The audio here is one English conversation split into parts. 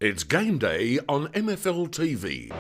It's game day on MFL TV.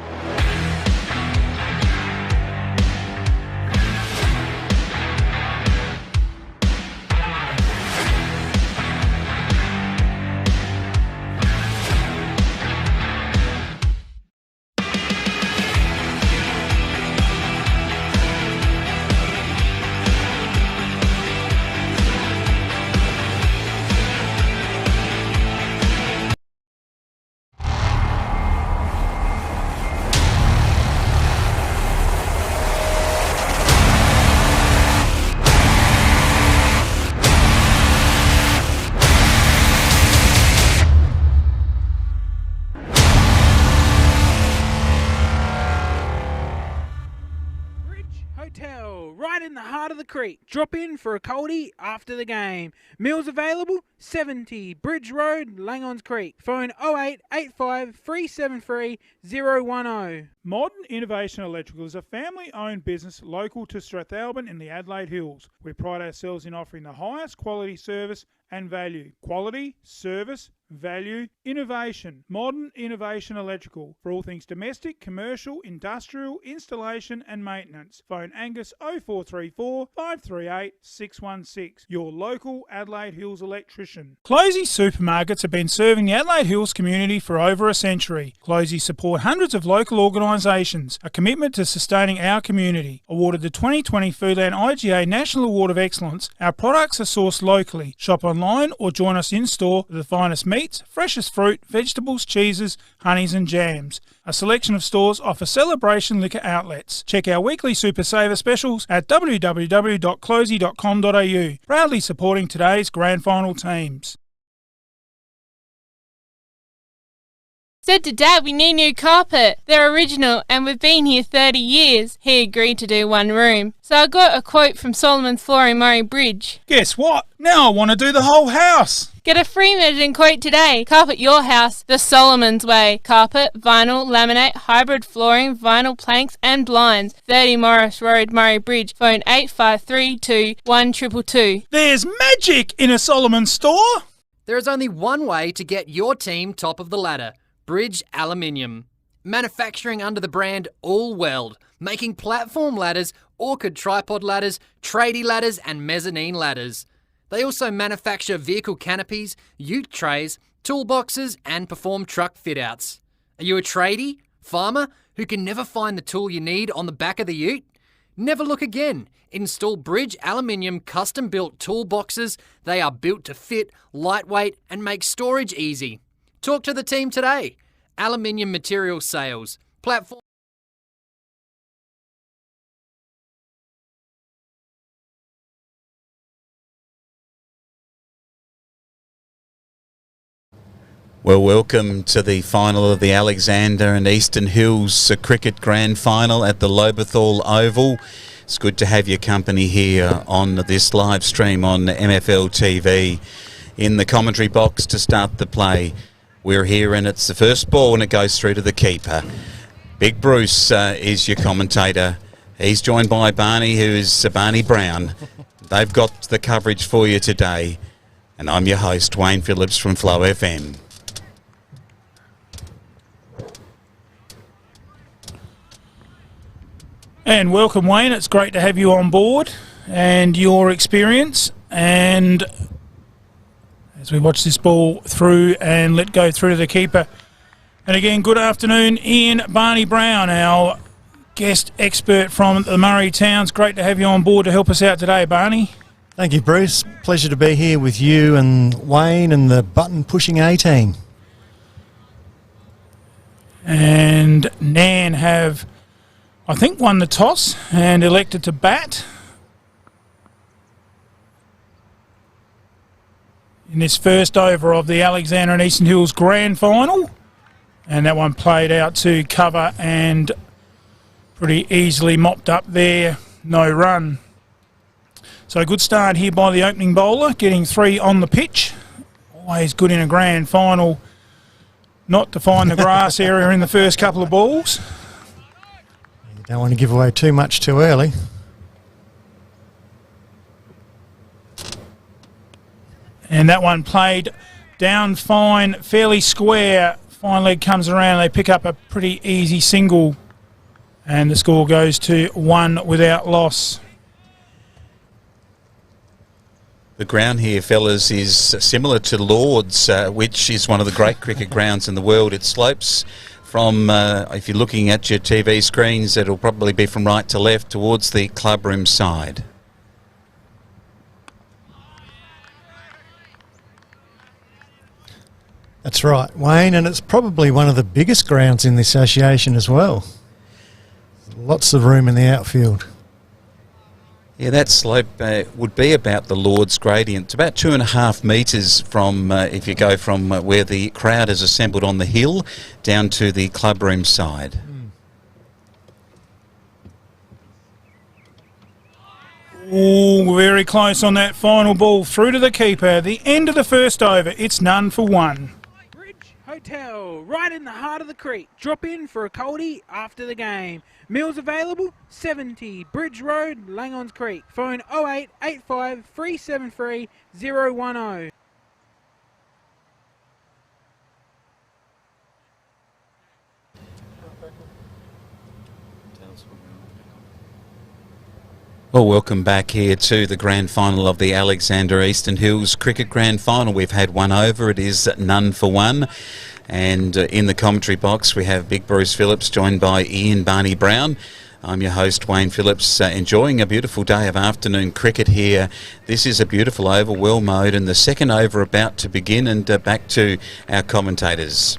Hotel, right in the heart of the creek. Drop in for a coldie after the game. Meals available, 70 Bridge Road, Langons Creek. Phone 0885 373 010. Modern Innovation Electrical is a family-owned business local to Strathalbyn in the Adelaide Hills. We pride ourselves in offering the highest quality service and value. Quality, service, value, innovation. Modern Innovation Electrical for all things domestic, commercial, industrial, installation and maintenance. Phone Angus 0434 538 616. Your local Adelaide Hills electrician. Closey Supermarkets have been serving the Adelaide Hills community for over a century. Closey support hundreds of local organisations, a commitment to sustaining our community. Awarded the 2020 Foodland IGA National Award of Excellence, our products are sourced locally. Shop online or join us in store for the finest meats, freshest fruit, vegetables, cheeses, honeys and jams. A selection of stores offer celebration liquor outlets. Check our weekly Super Saver specials at www.closey.com.au. Proudly supporting today's grand final teams. Said to Dad we need new carpet. They're original and we've been here 30 years. He agreed to do one room. So I got a quote from Solomon's Flooring Murray Bridge. Guess what? Now I want to do the whole house. Get a free measuring quote today. Carpet your house the Solomon's way. Carpet, vinyl, laminate, hybrid flooring, vinyl planks and blinds. 30 Morris Road, Murray Bridge. Phone 8532 1222. There's magic in a Solomon store. There is only one way to get your team top of the ladder. Bridge Aluminium. Manufacturing under the brand All Weld, making platform ladders, orchid tripod ladders, tradie ladders and mezzanine ladders. They also manufacture vehicle canopies, ute trays, toolboxes and perform truck fit-outs. Are you a tradie, farmer, who can never find the tool you need on the back of the ute? Never look again. Install Bridge Aluminium custom-built toolboxes. They are built to fit, lightweight and make storage easy. Talk to the team today. Aluminium Material Sales. Platform. Well, welcome to the final of the Alexander and Eastern Hills Cricket Grand Final at the Lobethal Oval. It's good to have your company here on this live stream on MFL TV. In the commentary box to start the play, we're here and it's the first ball and it goes through to the keeper. Big Bruce is your commentator. He's joined by Barney, who is Barney Brown. They've got the coverage for you today. And I'm your host, Wayne Phillips from Flow FM. And welcome, Wayne. It's great to have you on board and your experience. And as we watch this ball through and let go through to the keeper. And again, good afternoon, Ian Barney Brown, our guest expert from the Murray Towns. Great to have you on board to help us out today, Barney. Thank you, Bruce. Pleasure to be here with you and Wayne and the button-pushing A-team. And Nairne have, I think, won the toss and elected to bat in this first over of the Alexander and Eastern Hills Grand Final. And that one played out to cover and pretty easily mopped up there, no run. So a good start here by the opening bowler, getting 3 on the pitch. Always good in a grand final not to find the grass area in the first couple of balls. You don't want to give away too much too early. And that one played down fine, fairly square Fine leg comes around, they pick up a pretty easy single, and the score goes to 1 without loss. The ground here, fellas, is similar to Lord's, which is one of the great cricket grounds in the world. It slopes from, if you're looking at your TV screens, it'll probably be from right to left towards the clubroom side. That's right, Wayne, and it's probably one of the biggest grounds in the association as well. Lots of room in the outfield. Yeah, that slope would be about the Lord's gradient. It's about 2.5 metres from, if you go from where the crowd is assembled on the hill down to the clubroom side. Oh, very close on that final ball through to the keeper. The end of the first over. It's none for one. Bridge Hotel, right in the heart of the creek. Drop in for a coldie after the game. Meals available, 70 Bridge Road, Langons Creek. Phone 0885 373 010. Well, welcome back here to the grand final of the Alexander Eastern Hills Cricket Grand Final. We've had one over. It is none for one. And in the commentary box, we have Big Bruce Phillips, joined by Ian Barney Brown. I'm your host, Wayne Phillips, enjoying a beautiful day of afternoon cricket here. This is a beautiful over, well mowed, and the second over about to begin. And back to our commentators.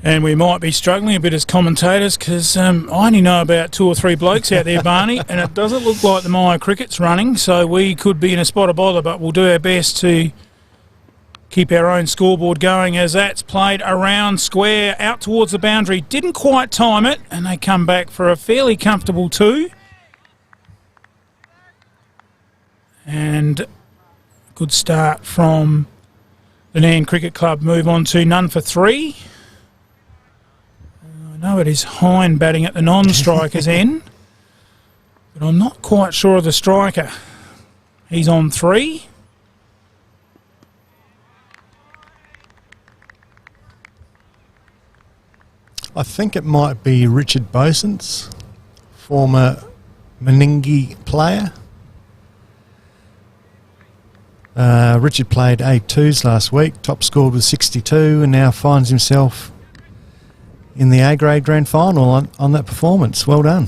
And we might be struggling a bit as commentators because I only know about 2 or 3 blokes out there, Barney, and it doesn't look like the Maya cricket's running, so we could be in a spot of bother, but we'll do our best to keep our own scoreboard going as that's played around square out towards the boundary. Didn't quite time it, and they come back for a fairly comfortable 2. And good start from the Nairne Cricket Club. Move on to none for 3. No, it is Hine batting at the non-striker's end, but I'm not quite sure of the striker. He's on 3. I think it might be Richard Bosens, former Meningi player. Richard played 8 twos last week, top scored with 62, and now finds himself in the A-grade grand final on that performance. Well done.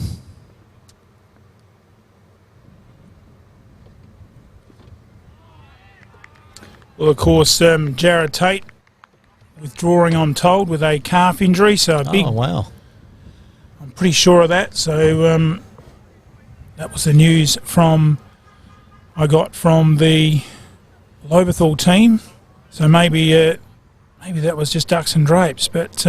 Well, of course, Jared Tate withdrawing, I'm told, with a calf injury. So a big. Oh, wow. I'm pretty sure of that. So that was the news I got from the Lobethal team. So maybe that was just ducks and drapes, but.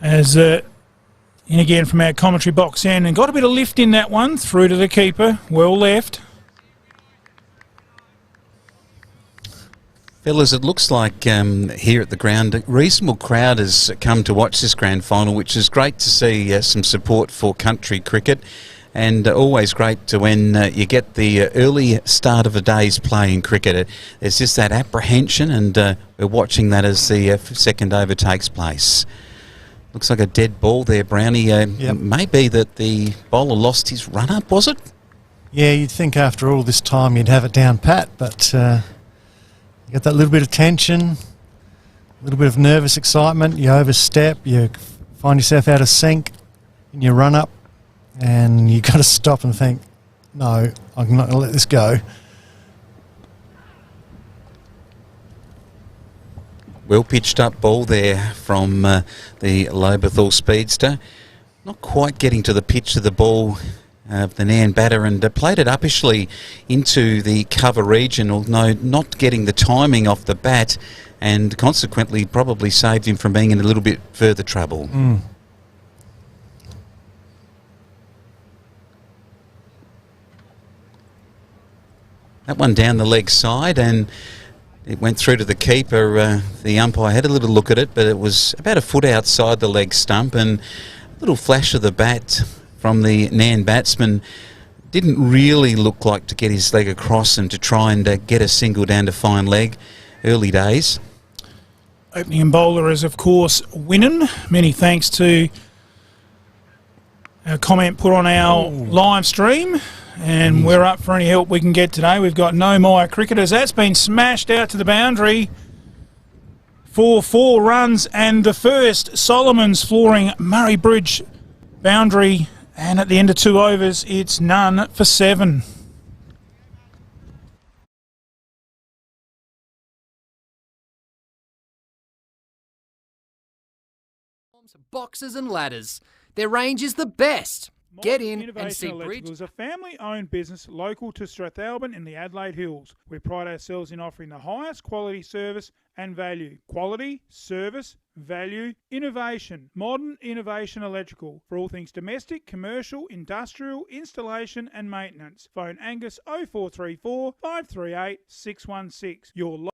As in again from our commentary box end, and got a bit of lift in that one through to the keeper. Well left. Fellas, it looks like here at the ground a reasonable crowd has come to watch this grand final, which is great to see some support for country cricket, and always great to when you get the early start of a day's play in cricket. There's just that apprehension, and we're watching that as the second over takes place. Looks like a dead ball there, Brownie. Yep. Maybe that the bowler lost his run-up, was it? Yeah, you'd think after all this time you'd have it down pat, but you got that little bit of tension, a little bit of nervous excitement. You overstep, you find yourself out of sync in your run-up, and you've got to stop and think, no, I'm not going to let this go. Well pitched up ball there from the Lobethal speedster. Not quite getting to the pitch of the ball of the Nairne batter, and played it uppishly into the cover region, although not getting the timing off the bat, and consequently probably saved him from being in a little bit further trouble. That one down the leg side, and it went through to the keeper. The umpire had a little look at it, but it was about a foot outside the leg stump, and a little flash of the bat from the Nairne batsman didn't really look like to get his leg across and to try and get a single down to fine leg. Early days. Opening and bowler is, of course, Winnan. Many thanks to our comment put on our live stream. And we're up for any help we can get today. We've got no Maya cricketers. That's been smashed out to the boundary for 4 runs. And the first, Solomon's flooring Murray Bridge boundary. And at the end of 2 overs, it's none for 7. Boxes and ladders. Their range is the best. Get in and see Innovation Bridge. Electrical is a family-owned business local to Strathalbyn in the Adelaide Hills. We pride ourselves in offering the highest quality service and value. Quality, service, value, innovation. Modern Innovation Electrical for all things domestic, commercial, industrial, installation and maintenance. Phone Angus 0434 538 616. Your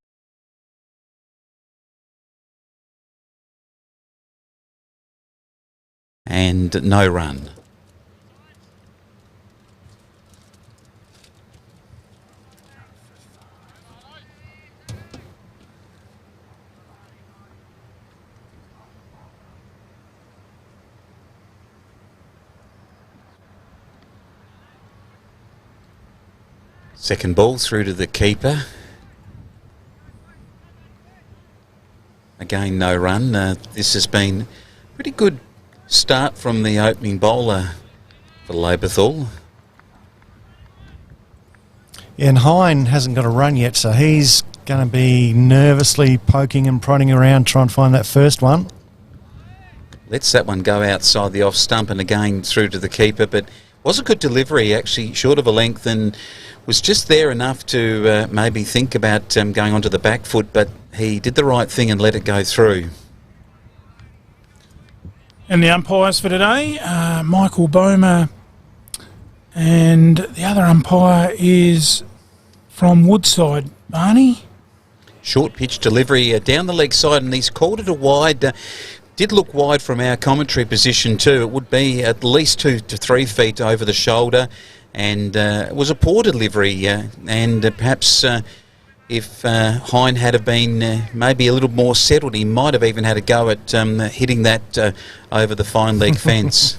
And no run. Second ball through to the keeper. Again, no run. This has been pretty good start from the opening bowler for Lobethal. Yeah, and Nairne hasn't got a run yet, so he's going to be nervously poking and prodding around trying to find that first one. Lets that one go outside the off stump and again through to the keeper, but was a good delivery, actually, short of a length, and was just there enough to maybe think about going onto the back foot, but he did the right thing and let it go through. And the umpires for today, Michael Bomer, and the other umpire is from Woodside, Barney. Short pitch delivery down the leg side, and he's called it a wide. Did look wide from our commentary position too. It would be at least 2 to 3 feet over the shoulder, and it was a poor delivery. And perhaps if Nairne had have been maybe a little more settled, he might have even had a go at hitting that over the fine leg fence.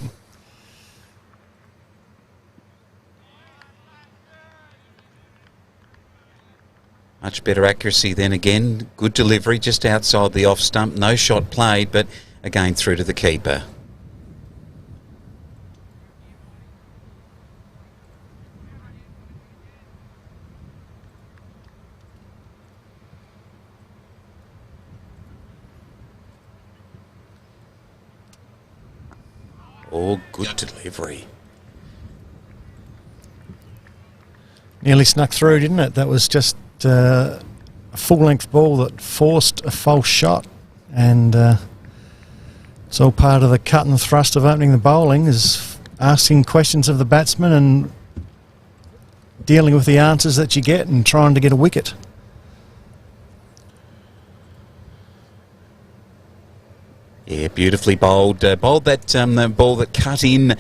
Much better accuracy then again. Good delivery just outside the off stump. No shot played, but again through to the keeper. Oh, good delivery. Nearly snuck through, didn't it? That was just a full-length ball that forced a false shot, and it's all part of the cut and thrust of opening the bowling, is asking questions of the batsman and dealing with the answers that you get and trying to get a wicket. Yeah, beautifully bowled. Bowled that ball that cut in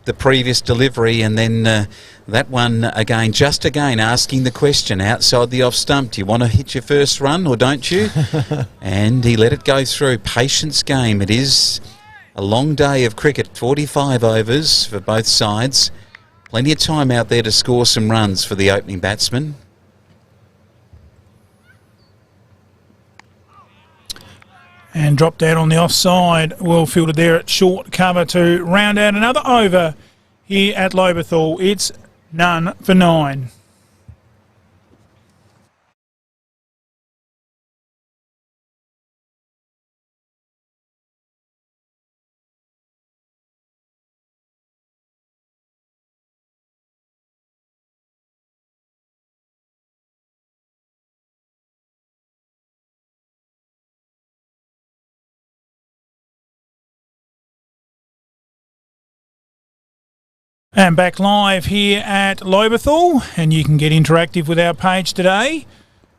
the previous delivery, and then that one again, just again asking the question outside the off stump. Do you want to hit your first run or don't you? And he let it go through. Patience game. It is a long day of cricket. 45 overs for both sides. Plenty of time out there to score some runs for the opening batsman. And dropped out on the offside. Well fielded there at short cover to round out another over here at Lobethal. It's none for 9. And back live here at Lobethal, and you can get interactive with our page today,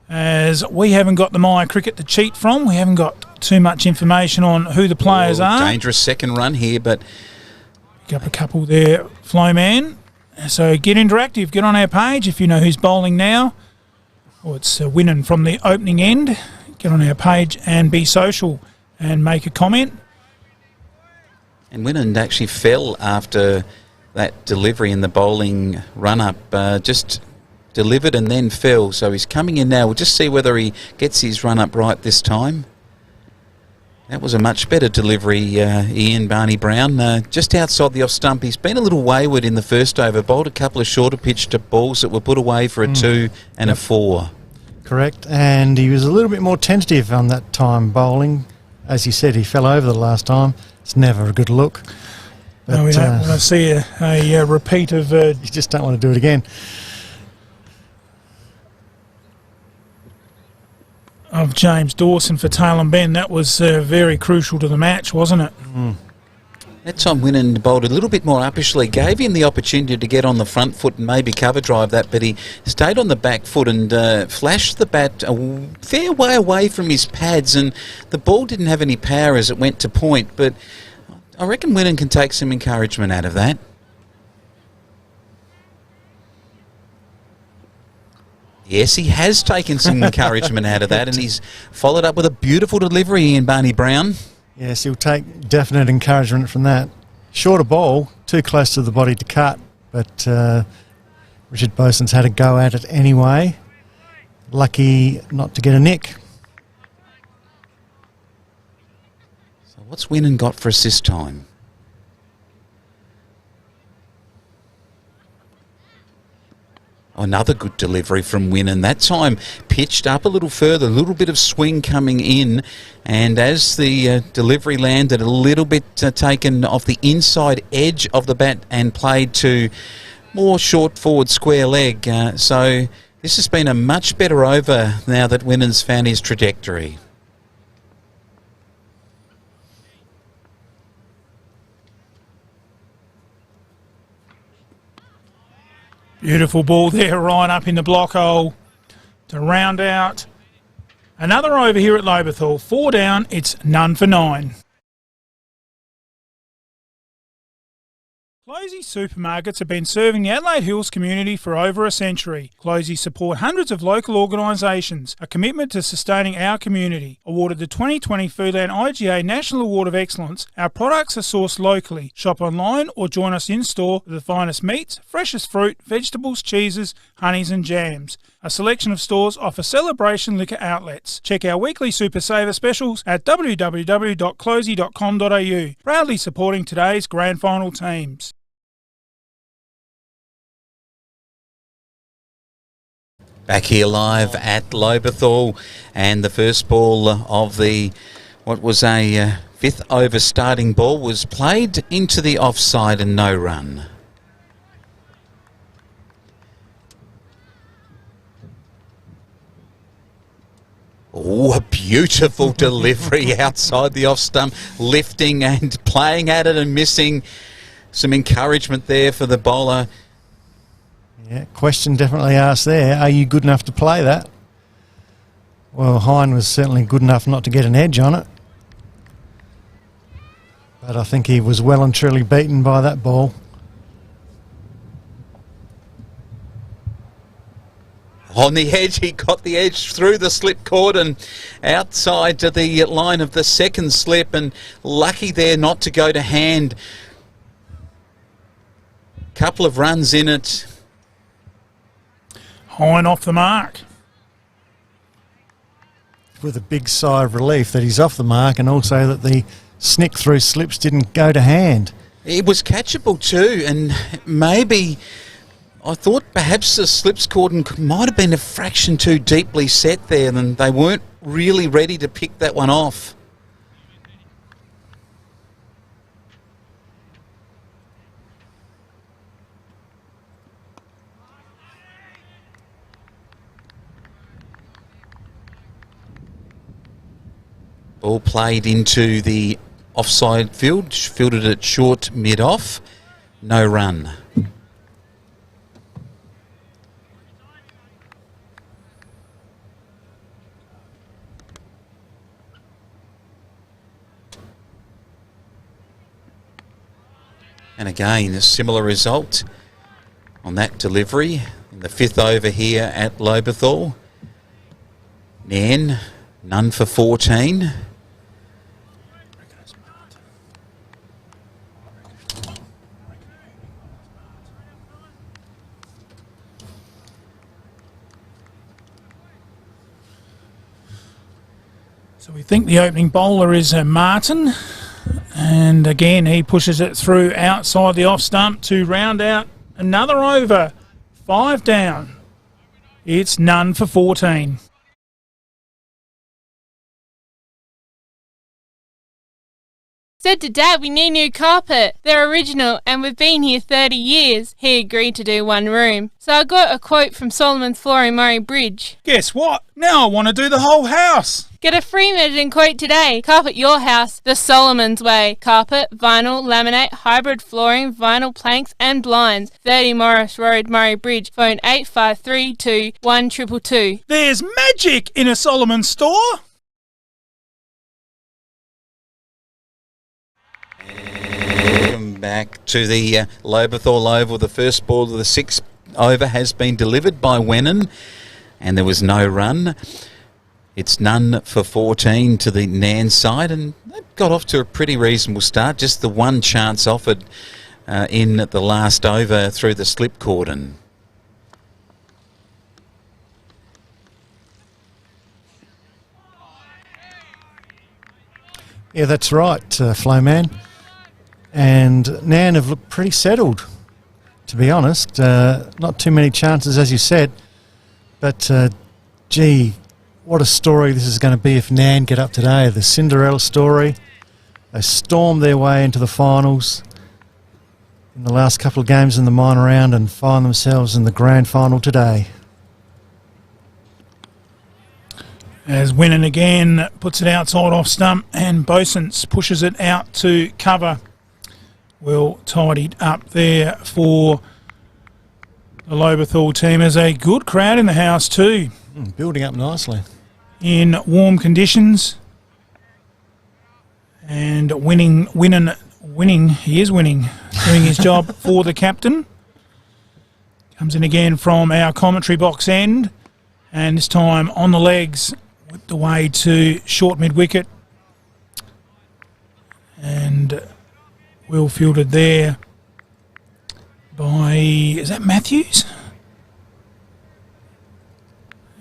as we haven't got the Maya cricket to cheat from. We haven't got too much information on who the players are. Dangerous second run here, but pick up a couple there, Flowman, So get interactive, get on our page if you know who's bowling now, or it's winning from the opening end. Get on our page and be social and make a comment. And Winnan actually fell after that delivery in the bowling run-up, just delivered and then fell. So he's coming in now. We'll just see whether he gets his run-up right this time. That was a much better delivery, Ian Barney Brown. Just outside the off stump. He's been a little wayward in the first over. Bowled a couple of shorter pitched balls that were put away for a 2 and a 4. Correct, and he was a little bit more tentative on that time bowling. As you said, he fell over the last time. It's never a good look. But, no, we don't want to see a repeat of... you just don't want to do it again. Of James Dawson for Tail and Ben. That was very crucial to the match, wasn't it? That time Winnan bowled a little bit more uppishly, gave him the opportunity to get on the front foot and maybe cover drive that, but he stayed on the back foot and flashed the bat a fair way away from his pads, and the ball didn't have any power as it went to point, but I reckon Winnan can take some encouragement out of that. Yes, he has taken some encouragement out of that, and he's followed up with a beautiful delivery in Barney Brown. Yes, he'll take definite encouragement from that. Shorter ball, too close to the body to cut, but Richard Boson's had a go at it anyway. Lucky not to get a nick. So what's Winnan got for us this time? Another good delivery from Winnan. That time pitched up a little further, a little bit of swing coming in, and as the delivery landed, a little bit taken off the inside edge of the bat and played to more short forward square leg. So this has been a much better over now that Winnan's found his trajectory. Beautiful ball there, Ryan, up in the block hole to round out. Another over here at Lobethal. 4 down, it's none for 9. Closey supermarkets have been serving the Adelaide Hills community for over a century. Closey support hundreds of local organisations, a commitment to sustaining our community. Awarded the 2020 Foodland IGA National Award of Excellence, our products are sourced locally. Shop online or join us in-store for the finest meats, freshest fruit, vegetables, cheeses, honeys and jams. A selection of stores offer celebration liquor outlets. Check our weekly Super Saver specials at www.closey.com.au. Proudly supporting today's grand final teams. Back here live at Lobethal, and the first ball of the, what was a 5th over starting ball, was played into the offside and no run. Oh, a beautiful delivery outside the off stump, lifting and playing at it and missing. Some encouragement there for the bowler. Yeah, question definitely asked there. Are you good enough to play that? Well, Hine was certainly good enough not to get an edge on it. But I think he was well and truly beaten by that ball. On the edge, he got the edge through the slip cord and outside to the line of the second slip, and lucky there not to go to hand. Couple of runs in it. Hine off the mark. With a big sigh of relief that he's off the mark, and also that the snick through slips didn't go to hand. It was catchable too, and maybe I thought perhaps the slips cordon might have been a fraction too deeply set there, and they weren't really ready to pick that one off. Ball played into the offside field, fielded it short mid-off, no run. And again, a similar result. on that delivery in the 5th over here at Lobethal. Nairne, none for 14. So we think the opening bowler is Martin, and again he pushes it through outside the off stump to round out another over. 5 down. It's none for 14. Said to Dad we need new carpet. They're original and we've been here 30 years. He agreed to do one room. So I got a quote from Solomon's Flooring Murray Bridge. Guess what? Now I want to do the whole house. Get a free measuring quote today. Carpet your house the Solomon's way. Carpet, vinyl, laminate, hybrid flooring, vinyl planks and blinds. 30 Morris Road, Murray Bridge. Phone 8532 1222. There's magic in a Solomon store. Welcome back to the Lobethal Oval. The first ball of the 6th over has been delivered by Wenham, and there was no run. It's none for 14 to the Nairne side, and they got off to a pretty reasonable start. Just the one chance offered in the last over through the slip cordon. Yeah, that's right, Flowman. And Nairne have looked pretty settled, to be honest. Not too many chances, as you said. But, gee, what a story this is going to be if Nairne get up today. The Cinderella story. They stormed their way into the finals in the last couple of games in the minor round and find themselves in the grand final today. As Winnan again puts it outside off stump, and Bosens pushes it out to cover. Well tidied up there for the Lobethal team. There's a good crowd in the house too. Building up nicely. In warm conditions. And winning, he is winning, doing his job for the captain. Comes in again from our commentary box end, and this time on the legs, whipped away to short mid-wicket. And well fielded there by, is that Matthews?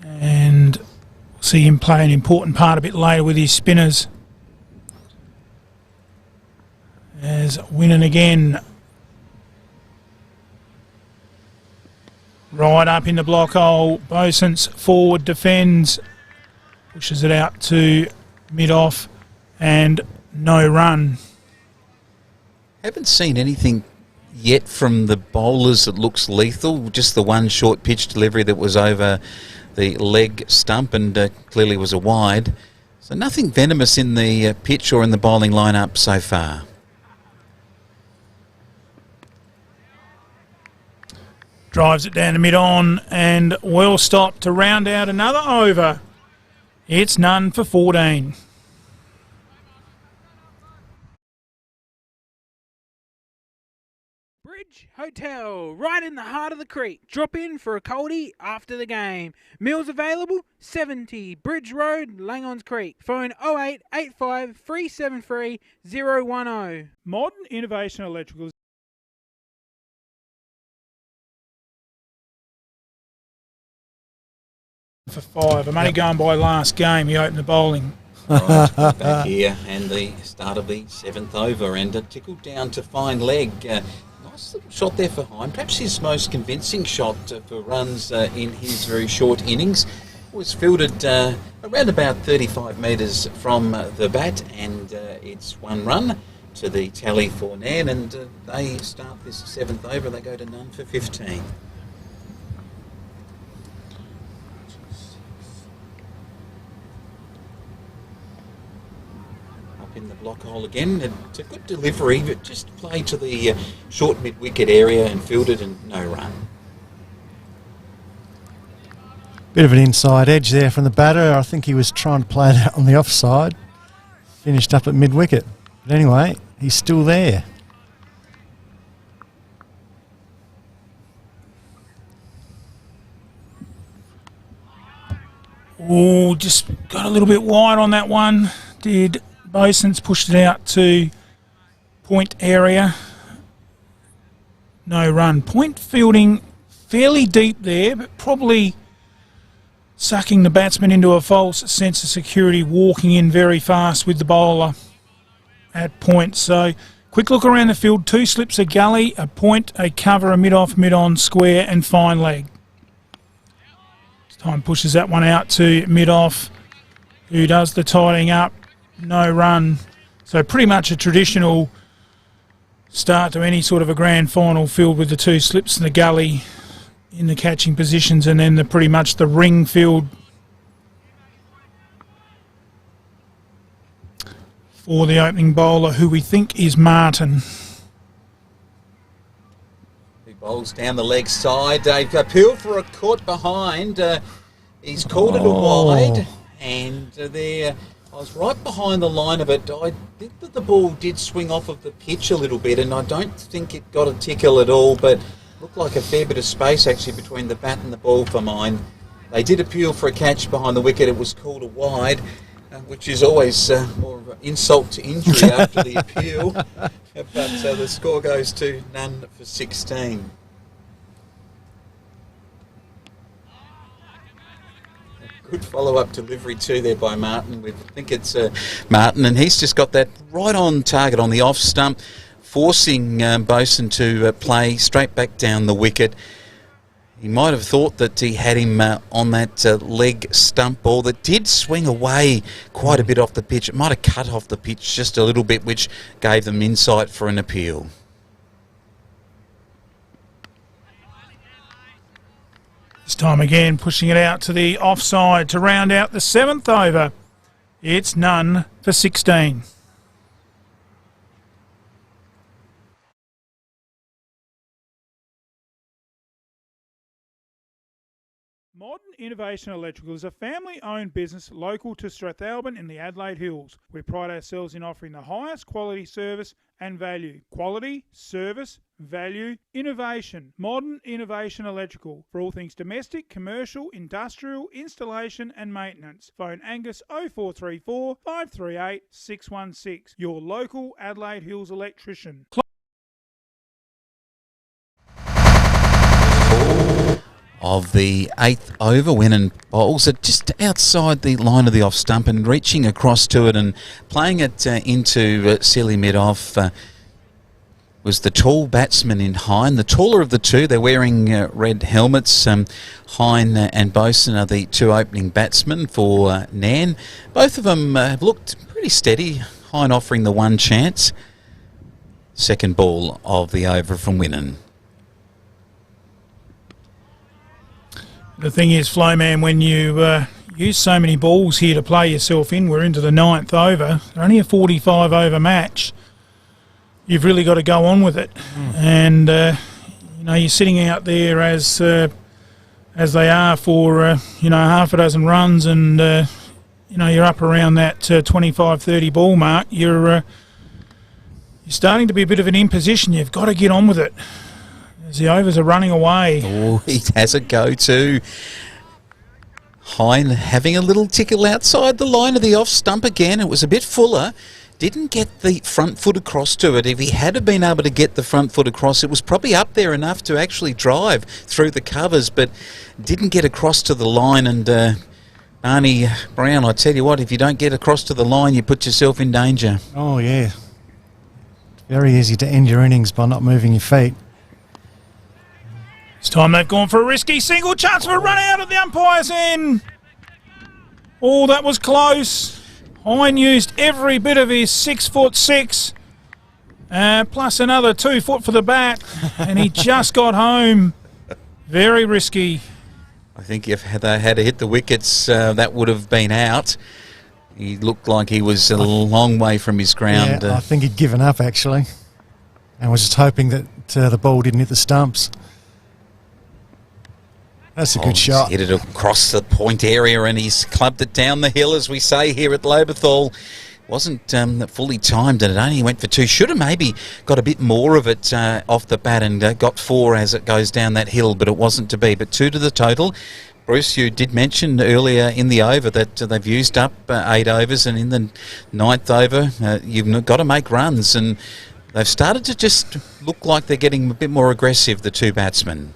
And we'll see him play an important part a bit later with his spinners. As Winnan again, right up in the block hole. Bosens forward defends, pushes it out to mid-off, and no run. Haven't seen anything yet from the bowlers that looks lethal. Just the one short pitch delivery that was over the leg stump and clearly was a wide. So nothing venomous in the pitch or in the bowling lineup so far. Drives it down to mid-on and well stopped to round out another over. It's none for 14. Bridge Hotel, right in the heart of the creek. Drop in for a coldie after the game. Meals available, 70 Bridge Road, Langons Creek. Phone 0885 373 010. Modern Innovation Electricals. For 5. I'm only going by last game. He opened the bowling. Right, back here and the start of the 7th over, and tickled down to fine leg. Nice little shot there for Hine. Perhaps his most convincing shot for runs in his very short innings. Was fielded around about 35 metres from the bat, and it's one run to the tally for Nairne, and they start this 7th over. They go to none for 15. In the block hole again. It's a good delivery, but just played to the short mid-wicket area and fielded, and no run. Bit of an inside edge there from the batter. I think he was trying to play it out on the offside. Finished up at mid-wicket. But anyway, he's still there. Oh, just got a little bit wide on that one. Did Boson's pushed it out to point area. No run. Point fielding fairly deep there, but probably sucking the batsman into a false sense of security, walking in very fast with the bowler at point. So quick look around the field. 2 slips, a gully, a point, a cover, a mid-off, mid-on, square and fine leg. Time pushes that one out to mid-off, who does the tidying up. No run. So pretty much a traditional start to any sort of a grand final, filled with the 2 slips and the gully in the catching positions, and then pretty much the ring field for the opening bowler, who we think is Martin. He bowls down the leg side. They've appealed for a caught behind. He's called it a wide, and there. I was right behind the line of it. I think that the ball did swing off of the pitch a little bit, and I don't think it got a tickle at all, but looked like a fair bit of space actually between the bat and the ball for mine. They did appeal for a catch behind the wicket. It was called a wide, which is always more of an insult to injury after the appeal. But the score goes to none for 16. Good follow-up delivery too there by Martin. I think it's Martin, and he's just got that right on target on the off stump, forcing Boson to play straight back down the wicket. He might have thought that he had him on that leg stump ball that did swing away quite a bit off the pitch. It might have cut off the pitch just a little bit, which gave them insight for an appeal. This time again, pushing it out to the offside to round out the 7th over. It's none for 16. Modern Innovation Electrical is a family-owned business local to Strathalbyn in the Adelaide Hills. We pride ourselves in offering the highest quality service and value. Quality, service, value, innovation. Modern Innovation Electrical. For all things domestic, commercial, industrial, installation and maintenance. Phone Angus 0434 538 616. Your local Adelaide Hills electrician. Of the 8th over, Winnan bowls it just outside the line of the off stump and reaching across to it and playing it into silly mid-off was the tall batsman in Hine, the taller of the two. They're wearing red helmets. Hine and Boson are the 2 opening batsmen for Nairne. Both of them have looked pretty steady. Hine offering the 1 chance. Second ball of the over from Winnan. The thing is, Flowman, when you use so many balls here to play yourself in, we're into the 9th over, only a 45 over match, you've really got to go on with it. And, you know, you're sitting out there as they are for, you know, half a dozen runs and, you know, you're up around that 25-30 ball mark. You're starting to be a bit of an imposition. You've got to get on with it. As the overs are running away. Oh, he has a go too. Hine having a little tickle outside the line of the off stump again. It was a bit fuller. Didn't get the front foot across to it. If he had been able to get the front foot across, it was probably up there enough to actually drive through the covers, but didn't get across to the line. And Arnie Brown, I tell you what, if you don't get across to the line, you put yourself in danger. Oh, yeah. It's very easy to end your innings by not moving your feet. This time they've gone for a risky single, chance for a run out at the umpire's end. Oh, that was close. Hine used every bit of his 6'6", plus another 2 foot for the bat, and he just got home. Very risky. I think if they had hit the wickets, that would have been out. He looked like he was a long way from his ground. Yeah, I think he'd given up, actually, and was just hoping that the ball didn't hit the stumps. That's a good shot. Hit it across the point area and he's clubbed it down the hill, as we say here at Lobethal. Wasn't fully timed and it only went for 2. Should have maybe got a bit more of it off the bat and got 4 as it goes down that hill, but it wasn't to be. But 2 to the total. Bruce, you did mention earlier in the over that they've used up 8 overs, and in the 9th over you've got to make runs, and they've started to just look like they're getting a bit more aggressive, the two batsmen.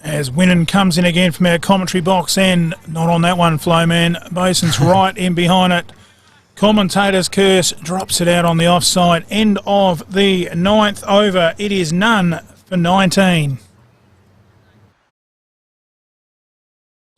As Winnan comes in again from our commentary box, and not on that one, Flowman. Bosun's right in behind it. Commentator's curse drops it out on the offside. End of the 9th over. It is none for 19.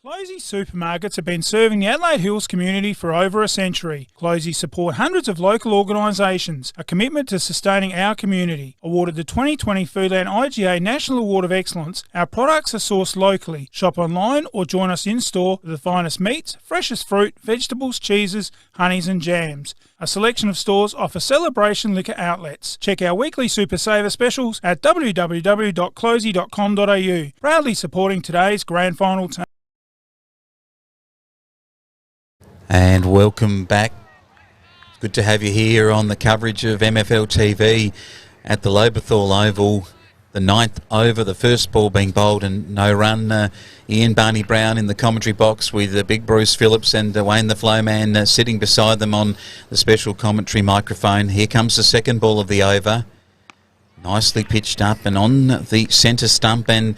Closey supermarkets have been serving the Adelaide Hills community for over a century. Closey support hundreds of local organisations, a commitment to sustaining our community. Awarded the 2020 Foodland IGA National Award of Excellence, our products are sourced locally. Shop online or join us in-store for the finest meats, freshest fruit, vegetables, cheeses, honeys and jams. A selection of stores offer celebration liquor outlets. Check our weekly Super Saver specials at www.closey.com.au. Proudly supporting today's grand final team. And welcome back. Good to have you here on the coverage of MFL TV at the Lobethal Oval. The 9th over, the first ball being bowled and no run. Ian Barney Brown in the commentary box with Big Bruce Phillips and Wayne the Flowman sitting beside them on the special commentary microphone. Here comes the second ball of the over. Nicely pitched up and on the centre stump, and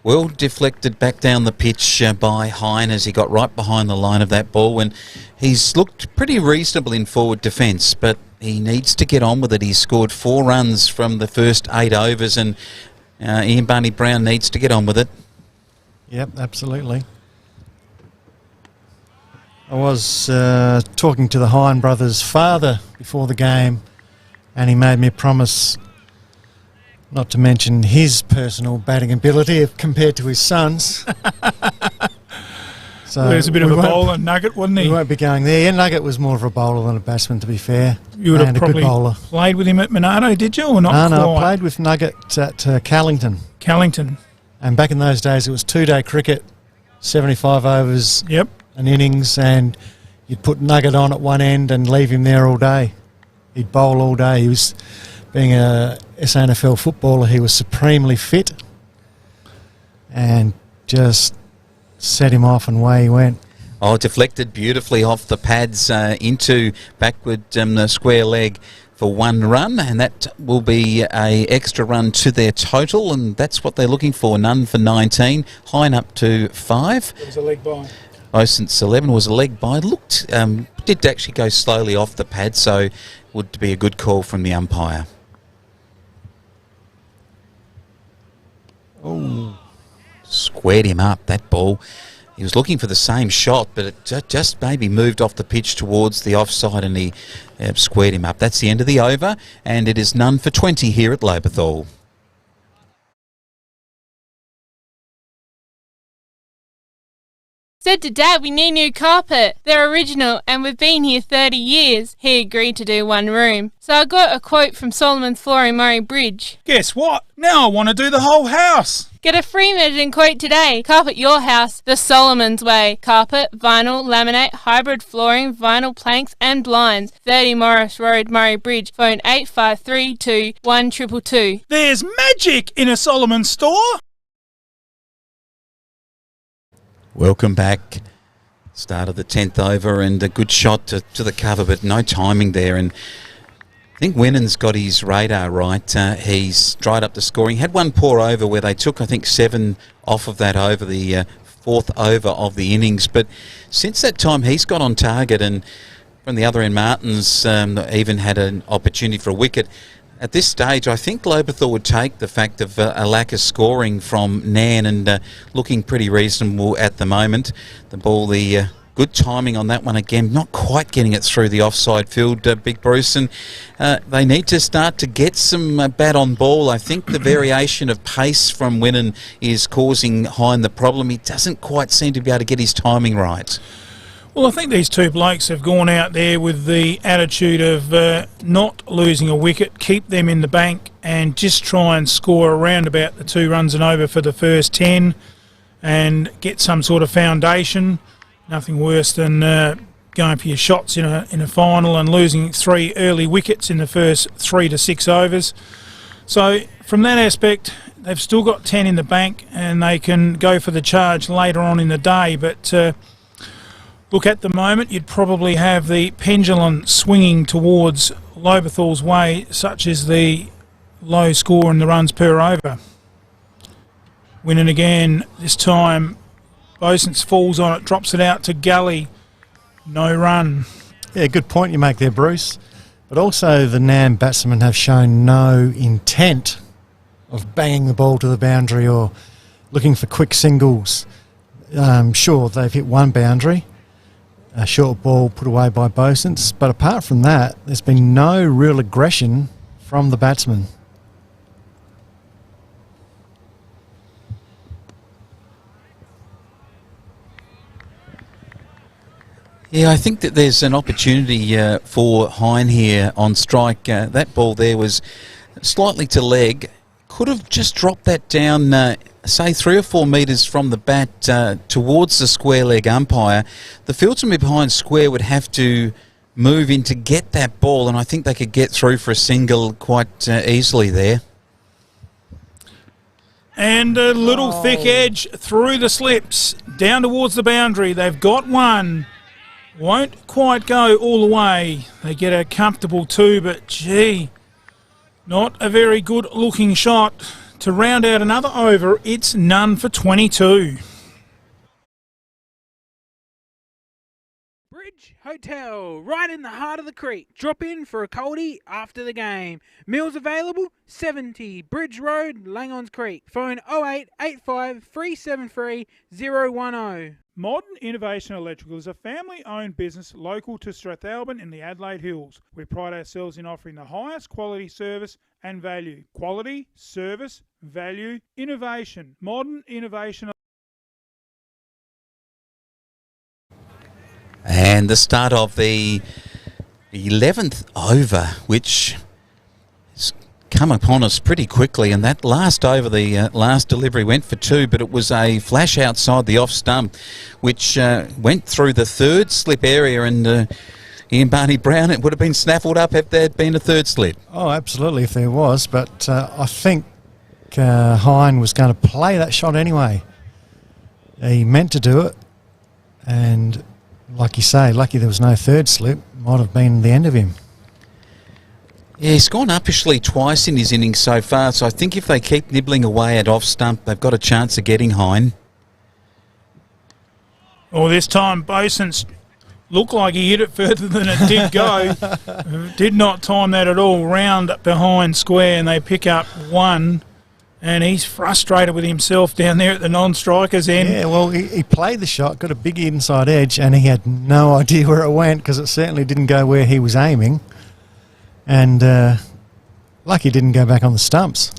well deflected back down the pitch by Hine as he got right behind the line of that ball, and he's looked pretty reasonable in forward defence, but he needs to get on with it. He's scored 4 runs from the first 8 overs, and Ian Barney Brown needs to get on with it. Yep, absolutely. I was talking to the Hine brothers' father before the game, and he made me a promise not to mention his personal batting ability compared to his son's. So there's a bit of a bowler, Nugget, wasn't he? We won't be going there. Yeah, Nugget was more of a bowler than a batsman, to be fair. You would have probably played with him at Monado, did you, or not? No, I played with Nugget at Callington. Callington. And back in those days, it was 2-day cricket, 75 overs, yep, an innings, and you'd put Nugget on at one end and leave him there all day. He'd bowl all day. He was, being a SANFL footballer, he was supremely fit, and just set him off and away he went. Oh, deflected beautifully off the pads into backward the square leg for 1 run, and that will be a extra run to their total, and that's what they're looking for. None for 19. Hine up to 5. It was a leg by. Osint's 11 was a leg by. Looked, did actually go slowly off the pad, so would be a good call from the umpire. Oh, squared him up, that ball. He was looking for the same shot, but it just maybe moved off the pitch towards the offside, and he squared him up. That's the end of the over, and it is none for 20 here at Lobethal. Said to Dad we need new carpet. They're original and we've been here 30 years. He agreed to do 1 room. So I got a quote from Solomon's Flooring Murray Bridge. Guess what? Now I want to do the whole house. Get a free measuring quote today. Carpet your house the Solomon's way. Carpet, vinyl, laminate, hybrid flooring, vinyl planks and blinds. 30 Morris Road, Murray Bridge. Phone 8532 1222. There's magic in a Solomon store. Welcome back. Start of the 10th over, and a good shot to the cover, but no timing there. And I think Winnan's got his radar right. He's dried up the scoring. Had 1 poor over where they took, I think, 7 off of that over, the 4th over of the innings. But since that time, he's got on target. And from the other end, Martins even had an opportunity for a wicket. At this stage, I think Lobethal would take the fact of a lack of scoring from Nairne, and looking pretty reasonable at the moment. The ball, the good timing on that one again, not quite getting it through the offside field, Big Bruce, and they need to start to get some bat on ball. I think the variation of pace from Winnan is causing Hine the problem. He doesn't quite seem to be able to get his timing right. Well, I think these 2 blokes have gone out there with the attitude of not losing a wicket, keep them in the bank and just try and score around about the 2 runs and over for the first 10 and get some sort of foundation. Nothing worse than going for your shots in a final and losing 3 early wickets in the first 3 to 6 overs. So from that aspect, they've still got 10 in the bank and they can go for the charge later on in the day. But look, at the moment, you'd probably have the pendulum swinging towards Lobethal's way, such as the low score and the runs per over. Winning again, this time Bosens falls on it, drops it out to Gully. No run. Yeah, good point you make there, Bruce. But also the Nairne batsmen have shown no intent of banging the ball to the boundary or looking for quick singles. Sure, they've hit one boundary, a short ball put away by Bosens, but apart from that, there's been no real aggression from the batsmen. Yeah, I think that there's an opportunity for Hine here on strike. That ball there was slightly to leg. Could have just dropped that down, say 3 or 4 metres from the bat towards the square leg umpire. The fieldsman behind square would have to move in to get that ball, and I think they could get through for a single quite easily there. And a little thick edge through the slips, down towards the boundary. They've got one. Won't quite go all the way. They get a comfortable 2, but gee, not a very good looking shot. To round out another over, it's none for 22. Bridge Hotel, right in the heart of the creek. Drop in for a coldie after the game. Meals available, 70 Bridge Road, Langons Creek. Phone 0885 373 010. Modern Innovation Electrical is a family-owned business local to Strathalbyn in the Adelaide Hills. We pride ourselves in offering the highest quality service and value. Quality, service, value, innovation. Modern Innovation. And the start of the 11th over, which has come upon us pretty quickly, and that last over, the last delivery went for 2, but it was a flash outside the off stump which went through the third slip area, and Ian Barney Brown, it would have been snaffled up if there had been a third slip. Oh, absolutely, if there was, but I think Hine was going to play that shot anyway. He meant to do it, and like you say, lucky there was no third slip. Might have been the end of him. Yeah, he's gone uppishly twice in his innings so far, so I think if they keep nibbling away at off stump, they've got a chance of getting Hine. Oh, this time Bosens looked like he hit it further than it did go. Did not time that at all. Round behind square, and they pick up 1. And he's frustrated with himself down there at the non-strikers end. Yeah, well, he played the shot, got a big inside edge, and he had no idea where it went because it certainly didn't go where he was aiming. And lucky didn't go back on the stumps.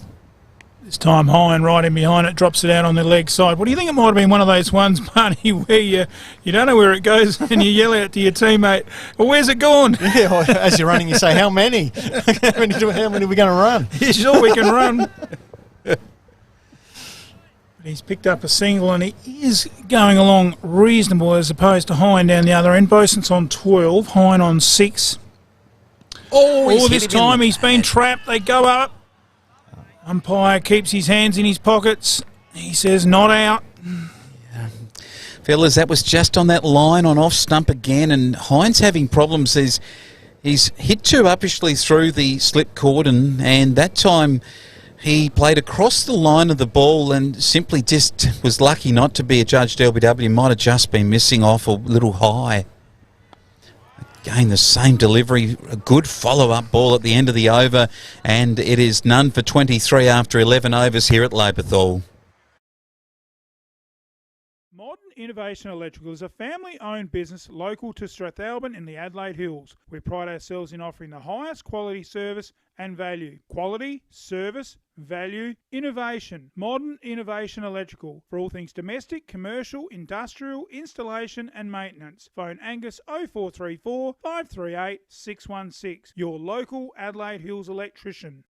This time Hine right in behind it, drops it out on the leg side. What do you think it might have been one of those ones, Barney, where you don't know where it goes and you yell out to your teammate, well, where's it gone? Yeah, well, as you're running, you say, how many? How many are we going to run? Yeah, sure, we can run. He's picked up a single and he is going along reasonable as opposed to Hine down the other end. Bosens on 12, Hine on 6. Oh, this time he's been trapped. They go up. Umpire keeps his hands in his pockets. He says not out. Yeah. Fellas, that was just on that line on off stump again, and Hine's having problems. He's hit too uppishly through the slip cordon, and that time he played across the line of the ball and simply just was lucky not to be adjudged LBW. Might have just been missing off a little high. Again, the same delivery, a good follow-up ball at the end of the over, and it is none for 23 after 11 overs here at Lobethal. Modern Innovation Electrical is a family-owned business local to Strathalbyn in the Adelaide Hills. We pride ourselves in offering the highest quality service and value. Quality, service, value, innovation. Modern Innovation Electrical for all things domestic, commercial, industrial, installation and maintenance. Phone Angus 0434 538 616. Your local Adelaide Hills electrician.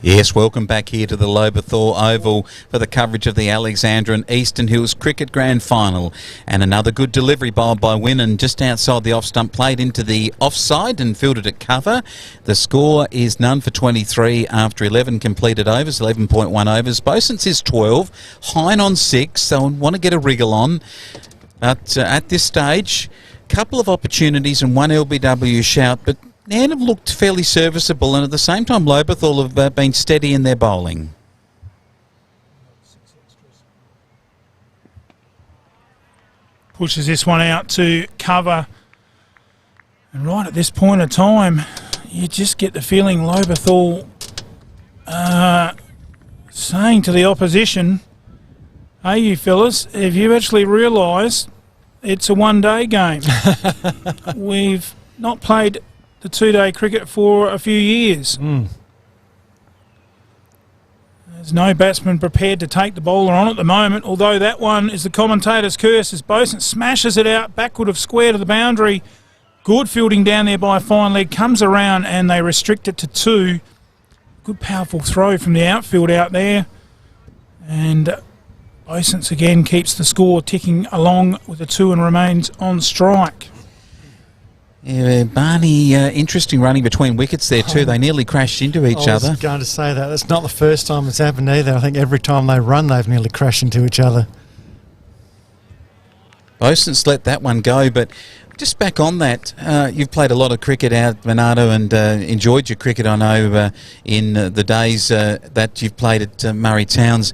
Yes, welcome back here to the Lobethal Oval for the coverage of the Alexandra and Eastern Hills Cricket Grand Final. And another good delivery bowled by Winnan just outside the off-stump, played into the offside and fielded at cover. The score is none for 23 after 11 completed overs, 11.1 overs. Bosons is 12, Hine on 6, so want to get a wriggle on. But at this stage, couple of opportunities and one LBW shout, but Nairne have looked fairly serviceable, and at the same time Lobethal have been steady in their bowling. Pushes this one out to cover. And right at this point of time, you just get the feeling Lobethal saying to the opposition, hey, you fellas, have you actually realised it's a one-day game? We've not played the two-day cricket for a few years. There's no batsman prepared to take the bowler on at the moment, although that one is the commentator's curse as Boson smashes it out backward of square to the boundary. Good fielding down there by fine leg, comes around and they restrict it to 2. Good powerful throw from the outfield out there. And Bosons again keeps the score ticking along with a 2 and remains on strike. Yeah, Barney, interesting running between wickets there too. They nearly crashed into each other. I was going to say that. That's not the first time it's happened either. I think every time they run, they've nearly crashed into each other. Bosons let that one go, but just back on that, you've played a lot of cricket out, Bernardo, and enjoyed your cricket, I know, in the days that you've played at Murray Towns.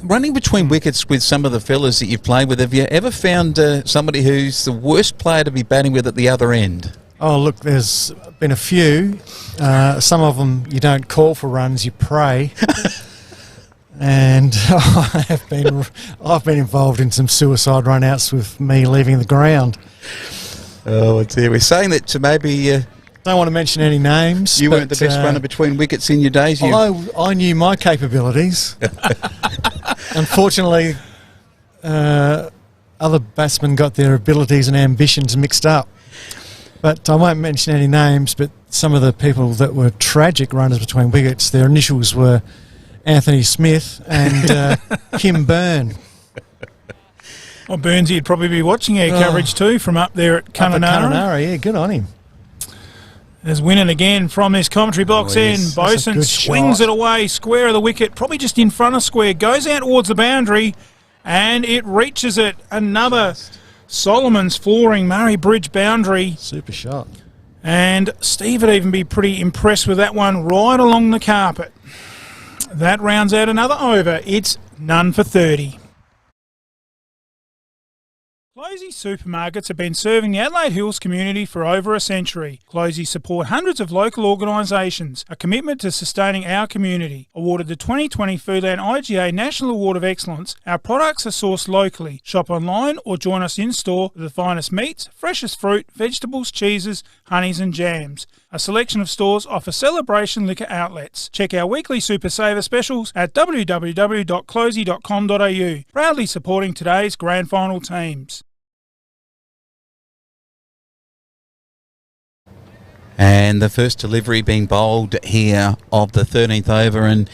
Running between wickets with some of the fellas that you've played with, have you ever found somebody who's the worst player to be batting with at the other end? Oh, look, there's been a few. Some of them you don't call for runs, you pray. And I've been involved in some suicide run-outs with me leaving the ground. Oh, dear. We're saying that to maybe... don't want to mention any names. You weren't the best runner between wickets in your days. I knew my capabilities. Unfortunately, other batsmen got their abilities and ambitions mixed up. But I won't mention any names, but some of the people that were tragic runners between wickets, their initials were Anthony Smith and Kim Byrne. Well, Burnsy would probably be watching our coverage too from up there at Kununurra. Yeah, good on him. There's Winnan again from this commentary box end. Boson swings it away, square of the wicket, probably just in front of square, goes out towards the boundary, and it reaches it. Another Solomon's flooring Murray Bridge boundary. Super shot. And Steve would even be pretty impressed with that one right along the carpet. That rounds out another over. It's none for 30. Closey supermarkets have been serving the Adelaide Hills community for over a century. Closey support hundreds of local organisations, a commitment to sustaining our community. Awarded the 2020 Foodland IGA National Award of Excellence, our products are sourced locally. Shop online or join us in-store with the finest meats, freshest fruit, vegetables, cheeses, honeys and jams. A selection of stores offer celebration liquor outlets. Check our weekly Super Saver specials at www.closey.com.au. Proudly supporting today's grand final teams. And the first delivery being bowled here of the 13th over, and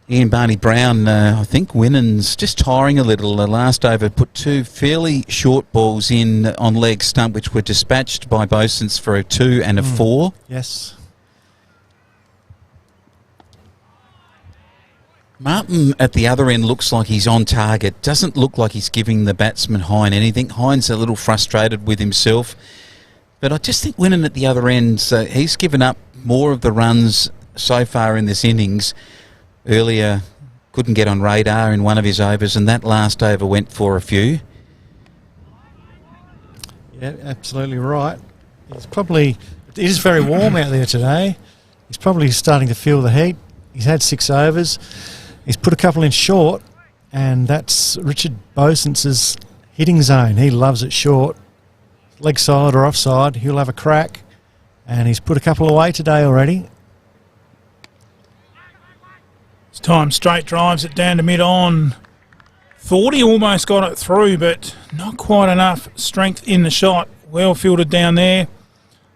Ian Barney Brown, I think Winnan's just tiring a little. The last over put 2 fairly short balls in on leg stump, which were dispatched by Bosons for a 2 and a 4. Yes. Martin at the other end looks like he's on target. Doesn't look like he's giving the batsman Hine anything. Hine's a little frustrated with himself. But I just think Winnan at the other end, he's given up more of the runs so far in this innings. Earlier, couldn't get on radar in one of his overs, and that last over went for a few. Yeah, absolutely right. It is very warm out there today. He's probably starting to feel the heat. He's had 6 overs. He's put a couple in short, and that's Richard Bosons' hitting zone. He loves it short. Leg side or offside, he'll have a crack. And he's put a couple away today already. This time straight drives it down to mid-on. Thought he almost got it through, but not quite enough strength in the shot. Well fielded down there.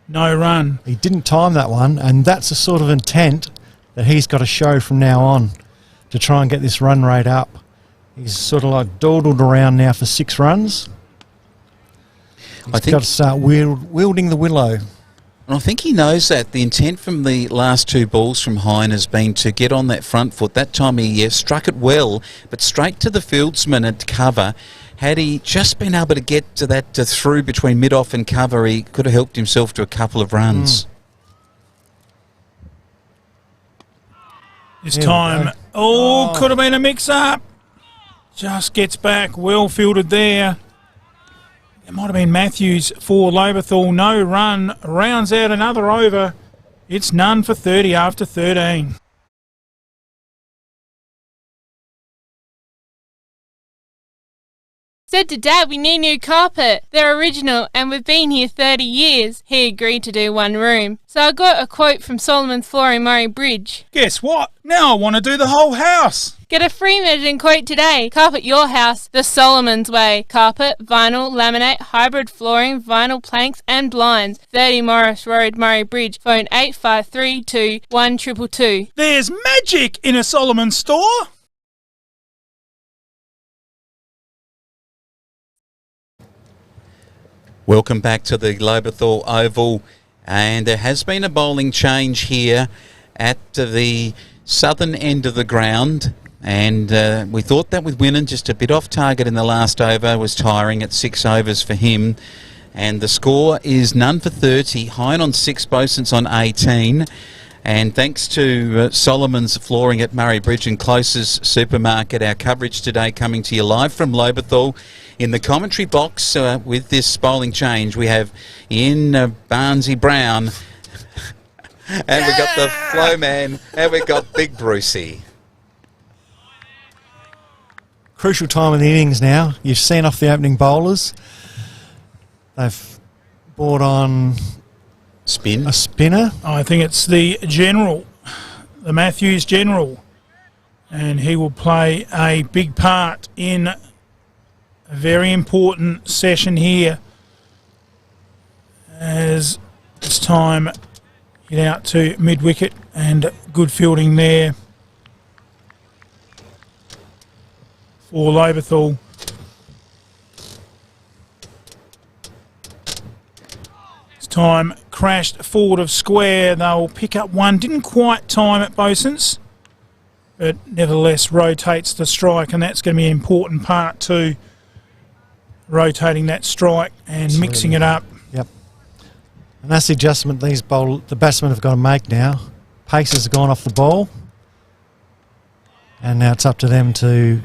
No run. He didn't time that one, and that's the sort of intent that he's got to show from now on to try and get this run rate up. He's sort of like dawdled around now for 6 runs. He's got to start wielding the willow. And I think he knows that. The intent from the last 2 balls from Hine has been to get on that front foot. That time he struck it well, but straight to the fieldsman at cover. Had he just been able to get to that through between mid-off and cover, he could have helped himself to a couple of runs. This time, could have been a mix-up. Just gets back, well fielded there. It might have been Matthews for Lobethal. No run, rounds out another over. It's none for 30 after 13. Said to Dad we need new carpet. They're original and we've been here 30 years. He agreed to do 1 room. So I got a quote from Solomon's Flooring Murray Bridge. Guess what? Now I want to do the whole house. Get a free measuring quote today. Carpet your house the Solomon's way. Carpet, vinyl, laminate, hybrid flooring, vinyl planks and blinds. 30 Morris Road, Murray Bridge. Phone 8532 1222. There's magic in a Solomon store. Welcome back to the Lobethal Oval, and there has been a bowling change here at the southern end of the ground, and we thought that with Winnan just a bit off target in the last over was tiring at 6 overs for him, and the score is none for 30. Hine on 6, Boson's on 18. And thanks to Solomon's Flooring at Murray Bridge and Close's Supermarket, our coverage today coming to you live from Lobethal. In the commentary box with this bowling change, we have Ian Barnesy Brown, and we've got the flow man, and we've got Big Brucey. Crucial time of the innings now. You've seen off the opening bowlers. They've brought on a spinner. I think it's the General, the Matthews General, and he will play a big part in a very important session here as it's time get out to mid-wicket and good fielding there for Lobethal. Time crashed forward of square. They'll pick up 1. Didn't quite time it, Bosons, but nevertheless rotates the strike, and that's going to be an important part too. Rotating that strike and mixing it up. Yep. And that's the adjustment the batsmen have got to make now. Paces have gone off the ball, and now it's up to them to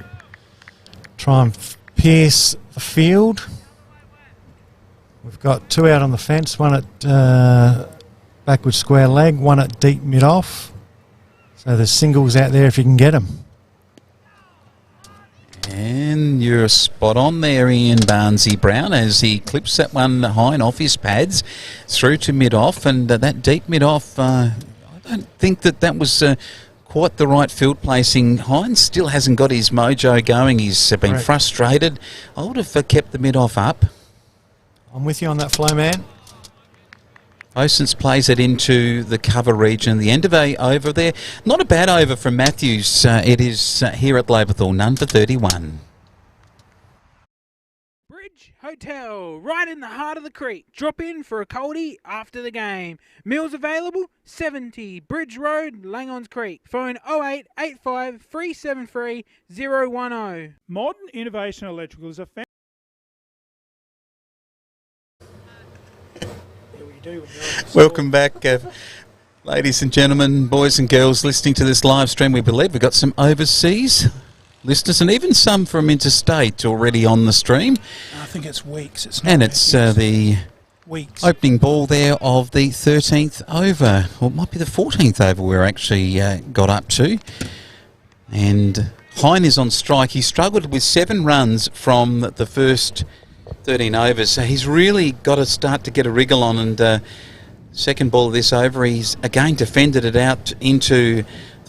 try and pierce the field. We've got 2 out on the fence, 1 at backward square leg, 1 at deep mid-off. So there's singles out there if you can get them. And you're spot on there, Ian Barnesy Brown, as he clips that one high and off his pads through to mid-off. And that deep mid-off, I don't think that was quite the right field placing. Hines still hasn't got his mojo going. He's been frustrated. I would have kept the mid-off up. I'm with you on that, flow man. Osens plays it into the cover region. The end of a over there. Not a bad over from Matthews. It is here at Lobethal, none for 31. Bridge Hotel, right in the heart of the creek. Drop in for a coldie after the game. Meals available, 70 Bridge Road, Langons Creek. Phone 0885 373 010. Modern Innovation Electricals are found. Welcome back, ladies and gentlemen, boys and girls listening to this live stream. We believe we've got some overseas listeners and even some from interstate already on the stream. I think it's Weeks. It's not, and it's the Weeks opening ball there of the 13th over. Well, it might be the 14th over we're actually got up to. And Hine is on strike. He struggled with 7 runs from the first 13 overs, so he's really got to start to get a wriggle on, and second ball of this over, he's again defended it out into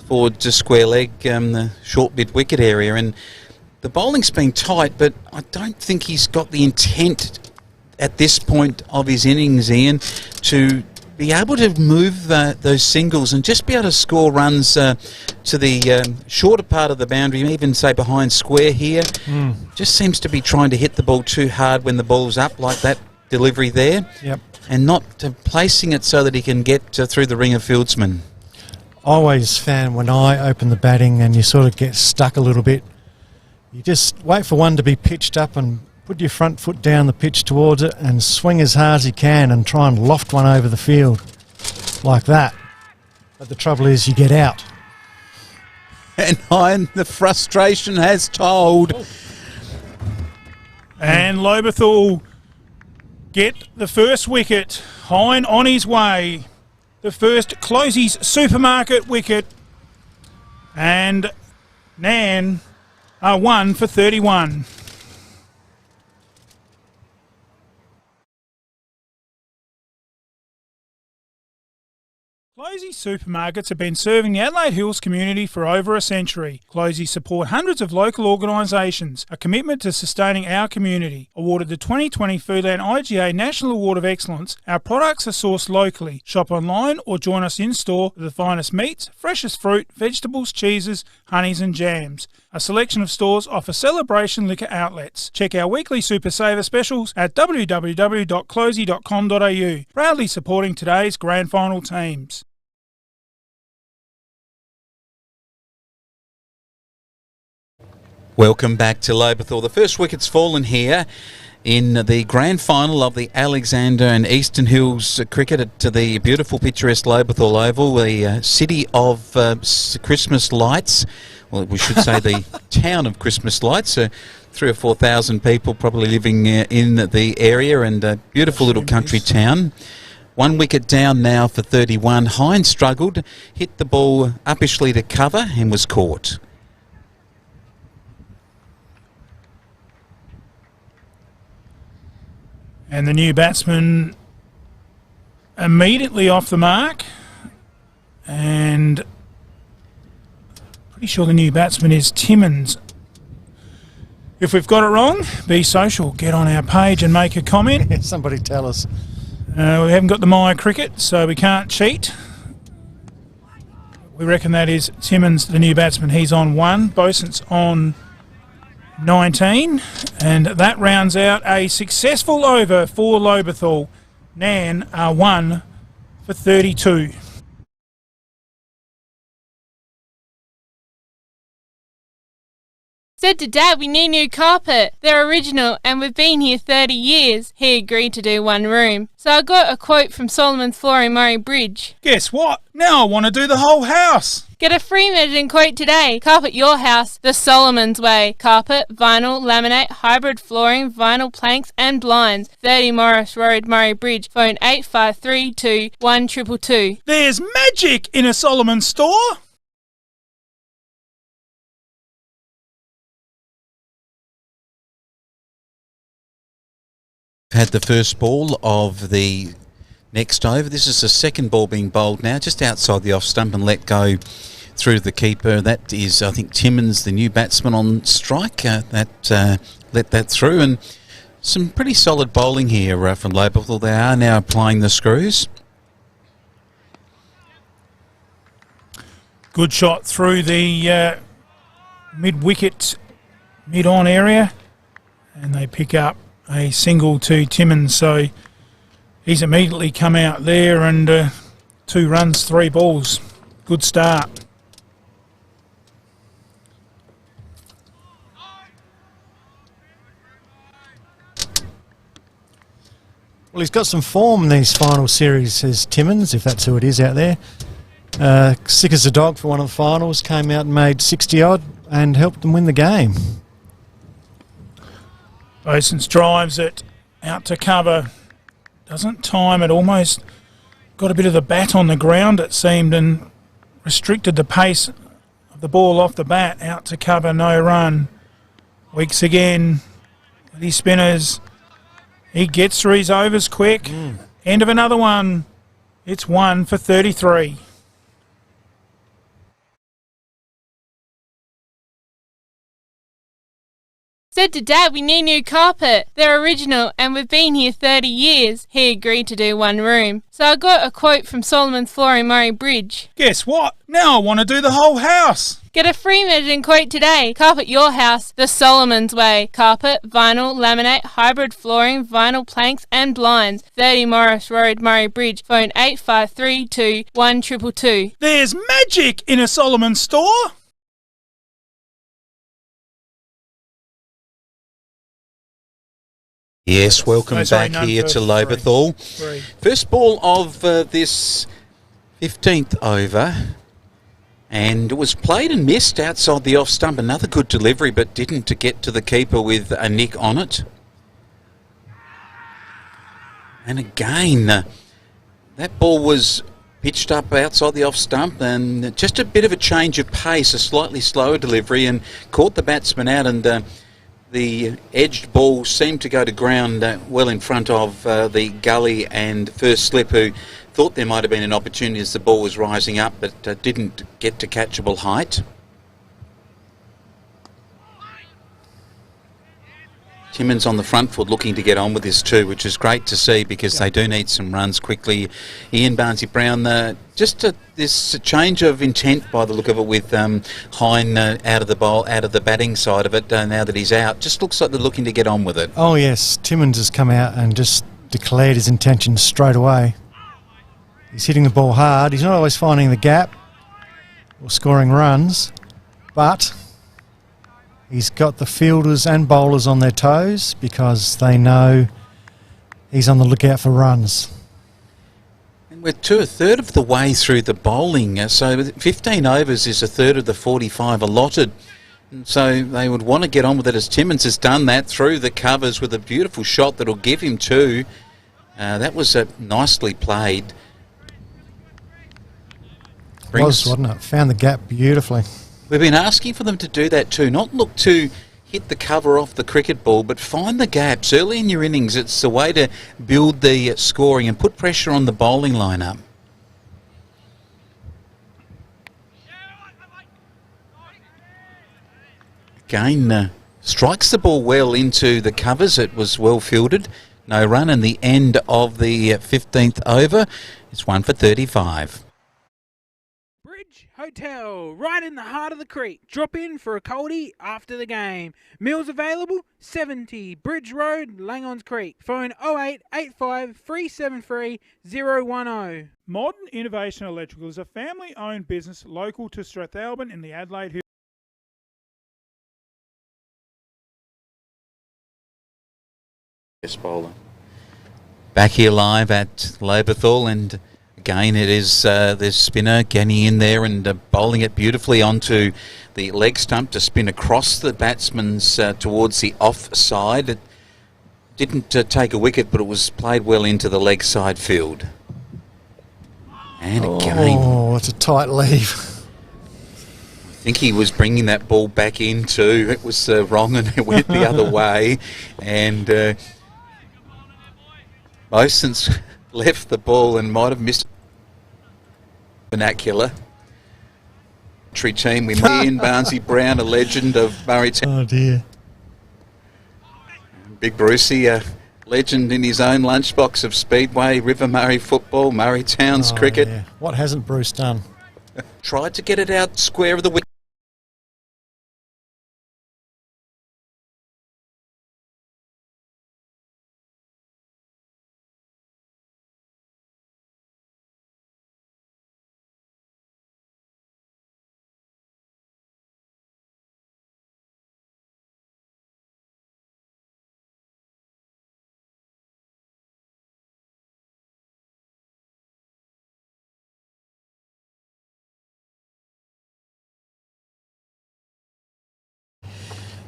forward to square leg, the short mid-wicket area, and the bowling's been tight, but I don't think he's got the intent at this point of his innings, Ian, to be able to move those singles and just be able to score runs to the shorter part of the boundary, even say behind square here. Just seems to be trying to hit the ball too hard when the ball's up, like that delivery there. Yep. And not placing it so that he can get through the ring of fieldsmen. I always found when I open the batting and you sort of get stuck a little bit, you just wait for one to be pitched up and put your front foot down the pitch towards it and swing as hard as you can and try and loft one over the field like that. But the trouble is you get out. And Nairne, the frustration has told. And Lobethal get the first wicket. Nairne on his way. The first Closey's Supermarket wicket. And Nairne are 1 for 31. Closey's Supermarkets have been serving the Adelaide Hills community for over a century. Closey's support hundreds of local organisations, a commitment to sustaining our community. Awarded the 2020 Foodland IGA National Award of Excellence, our products are sourced locally. Shop online or join us in-store for the finest meats, freshest fruit, vegetables, cheeses, honeys and jams. A selection of stores offer celebration liquor outlets. Check our weekly Super Saver specials at www.closey.com.au. Proudly supporting today's grand final teams. Welcome back to Lobethal. The first wicket's fallen here in the grand final of the Alexander and Eastern Hills cricket at the beautiful picturesque Lobethal Oval, the city of Christmas lights. Well, we should say the town of Christmas lights. 3,000 or 4,000 people probably living in the area, and a beautiful little country town. 1 wicket down now for 31. Nairne struggled, hit the ball uppishly to cover and was caught. And the new batsman immediately off the mark. And pretty sure the new batsman is Timmins. If we've got it wrong, be social. Get on our page and make a comment. Somebody tell us. We haven't got the Maya cricket, so we can't cheat. We reckon that is Timmins, the new batsman. He's on 1. Bosan's on 19, and that rounds out a successful over for Lobethal. Nairne are 1 for 32. Said to Dad we need new carpet. They're original and we've been here 30 years. He agreed to do 1 room. So I got a quote from Solomon's Flooring Murray Bridge. Guess what? Now I want to do the whole house. Get a free measuring quote today. Carpet your house the Solomon's way. Carpet, vinyl, laminate, hybrid flooring, vinyl planks and blinds. 30 Morris Road, Murray Bridge. Phone 8532 1222. There's magic in a Solomon store. Had the first ball of the next over. This is the second ball being bowled now, just outside the off stump and let go through the keeper. That is, I think, Timmins, the new batsman on strike. That let that through, and some pretty solid bowling here from Lobethal. They are now applying the screws. Good shot through the mid-wicket, mid-on area, and they pick up a single to Timmins, so he's immediately come out there and 2 runs, 3 balls. Good start. Well, he's got some form in these final series, says Timmins, if that's who it is out there. Sick as a dog for one of the finals, came out and made 60-odd and helped them win the game. Bosan's drives it out to cover. Doesn't time it, almost got a bit of the bat on the ground, it seemed, and restricted the pace of the ball off the bat. Out to cover, no run. Weeks again with his spinners. He gets through his overs quick. End of another one. It's 1 for 33. said to Dad we need new carpet. They're original and we've been here 30 years. He agreed to do one room. So I got a quote from Solomon's Flooring Murray Bridge. Guess what? Now I want to do the whole house. Get a free measuring quote today. Carpet your house the Solomon's way. Carpet, vinyl, laminate, hybrid flooring, vinyl planks and blinds. 30 Morris Road, Murray Bridge. Phone 8532 1222. There's magic in a Solomon store. Yes, welcome back here to Lobethal. First ball of this 15th over. And it was played and missed outside the off stump. Another good delivery, but didn't to get to the keeper with a nick on it. And again, that ball was pitched up outside the off stump, and just a bit of a change of pace, a slightly slower delivery, and caught the batsman out, and the edged ball seemed to go to ground well in front of the gully and first slip, who thought there might have been an opportunity as the ball was rising up, but didn't get to catchable height. Timmins on the front foot looking to get on with this too, which is great to see because they do need some runs quickly. Ian Barnsley-Brown, this change of intent by the look of it with Hine out of the batting side of it now that he's out. Just looks like they're looking to get on with it. Oh yes, Timmins has come out and just declared his intentions straight away. He's hitting the ball hard. He's not always finding the gap or scoring runs, but he's got the fielders and bowlers on their toes because they know he's on the lookout for runs. And we're a third of the way through the bowling, so 15 overs is a third of the 45 allotted. And so they would want to get on with it, as Timmins has done that through the covers with a beautiful shot that'll give him two. That was nicely played. Wasn't it? Found the gap beautifully. We've been asking for them to do that too, not look to hit the cover off the cricket ball, but find the gaps early in your innings. It's the way to build the scoring and put pressure on the bowling lineup. Again, strikes the ball well into the covers. It was well fielded. No run, and the end of the 15th over. It's 1 for 35. Hotel, right in the heart of the creek. Drop in for a coldie after the game. Meals available, 70 Bridge Road, Langons Creek. Phone 0885 373 010. Modern Innovation Electrical is a family-owned business local to Strathalbyn in the Adelaide Hills. Yes, bowler. Back here live at Lobethal, and again, it is the spinner getting in there and bowling it beautifully onto the leg stump to spin across the batsman's towards the off side. It didn't take a wicket, but it was played well into the leg side field. And again... Oh, it's a tight leave. I think he was bringing that ball back in too. It was wrong and it went the other way. And Moson's left the ball and might have missed vernacular. Team, we Ian Barnsley-Brown, a legend of Murray Town. Oh dear. Big Brucey, a legend in his own lunchbox of Speedway, River Murray football, Murray Towns cricket. Yeah. What hasn't Bruce done? Tried to get it out square of the wicket.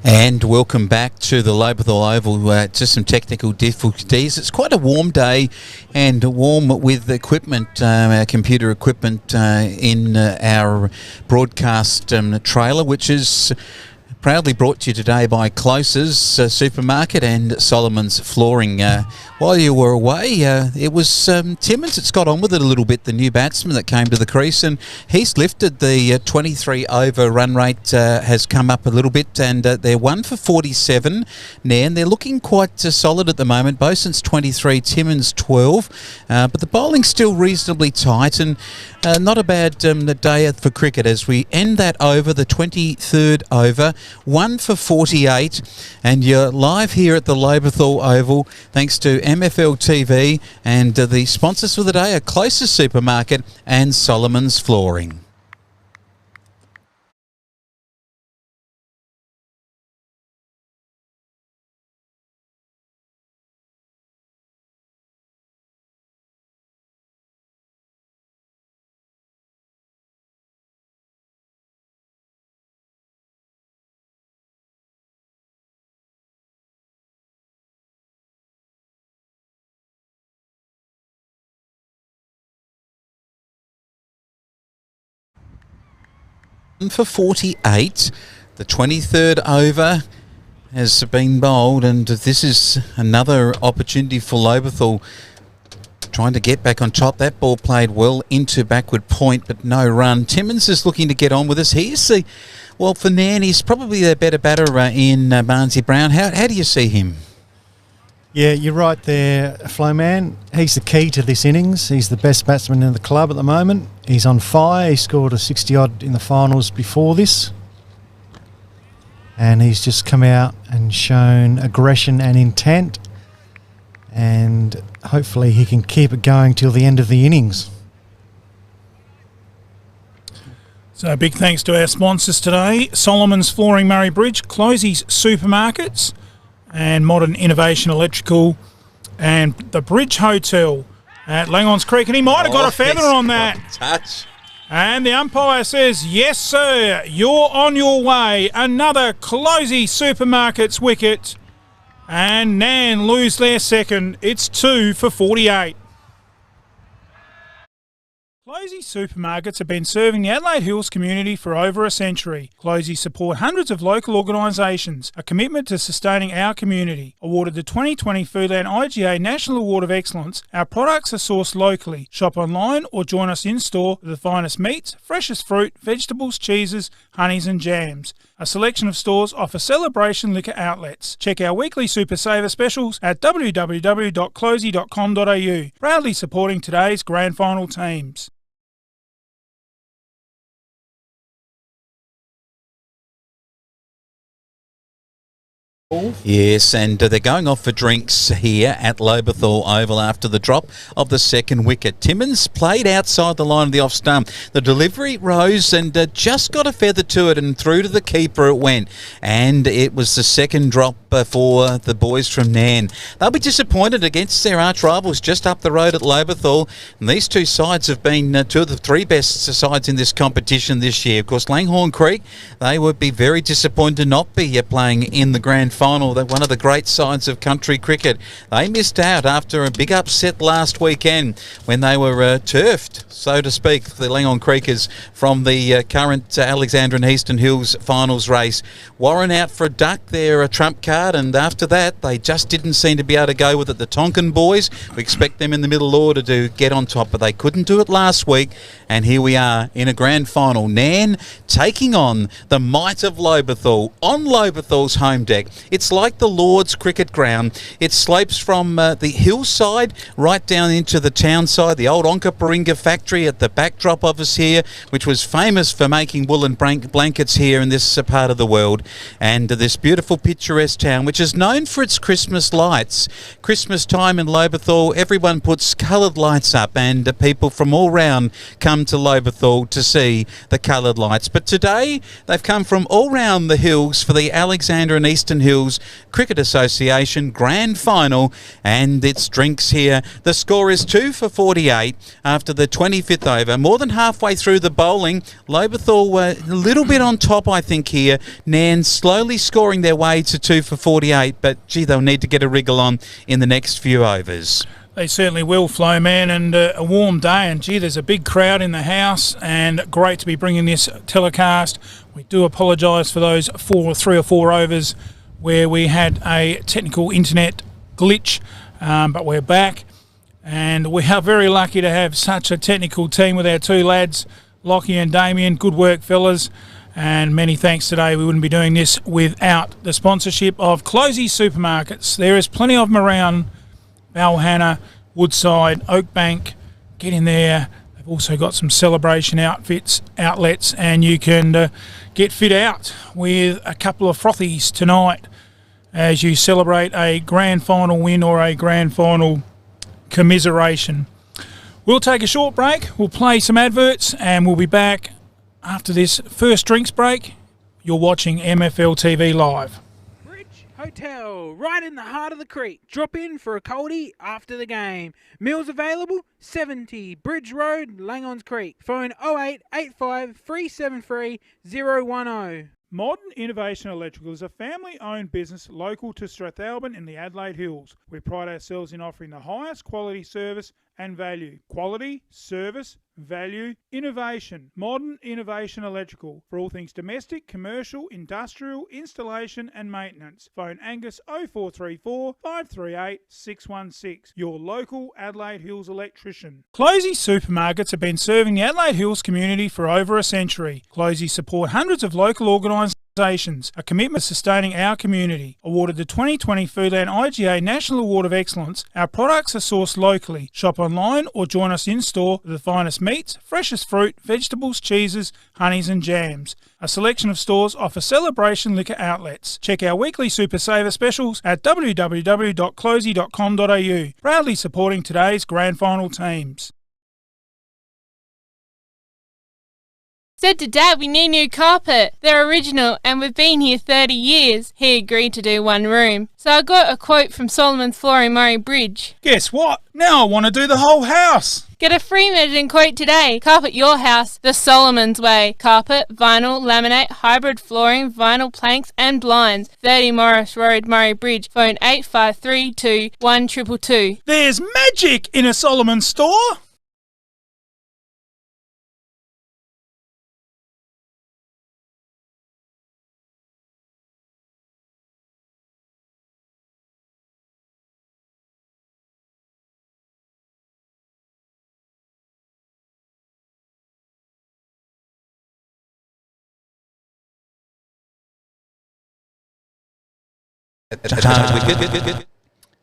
And welcome back to the Lobethal Oval. Just some technical difficulties. It's quite a warm day, and warm with equipment, our computer equipment in our broadcast trailer, which is proudly brought to you today by Close's Supermarket and Solomon's Flooring. While you were away, it was Timmins that's got on with it a little bit, the new batsman that came to the crease, and he's lifted the 23 over run rate, has come up a little bit, and they're 1 for 47. Nairne, they're looking quite solid at the moment. Bosun's 23, Timmins 12, but the bowling's still reasonably tight, and not a bad day for cricket as we end that over, the 23rd over, 1 for 48, and you're live here at the Lobethal Oval thanks to MFL TV, and the sponsors for the day are Closest Supermarket and Solomon's Flooring. For 48, the 23rd over has been bowled, and this is another opportunity for Lobethal trying to get back on top. That ball played well into backward point, but no run. Timmins is looking to get on with us. He's the, well, for Nairne, he's probably the better batter in Barnsley Brown. How do you see him? Yeah, you're right there, Flowman. He's the key to this innings. He's the best batsman in the club at the moment. He's on fire. He scored a 60-odd in the finals before this. And he's just come out and shown aggression and intent. And hopefully he can keep it going till the end of the innings. So big thanks to our sponsors today, Solomon's Flooring Murray Bridge, Closey's Supermarkets, and Modern Innovation Electrical, and the Bridge Hotel at Langons Creek. And he might have got a feather on that. Touch. And the umpire says, yes, sir, you're on your way. Another Closey Supermarkets wicket. And Nairne lose their second. It's 2 for 48. Closey Supermarkets have been serving the Adelaide Hills community for over a century. Closey support hundreds of local organisations, a commitment to sustaining our community. Awarded the 2020 Foodland IGA National Award of Excellence, our products are sourced locally. Shop online or join us in-store for the finest meats, freshest fruit, vegetables, cheeses, honeys and jams. A selection of stores offer celebration liquor outlets. Check our weekly Super Saver specials at www.closey.com.au. Proudly supporting today's grand final teams. Yes, and they're going off for drinks here at Lobethal Oval after the drop of the second wicket. Timmins played outside the line of the off stump. The delivery rose and just got a feather to it, and through to the keeper it went. And it was the second drop for the boys from Nairne. They'll be disappointed against their arch rivals just up the road at Lobethal. And these two sides have been two of the three best sides in this competition this year. Of course, Langhorne Creek, they would be very disappointed to not be playing in the grand final. They're one of the great sides of country cricket. They missed out after a big upset last weekend when they were turfed, so to speak, the Langhorne Creekers from the current Alexandra and Eastern Hills finals race. Warren out for a duck there, a trump card, and after that they just didn't seem to be able to go with it. The Tonkin boys, we expect them in the middle order to get on top, but they couldn't do it last week, and here we are in a grand final. Nairne taking on the might of Lobethal on Lobethal's home deck. It's like the Lord's cricket ground. It slopes from the hillside right down into the town side, the old Onkaparinga factory at the backdrop of us here, which was famous for making woolen blankets here in this part of the world, and this beautiful picturesque town which is known for its Christmas lights. Christmas time in Lobethal, everyone puts coloured lights up, and people from all round come to Lobethal to see the coloured lights. But today they've come from all round the hills for the Alexandra and Eastern Hills Cricket Association Grand Final, and it's drinks here. The score is 2 for 48 after the 25th over. More than halfway through the bowling, Lobethal a little bit on top, I think, here. Nairne slowly scoring their way to 2 for 48, but gee, they'll need to get a wriggle on in the next few overs. They certainly will, Flo, man, and a warm day, and gee, there's a big crowd in the house, and great to be bringing this telecast We do apologise for those 3 or 4 overs where we had a technical internet glitch, but we're back. And we are very lucky to have such a technical team with our 2 lads, Lockie and Damien. Good work, fellas. And many thanks today. We wouldn't be doing this without the sponsorship of Closey Supermarkets. There is plenty of them around Balhanna, Woodside, Oakbank. Get in there. They've also got some celebration outlets, and you can get fit out with a couple of frothies tonight as you celebrate a grand final win or a grand final commiseration. We'll take a short break. We'll play some adverts, and we'll be back after this first drinks break. You're watching MFL TV Live. Bridge Hotel, right in the heart of the creek. Drop in for a coldie after the game. Meals available, 70 Bridge Road, Langons Creek. Phone 0885 373 010. Modern Innovation Electrical is a family-owned business local to Strathalbyn in the Adelaide Hills. We pride ourselves in offering the highest quality service and value. Quality, service, value, innovation. Modern Innovation Electrical. For all things domestic, commercial, industrial, installation and maintenance. Phone Angus 0434 538 616. Your local Adelaide Hills electrician. Closey Supermarkets have been serving the Adelaide Hills community for over a century. Closey support hundreds of local organisations. A commitment to sustaining our community. Awarded the 2020 Foodland IGA National Award of Excellence, our products are sourced locally. Shop online or join us in store for the finest meats, freshest fruit, vegetables, cheeses, honeys and jams. A selection of stores offer celebration liquor outlets. Check our weekly Super Saver specials at www.closey.com.au. Proudly supporting today's grand final teams. Said to Dad we need new carpet. They're original and we've been here 30 years. He agreed to do one room. So I got a quote from Solomon's Flooring Murray Bridge. Guess what? Now I want to do the whole house. Get a free measuring quote today. Carpet your house the Solomon's way. Carpet, vinyl, laminate, hybrid flooring, vinyl planks and blinds. 30 Morris Road, Murray Bridge. Phone 8532 1222. There's magic in a Solomon store.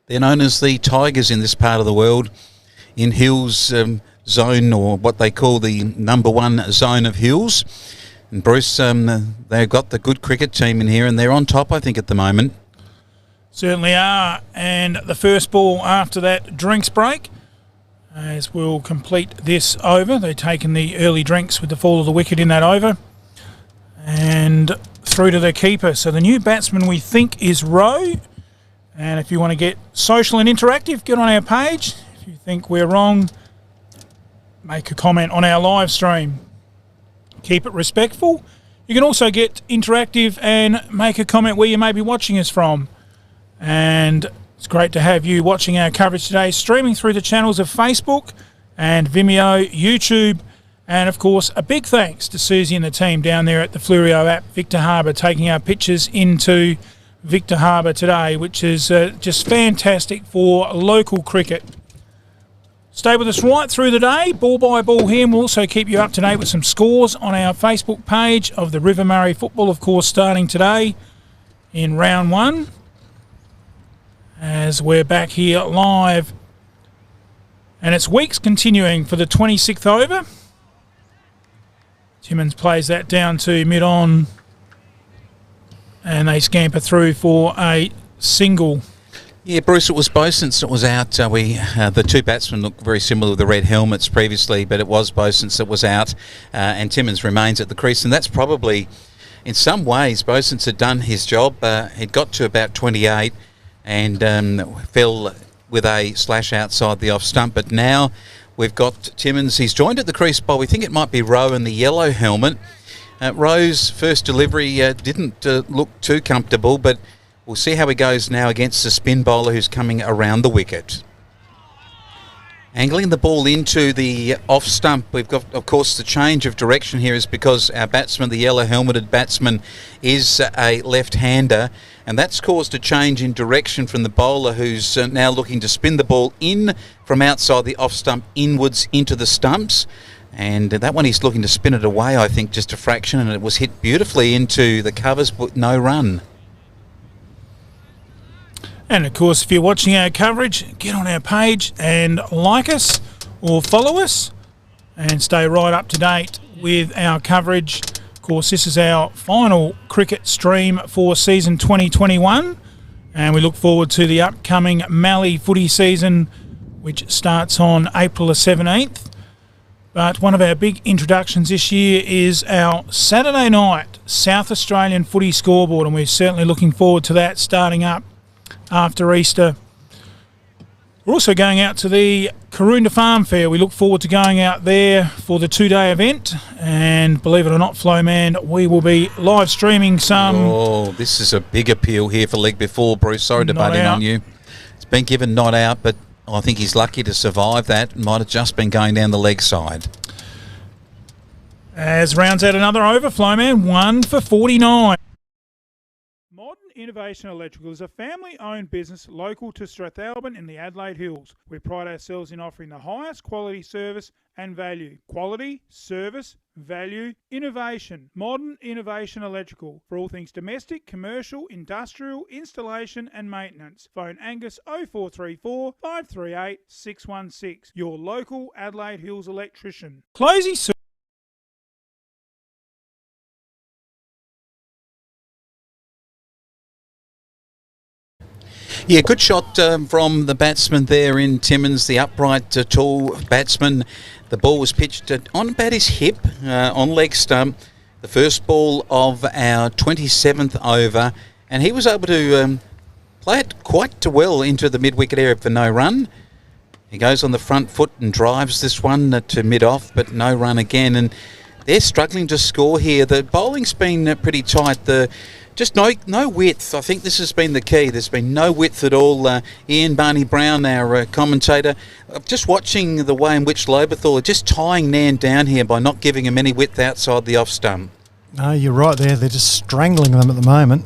They're known as the Tigers in this part of the world, in Hills zone, or what they call the number 1 zone of Hills. And Bruce, they've got the good cricket team in here, and they're on top, I think, at the moment. Certainly are. And the first ball after that drinks break, as we'll complete this over. They've taken the early drinks with the fall of the wicket in that over. And through to the keeper. So the new batsman we think is Rowe. And if you want to get social and interactive, get on our page. If you think we're wrong, make a comment on our live stream. Keep it respectful. You can also get interactive and make a comment where you may be watching us from. And it's great to have you watching our coverage today, streaming through the channels of Facebook and Vimeo, YouTube. And, of course, a big thanks to Susie and the team down there at the Flurio app, Victor Harbour, taking our pictures into Victor Harbour today, which is just fantastic for local cricket. Stay with us right through the day, ball by ball here, and we'll also keep you up to date with some scores on our Facebook page of the River Murray football, of course, starting today in round 1. As we're back here live. And it's weeks continuing for the 26th over. Timmins plays that down to mid-on, and they scamper through for a single. Yeah, Bruce, it was Bosens that was out. The 2 batsmen look very similar with the red helmets previously, but it was Bosens that was out, and Timmins remains at the crease. And that's probably, in some ways, Bosens had done his job. He'd got to about 28 and fell with a slash outside the off stump, but now we've got Timmins. He's joined at the crease by, we think it might be Rowe in the yellow helmet. Rowe's first delivery didn't look too comfortable, but we'll see how he goes now against the spin bowler who's coming around the wicket. Angling the ball into the off stump. We've got, of course, the change of direction here is because our batsman, the yellow helmeted batsman, is a left-hander, and that's caused a change in direction from the bowler, who's now looking to spin the ball in from outside the off stump inwards into the stumps. And that one he's looking to spin it away, I think, just a fraction, and it was hit beautifully into the covers, but no run. And of course, if you're watching our coverage, get on our page and like us or follow us and stay right up to date with our coverage. Of course, this is our final cricket stream for season 2021, and we look forward to the upcoming Mallee footy season, which starts on April the 17th. But one of our big introductions this year is our Saturday night South Australian footy scoreboard, and we're certainly looking forward to that starting up after Easter. We're also going out to the Karoonda Farm Fair. We look forward to going out there for the 2-day event, and believe it or not, Flowman, we will be live streaming some. Oh, this is a big appeal here for leg before, Bruce. Sorry to butt in on you. It's been given not out, but I think he's lucky to survive that. Might have just been going down the leg side. As rounds out another over, Flowman, 1 for 49. Innovation Electrical is a family-owned business local to Strathalbyn in the Adelaide Hills. We pride ourselves in offering the highest quality service and value. Quality, service, value, innovation. Modern Innovation Electrical for all things domestic, commercial, industrial, installation and maintenance. Phone Angus 0434 538 616. Your local Adelaide Hills electrician. Closey Yeah, good shot from the batsman there in Timmins, the upright, tall batsman. The ball was pitched on about his hip, on leg stump, the first ball of our 27th over, and he was able to play it quite well into the mid-wicket area for no run. He goes on the front foot and drives this one to mid-off, but no run again, and they're struggling to score here. The bowling's been pretty tight. Just no width. I think this has been the key. There's been no width at all. Ian Barney Brown, our commentator, just watching the way in which Lobethal are just tying Nairne down here by not giving him any width outside the off stump. No, you're right there. They're just strangling them at the moment.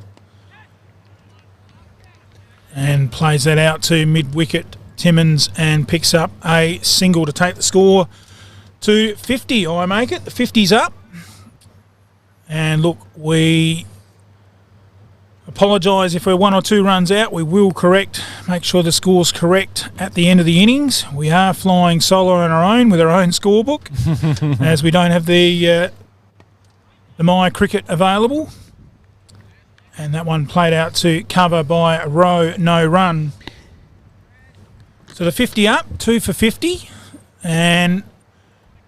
And plays that out to mid-wicket Timmins and picks up a single to take the score to 50. I make it. The 50's up. And look, we apologise if we're 1 or 2 runs out. We will make sure the score's correct at the end of the innings. We are flying solo on our own with our own scorebook as we don't have the My Cricket available. And that one played out to cover by Rowe, no run. So the 50 up, 2 for 50. And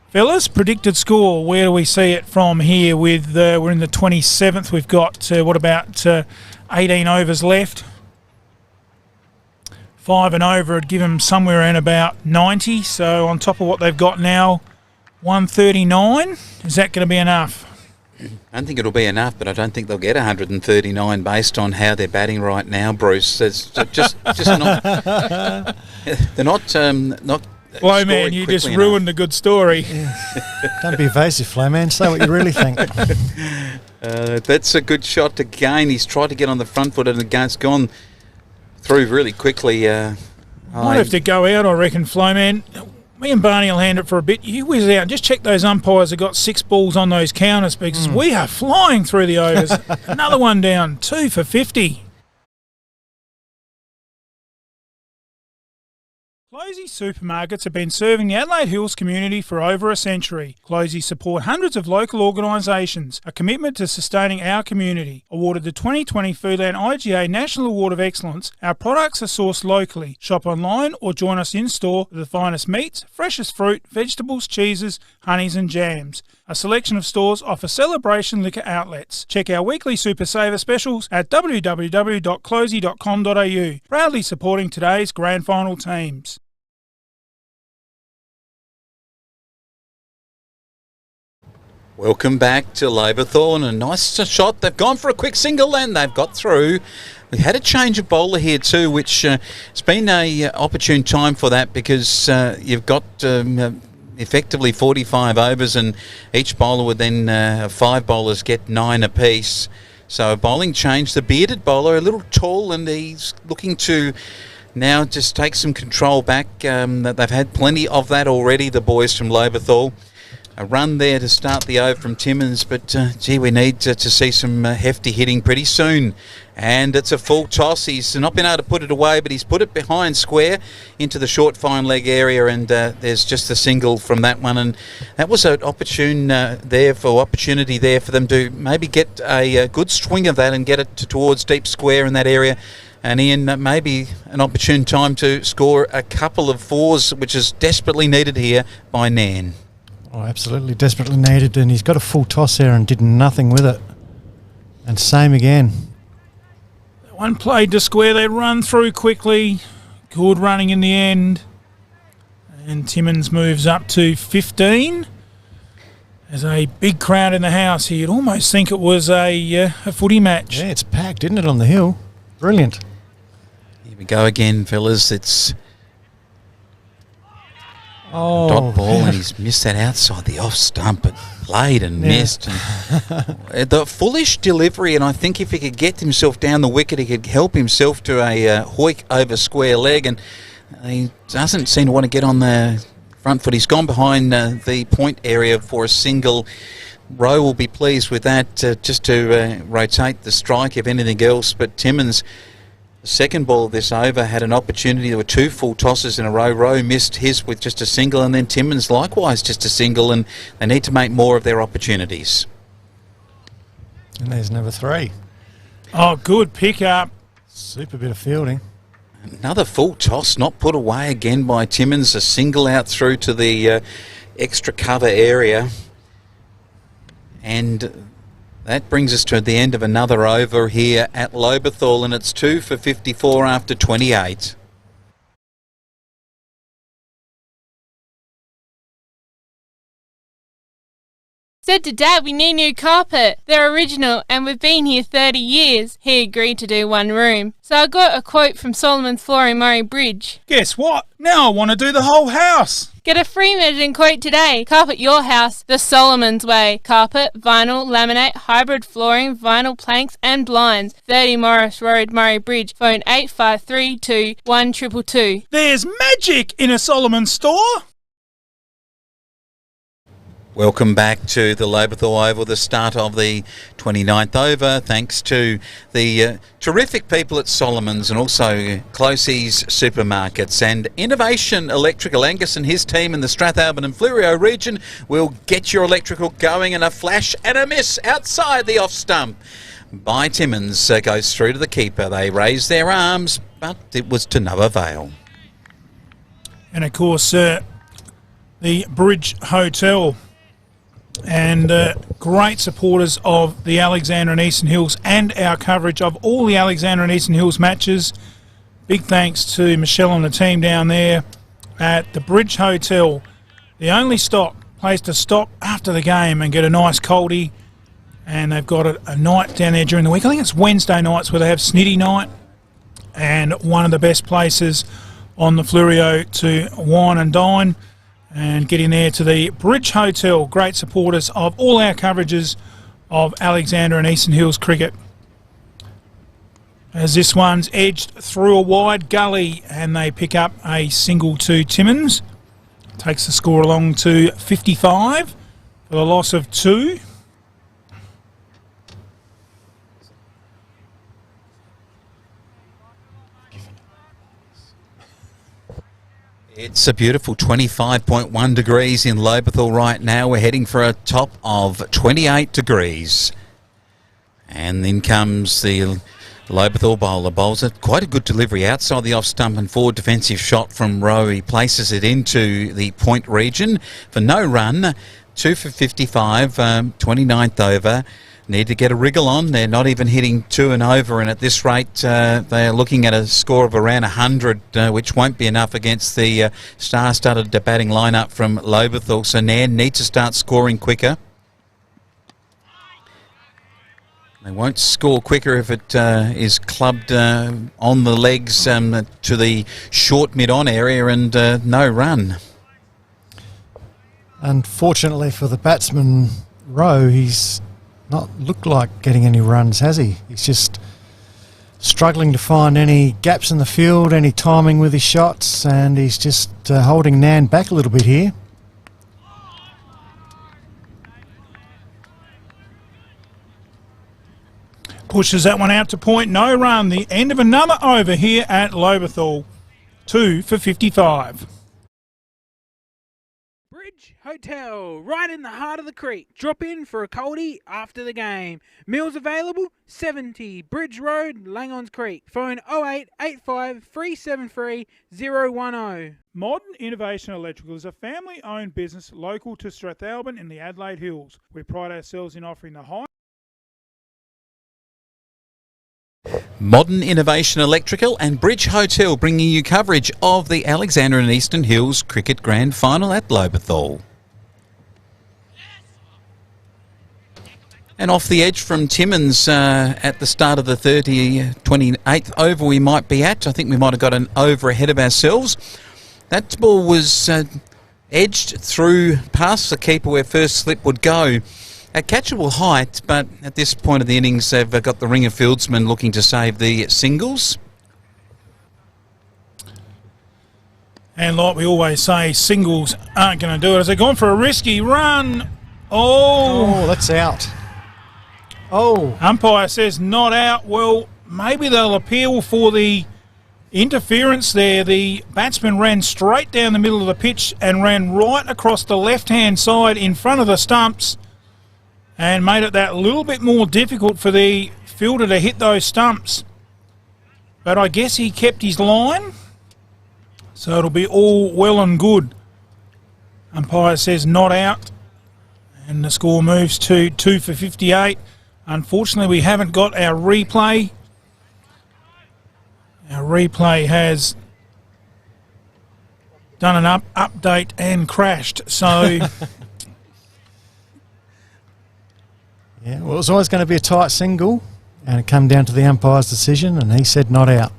fellas, predicted score, where do we see it from here? With we're in the 27th. We've got, 18 overs left. 5 and over would give them somewhere around about 90. So on top of what they've got now, 139. Is that going to be enough? I don't think it'll be enough, but I don't think they'll get 139 based on how they're batting right now, Bruce. It's just not. They're not. Flow man, you just ruined a good story. Don't be evasive, Flow man. Say what you really think. That's a good shot again. He's tried to get on the front foot and it's gone through really quickly. Might have to go out, I reckon, Flow man. Me and Barney will hand it for a bit. You whiz out. Just check those umpires have got 6 balls on those counters because we are flying through the overs. Another one down, 2 for 50. Closey supermarkets have been serving the Adelaide Hills community for over a century. Closey support hundreds of local organisations, a commitment to sustaining our community. Awarded the 2020 Foodland IGA National Award of Excellence, our products are sourced locally. Shop online or join us in-store for the finest meats, freshest fruit, vegetables, cheeses, honeys and jams. A selection of stores offer celebration liquor outlets. Check our weekly Super Saver specials at www.closey.com.au. Proudly supporting today's grand final teams. Welcome back to Lobethal, and a nice shot. They've gone for a quick single and they've got through. We had a change of bowler here too, which it's been a opportune time for that because you've got effectively 45 overs and each bowler would then, 5 bowlers get 9 apiece. So a bowling change. The bearded bowler, a little tall, and he's looking to now just take some control back. They've had plenty of that already, the boys from Lobethal. A run there to start the over from Timmins, but gee, we need to see some hefty hitting pretty soon. And it's a full toss. He's not been able to put it away, but he's put it behind square into the short fine leg area, and there's just a single from that one. And that was an opportunity there for them to maybe get a good swing of that and get it towards deep square in that area. And Ian, maybe an opportune time to score a couple of 4s, which is desperately needed here by Nairne. Oh, absolutely desperately needed, and he's got a full toss there and did nothing with it. And same again. One played to square, they run through quickly. Good running in the end. And Timmins moves up to 15. There's a big crowd in the house here. You'd almost think it was a footy match. Yeah, it's packed, isn't it, on the hill? Brilliant. Here we go again, fellas. It's dot ball, and he's missed that outside the off stump, but played and missed. And the foolish delivery, and I think if he could get himself down the wicket, he could help himself to a hoik over square leg, and he doesn't seem to want to get on the front foot. He's gone behind the point area for a single. Rowe will be pleased with that, just to rotate the strike, if anything else. But Timmins, the second ball of this over, had an opportunity. There were 2 full tosses in a row. Rowe missed his with just a single, and then Timmins likewise just a single, and they need to make more of their opportunities. And there's number 3. Oh, good pick up. Super bit of fielding. Another full toss, not put away again by Timmins. A single out through to the extra cover area. And that brings us to the end of another over here at Lobethal, and it's 2 for 54 after 28. Said to Dad we need new carpet. They're original and we've been here 30 years. He agreed to do 1 room. So I got a quote from Solomon's Flooring Murray Bridge. Guess what? Now I want to do the whole house. Get a free measuring quote today. Carpet your house the Solomon's way. Carpet, vinyl, laminate, hybrid flooring, vinyl planks and blinds. 30 Morris Road, Murray Bridge. Phone 8532 1222. There's magic in a Solomon store. Welcome back to the Lobethal Oval, the start of the 29th over, thanks to the terrific people at Solomon's and also Closey's Supermarkets and Innovation Electrical. Angus and his team in the Strathalbyn and Fleurieu region will get your electrical going, and a flash and a miss outside the off stump by Timmins goes through to the keeper. They raised their arms, but it was to no avail. And of course, the Bridge Hotel and great supporters of the Alexandra and Eastern Hills and our coverage of all the Alexandra and Eastern Hills matches. Big thanks to Michelle and the team down there at the Bridge Hotel. The only place to stop after the game and get a nice coldie. And they've got a night down there during the week. I think it's Wednesday nights where they have Snitty Night. And one of the best places on the Fleurieu to wine and dine. And get in there to the Bridge Hotel. Great supporters of all our coverages of Alexandra and Eastern Hills cricket. As this one's edged through a wide gully and they pick up a single to Timmins. Takes the score along to 55 for the loss of 2. It's a beautiful 25.1 degrees in Lobethal right now. We're heading for a top of 28 degrees. And then comes the Lobethal bowler. Bowls it quite a good delivery outside the off stump and forward defensive shot from Rowe. He places it into the point region for no run. 2 for 55, 29th over. Need to get a wriggle on. They're not even hitting 2 and over, and at this rate they are looking at a score of around 100, which won't be enough against the star-studded batting lineup from Lobethal. So Nairne need to start scoring quicker. They won't score quicker if it is clubbed on the legs to the short mid-on area and no run. Unfortunately for the batsman, Rowe, he's not looked like getting any runs, has he? He's just struggling to find any gaps in the field, any timing with his shots, and he's just holding Nairne back a little bit here. Pushes that one out to point, no run. The end of another over here at Lobethal. 2 for 55. Bridge Hotel, right in the heart of the creek. Drop in for a coldie after the game. Meals available, 70 Bridge Road, Langons Creek. Phone 0885 373 010. Modern Innovation Electrical is a family-owned business local to Strathalbyn in the Adelaide Hills. We pride ourselves in offering the high Modern Innovation Electrical and Bridge Hotel bringing you coverage of the Alexander and Eastern Hills Cricket Grand Final at Lobethal. And off the edge from Timmins at the start of the 28th over we might be at. I think we might have got an over ahead of ourselves. That ball was edged through past the keeper where first slip would go. At catchable height, but at this point of the innings they've got the ringer fieldsman looking to save the singles. And like we always say, singles aren't going to do it. As they've gone for a risky run. Oh, that's out. Oh. Umpire says not out. Well, maybe they'll appeal for the interference there. The batsman ran straight down the middle of the pitch and ran right across the left-hand side in front of the stumps and made it that little bit more difficult for the fielder to hit those stumps. But I guess he kept his line, so it'll be all well and good. Umpire says not out, and the score moves to 2 for 58. Unfortunately, we haven't got our replay. Our replay has done an update and crashed, so... Yeah, well, it was always going to be a tight single, and it came down to the umpire's decision, and he said not out.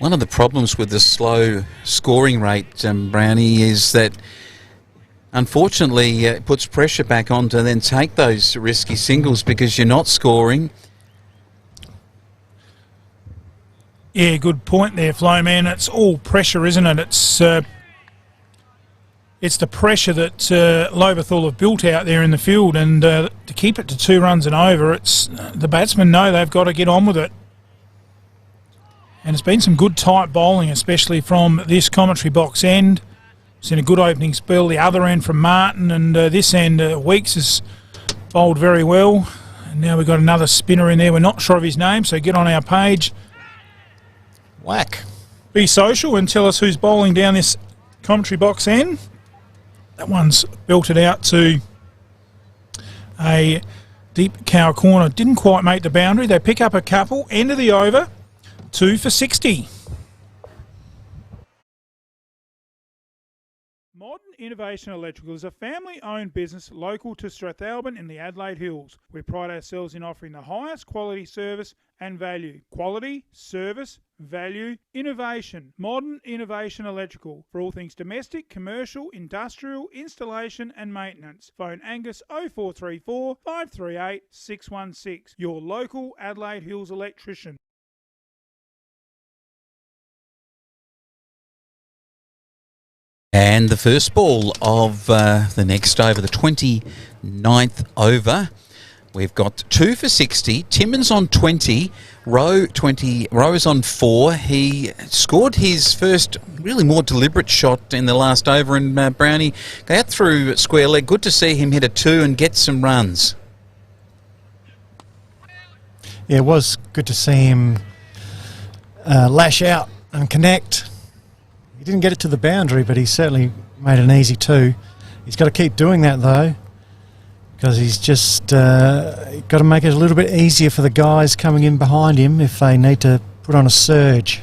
One of the problems with the slow scoring rate, Brownie, is that unfortunately it puts pressure back on to then take those risky singles because you're not scoring. Yeah, good point there, Flo, man. It's all pressure, isn't it? It's the pressure that Lobethal have built out there in the field, and to keep it to 2 runs and over, it's the batsmen know they've got to get on with it. And it's been some good tight bowling, especially from this commentary box end. It's in a good opening spell. The other end from Martin, and this end, Weeks has bowled very well. And now we've got another spinner in there. We're not sure of his name, so get on our page. Whack. Be social and tell us who's bowling down this commentary box end. That one's belted out to a deep cow corner. Didn't quite make the boundary. They pick up a couple. End of the over. 2 for 60. Modern Innovation Electrical is a family-owned business local to Strathalbyn in the Adelaide Hills. We pride ourselves in offering the highest quality service and value. Quality, service, value, innovation. Modern Innovation Electrical. For all things domestic, commercial, industrial, installation and maintenance. Phone Angus 0434 538 616. Your local Adelaide Hills electrician. And the first ball of the next over, the 29th over. We've got 2 for 60. Timmins on 20. Rowe 20. Rowe is on 4. He scored his first really more deliberate shot in the last over, and Brownie got out through square leg. Good to see him hit a 2 and get some runs. Yeah, it was good to see him lash out and connect. He didn't get it to the boundary, but he certainly made an easy 2. He's got to keep doing that, though, because he's just got to make it a little bit easier for the guys coming in behind him if they need to put on a surge.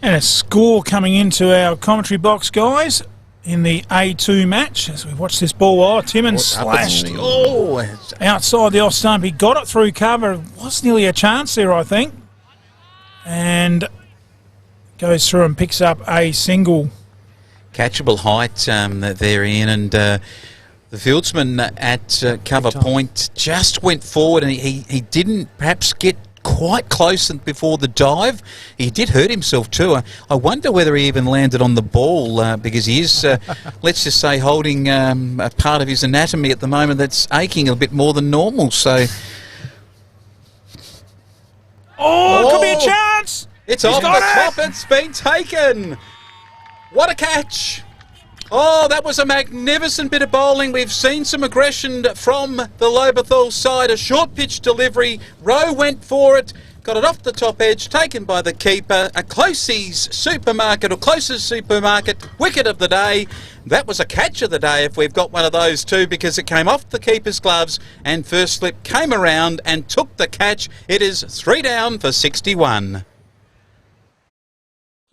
And a score coming into our commentary box, guys. in the A2 match as we watch this ball. Oh, Timmins slashed outside the off stump. He got it through cover. It was nearly a chance there, I think. And goes through and picks up a single. Catchable height there, Ian, and the fieldsman at cover point just went forward, and he didn't perhaps get quite close before the dive. He did hurt himself too. I wonder whether he even landed on the ball because he is, let's just say, holding a part of his anatomy at the moment that's aching a bit more than normal. So, it could be a chance. It's off the top. It's been taken. What a catch! Oh, that was a magnificent bit of bowling. We've seen some aggression from the Lobethal side. A short pitch delivery. Rowe went for it. Got it off the top edge. Taken by the keeper. A closest supermarket wicket of the day. That was a catch of the day if we've got one of those too, because it came off the keeper's gloves and first slip came around and took the catch. It is 3 down for 61.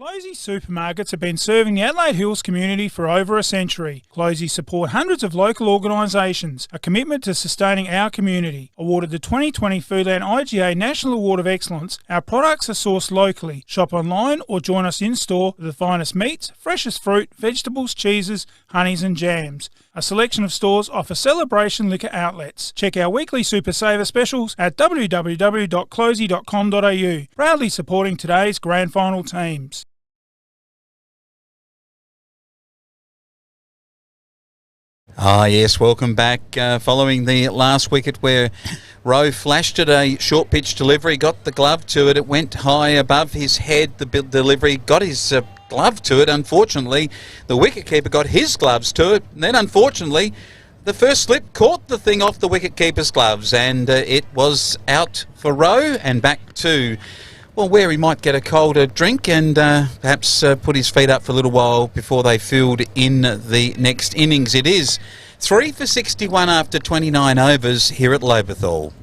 Closey supermarkets have been serving the Adelaide Hills community for over a century. Closey support hundreds of local organisations, a commitment to sustaining our community. Awarded the 2020 Foodland IGA National Award of Excellence, our products are sourced locally. Shop online or join us in-store for the finest meats, freshest fruit, vegetables, cheeses, honeys and jams. A selection of stores offer celebration liquor outlets. Check our weekly Super Saver specials at www.closey.com.au. Proudly supporting today's grand final teams. Yes, welcome back. Following the last wicket where Rowe flashed it, a short pitch delivery, got the glove to it. It went high above his head, the delivery, got his glove to it. Unfortunately, the wicketkeeper got his gloves to it. And then, unfortunately, the first slip caught the thing off the wicketkeeper's gloves, and it was out for Rowe and back to, well, where he might get a colder drink and perhaps put his feet up for a little while before they field in the next innings. It is 3 for 61 after 29 overs here at Lobethal.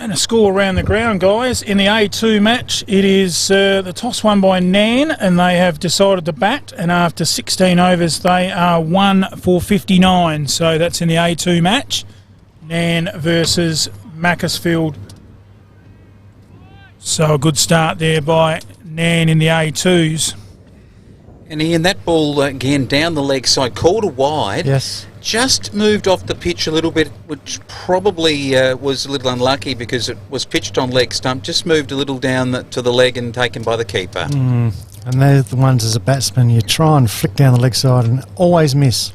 And a score around the ground, guys. In the A2 match, it is the toss won by Nairne, and they have decided to bat, and after 16 overs they are 1 for 59. So that's in the A2 match. Nairne versus Macclesfield. So a good start there by Nairne in the A2s. And Ian, that ball again down the leg side, called a wide. Yes. Just moved off the pitch a little bit, which probably was a little unlucky because it was pitched on leg stump. Just moved a little down to the leg and taken by the keeper. And they're the ones as a batsman you try and flick down the leg side and always miss.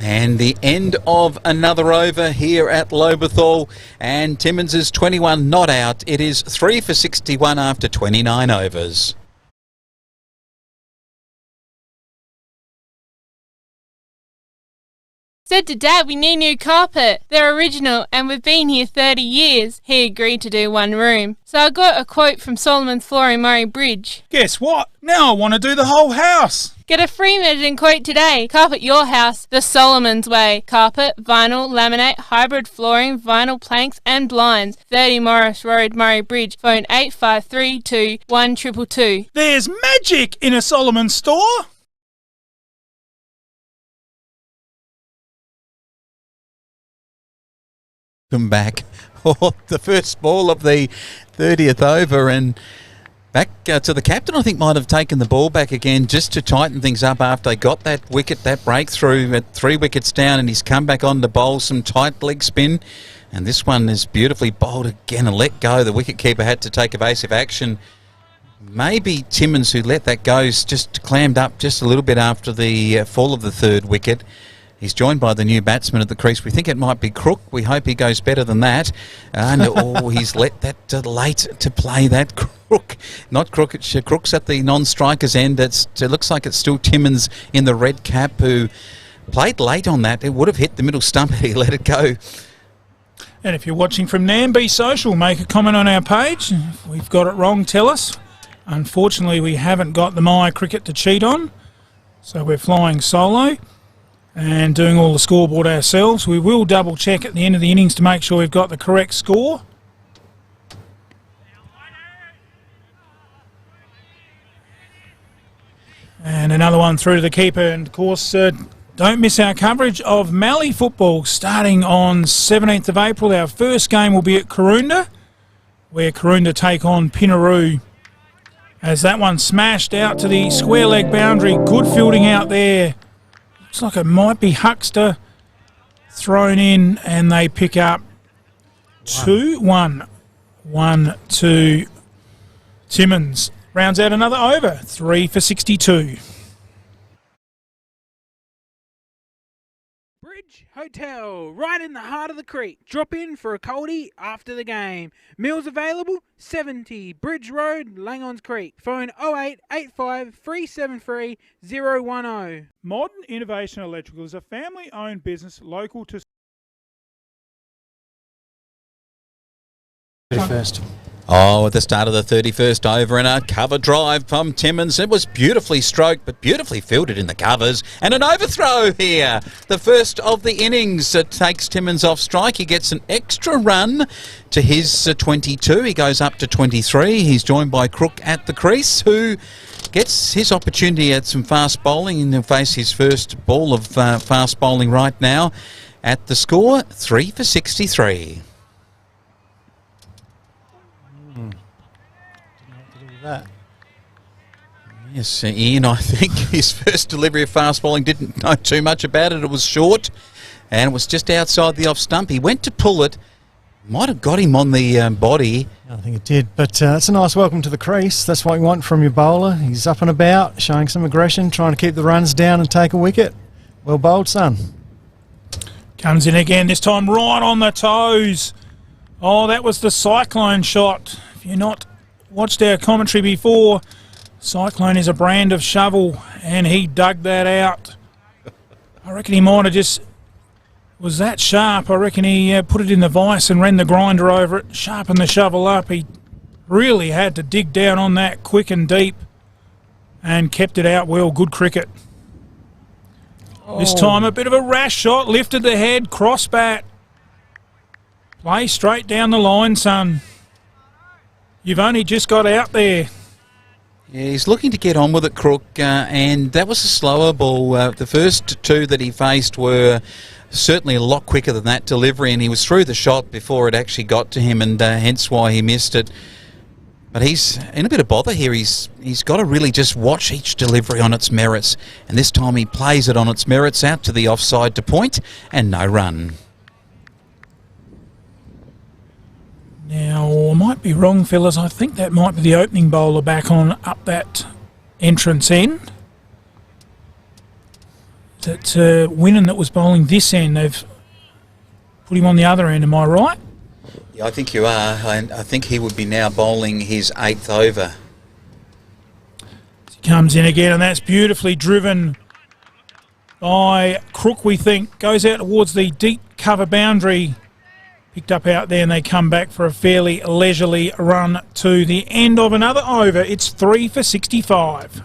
And the end of another over here at Lobethal, and Timmins is 21 not out. It is 3 for 61 after 29 overs. Said to Dad we need new carpet. They're original and we've been here 30 years. He agreed to do one room. So I got a quote from Solomon's Flooring Murray Bridge. Guess what? Now I want to do the whole house. Get a free measuring quote today. Carpet your house the Solomon's way. Carpet, vinyl, laminate, hybrid flooring, vinyl planks and blinds. 30 Morris Road, Murray Bridge. Phone 8532 1222. There's magic in a Solomon store. Welcome back. The first ball of the 30th over, and back to the captain. I think might have taken the ball back again just to tighten things up after they got that wicket, that breakthrough at 3 wickets down, and he's come back on to bowl some tight leg spin. And this one is beautifully bowled again and let go. The wicketkeeper had to take evasive action. Maybe Timmins, who let that go, just clammed up just a little bit after the fall of the 3rd wicket. He's joined by the new batsman at the crease. We think it might be Crook. We hope he goes better than that. He's let that late to play that Crook. Not Crook, Crook's at the non-striker's end. It looks like it's still Timmins in the red cap who played late on that. It would have hit the middle stump if he let it go. And if you're watching from Nairne, be social. Make a comment on our page. If we've got it wrong, tell us. Unfortunately, we haven't got the My Cricket to cheat on, so we're flying solo and doing all the scoreboard ourselves. We will double check at the end of the innings to make sure we've got the correct score. And another one through to the keeper. And, of course, don't miss our coverage of Mallee football starting on 17th of April. Our first game will be at Karoonda, where Karoonda take on Pinaroo. As that one smashed out to the square leg boundary. Good fielding out there. Looks like it might be Huckster thrown in, and they pick up 2-1. 1-2 Timmins. Rounds out another over. 3 for 62. Hotel, right in the heart of the creek. Drop in for a coldie after the game. Meals available, 70 Bridge Road, Langons Creek. Phone 0885 373 010. Modern Innovation Electrical is a family-owned business local to... 31st. Oh, at the start of the 31st over, and a cover drive from Timmins. It was beautifully stroked, but beautifully fielded in the covers. And an overthrow here. The first of the innings takes Timmins off strike. He gets an extra run to his 22. He goes up to 23. He's joined by Crook at the crease, who gets his opportunity at some fast bowling, and he'll face his first ball of fast bowling right now. At the score, 3 for 63. That. Yes, Ian, I think his first delivery of fast bowling didn't know too much about it. It was short and it was just outside the off stump. He went to pull it, might have got him on the body. I think it did, but it's a nice welcome to the crease. That's what you want from your bowler. He's up and about, showing some aggression, trying to keep the runs down and take a wicket. Well bowled, son. Comes in again, this time right on the toes. Oh, that was the Cyclone shot. If you're not watched our commentary before, Cyclone is a brand of shovel, and he dug that out. I reckon he might have just... was that sharp. I reckon he put it in the vice and ran the grinder over it, sharpened the shovel up. He really had to dig down on that quick and deep and kept it out well. Good cricket. This time a bit of a rash shot, lifted the head, cross bat. Play straight down the line, son. You've only just got out there. Yeah, he's looking to get on with it, Crook, and that was a slower ball. The first two that he faced were certainly a lot quicker than that delivery, and he was through the shot before it actually got to him, and hence why he missed it. But he's in a bit of bother here. He's got to really just watch each delivery on its merits, and this time he plays it on its merits out to the offside to point, and no run. Now, I might be wrong, fellas. I think that might be the opening bowler back on up that entrance end. That Winnan that was bowling this end, they've put him on the other end. Am I right? Yeah, I think you are. I think he would be now bowling his 8th over. He comes in again, and that's beautifully driven by Crook, we think. Goes out towards the deep cover boundary. Picked up out there, and they come back for a fairly leisurely run to the end of another over. It's 3 for 65.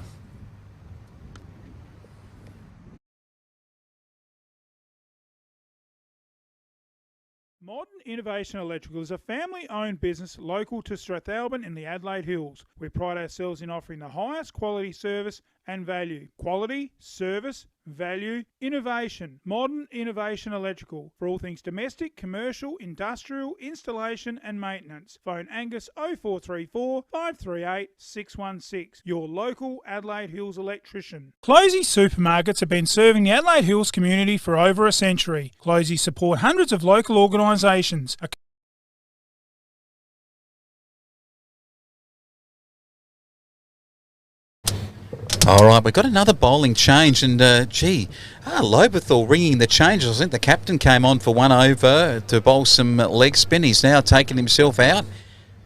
Modern Innovation Electrical is a family-owned business local to Strathalbyn in the Adelaide Hills. We pride ourselves in offering the highest quality service and value. Quality, service, value, innovation. Modern Innovation Electrical. For all things domestic, commercial, industrial, installation and maintenance. Phone Angus 0434 538 616. Your local Adelaide Hills electrician. Closey Supermarkets have been serving the Adelaide Hills community for over a century. Closey support hundreds of local organisations. All right, we've got another bowling change, and Lobethal ringing the changes. I think the captain came on for one over to bowl some leg spin. He's now taken himself out.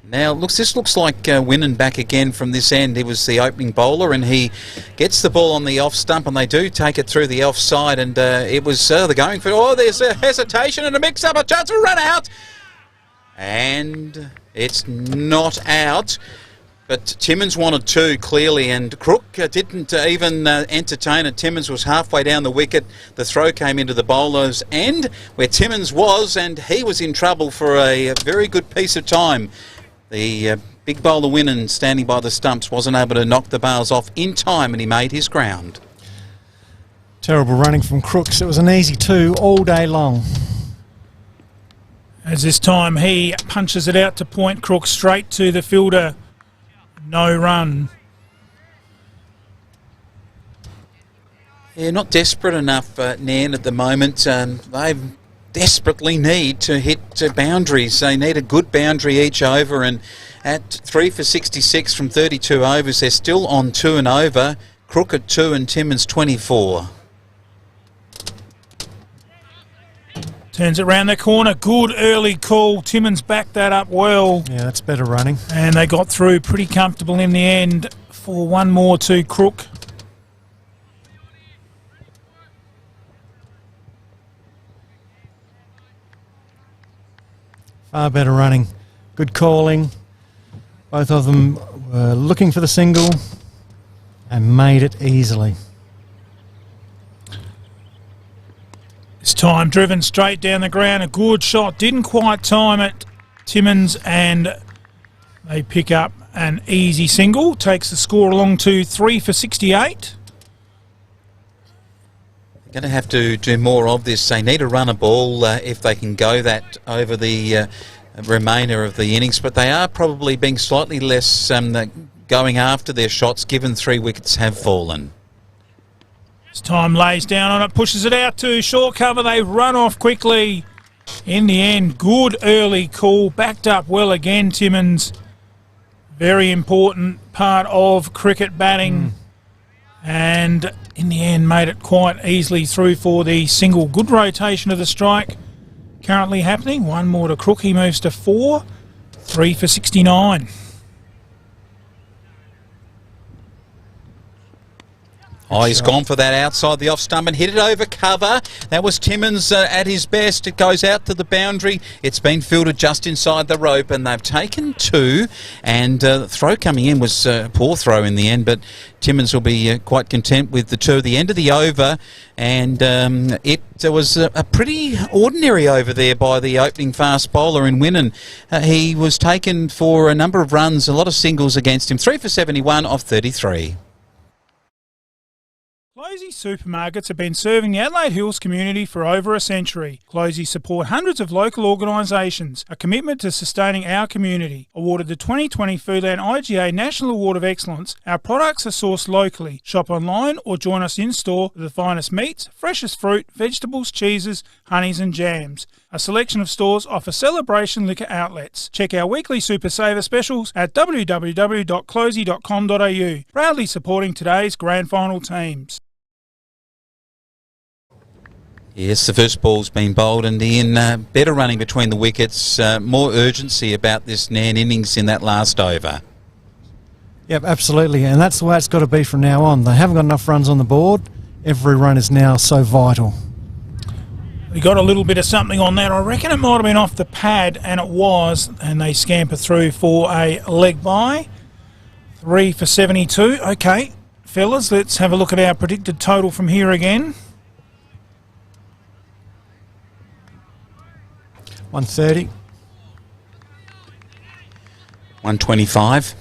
Now, this looks like Winnan back again from this end. He was the opening bowler, and he gets the ball on the off stump, and they do take it through the offside, and it was they're going for... Oh, there's a hesitation and a mix-up, a chance for a run out. And it's not out. But Timmins wanted two, clearly, and Crook didn't even entertain it. Timmins was halfway down the wicket. The throw came into the bowler's end, where Timmins was, and he was in trouble for a very good piece of time. The big bowler Winnan, standing by the stumps, wasn't able to knock the bails off in time, and he made his ground. Terrible running from Crooks. It was an easy 2 all day long. As this time he punches it out to point, Crooks straight to the fielder. No run. Yeah, not desperate enough, Nairne, at the moment. They desperately need to hit boundaries. They need a good boundary each over, and at 3 for 66 from 32 overs, they're still on 2 and over. Crook at 2 and Timmins 24. Turns it round the corner. Good early call. Timmins backed that up well. Yeah, that's better running. And they got through pretty comfortable in the end for one more to Crook. Far better running. Good calling. Both of them were looking for the single and made it easily. This time driven straight down the ground. A good shot. Didn't quite time it. Timmins, and they pick up an easy single. Takes the score along to 3 for 68. They're going to have to do more of this. They need to run a ball if they can go that over the remainder of the innings, but they are probably being slightly less going after their shots, given 3 wickets have fallen. This time lays down on it, pushes it out to short cover. They run off quickly. In the end, good early call. Backed up well again, Timmins. Very important part of cricket batting. And in the end, made it quite easily through for the single. Good rotation of the strike currently happening. One more to Crook. He moves to 4. 3 for 69. Oh, he's gone for that outside the off stump and hit it over cover. That was Timmins at his best. It goes out to the boundary. It's been fielded just inside the rope, and they've taken 2. And the throw coming in was a poor throw in the end, but Timmins will be quite content with the 2. The end of the over, and it was a pretty ordinary over there by the opening fast bowler in Winnan. He was taken for a number of runs, a lot of singles against him. 3 for 71 off 33. Closey supermarkets have been serving the Adelaide Hills community for over a century. Closey support hundreds of local organisations, a commitment to sustaining our community. Awarded the 2020 Foodland IGA National Award of Excellence, our products are sourced locally. Shop online or join us in-store for the finest meats, freshest fruit, vegetables, cheeses, honeys and jams. A selection of stores offer celebration liquor outlets. Check our weekly Super Saver specials at www.closey.com.au. Proudly supporting today's grand final teams. Yes, the first ball's been bowled, and in better running between the wickets, more urgency about this Nairne innings in that last over. Yep, absolutely, and that's the way it's got to be from now on. They haven't got enough runs on the board. Every run is now so vital. We got a little bit of something on that. I reckon it might have been off the pad, and it was, and they scamper through for a leg bye. 3 for 72. Okay, fellas, let's have a look at our predicted total from here again. 130. 125.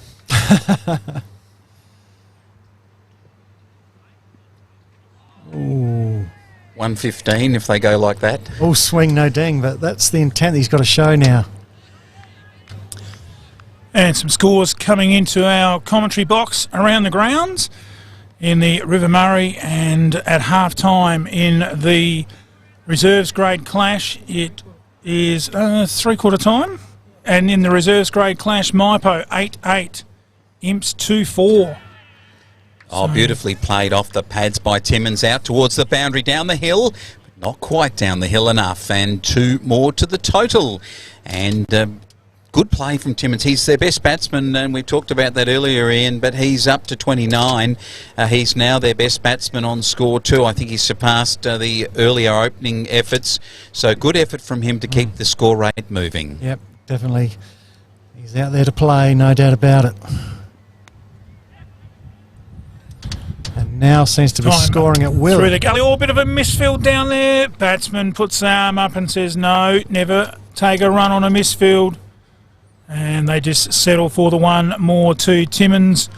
Ooh. 115 if they go like that. All swing, no ding, but that's the intent that he's got to show now. And some scores coming into our commentary box around the grounds in the River Murray, and at half-time in the reserves grade clash, it is 3/4 time. And in the reserves grade clash, Maipo 8-8, Imps 2-4. Oh, beautifully played off the pads by Timmins, out towards the boundary, down the hill, but not quite down the hill enough, and 2 more to the total. And good play from Timmins. He's their best batsman, and we talked about that earlier, Ian, but he's up to 29. He's now their best batsman on score too. I think he's surpassed the earlier opening efforts, so good effort from him to keep the score rate moving. Yep, definitely. He's out there to play, no doubt about it. And now seems to be scoring at will. Through the gully, a bit of a misfield down there. Batsman puts the arm up and says, no, never take a run on a misfield. And they just settle for the one more to Timmins,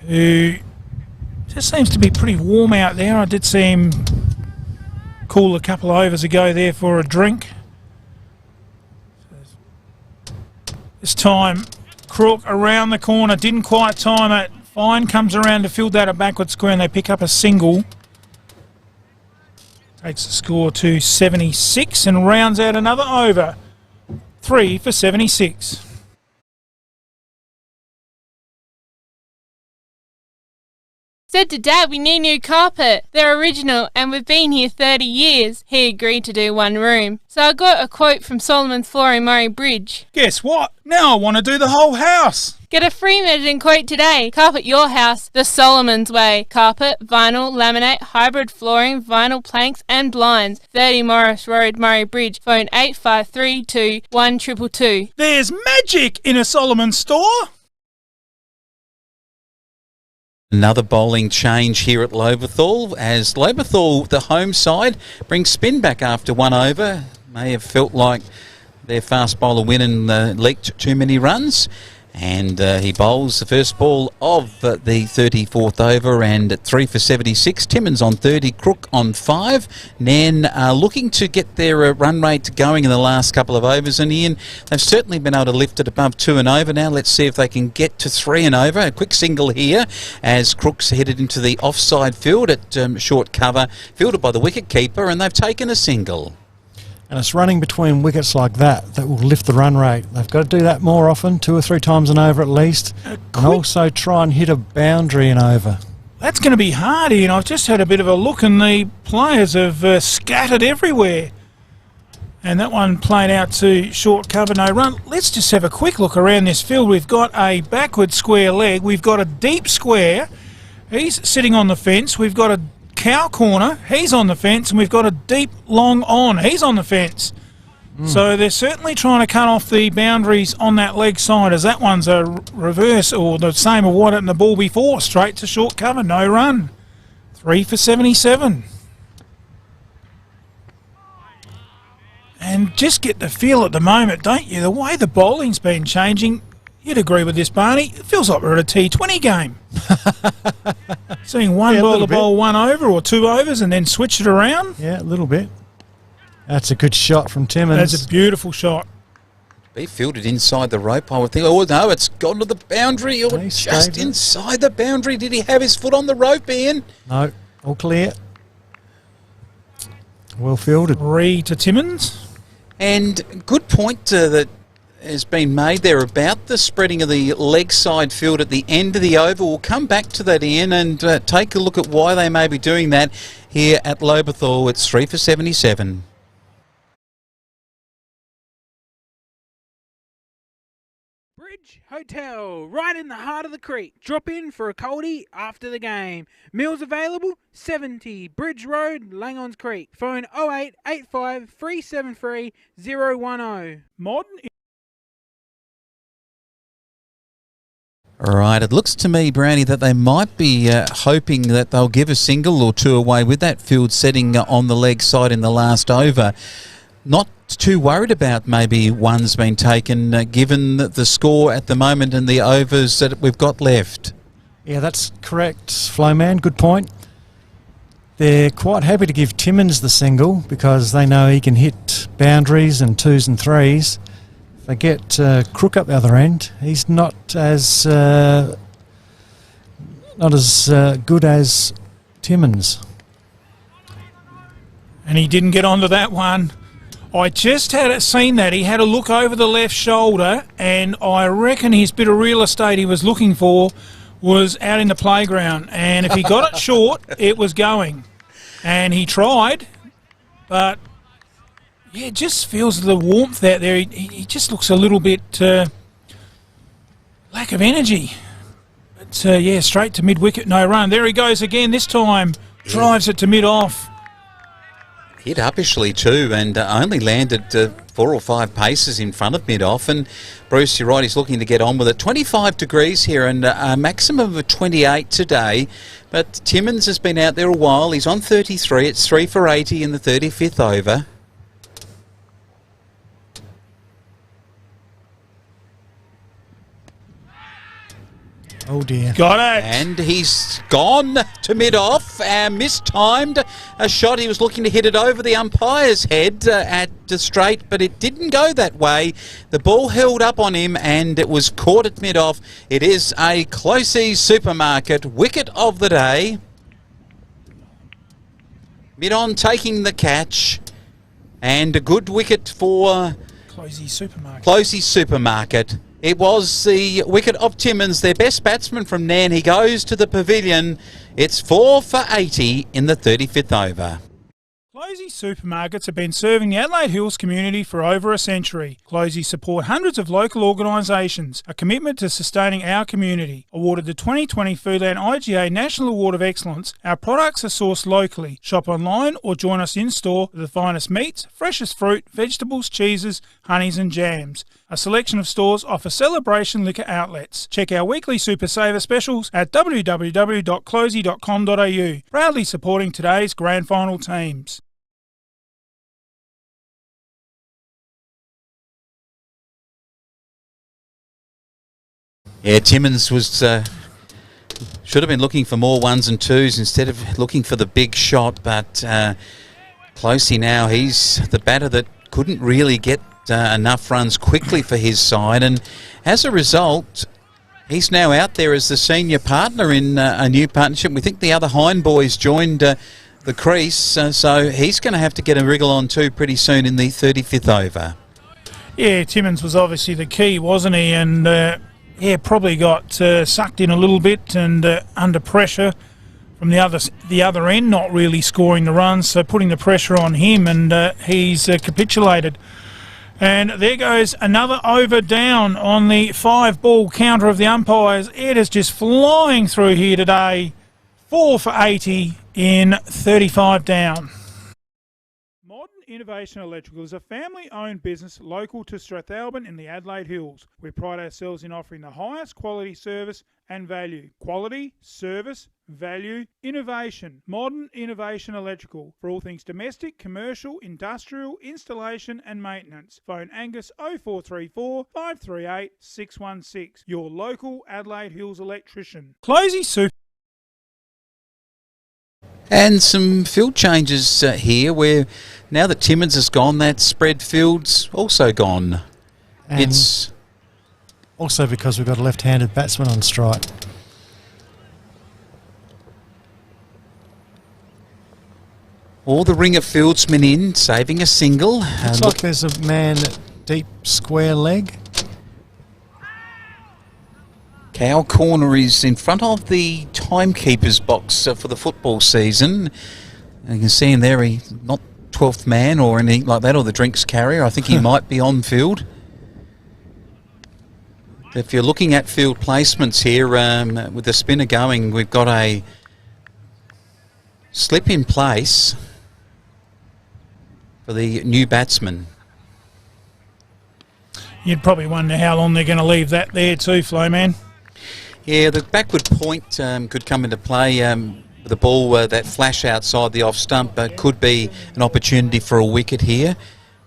who just seems to be pretty warm out there. I did see him call a couple of overs ago there for a drink. This time, Crook around the corner, didn't quite time it. Fine comes around to field that a backward square and they pick up a single. Takes the score to 76 and rounds out another over. 3 for 76. Said to Dad we need new carpet. They're original and we've been here 30 years. He agreed to do one room. So I got a quote from Solomon's Flooring Murray Bridge. Guess what? Now I want to do the whole house. Get a free measuring quote today. Carpet your house the Solomon's way. Carpet, vinyl, laminate, hybrid flooring, vinyl planks and blinds. 30 Morris Road, Murray Bridge. Phone 8532 1222. There's magic in a Solomon store. Another bowling change here at Lobethal, as Lobethal, the home side, brings spin back after one over. May have felt like their fast bowler win and leaked too many runs. And he bowls the first ball of the 34th over, and at 3 for 76. Timmins on 30, Crook on 5. Nairne are looking to get their run rate going in the last couple of overs, and Ian, they've certainly been able to lift it above 2 and over. Now let's see if they can get to 3 and over. A quick single here as Crook's headed into the offside field at short cover, fielded by the wicket keeper, and they've taken a single. And it's running between wickets like that will lift the run rate. They've got to do that more often, 2 or 3 times an over at least, and also try and hit a boundary and over. That's going to be hard, Ian. I've just had a bit of a look and the players have scattered everywhere. And that one played out to short cover, no run. Let's just have a quick look around this field. We've got a backward square leg. We've got a deep square. He's sitting on the fence. We've got a cow corner, he's on the fence, and we've got a deep long on, he's on the fence. So they're certainly trying to cut off the boundaries on that leg side, as that one's a reverse or the same of what hit in the ball before, straight to short cover, no run. 3 for 77. And just get the feel at the moment, don't you? The way the bowling's been changing, you'd agree with this, Barney. It feels like we're at a T20 game. Seeing one bowler bowl 1 over or 2 overs and then switch it around. Yeah, a little bit. That's a good shot from Timmins. That's a beautiful shot. Be fielded inside the rope, I would think. Oh, no, it's gone to the boundary. Or just inside the boundary. Did he have his foot on the rope, Ian? No, all clear. Well fielded. 3 to Timmins. And good point that has been made there about the spreading of the leg side field at the end of the over. We'll come back to that, Ian, and take a look at why they may be doing that here at Lobethal. It's 3 for 77. Bridge Hotel, right in the heart of the creek. Drop in for a coldie after the game. Meals available, 70 Bridge Road, Langons Creek. Phone 0885 373 010. Modern. Right, it looks to me, Brownie, that they might be hoping that they'll give a single or 2 away with that field setting on the leg side in the last over. Not too worried about maybe one's been taken, given the score at the moment and the overs that we've got left. Yeah, that's correct, Flowman. Good point. They're quite happy to give Timmins the single because they know he can hit boundaries and 2s and 3s. They get Crook up the other end. He's not as good as Timmins. And he didn't get onto that one. I just had seen that. He had a look over the left shoulder, and I reckon his bit of real estate he was looking for was out in the playground. And if he got it short, it was going. And he tried, but yeah, it just feels the warmth out there. He just looks a little bit lack of energy. But yeah, straight to mid-wicket, no run. There he goes again. This time drives it to mid-off. Hit uppishly too, and only landed 4 or 5 paces in front of mid-off. And Bruce, you're right, he's looking to get on with it. 25 degrees here and a maximum of 28 today. But Timmins has been out there a while. He's on 33. It's 3 for 80 in the 35th over. Oh dear. Got it. And he's gone to mid-off and mistimed a shot. He was looking to hit it over the umpire's head at the straight, but it didn't go that way. The ball held up on him and it was caught at mid-off. It is a Closey's Supermarket wicket of the day. Mid-on taking the catch, and a good wicket for Closey's Supermarket. Closey's Supermarket. It was the wicket of Timmins, their best batsman from Nairne. He goes to the pavilion. It's 4 for 80 in the 35th over. Closey's Supermarkets have been serving the Adelaide Hills community for over a century. Closey's support hundreds of local organisations, a commitment to sustaining our community. Awarded the 2020 Foodland IGA National Award of Excellence, our products are sourced locally. Shop online or join us in store for the finest meats, freshest fruit, vegetables, cheeses, honeys and jams. A selection of stores offer celebration liquor outlets. Check our weekly Super Saver specials at www.closey.com.au. Proudly supporting today's grand final teams. Yeah, Timmins was should have been looking for more ones and twos instead of looking for the big shot, but Closey now, he's the batter that couldn't really get enough runs quickly for his side, and as a result he's now out there as the senior partner in a new partnership. We think the other Hine boys joined the crease, so he's going to have to get a wriggle on too pretty soon in the 35th over. Yeah, Timmins was obviously the key, wasn't he? And probably got sucked in a little bit and under pressure from the other end, not really scoring the runs, so putting the pressure on him, and he's capitulated. And there goes another over down on the 5-ball counter of the umpires. It is just flying through here today. 4 for 80 in 35 down. Modern Innovation Electrical is a family-owned business local to Strathalbyn in the Adelaide Hills. We pride ourselves in offering the highest quality service and value. Quality, service, value, innovation. Modern Innovation Electrical for all things domestic, commercial, industrial, installation and maintenance. Phone Angus 0434 538 616. Your local Adelaide Hills electrician. Closey Super. And some field changes here where now that Timmins has gone, that spread field's also gone. And It's also because we've got a left-handed batsman on strike. all the ringer fieldsmen in, saving a single. Looks like there's a man at deep square leg. Cow Corner is in front of the timekeeper's box for the football season. You can see him there, he's not 12th man or anything like that, or the drinks carrier. I think he might be on field. If you're looking at field placements here, with the spinner going, we've got a slip in place for the new batsman. You'd probably wonder how long they're going to leave that there too, Flowman. Yeah, the backward point could come into play. The ball, that flash outside the off stump, could be an opportunity for a wicket here.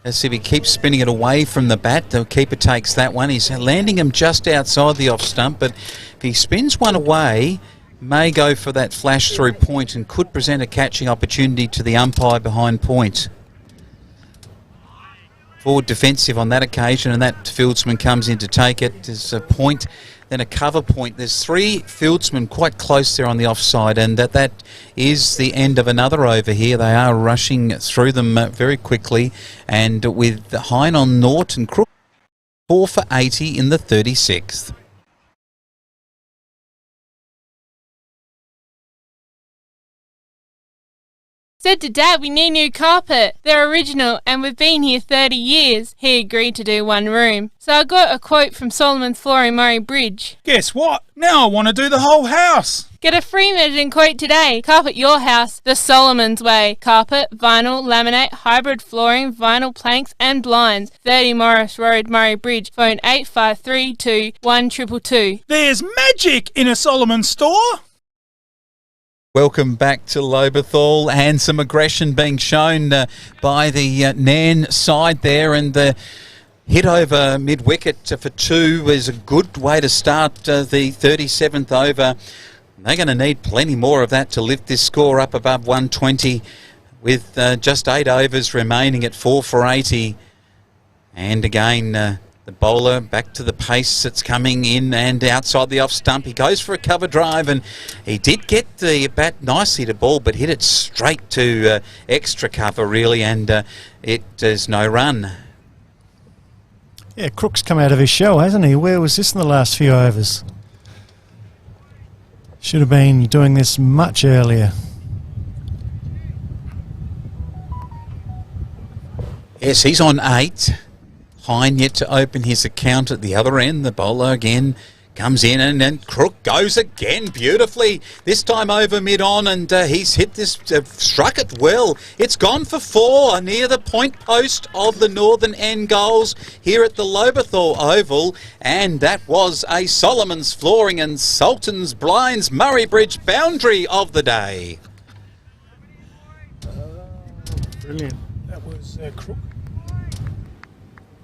As if he keeps spinning it away from the bat, the keeper takes that one. He's landing him just outside the off stump, but if he spins one away, may go for that flash through point and could present a catching opportunity to the umpire behind point. Forward defensive on that occasion, and that fieldsman comes in to take it. There's a point, then a cover point. There's three fieldsmen quite close there on the offside, and that is the end of another over here. They are rushing through them very quickly, and with Hine on naught and Crook 4 for 80 in the 36th. Said to Dad we need new carpet. They're original and we've been here 30 years. He agreed to do one room. So I got a quote from Solomon's Flooring Murray Bridge. Guess what? Now I want to do the whole house. Get a free measuring quote today. Carpet your house the Solomon's way. Carpet, vinyl, laminate, hybrid flooring, vinyl planks and blinds. 30 Morris Road, Murray Bridge. Phone 8532 1222. There's magic in a Solomon store. Welcome back to Lobethal, and some aggression being shown by the Nairne side there, and Hit over mid-wicket for 2 is a good way to start the 37th over. They're going to need plenty more of that to lift this score up above 120 with just 8 overs remaining at 4 for 80. And again, the bowler back to the pace that's coming in and outside the off stump. He goes for a cover drive and he did get the bat nicely to ball, but hit it straight to extra cover really, and it is no run. Yeah, Crook's come out of his shell, hasn't he? Where was this in the last few overs? Should have been doing this much earlier. Yes, he's on 8. Hine yet to open his account at the other end. The bowler again comes in and then Crook goes again beautifully. This time over mid-on, and he's hit this, struck it well. It's gone for 4 near the point post of the northern end goals here at the Lobethal Oval. And that was a Solomon's Flooring and Sultan's Blinds Murray Bridge boundary of the day. Brilliant. That was Crook.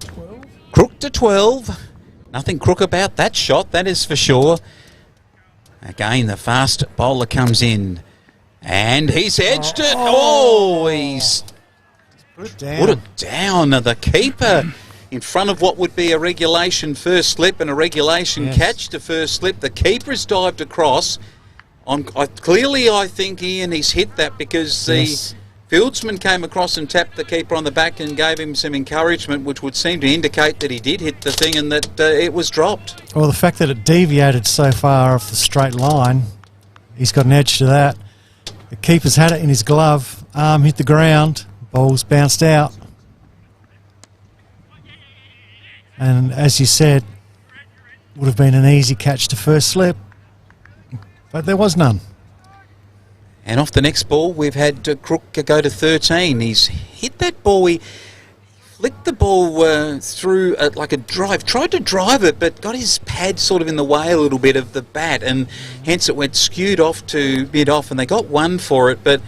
12. Crook to 12. Nothing crook about that shot, that is for sure. Again, the fast bowler comes in. And he's edged it. Oh, he's put it down. The keeper in front of what would be a regulation first slip and a regulation catch to first slip. The keeper's dived across. Clearly, I think, Ian, he's hit that because the fieldsman came across and tapped the keeper on the back and gave him some encouragement, which would seem to indicate that he did hit the thing and that it was dropped. Well, the fact that it deviated so far off the straight line, he's got an edge to that. The keeper's had it in his glove, arm hit the ground, ball's bounced out. And as you said, would have been an easy catch to first slip, but there was none. And off the next ball, we've had Crook go to 13. He's hit that ball. He flicked the ball through like a drive. Tried to drive it, but got his pad sort of in the way a little bit of the bat, and hence it went skewed off to mid-off, and they got 1 for it. But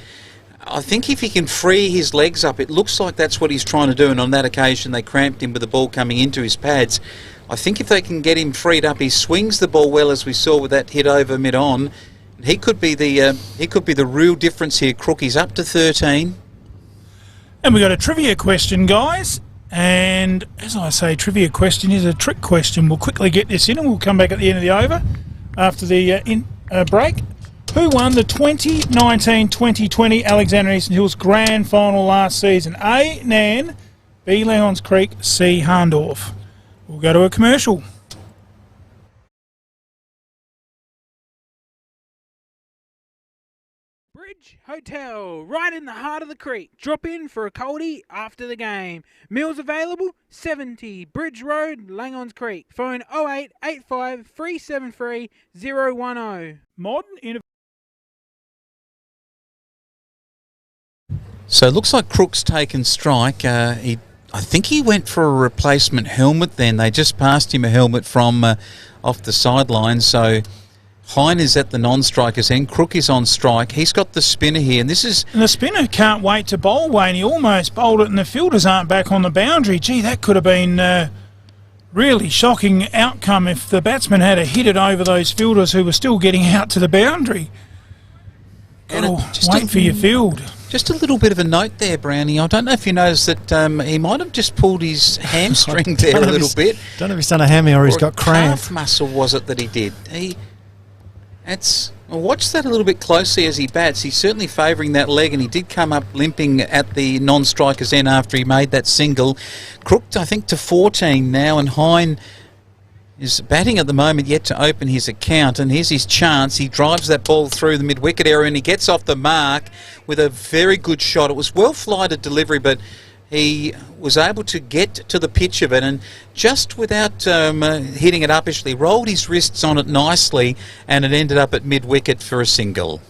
I think if he can free his legs up, it looks like that's what he's trying to do. And on that occasion, they cramped him with the ball coming into his pads. I think if they can get him freed up, he swings the ball well, as we saw with that hit over mid-on. He could be the real difference here. Crook, he's up to 13. And we got a trivia question, guys. And as I say, trivia question is a trick question. We'll quickly get this in and we'll come back at the end of the over after the break. Who won the 2019-2020 Alexander and Eastern Hills Grand Final last season? A. Nairne, B. Langhorns Creek, C. Harndorf. We'll go to a commercial. Bridge Hotel, right in the heart of the creek. Drop in for a coldie after the game. Meals available, 70 Bridge Road, Langhorns Creek. Phone 0885 373 010. Modern innovation. So it looks like Crook's taken strike. I think he went for a replacement helmet then. They just passed him a helmet from off the sideline. So Hine is at the non-strikers end. Crook is on strike. He's got the spinner here, and this is... And the spinner can't wait to bowl, Wayne. He almost bowled it and the fielders aren't back on the boundary. Gee, that could have been really shocking outcome if the batsman had hit it over those fielders who were still getting out to the boundary. Wait for your field. Just a little bit of a note there, Brownie. I don't know if you noticed that he might have just pulled his hamstring there a little bit. Don't know if he's done a hammy or he's got cramp. Calf muscle was it that he did? Watch that a little bit closely as he bats. He's certainly favouring that leg, and he did come up limping at the non-strikers end after he made that single. Crook, I think, to 14 now, and Hine is batting at the moment, yet to open his account, and here's his chance. He drives that ball through the mid-wicket area and he gets off the mark with a very good shot. It was well-flighted delivery, but he was able to get to the pitch of it, and just without hitting it uppishly, rolled his wrists on it nicely, and it ended up at mid-wicket for a single.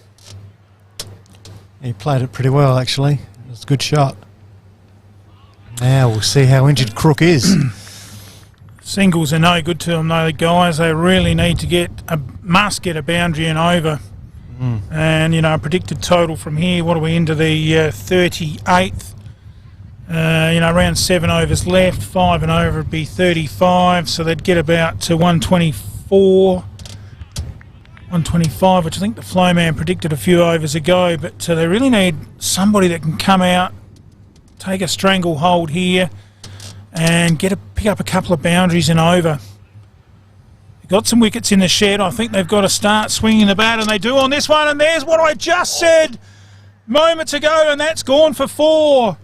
He played it pretty well, actually. It was a good shot. Now we'll see how injured Crook is. Singles are no good to them, though, guys. They really need to must get a boundary and over. And, predicted total from here, what are we into the 38th? around 7 overs left. 5 and over would be 35, so they'd get about to 124. 125, which I think the flow man predicted a few overs ago, but they really need somebody that can come out, take a stranglehold here, and pick up a couple of boundaries and over. They've got some wickets in the shed. I think they've got to start swinging the bat, and they do on this one, and there's what I just said moments ago, and that's gone for 4.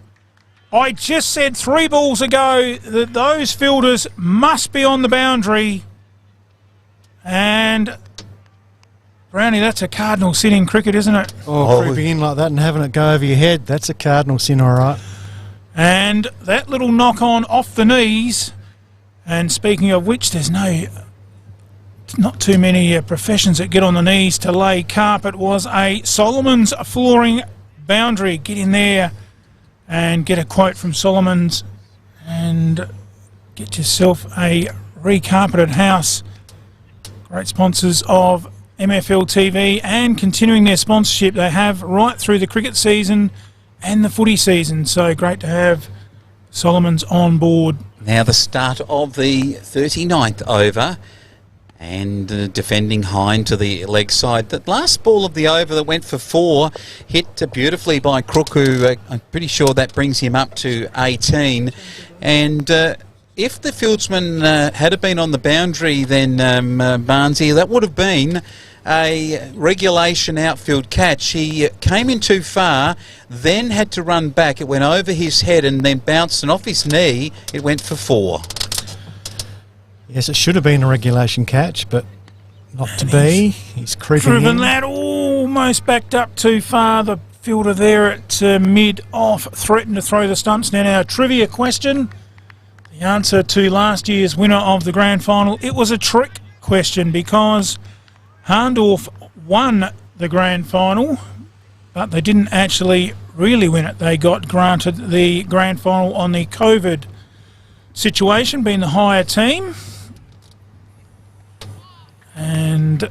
I just said 3 balls ago that those fielders must be on the boundary, and Brownie, that's a cardinal sin in cricket, isn't it? Creeping in like that and having it go over your head, that's a cardinal sin, all right. And that little knock on off the knees, and speaking of which, there's not too many professions that get on the knees to lay carpet, was a Solomon's flooring boundary. Get in there and get a quote from Solomon's and get yourself a recarpeted house. Great sponsors of MFL TV and continuing their sponsorship they have right through the cricket season and the footy season. So great to have Solomon's on board. Now the start of the 39th over, and defending Hine to the leg side. The last ball of the over that went for 4 hit beautifully by Crook, who I'm pretty sure that brings him up to 18. And if the fieldsman had been on the boundary, then Barnesy, that would have been a regulation outfield catch. He came in too far, then had to run back. It went over his head and then bounced, and off his knee it went for 4. Yes, it should have been a regulation catch, but not to be. He's creeping Driven in. that almost backed up too far. The fielder there at mid-off threatened to throw the stumps. Now a trivia question. The answer to last year's winner of the grand final. It was a trick question because Harndorf won the grand final, but they didn't actually really win it. They got granted the grand final on the COVID situation, being the higher team. And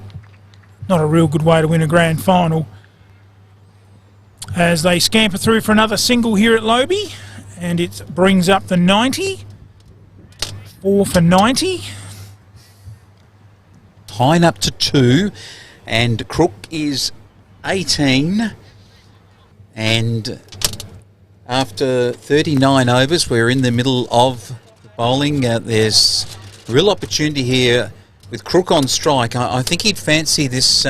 not a real good way to win a grand final. As they scamper through for another single here at Lobie, and it brings up the 90. 4 for 90. Hine up to 2, and Crook is 18. And after 39 overs, we're in the middle of the bowling. There's real opportunity here with Crook on strike. I think he'd fancy this.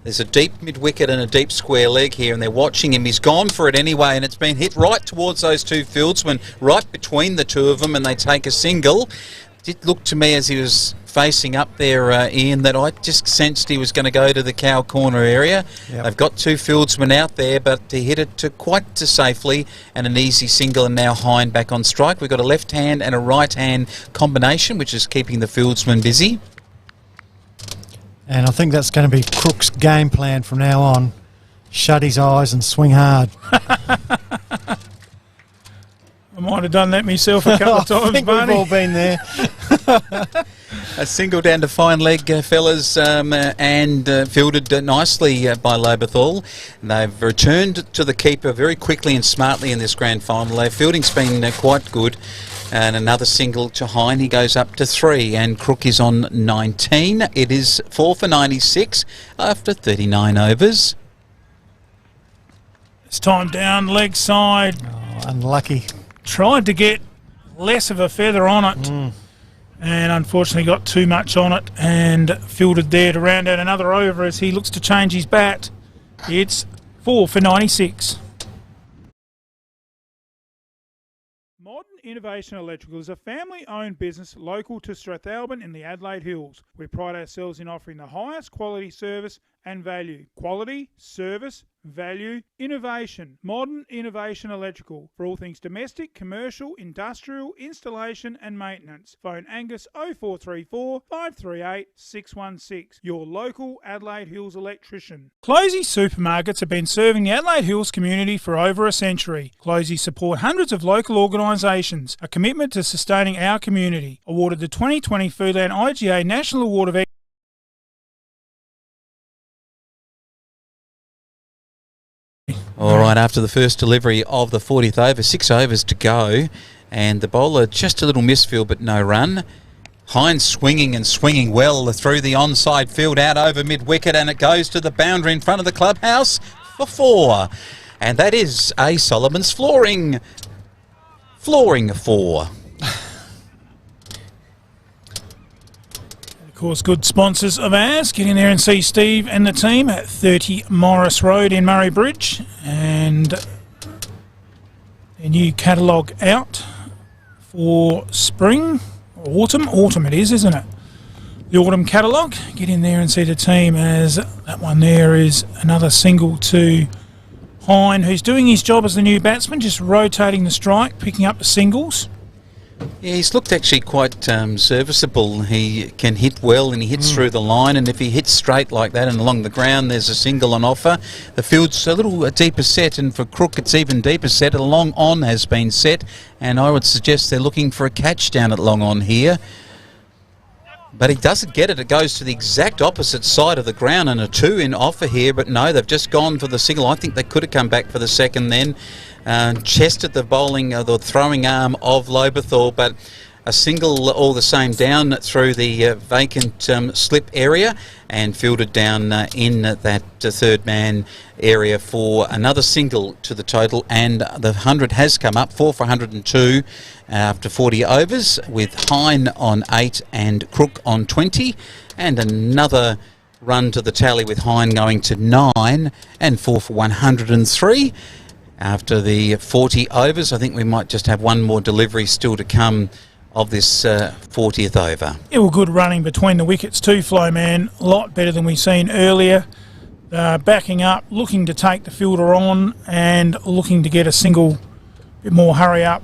There's a deep mid-wicket and a deep square leg here, and they're watching him. He's gone for it anyway, and it's been hit right towards those 2 fieldsmen, right between the 2 of them, and they take a single. It did look to me as he was facing up there, Ian, that I just sensed he was going to go to the cow corner area. Yep. They've got 2 fieldsmen out there, but he hit it quite safely, and an easy single, and now Hine back on strike. We've got a left-hand and a right-hand combination, which is keeping the fieldsmen busy. And I think that's going to be Crook's game plan from now on. Shut his eyes and swing hard. I might have done that myself a couple of times, I think Barney. we've all been there. A single down to fine leg, fellas, and fielded nicely by Lobethal. They've returned to the keeper very quickly and smartly in this grand final. Their fielding's been quite good. And another single to Hine. He goes up to 3, and Crook is on 19. It is 4 for 96 after 39 overs. It's time down leg side. Oh, unlucky. Tried to get less of a feather on it, and unfortunately got too much on it, and fielded there to round out another over as he looks to change his bat. It's 4 for 96. Innovation Electrical is a family-owned business local to Strathalbyn in the Adelaide Hills. We pride ourselves in offering the highest quality service and value. Quality, service, value, innovation. Modern Innovation Electrical. For all things domestic, commercial, industrial, installation and maintenance. Phone Angus 0434 538 616. Your local Adelaide Hills electrician. Closey Supermarkets have been serving the Adelaide Hills community for over a century. Closey support hundreds of local organisations. A commitment to sustaining our community. Awarded the 2020 Foodland IGA National Award of All right, after the first delivery of the 40th over, 6 overs to go, and the bowler just a little misfield but no run. Hines swinging and swinging well through the onside field out over mid-wicket, and it goes to the boundary in front of the clubhouse for 4. And that is A. Solomon's flooring. Flooring 4. Of course, good sponsors of ours. Get in there and see Steve and the team at 30 Morris Road in Murray Bridge. And the new catalogue out for spring, or autumn. Autumn it is, isn't it? The autumn catalogue. Get in there and see the team, as that one there is another single to Hine, who's doing his job as the new batsman, just rotating the strike, picking up the singles. Yeah, he's looked actually quite serviceable. He can hit well and he hits through the line, and if he hits straight like that and along the ground, there's a single on offer. The field's a little deeper set, and for Crook it's even deeper set. A long on has been set, and I would suggest they're looking for a catch down at long on here. But he doesn't get it. It goes to the exact opposite side of the ground, and a 2 in offer here. But no, they've just gone for the single. I think they could have come back for the second then. Chested the bowling, the throwing arm of Lobethal, but a single all the same down through the vacant slip area, and fielded down in that third man area for another single to the total. And the 100 has come up, 4 for 102 after 40 overs, with Hine on 8 and Crook on 20, and another run to the tally with Hine going to 9 and 4 for 103. After the 40 overs, I think we might just have one more delivery still to come of this 40th over. Yeah, well, good running between the wickets too, Flo, man. A lot better than we've seen earlier. Backing up, looking to take the fielder on, and looking to get a single bit more hurry up.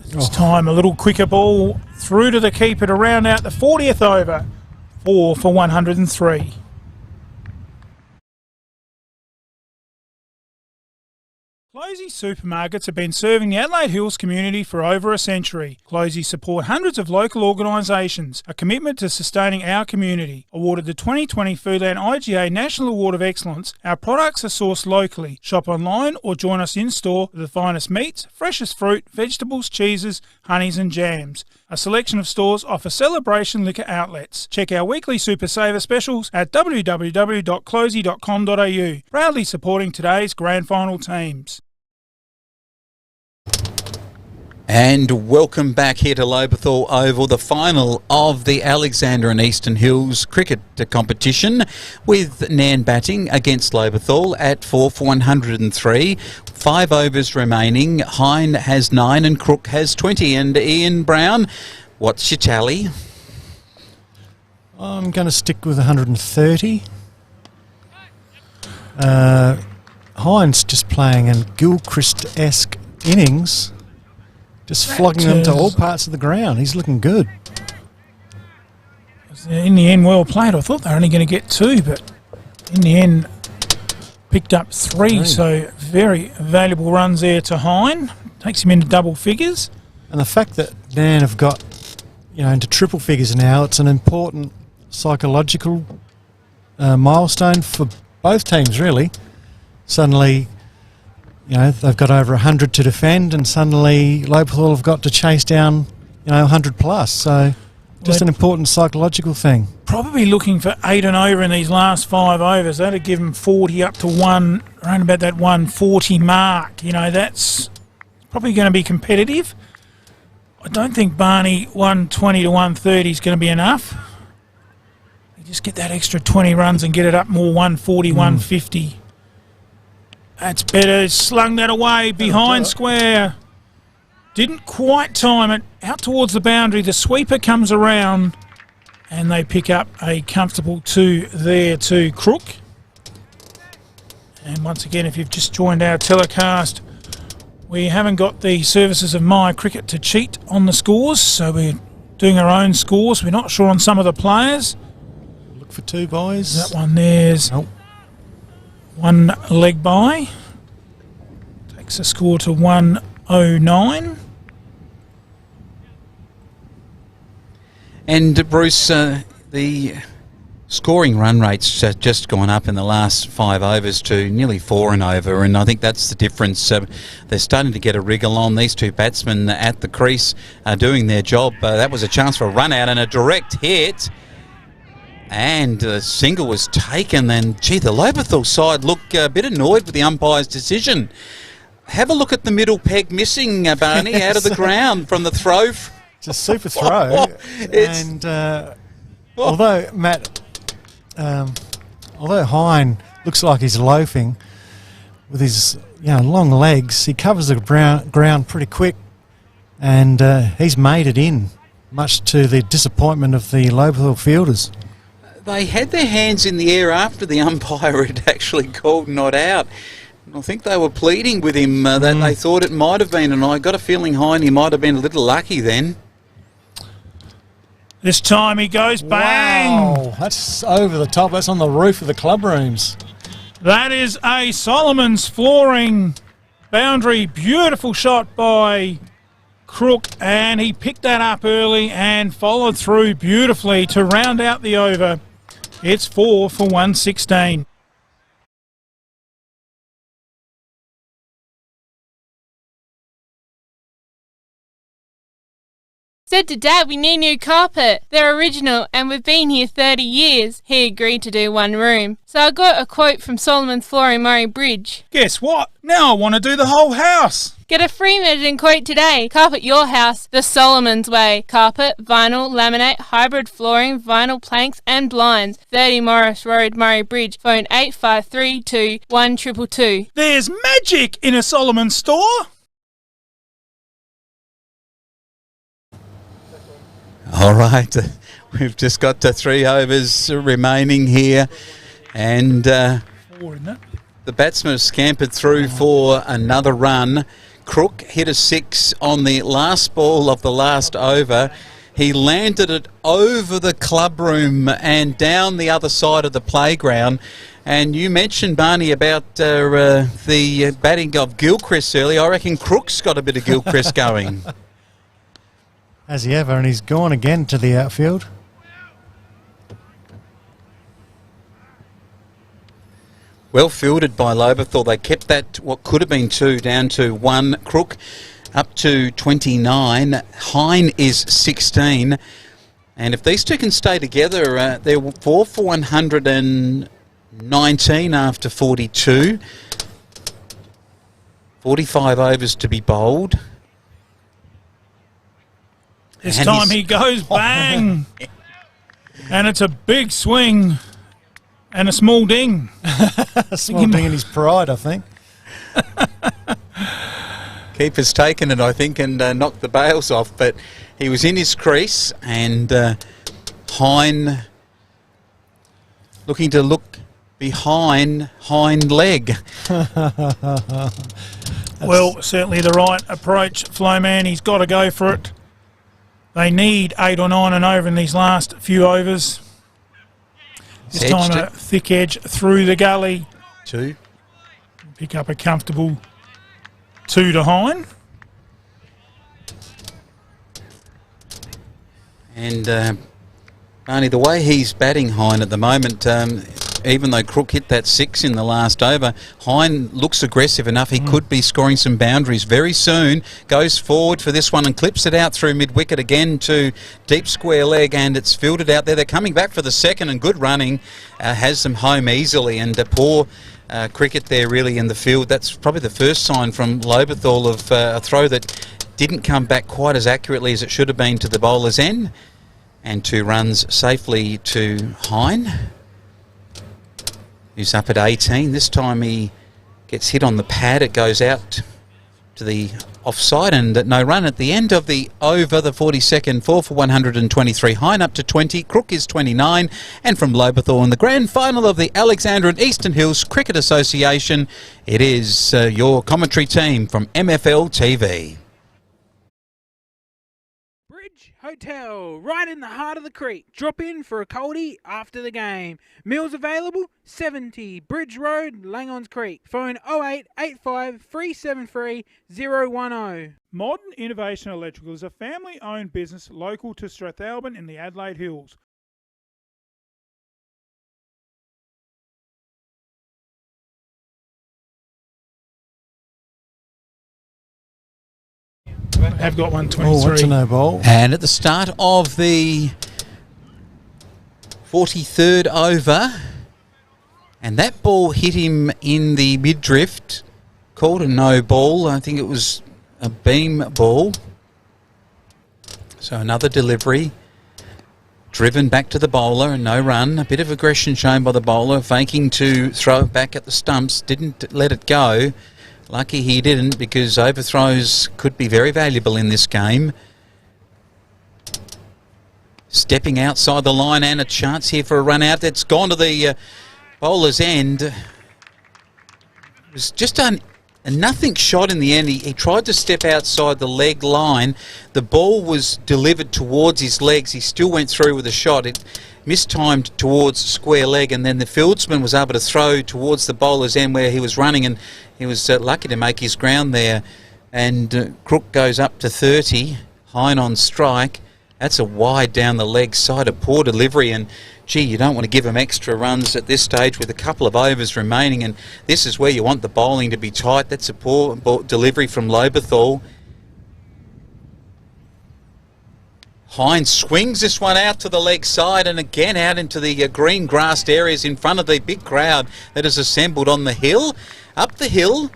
This time a little quicker ball through to the keeper to round out the 40th over. 4 for 103. Closey supermarkets have been serving the Adelaide Hills community for over a century. Closey support hundreds of local organisations, a commitment to sustaining our community. Awarded the 2020 Foodland IGA National Award of Excellence, our products are sourced locally. Shop online or join us in-store for the finest meats, freshest fruit, vegetables, cheeses, honeys and jams. A selection of stores offer celebration liquor outlets. Check our weekly Super Saver specials at www.closey.com.au. Proudly supporting today's grand final teams. And welcome back here to Lobethal Oval, the final of the Alexander and Eastern Hills cricket competition, with Nairne batting against Lobethal at 4 for 103. 5 overs remaining. Hine has 9 and Crook has 20. And Ian Brown, what's your tally? I'm going to stick with 130. Hines just playing a Gilchrist-esque innings, just flogging them to all parts of the ground. He's looking good. In the end, well played. I thought they were only going to get 2, but in the end, picked up 3. So very valuable runs there to Hine. Takes him into double figures. And the fact that Nairne have got, into triple figures now, it's an important psychological milestone for both teams, really. Suddenly, they've got over 100 to defend, and suddenly Lobethal have got to chase down, 100 plus. So just an important psychological thing. Probably looking for 8 and over in these last 5 overs. That'd give them 40 up to 1, around about that 140 mark. That's probably going to be competitive. I don't think Barney 120 to 130 is going to be enough. You just get that extra 20 runs and get it up more 140, 150. That's better. Slung that away behind square. Didn't quite time it. Out towards the boundary. The sweeper comes around and they pick up a comfortable 2 there to Crook. And once again, if you've just joined our telecast, we haven't got the services of My Cricket to cheat on the scores, so we're doing our own scores. We're not sure on some of the players. Look for 2 boys. That one there's 1 leg by. Takes the score to 109. And Bruce, the Scoring run rates just gone up in the last 5 overs to nearly 4 and over, and I think that's the difference. They're starting to get a wriggle on. These two batsmen at the crease are doing their job. That was a chance for a run out and a direct hit. And a single was taken. Then, gee, the Lobethal side look a bit annoyed with the umpire's decision. Have a look at the middle peg missing, Barney, out of the ground from the throw. It's a super throw. And although, Matt, although Hine looks like he's loafing with his long legs, he covers the ground pretty quick, and he's made it in, much to the disappointment of the Lobethal fielders. They had their hands in the air after the umpire had actually called not out. I think they were pleading with him that they thought it might have been, and I got a feeling Hiney might have been a little lucky then. This time he goes bang! Wow, that's over the top. That's on the roof of the club rooms. That is a Solomon's flooring boundary. Beautiful shot by Crook, and he picked that up early and followed through beautifully to round out the over. It's 4 for 116. Said to Dad we need new carpet. They're original and we've been here 30 years. He agreed to do one room. So I got a quote from Solomon's Flooring Murray Bridge. Guess what? Now I want to do the whole house. Get a free measuring quote today. Carpet your house the Solomon's way. Carpet, vinyl, laminate, hybrid flooring, vinyl planks and blinds. 30 Morris Road, Murray Bridge. Phone 8532 1222. There's magic in a Solomon store. All right, we've just got to 3 overs remaining here, and the batsmen have scampered through for another run. Crook hit a 6 on the last ball of the last over. He landed it over the club room and down the other side of the playground. And you mentioned, Barney, about the batting of Gilchrist earlier. I reckon Crook's got a bit of Gilchrist going. Has he ever, and he's gone again to the outfield. Well fielded by Lobethal. They kept that, what could have been 2, down to 1. Crook up to 29. Hine is 16. And if these two can stay together, they're 4 for 119 after 42. 45 overs to be bowled. This time he goes bang. And it's a big swing and a small ding. A small ding in his pride, I think. Keeper's taken it, I think, and knocked the bails off, but he was in his crease, and Hine looking to look behind hind leg. Well, certainly the right approach, Flowman. He's got to go for it. They need 8 or 9 and over in these last few overs. This time a thick edge through the gully. 2. Pick up a comfortable 2 to Hine. And Barney, the way he's batting Hine at the moment, even though Crook hit that 6 in the last over, Hine looks aggressive enough. He could be scoring some boundaries very soon. Goes forward for this one and clips it out through mid-wicket again to deep square leg, and it's fielded out there. They're coming back for the second, and good running has them home easily, and poor cricket there really in the field. That's probably the first sign from Lobethal of a throw that didn't come back quite as accurately as it should have been to the bowler's end, and 2 runs safely to Hine, who's up at 18. This time he gets hit on the pad. It goes out to the offside, and no run at the end of the over, the 42nd, 4 for 123. Hine up to 20. Crook is 29. And from Lobethal in the grand final of the Alexander and Eastern Hills Cricket Association, it is your commentary team from MFL TV. Hotel, right in the heart of the creek. Drop in for a coldie after the game. Meals available, 70 Bridge Road, Langons Creek. Phone 0885 373 010. Modern Innovation Electrical is a family-owned business local to Strathalbyn in the Adelaide Hills. have got one, Oh, 23. that's a no ball. And at the start of the 43rd over, and that ball hit him in the mid-drift, called a no ball. I think it was a beam ball. So another delivery. Driven back to the bowler and no run. A bit of aggression shown by the bowler, faking to throw it back at the stumps. Didn't let it go. Lucky he didn't, because overthrows could be very valuable in this game. Stepping outside the line, and a chance here for a run out. That's gone to the bowler's end. It was just a nothing shot in the end. He tried to step outside the leg line. The ball was delivered towards his legs. He still went through with a shot. It mistimed towards square leg, and then the fieldsman was able to throw towards the bowler's end where he was running, and he was lucky to make his ground there. And Crook goes up to 30. Hine on strike. That's a wide down the leg side, a poor delivery, and gee, you don't want to give him extra runs at this stage with a couple of overs remaining, and this is where you want the bowling to be tight. That's a poor delivery from Lobethal. Hines swings this one out to the leg side and again out into the green grassed areas in front of the big crowd that has assembled on the hill, up the hill,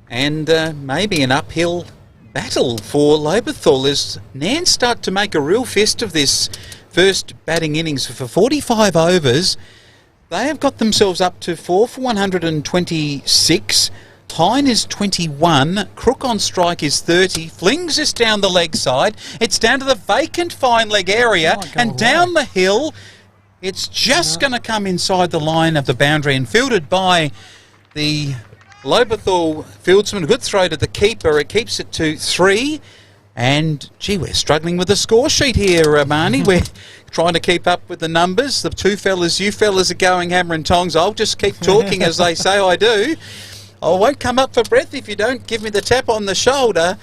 and maybe an uphill battle for Lobethal as Nairne start to make a real fist of this first batting innings. For 45 overs, they have got themselves up to 4 for 126. Hine is 21. Crook on strike is 30. Flings this down the leg side. It's down to the vacant fine leg area and down the hill. It's just going to come inside the line of the boundary and fielded by the Lobethal fieldsman. Good throw to the keeper. It keeps it to 3. And, gee, we're struggling with the score sheet here, Marnie. We're trying to keep up with the numbers. The two fellas, you fellas are going hammer and tongs. I'll just keep talking as they say I do. I won't come up for breath if you don't give me the tap on the shoulder.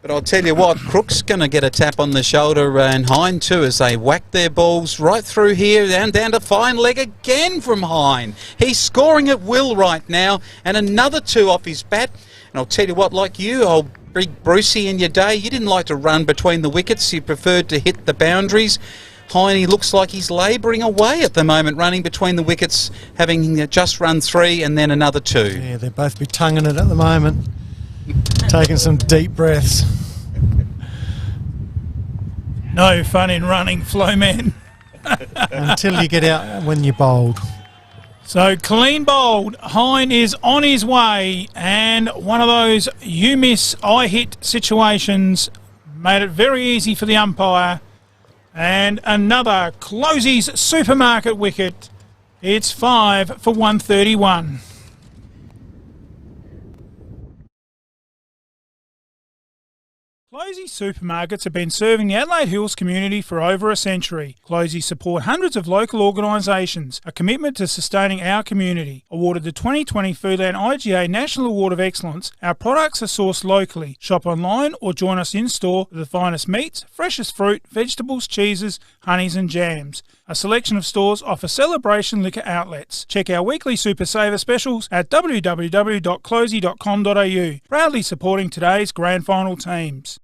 But I'll tell you what, Crook's going to get a tap on the shoulder, and Hine too, as they whack their balls right through here, down to fine leg again from Hine. He's scoring at will right now, and another 2 off his bat. And I'll tell you what, like you, old big Brucey in your day, you didn't like to run between the wickets. You preferred to hit the boundaries. Hine looks like he's labouring away at the moment, running between the wickets, having just run 3 and then another 2. Yeah, they'll both be tonguing it at the moment. Taking some deep breaths. No fun in running, Flowman. Until you get out when you're bowled. So clean bowled. Hine is on his way, and one of those you miss, I hit situations made it very easy for the umpire. And another Closey's supermarket wicket. It's 5 for 131. Closey supermarkets have been serving the Adelaide Hills community for over a century. Closey support hundreds of local organisations, a commitment to sustaining our community. Awarded the 2020 Foodland IGA National Award of Excellence, our products are sourced locally. Shop online or join us in-store for the finest meats, freshest fruit, vegetables, cheeses, honeys and jams. A selection of stores offer celebration liquor outlets. Check our weekly Super Saver specials at www.closey.com.au. Proudly supporting today's grand final teams.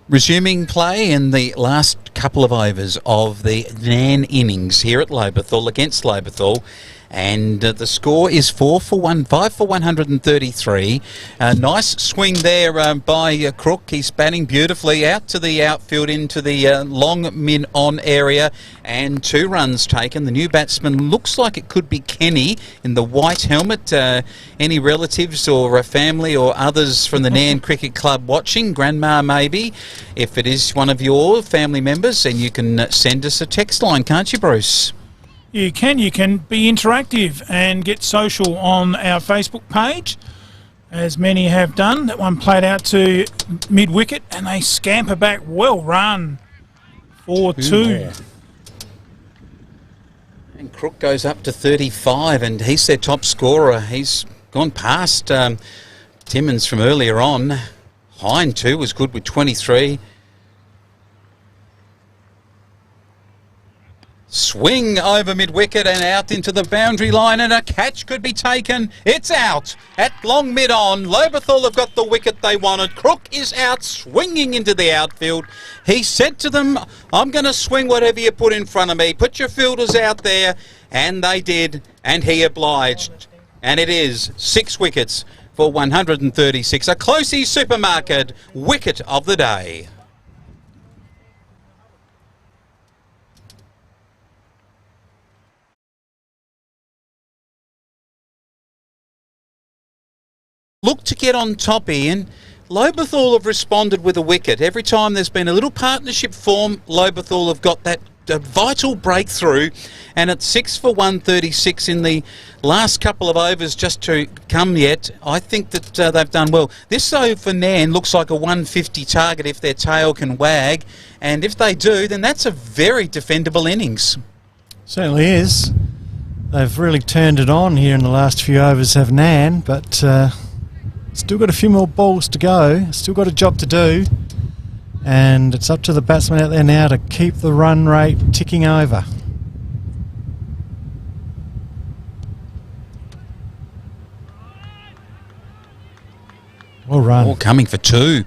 Resuming play in the last couple of overs of the Nairne innings here at Lobethal against Lobethal. And the score is 5 for 133. Nice swing there by Crook. He's batting beautifully out to the outfield into the long mid-on area, and 2 runs taken. The new batsman looks like it could be Kenny in the white helmet. Any relatives or family or others from the Nairne Cricket Club watching? Grandma maybe. If it is one of your family members, then you can send us a text line, can't you, Bruce? You can be interactive and get social on our Facebook page, as many have done. That one played out to mid-wicket and they scamper back. Well run. 4-2. And Crook goes up to 35 and he's their top scorer. He's gone past Timmins from earlier on. Hine too was good with 23. Swing over mid-wicket and out into the boundary line, and a catch could be taken. It's out at long mid-on. Lobethal have got the wicket they wanted. Crook is out, swinging into the outfield. He said to them, I'm going to swing whatever you put in front of me. Put your fielders out there. And they did, and he obliged. And it is 6 wickets for 136. A Closey Supermarket wicket of the day. Look to get on top, Ian. Lobethal have responded with a wicket. Every time there's been a little partnership form, Lobethal have got that vital breakthrough, and at 6 for 136 in the last couple of overs just to come yet. I think that they've done well. This, though, for Nairne looks like a 150 target if their tail can wag, and if they do, then that's a very defendable innings. Certainly is. They've really turned it on here in the last few overs, have Nairne, but still got a few more balls to go, still got a job to do, and it's up to the batsmen out there now to keep the run rate ticking over. Well run. Oh, coming for two,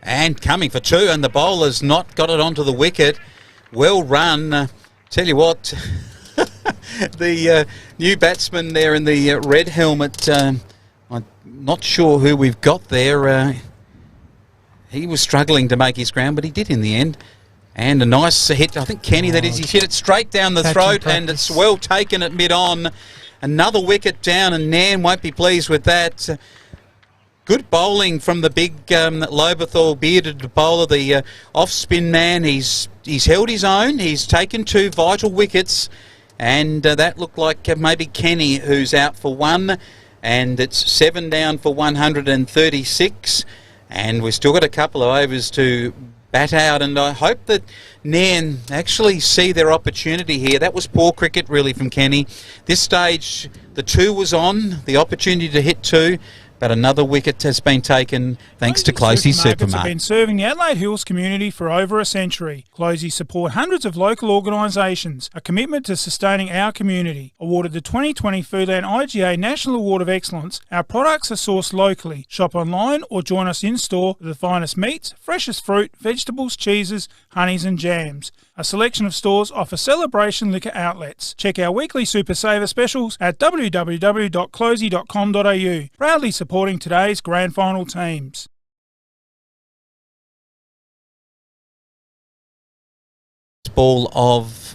and the bowler's not got it onto the wicket. Well run. Tell you what, the new batsman there in the red helmet, I'm not sure who we've got there. He was struggling to make his ground, but he did in the end. And a nice hit, I think Kenny, that is, he hit it straight down the throat, and it's well taken at mid-on. Another wicket down, and Nairne won't be pleased with that. Good bowling from the big Lobethal bearded bowler, the off-spin man. He's held his own. He's taken 2 vital wickets, and that looked like maybe Kenny, who's out for 1. And it's 7 down for 136, and we've still got a couple of overs to bat out, and I hope that Nairne actually see their opportunity here. That was poor cricket really from Kenny. This stage the 2 was on, the opportunity to hit 2, but another wicket has been taken thanks to Closey Supermarket. Have been serving the Adelaide Hills community for over a century. Closey support hundreds of local organisations, a commitment to sustaining our community. Awarded the 2020 Foodland IGA National Award of Excellence, our products are sourced locally. Shop online or join us in-store for the finest meats, freshest fruit, vegetables, cheeses, honeys and jams. A selection of stores offer celebration liquor outlets. Check our weekly Super Saver specials at www.closey.com.au. Proudly supporting today's grand final teams. Ball of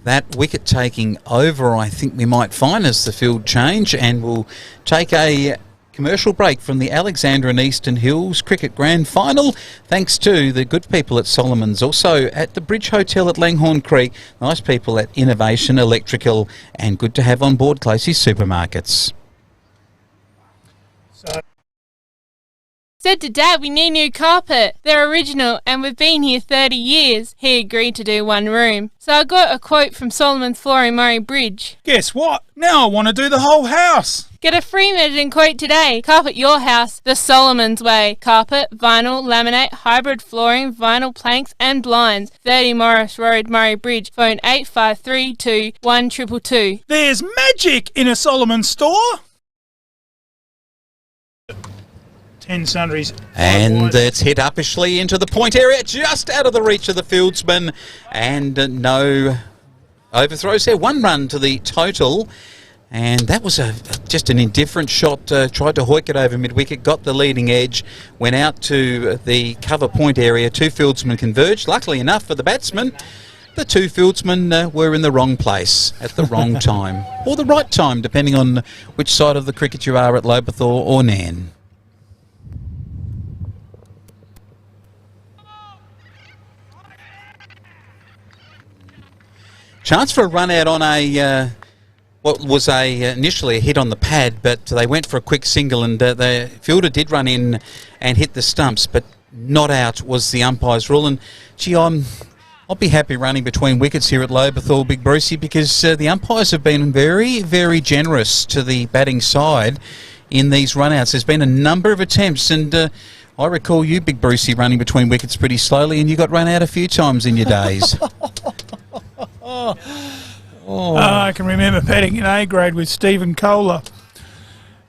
that wicket taking over, I think we might find as the field change, and we'll take a commercial break from the Alexander and Eastern Hills Cricket Grand Final, thanks to the good people at Solomon's, also at the Bridge Hotel at Langhorne Creek, nice people at Innovation Electrical, and good to have on board Closey Supermarkets. Said to Dad we need new carpet. They're original and we've been here 30 years. He agreed to do 1 room. So I got a quote from Solomon's Flooring Murray Bridge. Guess what? Now I want to do the whole house. Get a free measuring quote today. Carpet your house the Solomon's way. Carpet, vinyl, laminate, hybrid flooring, vinyl planks and blinds. 30 Morris Road, Murray Bridge. Phone 8532 1222. There's magic in a Solomon store. 10 sundries. And it's hit uppishly into the point area, just out of the reach of the fieldsman. And no overthrows there. 1 run to the total. And that was just an indifferent shot. Tried to hoik it over mid-wicket, got the leading edge, went out to the cover point area. 2 fieldsmen converged. Luckily enough for the batsman, the 2 fieldsmen were in the wrong place at the wrong time. Or the right time, depending on which side of the cricket you are at Lobethal or Nairne. Chance for a run out on a what was initially a hit on the pad, but they went for a quick single, and the fielder did run in and hit the stumps, but not out was the umpire's rule. And gee, I'll be happy running between wickets here at Lobethal, Big Brucey, because the umpires have been very, very generous to the batting side in these run-outs. There's been a number of attempts, and I recall you, Big Brucey, running between wickets pretty slowly, and you got run out a few times in your days. I can remember batting in A grade with Stephen Kohler,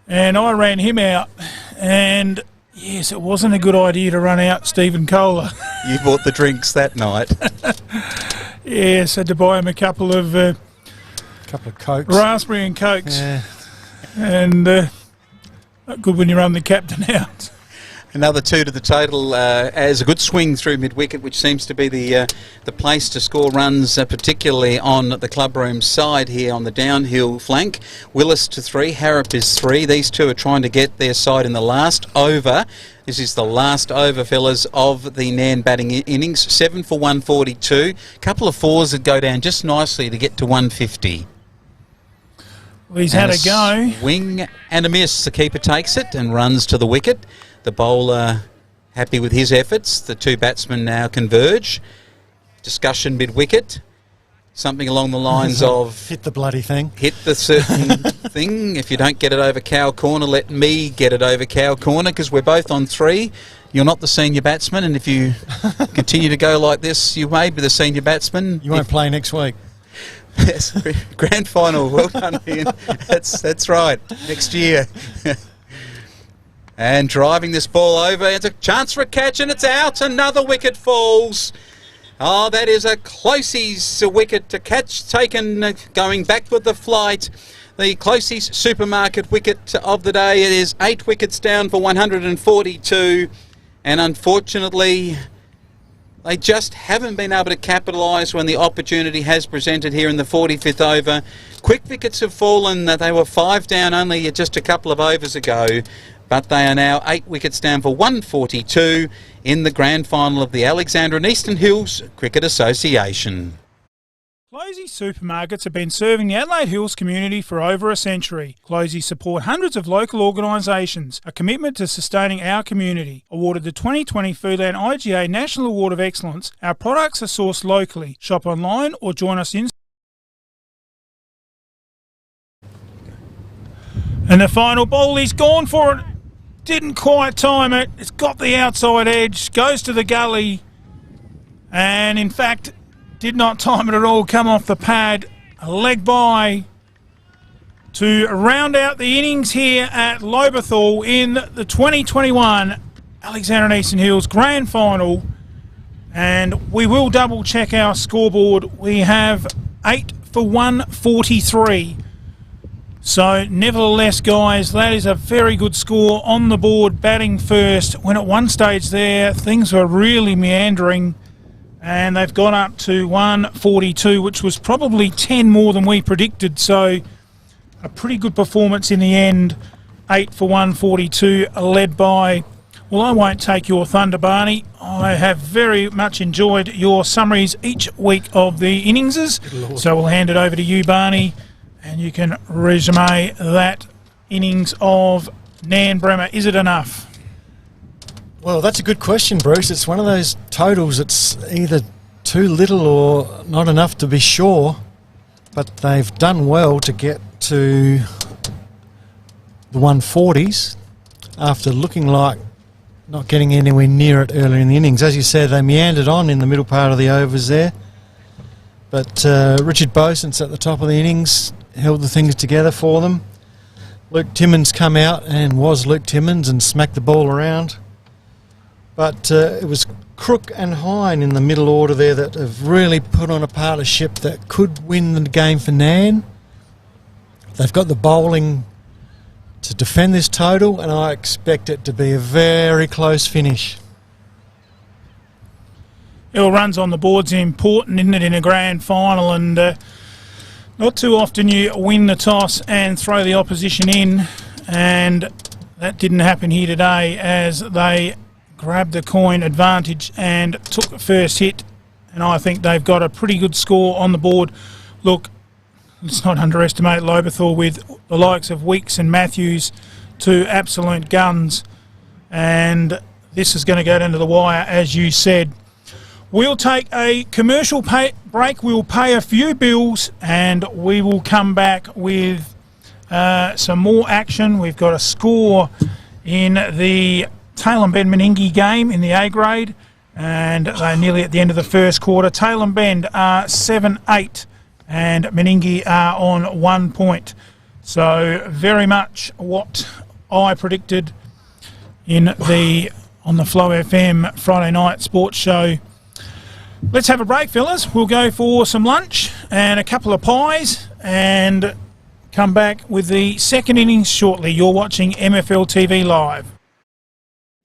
and I ran him out, and yes, it wasn't a good idea to run out Stephen Kohler. You bought the drinks that night. Yes, had to buy him a couple of Cokes. raspberry and cokes, Yeah. and not good when you run the captain out. Another 2 to the total as a good swing through mid-wicket, which seems to be the place to score runs, particularly on the clubroom side here on the downhill flank. Willis to 3, Harrop is 3. These two are trying to get their side in the last over. This is the last over, fellas, of the Nairne batting innings. 7 for 142. Couple of fours that go down just nicely to get to 150. Well, he's had a go. Swing and a miss. The keeper takes it and runs to the wicket. The bowler happy with his efforts. The two batsmen now converge. Discussion mid-wicket. Something along the lines of... Hit the bloody thing. Hit the certain thing. If you don't get it over cow corner, let me get it over cow corner, because we're both on 3. You're not the senior batsman, and if you continue to go like this, you may be the senior batsman. You won't play next week. Yes, grand final. Well done, Ian. That's right. Next year. And driving this ball over. It's a chance for a catch, and it's out. Another wicket falls. Oh, that is a Closey's wicket to catch taken, going back with the flight. The Closey's supermarket wicket of the day. It is 8 wickets down for 142. And unfortunately, they just haven't been able to capitalise when the opportunity has presented here in the 45th over. Quick wickets have fallen. They were 5 down only just a couple of overs ago, but they are now 8 wickets down for 142 in the grand final of the Alexandra and Eastern Hills Cricket Association. Closey supermarkets have been serving the Adelaide Hills community for over a century. Closey support hundreds of local organisations, a commitment to sustaining our community. Awarded the 2020 Foodland IGA National Award of Excellence, our products are sourced locally. Shop online or join us in. And the final ball, he's gone for it. Didn't quite time it. It's got the outside edge, goes to the gully, and in fact did not time it at all, come off the pad, a leg by to round out the innings here at Lobethal in the 2021 Alexandra and Eastern Hills Grand Final. And we will double check our scoreboard. We have 8 for 143. So nevertheless, guys, that is a very good score on the board, batting first. When at one stage there, things were really meandering, and they've gone up to 142, which was probably 10 more than we predicted. So a pretty good performance in the end. 8 for 142, led by... Well, I won't take your thunder, Barney. I have very much enjoyed your summaries each week of the inningses. So we'll hand it over to you, Barney, and you can resume that innings of Nan Bremer. Is it enough? Well, that's a good question, Bruce. It's one of those totals that's either too little or not enough to be sure, but they've done well to get to the 140s after looking like not getting anywhere near it earlier in the innings. As you said, they meandered on in the middle part of the overs there, but Richard Bosen's at the top of the innings held the things together for them. Luke Timmins come out and was Luke Timmins and smacked the ball around. But it was Crook and Hine in the middle order there that have really put on a partnership that could win the game for Nairne. They've got the bowling to defend this total, and I expect it to be a very close finish. Well, runs on the board's important, isn't it, in a grand final? And not too often you win the toss and throw the opposition in, and that didn't happen here today as they grabbed the coin advantage and took the first hit, and I think they've got a pretty good score on the board. Look, let's not underestimate Lobethal with the likes of Weeks and Matthews, two absolute guns, and this is going to go down to the wire, as you said. We'll take a commercial break, we'll pay a few bills, and we will come back with some more action. We've got a score in the Taylor and Ben Meningi game in the A grade. and they're nearly at the end of the first quarter. Tail and Bend are 7-8, and Meningie are on 1 point. So very much what I predicted on the Flow FM Friday night sports show. Let's have a break, fellas. We'll go for some lunch and a couple of pies and come back with the second innings shortly. You're watching MFL TV Live.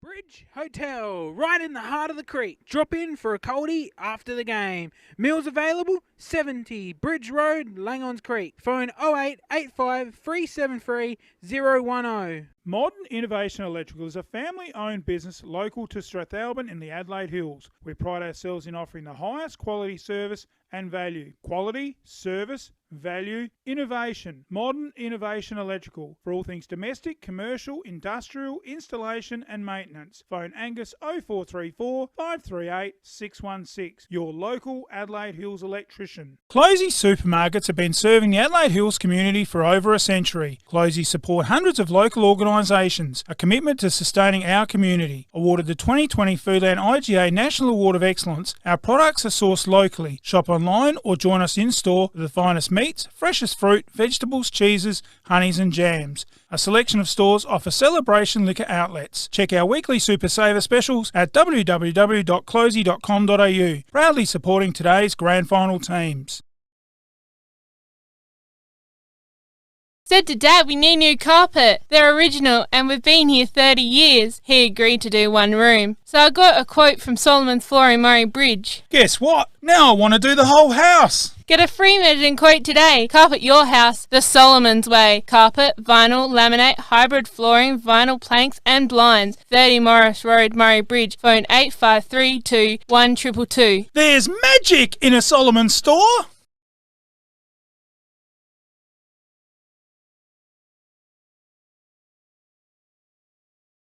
Bridge Hotel, right in the heart of the creek. Drop in for a coldie after the game. Meals available, 70 Bridge Road, Langons Creek. Phone 0885 373 010. Modern Innovation Electrical is a family-owned business local to Strathalbyn in the Adelaide Hills. We pride ourselves in offering the highest quality service and value. Quality, service, value, innovation. Modern Innovation Electrical for all things domestic, commercial, industrial, installation and maintenance. Phone Angus 0434 538 616. Your local Adelaide Hills electrician. Closey Supermarkets have been serving the Adelaide Hills community for over a century. Closey support hundreds of local organisations, a commitment to sustaining our community. Awarded the 2020 Foodland IGA National Award of Excellence, our products are sourced locally. Shop online or join us in store for the finest meats, freshest fruit, vegetables, cheeses, honeys and jams. A selection of stores offer celebration liquor outlets. Check our weekly Super Saver specials at www.closey.com.au. Proudly supporting today's grand final teams. Said to Dad we need new carpet. They're original and we've been here 30 years. He agreed to do one room. So I got a quote from Solomon's Flooring Murray Bridge. Guess what? Now I want to do the whole house. Get a free measuring quote today. Carpet your house the Solomon's way. Carpet, vinyl, laminate, hybrid flooring, vinyl planks and blinds. 30 Morris Road, Murray Bridge. Phone 8532 1222. There's magic in a Solomon store.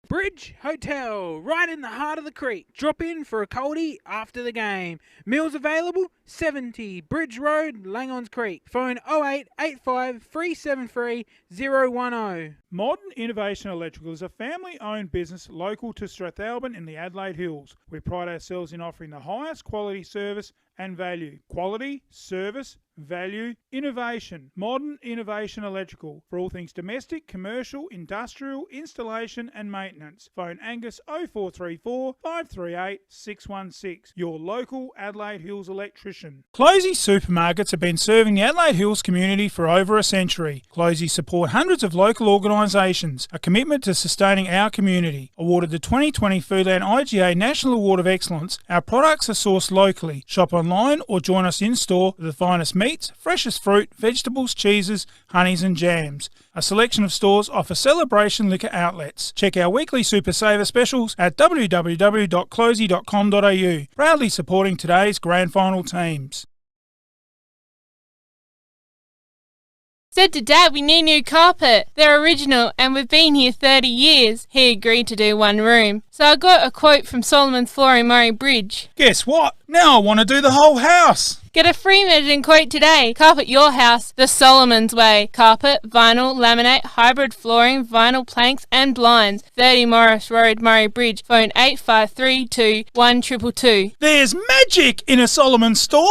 Bridge Hotel, right in the heart of the creek. Drop in for a coldie after the game. Meals available, 70 Bridge Road, Langons Creek. Phone 0885 373 010. Modern Innovation Electrical is a family-owned business local to Strathalbyn in the Adelaide Hills. We pride ourselves in offering the highest quality service and value. Quality, service, value, innovation. Modern Innovation Electrical for all things domestic, commercial, industrial, installation and maintenance. Phone Angus 0434 538 616. Your local Adelaide Hills electrician. Closey Supermarkets have been serving the Adelaide Hills community for over a century. Closey support hundreds of local organisations, a commitment to sustaining our community. Awarded the 2020 Foodland IGA National Award of Excellence, our products are sourced locally. Shop online or join us in store for the finest meats, freshest fruit, vegetables, cheeses, honeys and jams. A selection of stores offer celebration liquor outlets. Check our weekly Super Saver specials at www.closey.com.au. Proudly supporting today's grand final teams. Said to Dad we need new carpet. They're original and we've been here 30 years. He agreed to do one room. So I got a quote from Solomon's Flooring Murray Bridge. Guess what? Now I want to do the whole house. Get a free measuring quote today. Carpet your house the Solomon's way. Carpet, vinyl, laminate, hybrid flooring, vinyl planks and blinds. 30 Morris Road, Murray Bridge. Phone 8532 1222. There's magic in a Solomon store.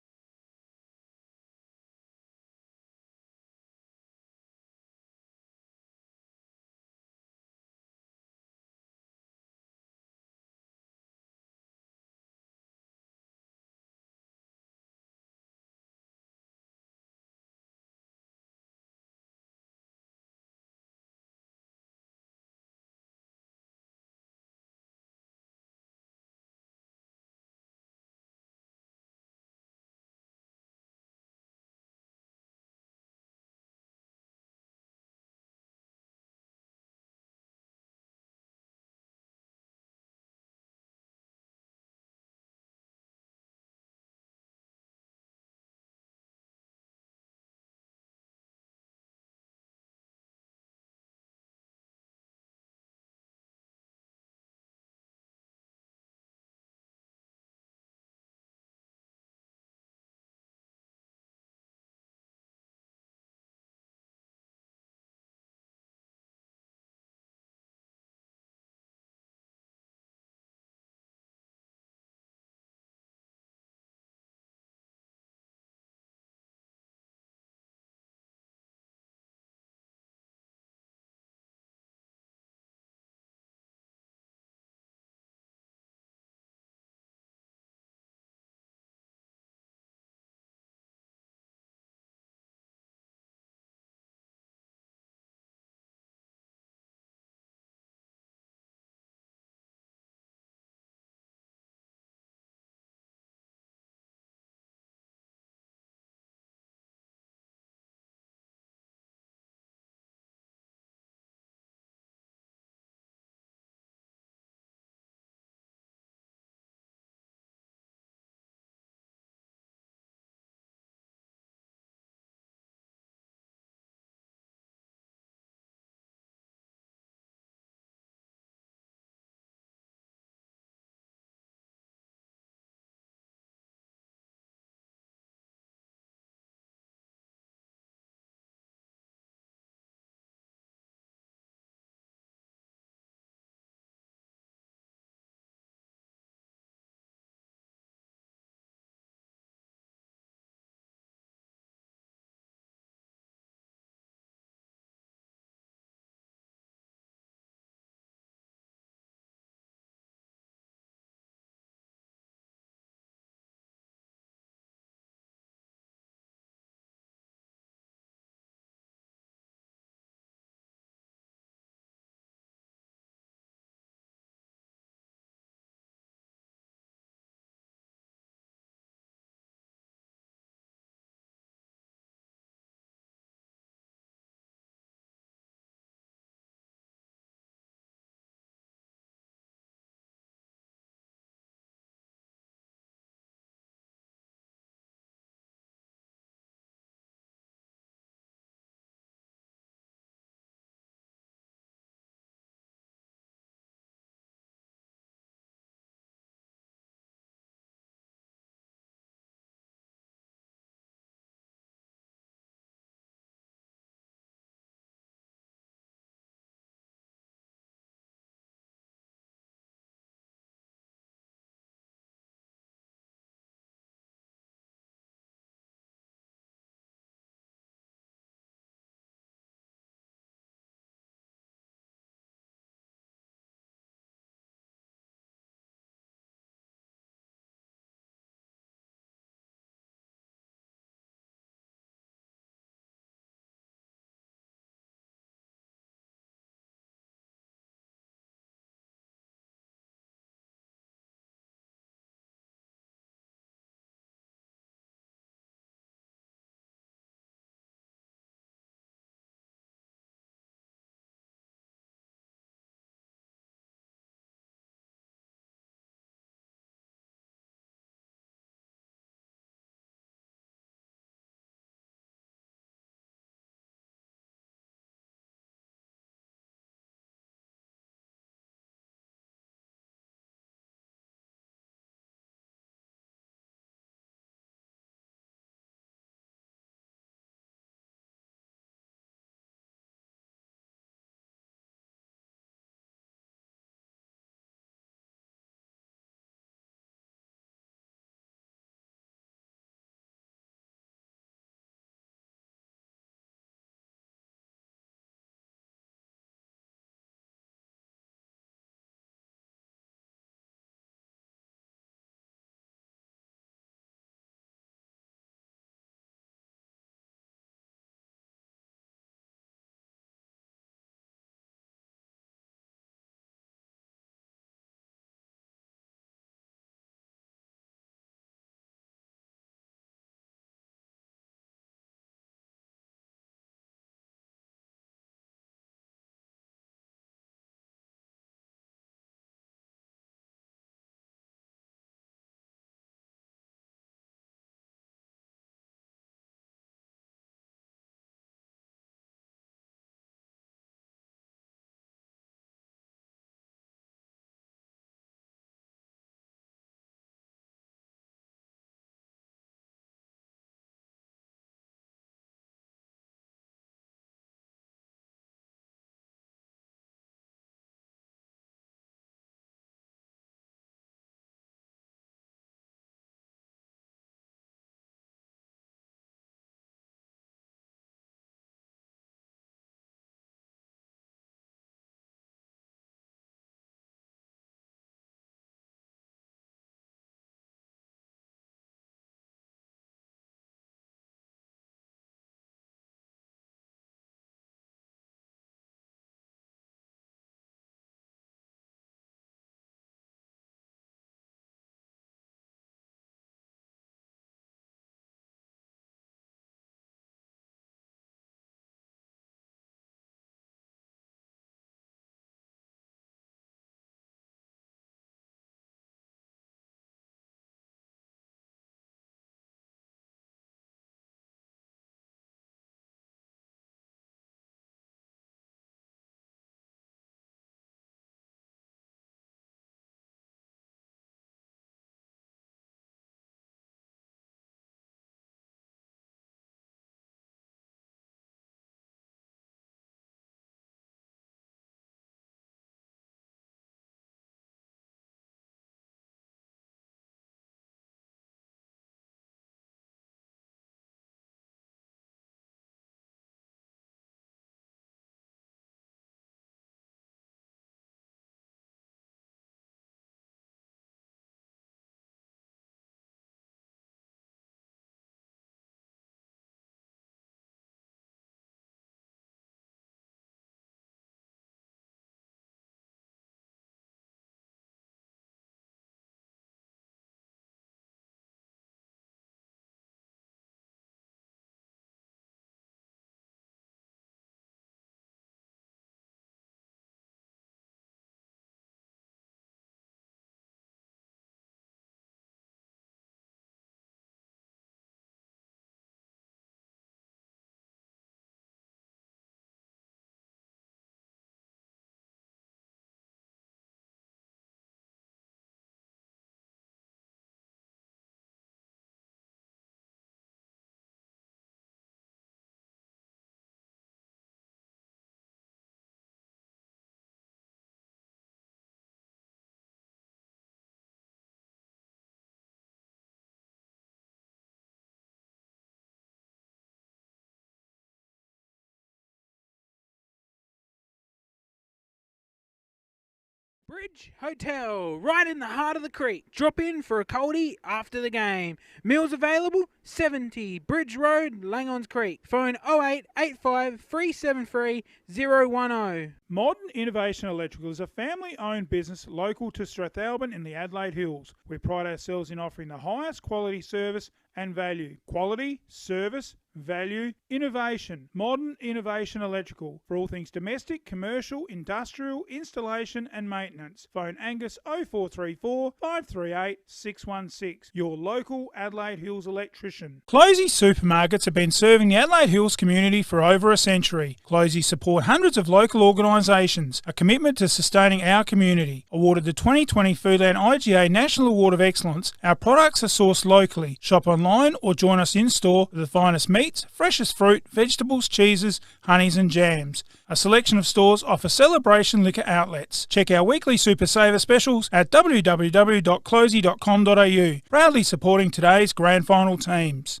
Bridge Hotel, right in the heart of the creek. Drop in for a coldie after the game. Meals available, 70 Bridge Road, Langons Creek. Phone 0885 373 010. Modern Innovation Electrical is a family-owned business local to Strathalbyn in the Adelaide Hills. We pride ourselves in offering the highest quality service and value. Quality, service, value, innovation. Modern Innovation Electrical for all things domestic, commercial, industrial, installation and maintenance. Phone Angus 0434 538 616. Your local Adelaide Hills electrician. Closey Supermarkets have been serving the Adelaide Hills community for over a century. Closey support hundreds of local organisations, a commitment to sustaining our community. Awarded the 2020 Foodland IGA National Award of Excellence, our products are sourced locally. Shop online or join us in store for the finest meats, freshest fruit, vegetables, cheeses, honeys and jams. A selection of stores offer celebration liquor outlets. Check our weekly Super Saver specials at www.closey.com.au. Proudly supporting today's grand final teams.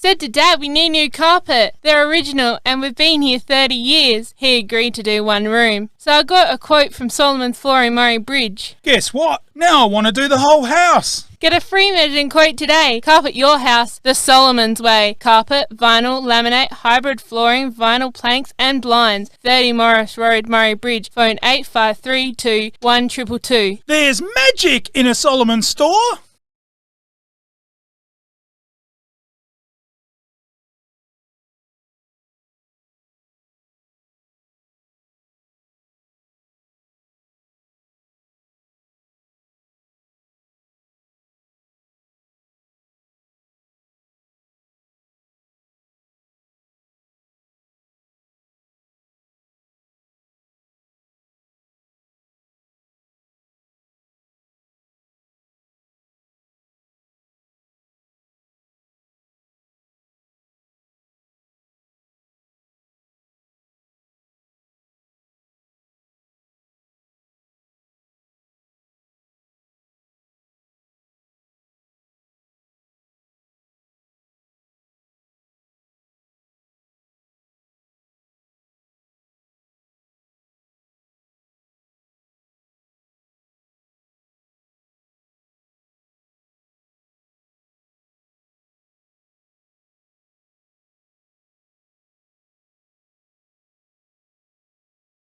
Said to Dad we need new carpet. They're original and we've been here 30 years. He agreed to do one room. So I got a quote from Solomon's Flooring Murray Bridge. Guess what? Now I want to do the whole house. Get a free measuring quote today. Carpet your house the Solomon's way. Carpet, vinyl, laminate, hybrid flooring, vinyl planks and blinds. 30 Morris Road, Murray Bridge. Phone 8532 1222. There's magic in a Solomon store.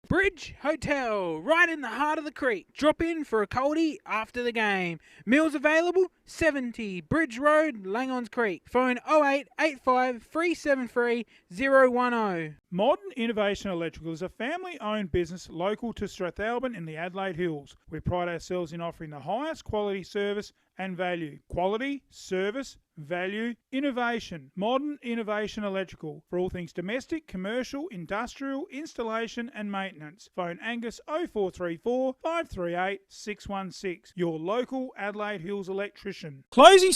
Bridge Hotel, right in the heart of the creek. Drop in for a coldie after the game. Meals available, 70 Bridge Road, Langons Creek. Phone 0885 373 010. Modern Innovation Electrical is a family-owned business local to Strathalbyn in the Adelaide Hills. We pride ourselves in offering the highest quality service and value. Quality, service, value, innovation. Modern Innovation Electrical for all things domestic, commercial, industrial, installation and maintenance. Phone Angus 0434 538 616. Your local Adelaide Hills electrician. Closey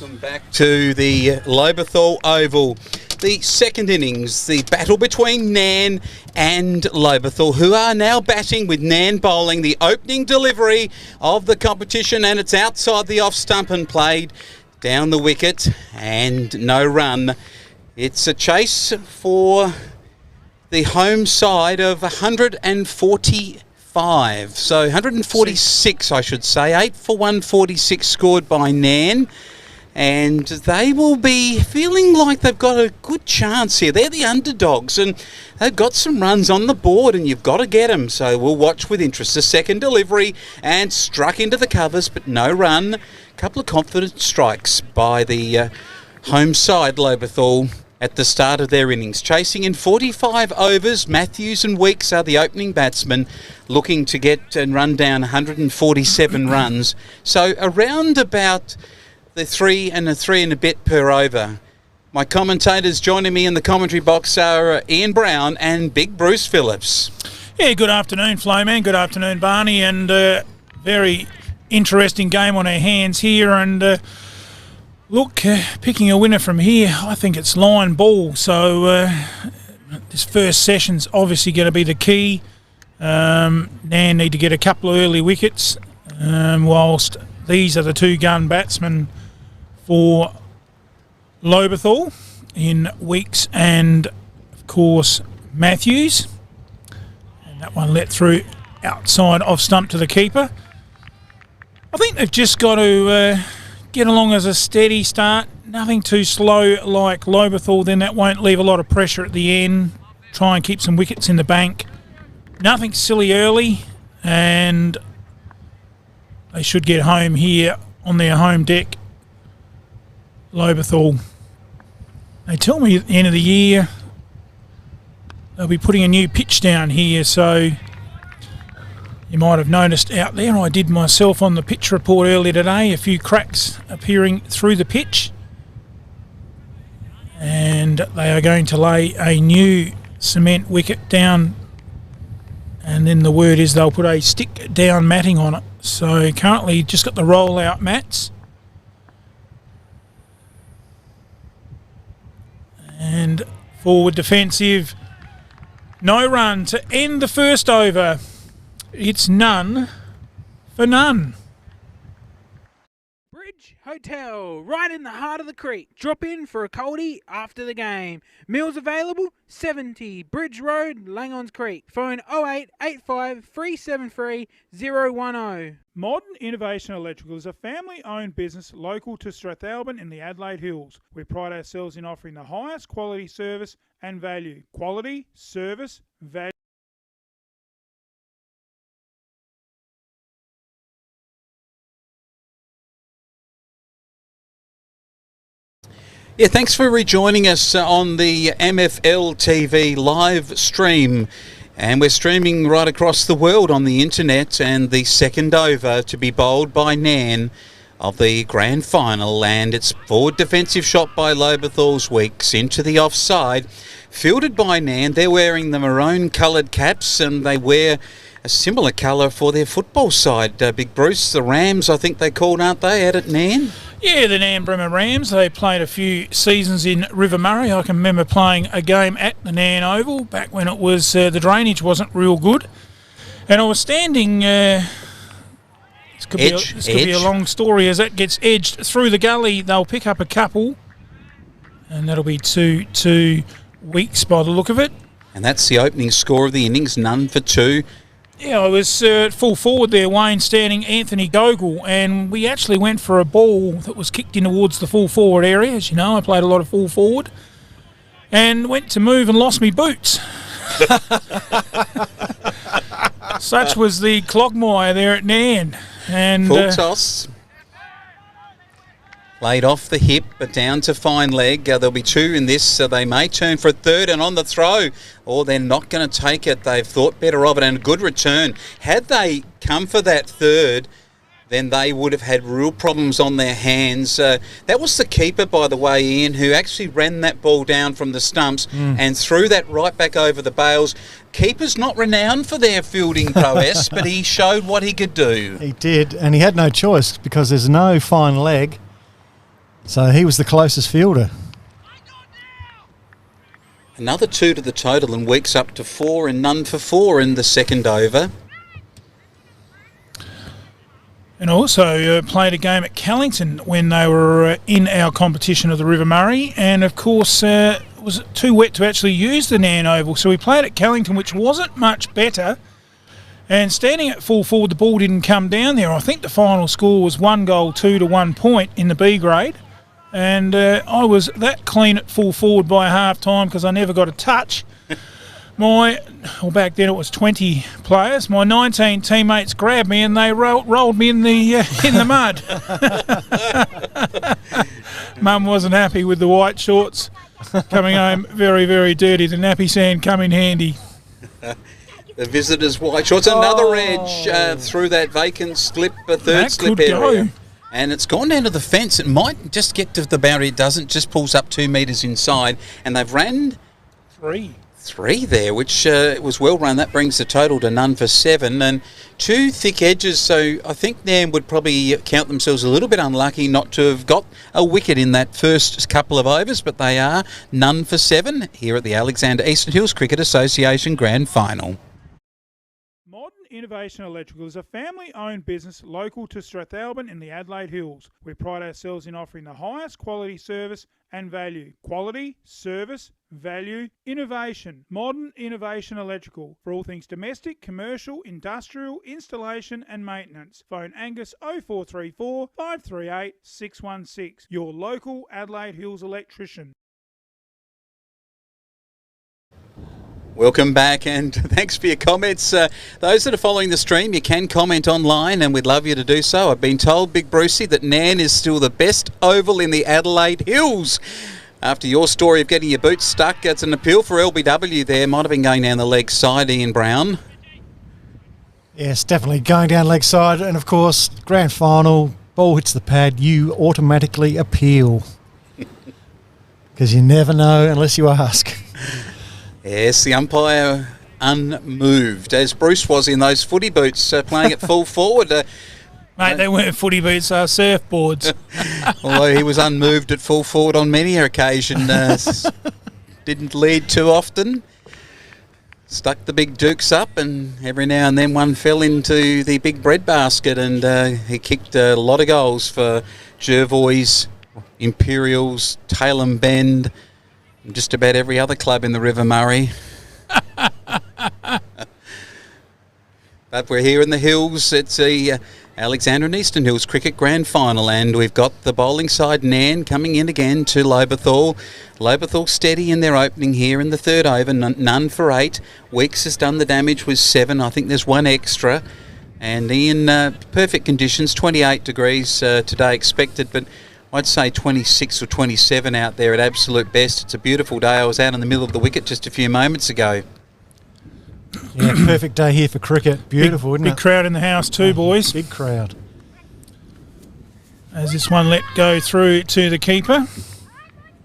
Welcome back to the Lobethal Oval. The second innings, the battle between Nairne and Lobethal, who are now batting with Nairne bowling the opening delivery of the competition, and it's outside the off stump and played down the wicket and no run. It's a chase for the home side of 145. So 146, I should say. 8 for 146 scored by Nairne. And they will be feeling like they've got a good chance here. They're the underdogs, and they've got some runs on the board, and you've got to get them. So we'll watch with interest. The second delivery, and struck into the covers, but no run. A couple of confident strikes by the home side, Lobethal, at the start of their innings. Chasing in 45 overs, Matthews and Weeks are the opening batsmen, looking to get and run down 147 runs. So around about the three and a bit per over My commentators joining me in the commentary box are Ian Brown and Big Bruce Phillips. Yeah, good afternoon, Flowman. Good afternoon, Barney. And very interesting game on our hands here. And look, picking a winner from here, I think it's line ball. So this first session's obviously going to be the key. Nairne need to get a couple of early wickets, whilst these are the two gun batsmen for Lobethal in Weeks and, of course, Matthews. And that one let through outside off stump to the keeper. I think they've just got to get along as a steady start. Nothing too slow like Lobethal, then that won't leave a lot of pressure at the end. Try and keep some wickets in the bank. Nothing silly early, and they should get home here on their home deck. Lobethal. They tell me at the end of the year they'll be putting a new pitch down here, so you might have noticed out there, I did myself on the pitch report earlier today, a few cracks appearing through the pitch. And they are going to lay a new cement wicket down, and then the word is they'll put a stick down matting on it. So currently just got the roll out mats. And forward defensive. No run to end the first over. It's none for none. Bridge Hotel, right in the heart of the creek. Drop in for a coldie after the game. Meals available, 70 Bridge Road, Langons Creek. Phone 0885 373 010. Modern Innovation Electrical is a family-owned business local to Strathalbyn in the Adelaide Hills. We pride ourselves in offering the highest quality service and value. Quality, service, value. Yeah, thanks for rejoining us on the MFL TV live stream. And we're streaming right across the world on the internet, and the second over to be bowled by Nairne of the grand final, and it's forward defensive shot by Lobethal's Weeks into the offside, fielded by Nairne. They're wearing the maroon coloured caps, and they wear a similar colour for their football side. Big Bruce, the Rams, I think they called, aren't they, out at Nairne? Yeah, the Nairne Bremer Rams. They played a few seasons in River Murray. I can remember playing a game at the Nairne Oval back when it was the drainage wasn't real good. And I was standing... this could be a long story. As that gets edged through the gully, they'll pick up a couple. And that'll be 2 Weeks by the look of it. And that's the opening score of the innings, none for 2. Yeah, I was full forward there, Wayne, standing Anthony Gogol, and we actually went for a ball that was kicked in towards the full forward area. As you know, I played a lot of full forward, and went to move and lost me boots. Such was the quagmire there at Nairne. And full toss. Laid off the hip, but down to fine leg. There'll be 2 in this, so they may turn for a third, and on the throw. Or they're not going to take it. They've thought better of it, and a good return. Had they come for that third, then they would have had real problems on their hands. That was the keeper, by the way, Ian, who actually ran that ball down from the stumps and threw that right back over the bails. Keeper's not renowned for their fielding prowess, but he showed what he could do. He did, and he had no choice because there's no fine leg. So he was the closest fielder. Another 2 to the total, and Weeks up to 4 and none for 4 in the second over. And also played a game at Callington when they were in our competition of the River Murray. And, of course, it was too wet to actually use the Nairne Oval. So we played at Callington, which wasn't much better. And standing at full forward, the ball didn't come down there. I think the final score was 1 goal, 2 to 1 point in the B grade. And I was that clean at full forward by half time because I never got a touch. Back then it was 20 players. My 19 teammates grabbed me and they rolled me in the mud. Mum wasn't happy with the white shorts. Coming home very, very dirty. The nappy sand come in handy. The visitors' white shorts. Another edge through that vacant slip, a third slip area. And it's gone down to the fence. It might just get to the boundary. It doesn't. Just pulls up 2 metres inside. And they've ran three there, which was well run. That brings the total to none for 7. And 2 thick edges. So I think Nairne would probably count themselves a little bit unlucky not to have got a wicket in that first couple of overs. But they are none for 7 here at the Alexander Eastern Hills Cricket Association Grand Final. Innovation Electrical is a family-owned business local to Strathalbyn in the Adelaide Hills. We pride ourselves in offering the highest quality service and value. Quality, service, value, innovation. Modern Innovation Electrical for all things domestic, commercial, industrial, installation and maintenance. Phone Angus 0434 538 616. Your local Adelaide Hills electrician. Welcome back, and thanks for your comments. Those that are following the stream, you can comment online, and we'd love you to do so. I've been told, Big Brucey, that Nairne is still the best oval in the Adelaide Hills. After your story of getting your boots stuck, it's an appeal for LBW there. Might have been going down the leg side, Ian Brown. Yes, definitely going down leg side, and of course, grand final, ball hits the pad, you automatically appeal. Because you never know unless you ask. Yes, the umpire unmoved, as Bruce was in those footy boots, playing at full forward. Mate, they weren't footy boots, they were surfboards. Although he was unmoved at full forward on many occasions. Didn't lead too often. Stuck the big dukes up, and every now and then one fell into the big breadbasket, and he kicked a lot of goals for Jervois, Imperials, Tailem Bend, just about every other club in the River Murray. But we're here in the hills. It's the Alexander and Eastern Hills Cricket Grand Final, and we've got the bowling side Nairne coming in again to Lobethal. Lobethal steady in their opening here in the third over, none for 8. Weeks has done the damage with 7. I think there's 1 extra. And in perfect conditions, 28 degrees today expected, but I'd say 26 or 27 out there at absolute best. It's a beautiful day. I was out in the middle of the wicket just a few moments ago. Yeah, perfect day here for cricket. Beautiful, isn't it? Big crowd in the house too, boys. Big crowd. As this one let go through to the keeper.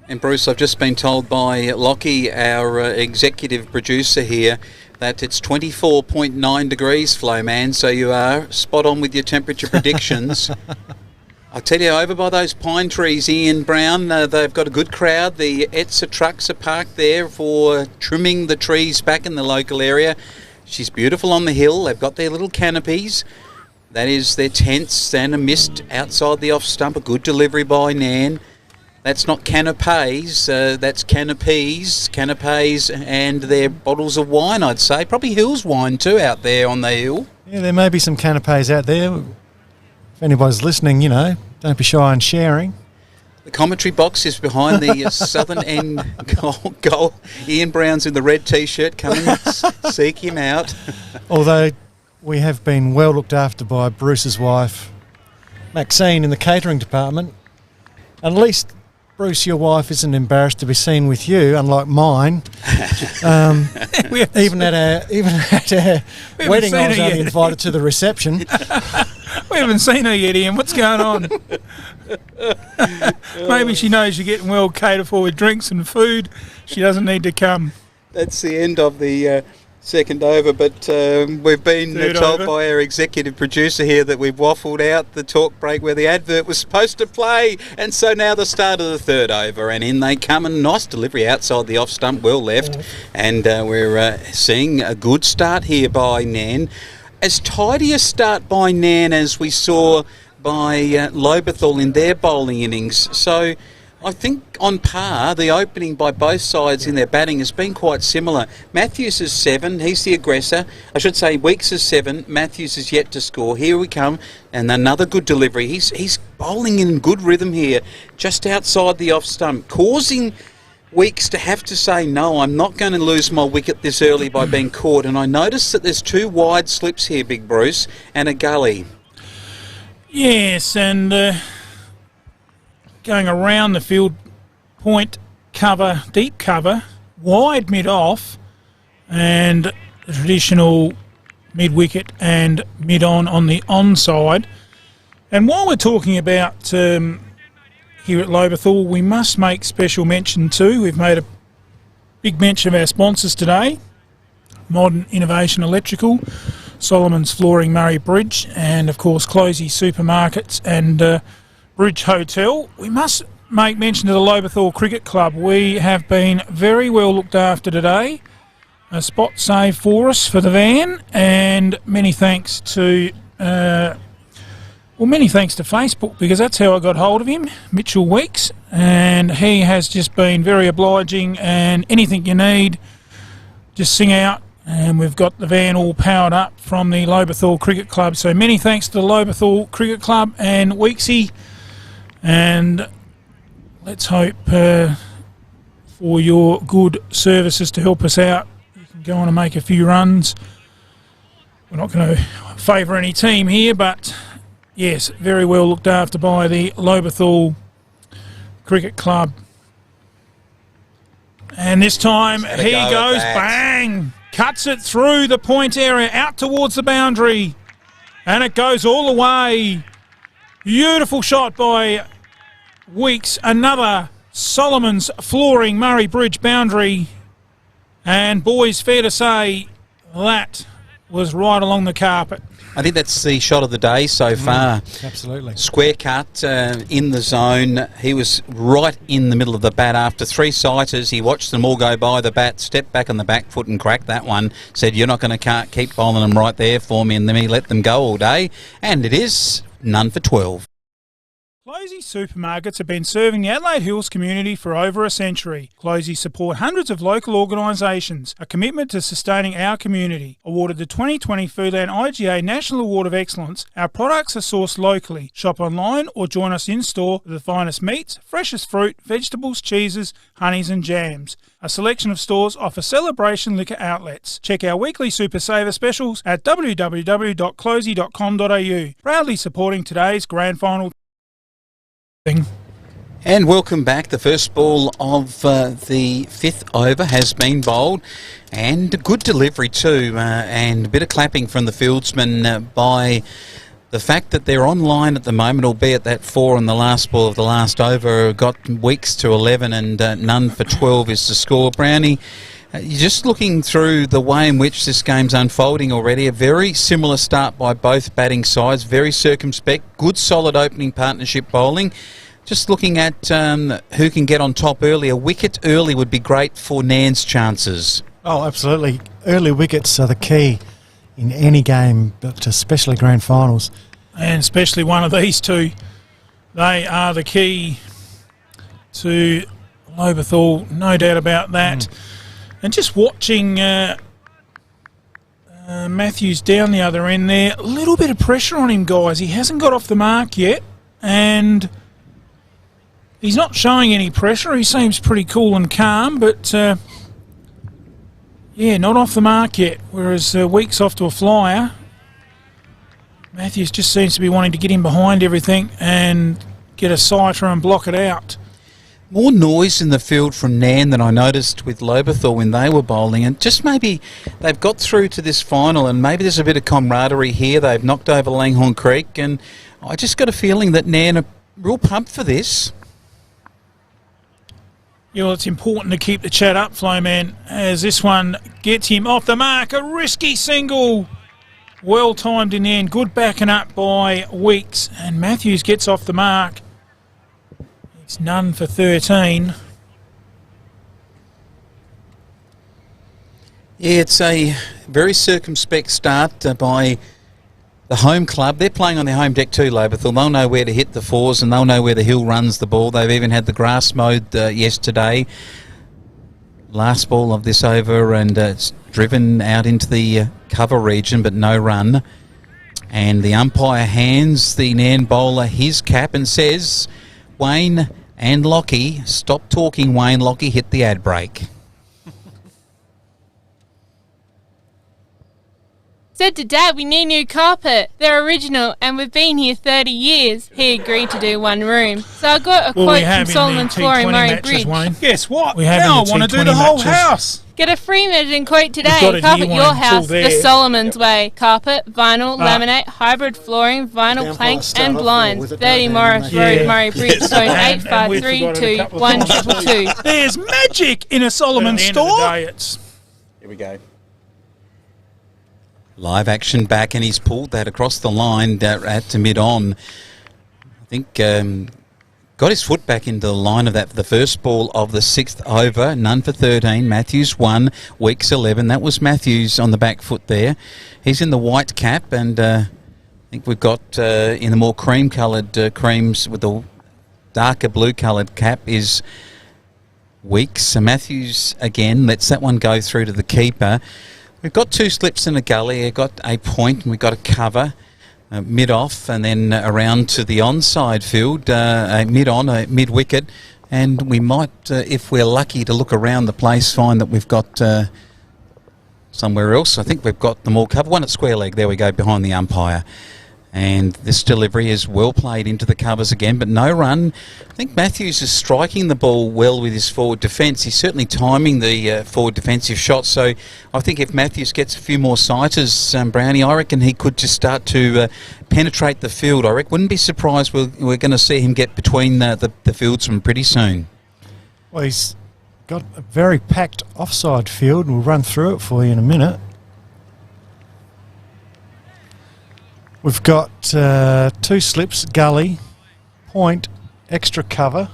And Bruce, I've just been told by Lockie, our executive producer here, that it's 24.9 degrees, Flowman, so you are spot on with your temperature predictions. I'll tell you, over by those pine trees, Ian Brown, they've got a good crowd. The A&EHCA trucks are parked there for trimming the trees back in the local area. She's beautiful on the hill. They've got their little canopies. That is their tents and a mist outside the off stump. A good delivery by Nairne. That's not canapes, that's canapes and their bottles of wine, I'd say. Probably Hills wine too out there on the hill. Yeah, there may be some canapes out there. If anybody's listening, don't be shy in sharing. The commentary box is behind the southern end goal. Ian Brown's in the red T-shirt. Come and seek him out. Although we have been well looked after by Bruce's wife, Maxine, in the catering department. And at least, Bruce, your wife isn't embarrassed to be seen with you, unlike mine. Even at our wedding, I was only invited to the reception. We haven't seen her yet, Ian. What's going on? Maybe she knows you're getting well catered for with drinks and food. She doesn't need to come. That's the end of the second over, but we've been told by our executive producer here that we've waffled out the talk break where the advert was supposed to play, and so now the start of the third over, and in they come, and nice delivery outside the off stump, well left, and we're seeing a good start here by Nairne. As tidy a start by Nairne as we saw by Lobethal in their bowling innings. So I think on par, the opening by both sides in their batting has been quite similar. Matthews is 7, he's the aggressor. I should say Weeks is 7, Matthews is yet to score. Here we come, and another good delivery. He's bowling in good rhythm here, just outside the off stump, causing Weeks to have to say, no, I'm not going to lose my wicket this early by being caught. And I noticed that there's 2 wide slips here, Big Bruce, and a gully. Yes, and going around the field, point cover, deep cover, wide mid-off, and the traditional mid-wicket and mid-on the onside. And while we're talking about here at Lobethal, we must make special mention too. We've made a big mention of our sponsors today: Modern Innovation Electrical, Solomon's Flooring Murray Bridge, and of course Closey Supermarkets and Bridge Hotel. We must make mention to the Lobethal Cricket Club. We have been very well looked after today. A spot saved for us for the van, and many thanks to Facebook, because that's how I got hold of him, Mitchell Weeks, and he has just been very obliging, and anything you need, just sing out, and we've got the van all powered up from the Lobethal Cricket Club. So many thanks to the Lobethal Cricket Club and Weeksy, and let's hope for your good services to help us out. You can go on and make a few runs. We're not going to favour any team here, but yes, very well looked after by the Lobethal Cricket Club. And this time, he goes, bang! Cuts it through the point area, out towards the boundary. And it goes all the way. Beautiful shot by Weeks. Another Solomon's Flooring Murray Bridge boundary. And boys, fair to say, that was right along the carpet. I think that's the shot of the day so far. Absolutely. Square cut in the zone. He was right in the middle of the bat after 3 sighters. He watched them all go by the bat, stepped back on the back foot and cracked that one. Said, you're not going to keep bowling them right there for me, and then he let them go all day. And it is none for 12. Closey Supermarkets have been serving the Adelaide Hills community for over a century. Closey support hundreds of local organisations, a commitment to sustaining our community. Awarded the 2020 Foodland IGA National Award of Excellence, our products are sourced locally. Shop online or join us in-store for the finest meats, freshest fruit, vegetables, cheeses, honeys and jams. A selection of stores offer celebration liquor outlets. Check our weekly Super Saver specials at www.closey.com.au. Proudly supporting today's grand final. And welcome back. The first ball of the 5th over has been bowled, and a good delivery too, and a bit of clapping from the fieldsman by the fact that they're online at the moment, albeit that 4 on the last ball of the last over got Weeks to 11 and none for 12 is the score. Brownie, you're just looking through the way in which this game's unfolding already. A very similar start by both batting sides, very circumspect, good solid opening partnership bowling. Just looking at who can get on top early. A wicket early would be great for Nairne's chances. Oh, absolutely. Early wickets are the key in any game, but especially grand finals. And especially one of these two. They are the key to Lobethal, no doubt about that. And just watching Matthews down the other end there, a little bit of pressure on him, guys. He hasn't got off the mark yet, and he's not showing any pressure. He seems pretty cool and calm, but yeah, not off the mark yet. Whereas Weeks off to a flyer. Matthews just seems to be wanting to get in behind everything and get a sighter and block it out. More noise in the field from Nairne than I noticed with Lobethal when they were bowling, and just maybe they've got through to this final, and maybe there's a bit of camaraderie here. They've knocked over Langhorne Creek, and I just got a feeling that Nairne are real pumped for this. Yeah, well, it's important to keep the chat up, Flowman, as this one gets him off the mark. A risky single. Well timed in the end. Good backing up by Weeks, and Matthews gets off the mark. It's none for 13. Yeah, it's a very circumspect start by the home club. They're playing on their home deck too, Lobethal. They'll know where to hit the 4s, and they'll know where the hill runs the ball. They've even had the grass mowed yesterday. Last ball of this over, and it's driven out into the cover region, but no run. And the umpire hands the Nairne bowler his cap and says, Wayne and Lockie, stop talking, Wayne. Lockie, hit the ad break. Said to Dad we need new carpet. They're original and we've been here 30 years. He agreed to do one room. So I got a quote from Solomon's Flooring Murray Bridge. Guess what? Now I want to do the whole house. Get a free measuring quote today. Carpet your house the Solomon's way. Carpet, vinyl, laminate, hybrid flooring, vinyl planks and blinds. 30 Morris Road, Murray Bridge. Phone 85321222. There's magic in a Solomon store. Here we go. Live action back, and he's pulled that across the line at mid-on. I think got his foot back into the line of that for the first ball of the 6th over. None for 13. Matthews 1, Weeks 11. That was Matthews on the back foot there. He's in the white cap, and I think we've got in the more cream-coloured creams with the darker blue-coloured cap is Weeks. So Matthews again lets that one go through to the keeper. We've got 2 slips in a gully. We've got a point and we've got a cover. Mid-off and then around to the onside field, mid-on, mid-wicket. And we might, if we're lucky to look around the place, find that we've got somewhere else. I think we've got them all covered. One at square leg. There we go, behind the umpire. And this delivery is well played into the covers again, but no run. I think Matthews is striking the ball well with his forward defence. He's certainly timing the forward defensive shot. So I think if Matthews gets a few more sighters, Brownie, I reckon he could just start to penetrate the field. I reckon wouldn't be surprised we're going to see him get between the fieldsmen pretty soon. Well, he's got a very packed offside field. We'll run through it for you in a minute. We've got 2 slips, gully, point, extra cover,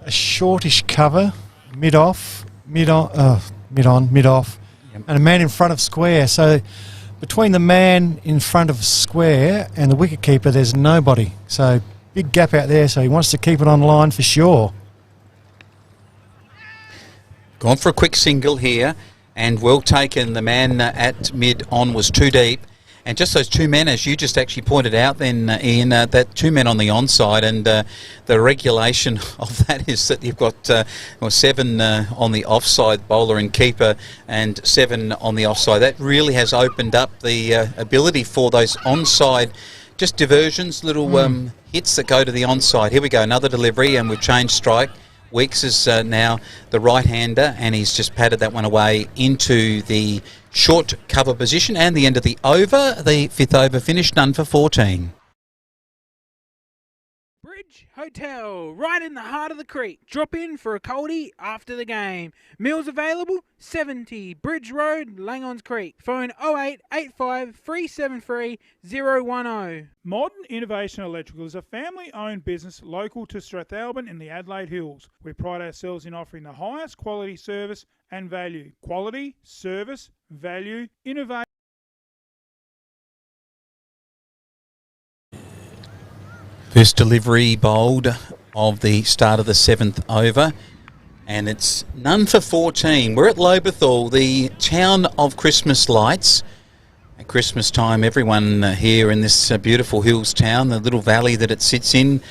a shortish cover, mid-off, mid-off, and a man in front of square. So between the man in front of square and the wicketkeeper, there's nobody. So big gap out there, so he wants to keep it on line for sure. Gone for a quick single here, and well taken. The man at mid-on was too deep. And just those 2 men, as you just actually pointed out then, Ian, that 2 men on the onside, and the regulation of that is that you've got 7 on the offside, bowler and keeper, and 7 on the offside. That really has opened up the ability for those onside, just diversions, little hits that go to the onside. Here we go, another delivery, and we've changed strike. Weeks is now the right-hander, and he's just patted that one away into the short cover position and the end of the over. The 5th over finished, none for 14. Bridge Hotel, right in the heart of the creek. Drop in for a coldie after the game. Meals available, 70 Bridge Road, Langons Creek. Phone 0885 373 010. Modern Innovation Electrical is a family-owned business local to Strathalbyn in the Adelaide Hills. We pride ourselves in offering the highest quality service and value. Quality, service, value, innovation. First delivery bowled of the start of the 7th over, and it's none for 14. We're at Lobethal, the town of Christmas lights. At Christmas time, everyone here in this beautiful hills town, the little valley that it sits in,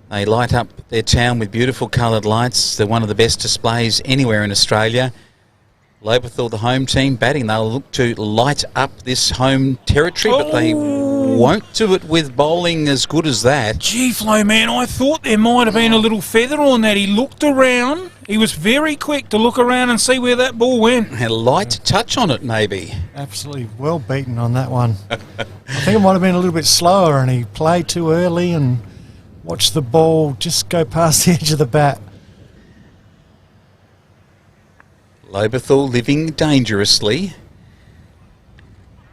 they light up their town with beautiful coloured lights. They're one of the best displays anywhere in Australia. Lobethal, the home team, batting. They'll look to light up this home territory, but they won't do it with bowling as good as that. Gee, Flo, man, I thought there might have been a little feather on that. He looked around. He was very quick to look around and see where that ball went. Had a light touch on it, maybe. Absolutely well beaten on that one. I think it might have been a little bit slower, and he played too early and watched the ball just go past the edge of the bat. Lobethal living dangerously.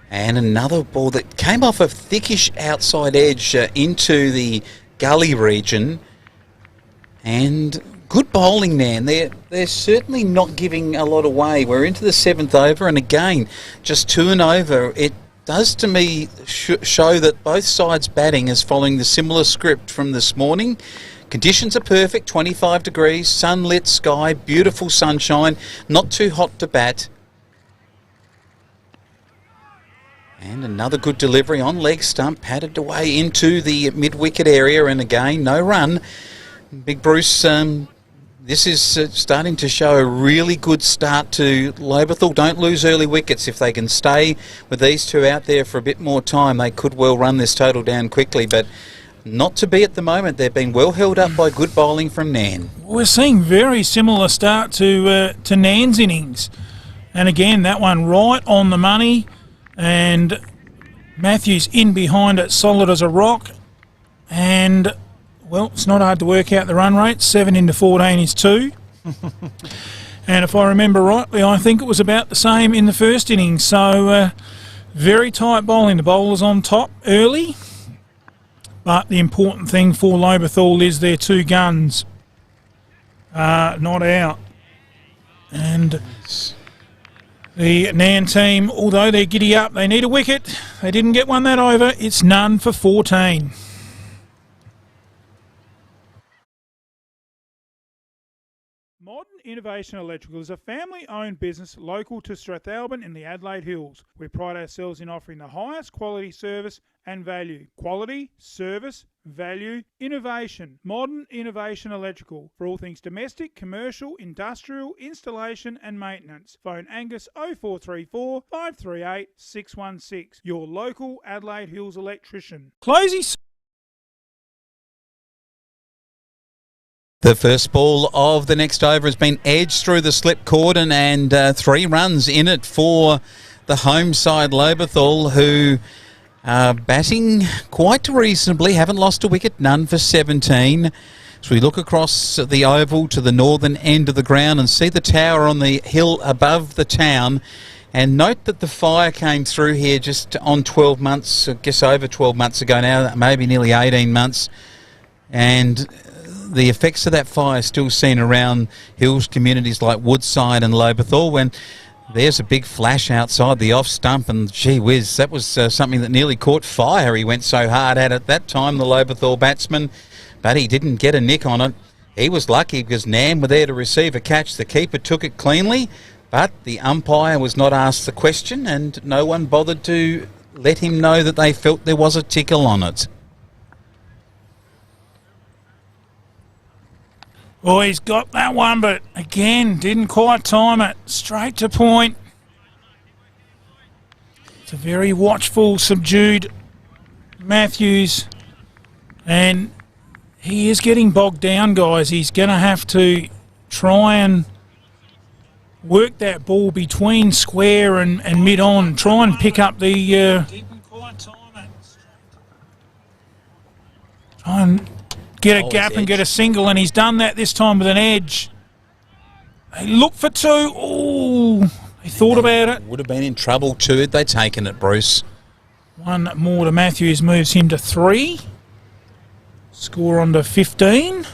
And another ball that came off a thickish outside edge into the gully region. And good bowling, man. They're certainly not giving a lot away. We're into the 7th over, and again, just 2 and over. It does to me show that both sides batting is following the similar script from this morning. Conditions are perfect, 25 degrees, sunlit sky, beautiful sunshine, not too hot to bat. And another good delivery on leg stump, patted away into the mid-wicket area, and again, no run. Big Bruce this is starting to show a really good start to Lobethal. Don't lose early wickets. If they can stay with these two out there for a bit more time, they could well run this total down quickly, but not to be at the moment. They've been well held up by good bowling from Nairne. We're seeing very similar start to Nairne's innings. And again, that one right on the money, and Matthews in behind it, solid as a rock. And, well, it's not hard to work out the run rate. 7 into 14 is 2. And if I remember rightly, I think it was about the same in the first innings. So, very tight bowling. The bowlers on top early. But the important thing for Lobethal is their two guns not out. And the Nairne team, although they're giddy up, they need a wicket. They didn't get one that over. It's none for 14. Modern Innovation Electrical is a family-owned business local to Strathalbyn in the Adelaide Hills. We pride ourselves in offering the highest quality service and value. Quality, service, value, innovation. Modern Innovation Electrical. For all things domestic, commercial, industrial, installation and maintenance. Phone Angus 0434 538 616. Your local Adelaide Hills electrician. Closey. The first ball of the next over has been edged through the slip cordon, and 3 runs in it for the home side Lobethal, who are batting quite reasonably, haven't lost a wicket, none for 17. So we look across the oval to the northern end of the ground and see the tower on the hill above the town. And note that the fire came through here just on 12 months, I guess over 12 months ago now, maybe nearly 18 months. And the effects of that fire still seen around hills communities like Woodside and Lobethal, when there's a big flash outside the off stump, and gee whiz, that was something that nearly caught fire. He went so hard at it that time, the Lobethal batsman, but he didn't get a nick on it. He was lucky because Nairne were there to receive a catch. The keeper took it cleanly, but the umpire was not asked the question, and no one bothered to let him know that they felt there was a tickle on it. Oh, he's got that one, but again, didn't quite time it. Straight to point. It's a very watchful, subdued Matthews. And he is getting bogged down, guys. He's going to have to try and work that ball between square and mid-on. Try and pick up the... Didn't quite time it. Try and get a gap and get a single, and he's done that this time with an edge. They look for 2. Oh, he thought about it. Would have been in trouble too had they taken it, Bruce. 1 more to Matthews moves him to 3. Score on to 15.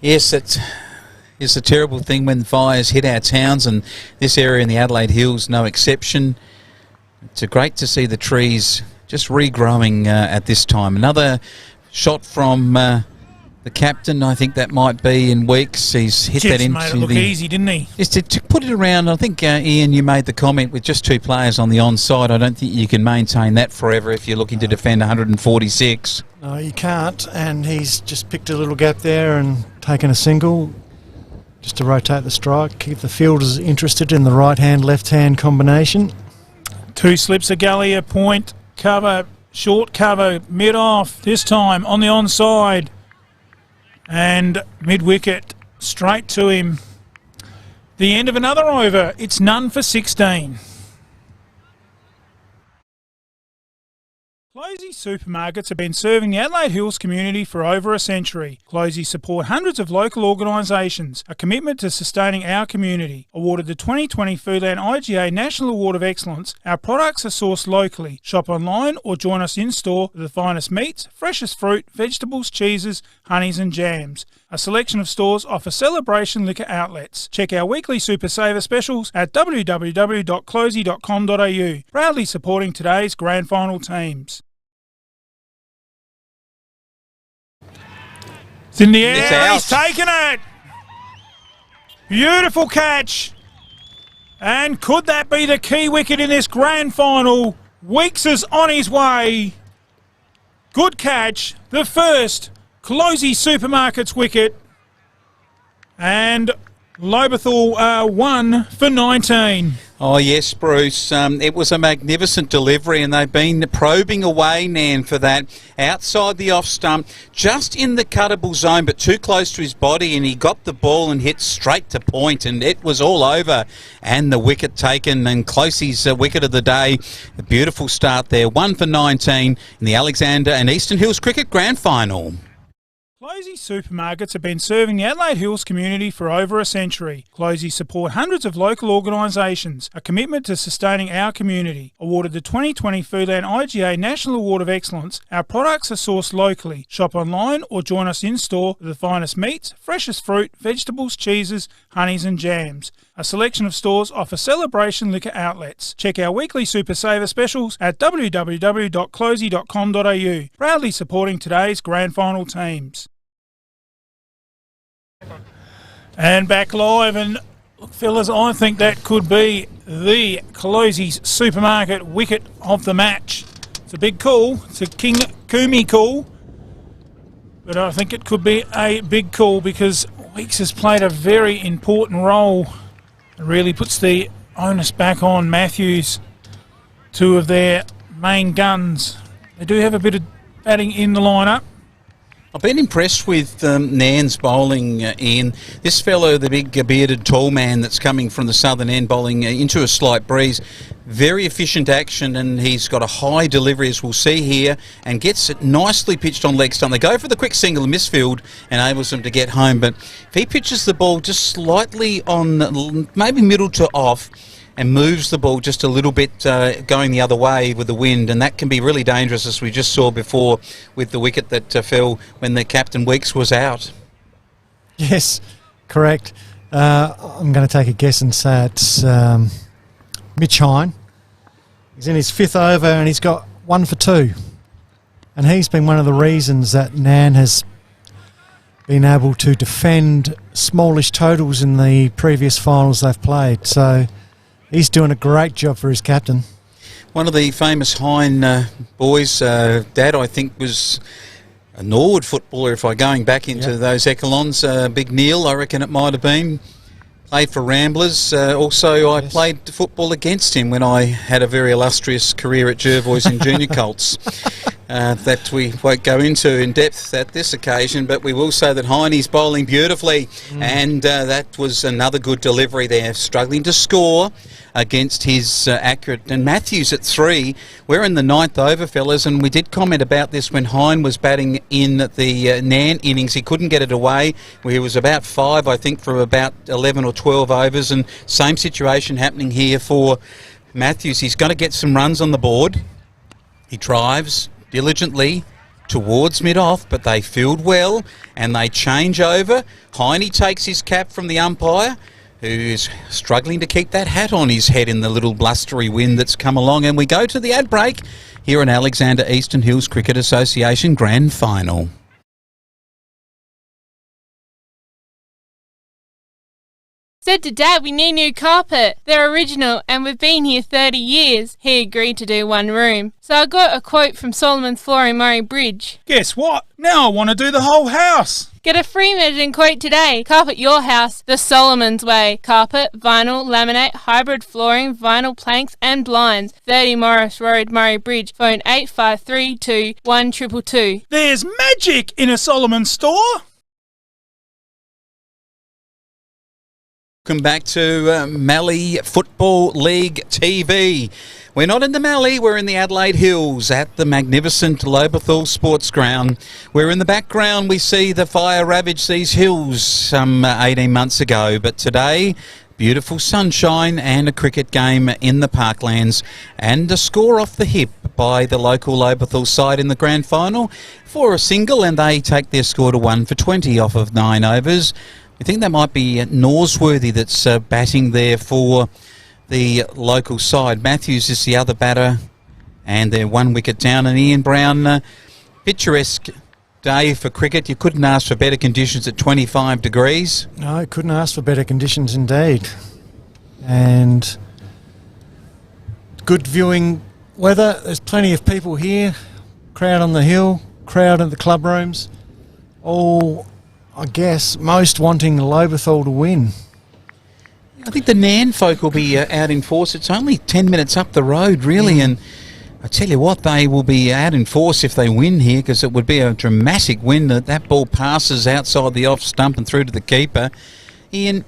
Yes, it's a terrible thing when fires hit our towns, and this area in the Adelaide Hills no exception. It's great to see the trees just regrowing at this time. Another shot from the captain. I think that might be in Weeks. He's hit that into made it look easy, didn't he? Just to put it around. I think Ian, you made the comment with just 2 players on the onside. I don't think you can maintain that forever if you're looking to defend 146. No, you can't. And he's just picked a little gap there and taken a single just to rotate the strike, keep the fielders interested in the right-hand, left-hand combination. 2 slips of gully, a point, cover, short cover, mid-off, this time on the onside. And mid-wicket, straight to him. The end of another over. It's none for 16. Closey supermarkets have been serving the Adelaide Hills community for over a century. Closey support hundreds of local organisations, a commitment to sustaining our community. Awarded the 2020 Foodland IGA National Award of Excellence, our products are sourced locally. Shop online or join us in-store for the finest meats, freshest fruit, vegetables, cheeses, honeys and jams. A selection of stores offer celebration liquor outlets. Check our weekly Super Saver specials at www.closey.com.au. Proudly supporting today's grand final teams. It's in the air, he's taken it! Beautiful catch! And could that be the key wicket in this grand final? Weeks is on his way. Good catch. The first Closey Supermarkets wicket. And Lobethal 1 for 19. Oh yes, Bruce. It was a magnificent delivery, and they've been probing away, Nairne, for that. Outside the off stump, just in the cuttable zone, but too close to his body, and he got the ball and hit straight to point, and it was all over. And the wicket taken, and Closey's wicket of the day. A beautiful start there. 1 for 19 in the Alexander and Eastern Hills Cricket Grand Final. Closey Supermarkets have been serving the Adelaide Hills community for over a century. Closey support hundreds of local organisations, a commitment to sustaining our community. Awarded the 2020 Foodland IGA National Award of Excellence, our products are sourced locally. Shop online or join us in-store for the finest meats, freshest fruit, vegetables, cheeses, honeys and jams. A selection of stores offer celebration liquor outlets. Check our weekly Super Saver specials at www.closey.com.au. Proudly supporting today's grand final teams. And back live, and look, fellas, I think that could be the Closey's Supermarket wicket of the match. It's a big call. It's a King Kumi call. But I think it could be a big call because Weeks has played a very important role. It really puts the onus back on Matthews, two of their main guns. They do have a bit of batting in the lineup. I've been impressed with Nairne's bowling, Ian. This fellow, the big bearded tall man that's coming from the southern end, bowling into a slight breeze. Very efficient action, and he's got a high delivery, as we'll see here, and gets it nicely pitched on leg stump. They go for the quick single in misfield, enables them to get home. But if he pitches the ball just slightly on maybe middle to off, and moves the ball just a little bit going the other way with the wind, and that can be really dangerous, as we just saw before with the wicket that fell when the captain Weeks was out. Yes, correct. I'm going to take a guess and say it's Mitch Hine. He's in his fifth over and he's got 1 for 2. And he's been one of the reasons that Nairne has been able to defend smallish totals in the previous finals they've played. So he's doing a great job for his captain. One of the famous Hine boys, Dad, I think, was a Norwood footballer, if I'm going back into those echelons. Big Neil, I reckon it might have been. Played for Ramblers. Also, I played football against him when I had a very illustrious career at Jervois in junior Colts. That we won't go into in depth at this occasion, but we will say that Heine's bowling beautifully, and that was another good delivery there, struggling to score against his accurate. And Matthews at 3. We're in the 9th over, fellas, and we did comment about this when Hine was batting in the Nairne innings. He couldn't get it away. He was about 5, I think, from about 11 or 12 overs, and same situation happening here for Matthews. He's going to get some runs on the board. He drives diligently towards mid-off, but they field well and they change over. Heine takes his cap from the umpire, who's struggling to keep that hat on his head in the little blustery wind that's come along, and we go to the ad break here in Alexander Eastern Hills Cricket Association Grand Final. Said to Dad we need new carpet. They're original and we've been here 30 years. He agreed to do one room. So I got a quote from Solomon's Flooring Murray Bridge. Guess what? Now I want to do the whole house. Get a free measuring quote today. Carpet your house the Solomon's way. Carpet, vinyl, laminate, hybrid flooring, vinyl planks and blinds. 30 Morris Road, Murray Bridge. Phone 8532 1222. There's magic in a Solomon store. Welcome back to Mallee Football League TV. We're not in the Mallee, we're in the Adelaide Hills at the magnificent Lobethal Sports Ground, where in the background we see the fire ravage these hills some 18 months ago. But today, beautiful sunshine and a cricket game in the parklands, and a score off the hip by the local Lobethal side in the grand final for a single, and they take their score to 1 for 20 off of 9 overs. I think that might be Norsworthy that's batting there for the local side. Matthews is the other batter, and they're 1 wicket down. And Ian Brown, picturesque day for cricket. You couldn't ask for better conditions at 25 degrees. No, couldn't ask for better conditions indeed. And good viewing weather. There's plenty of people here. crowd on the hill, crowd at the club rooms, all, I guess, most wanting Lobethal to win. I think the Nairne folk will be out in force. It's only 10 minutes up the road, really, and I tell you what, they will be out in force if they win here, because it would be a dramatic win. That ball passes outside the off stump and through to the keeper. Ian,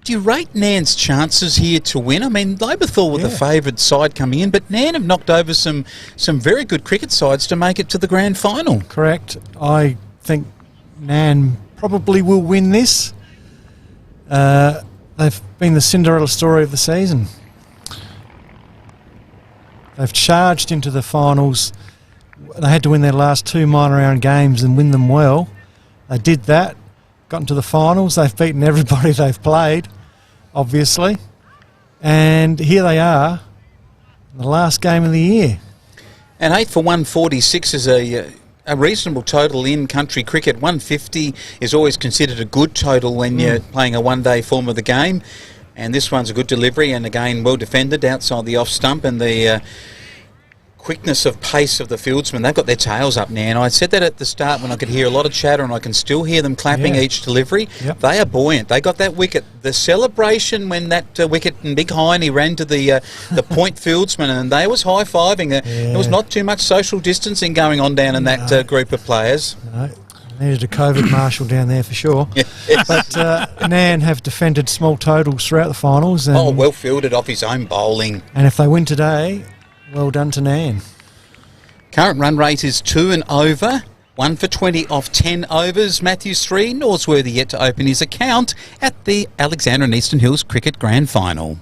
do you rate Nairne's chances here to win? I mean, Lobethal were the favoured side coming in, but Nairne have knocked over some very good cricket sides to make it to the grand final. Correct. I think Nairne probably will win this. They've been the Cinderella story of the season. They've charged into the finals. They had to win their last 2 minor round games and win them well. They did that, got into the finals. They've beaten everybody they've played, obviously. And here they are, the last game of the year. And 8 for 146 is a reasonable total in country cricket. 150 is always considered a good total when you're playing a one-day form of the game. And this one's a good delivery, and again, well defended outside the off stump, and the quickness of pace of the fieldsmen. They've got their tails up now, and I said that at the start when I could hear a lot of chatter, and I can still hear them clapping each delivery. Yep. They are buoyant. They got that wicket. The celebration when that wicket and Big Heine ran to the point fieldsman, and they was high-fiving. There was not too much social distancing going on down in that group of players. No. Needed a COVID marshal down there for sure. But Nairne have defended small totals throughout the finals. And, well fielded off his own bowling. And if they win today, well done to Nairne. Current run rate is 2 and over. 1 for 20 off 10 overs. Matthews 3. Northsworthy yet to open his account at the Alexander and Eastern Hills Cricket Grand Final.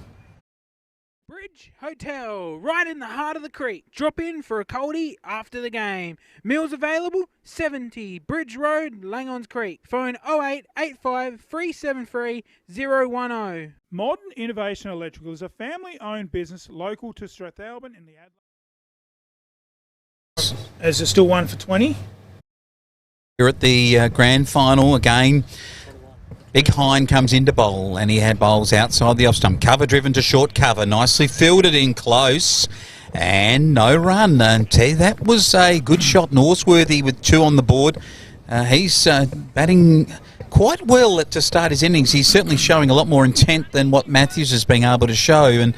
Hotel, right in the heart of the creek. Drop in for a coldie after the game. Meals available, 70 Bridge Road, Langons Creek. Phone 0885 373 010. Modern Innovation Electrical is a family-owned business local to Strathalbyn in the Adelaide. Is it still 1 for 20? You're at the grand final again. Big Heine comes into bowl, and he had bowls outside the off stump. Cover driven to short cover, nicely fielded in close, and no run. And tell you, that was a good shot. Northsworthy with 2 on the board. He's batting quite well to start his innings. He's certainly showing a lot more intent than what Matthews has been able to show. And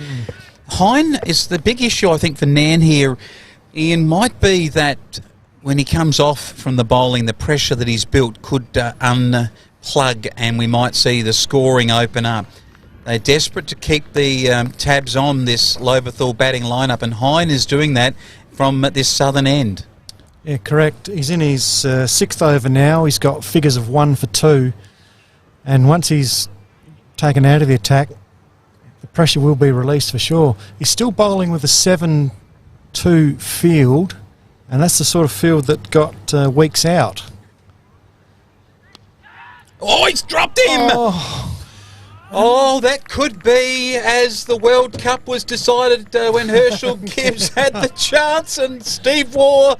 Heine is the big issue, I think, for Nairne here. Ian, might be that when he comes off from the bowling, the pressure that he's built could plug, and we might see the scoring open up. They're desperate to keep the tabs on this Lobethal batting lineup, and Heine is doing that from this southern end. Yeah, correct. He's in his 6th over now. He's got figures of 1 for 2, and once he's taken out of the attack, the pressure will be released for sure. He's still bowling with a 7-2 field, and that's the sort of field that got Weeks out. Oh, he's dropped him! Oh, that could be as the World Cup was decided when Herschel Gibbs had the chance, and Steve Waugh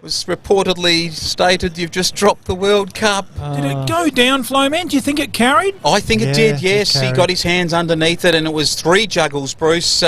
was reportedly stated, you've just dropped the World Cup. Did it go down, Flowman? Do you think it carried? I think it did, yes. He got his hands underneath it, and it was 3 juggles, Bruce.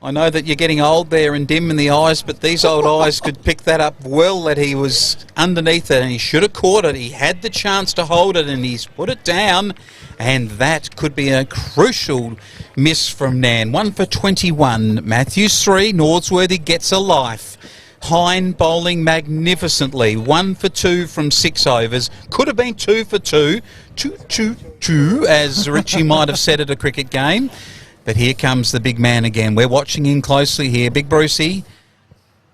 I know that you're getting old there and dim in the eyes, but these old eyes could pick that up well, that he was underneath it and he should have caught it. He had the chance to hold it and he's put it down, and that could be a crucial miss from Nairne. 1 for 21. Matthews 3. Northsworthy gets a life. Heine bowling magnificently. 1 for 2 from 6 overs. Could have been 2 for 2. 2, as Richie might have said at a cricket game. But here comes the big man again. We're watching him closely here. Big Brucey,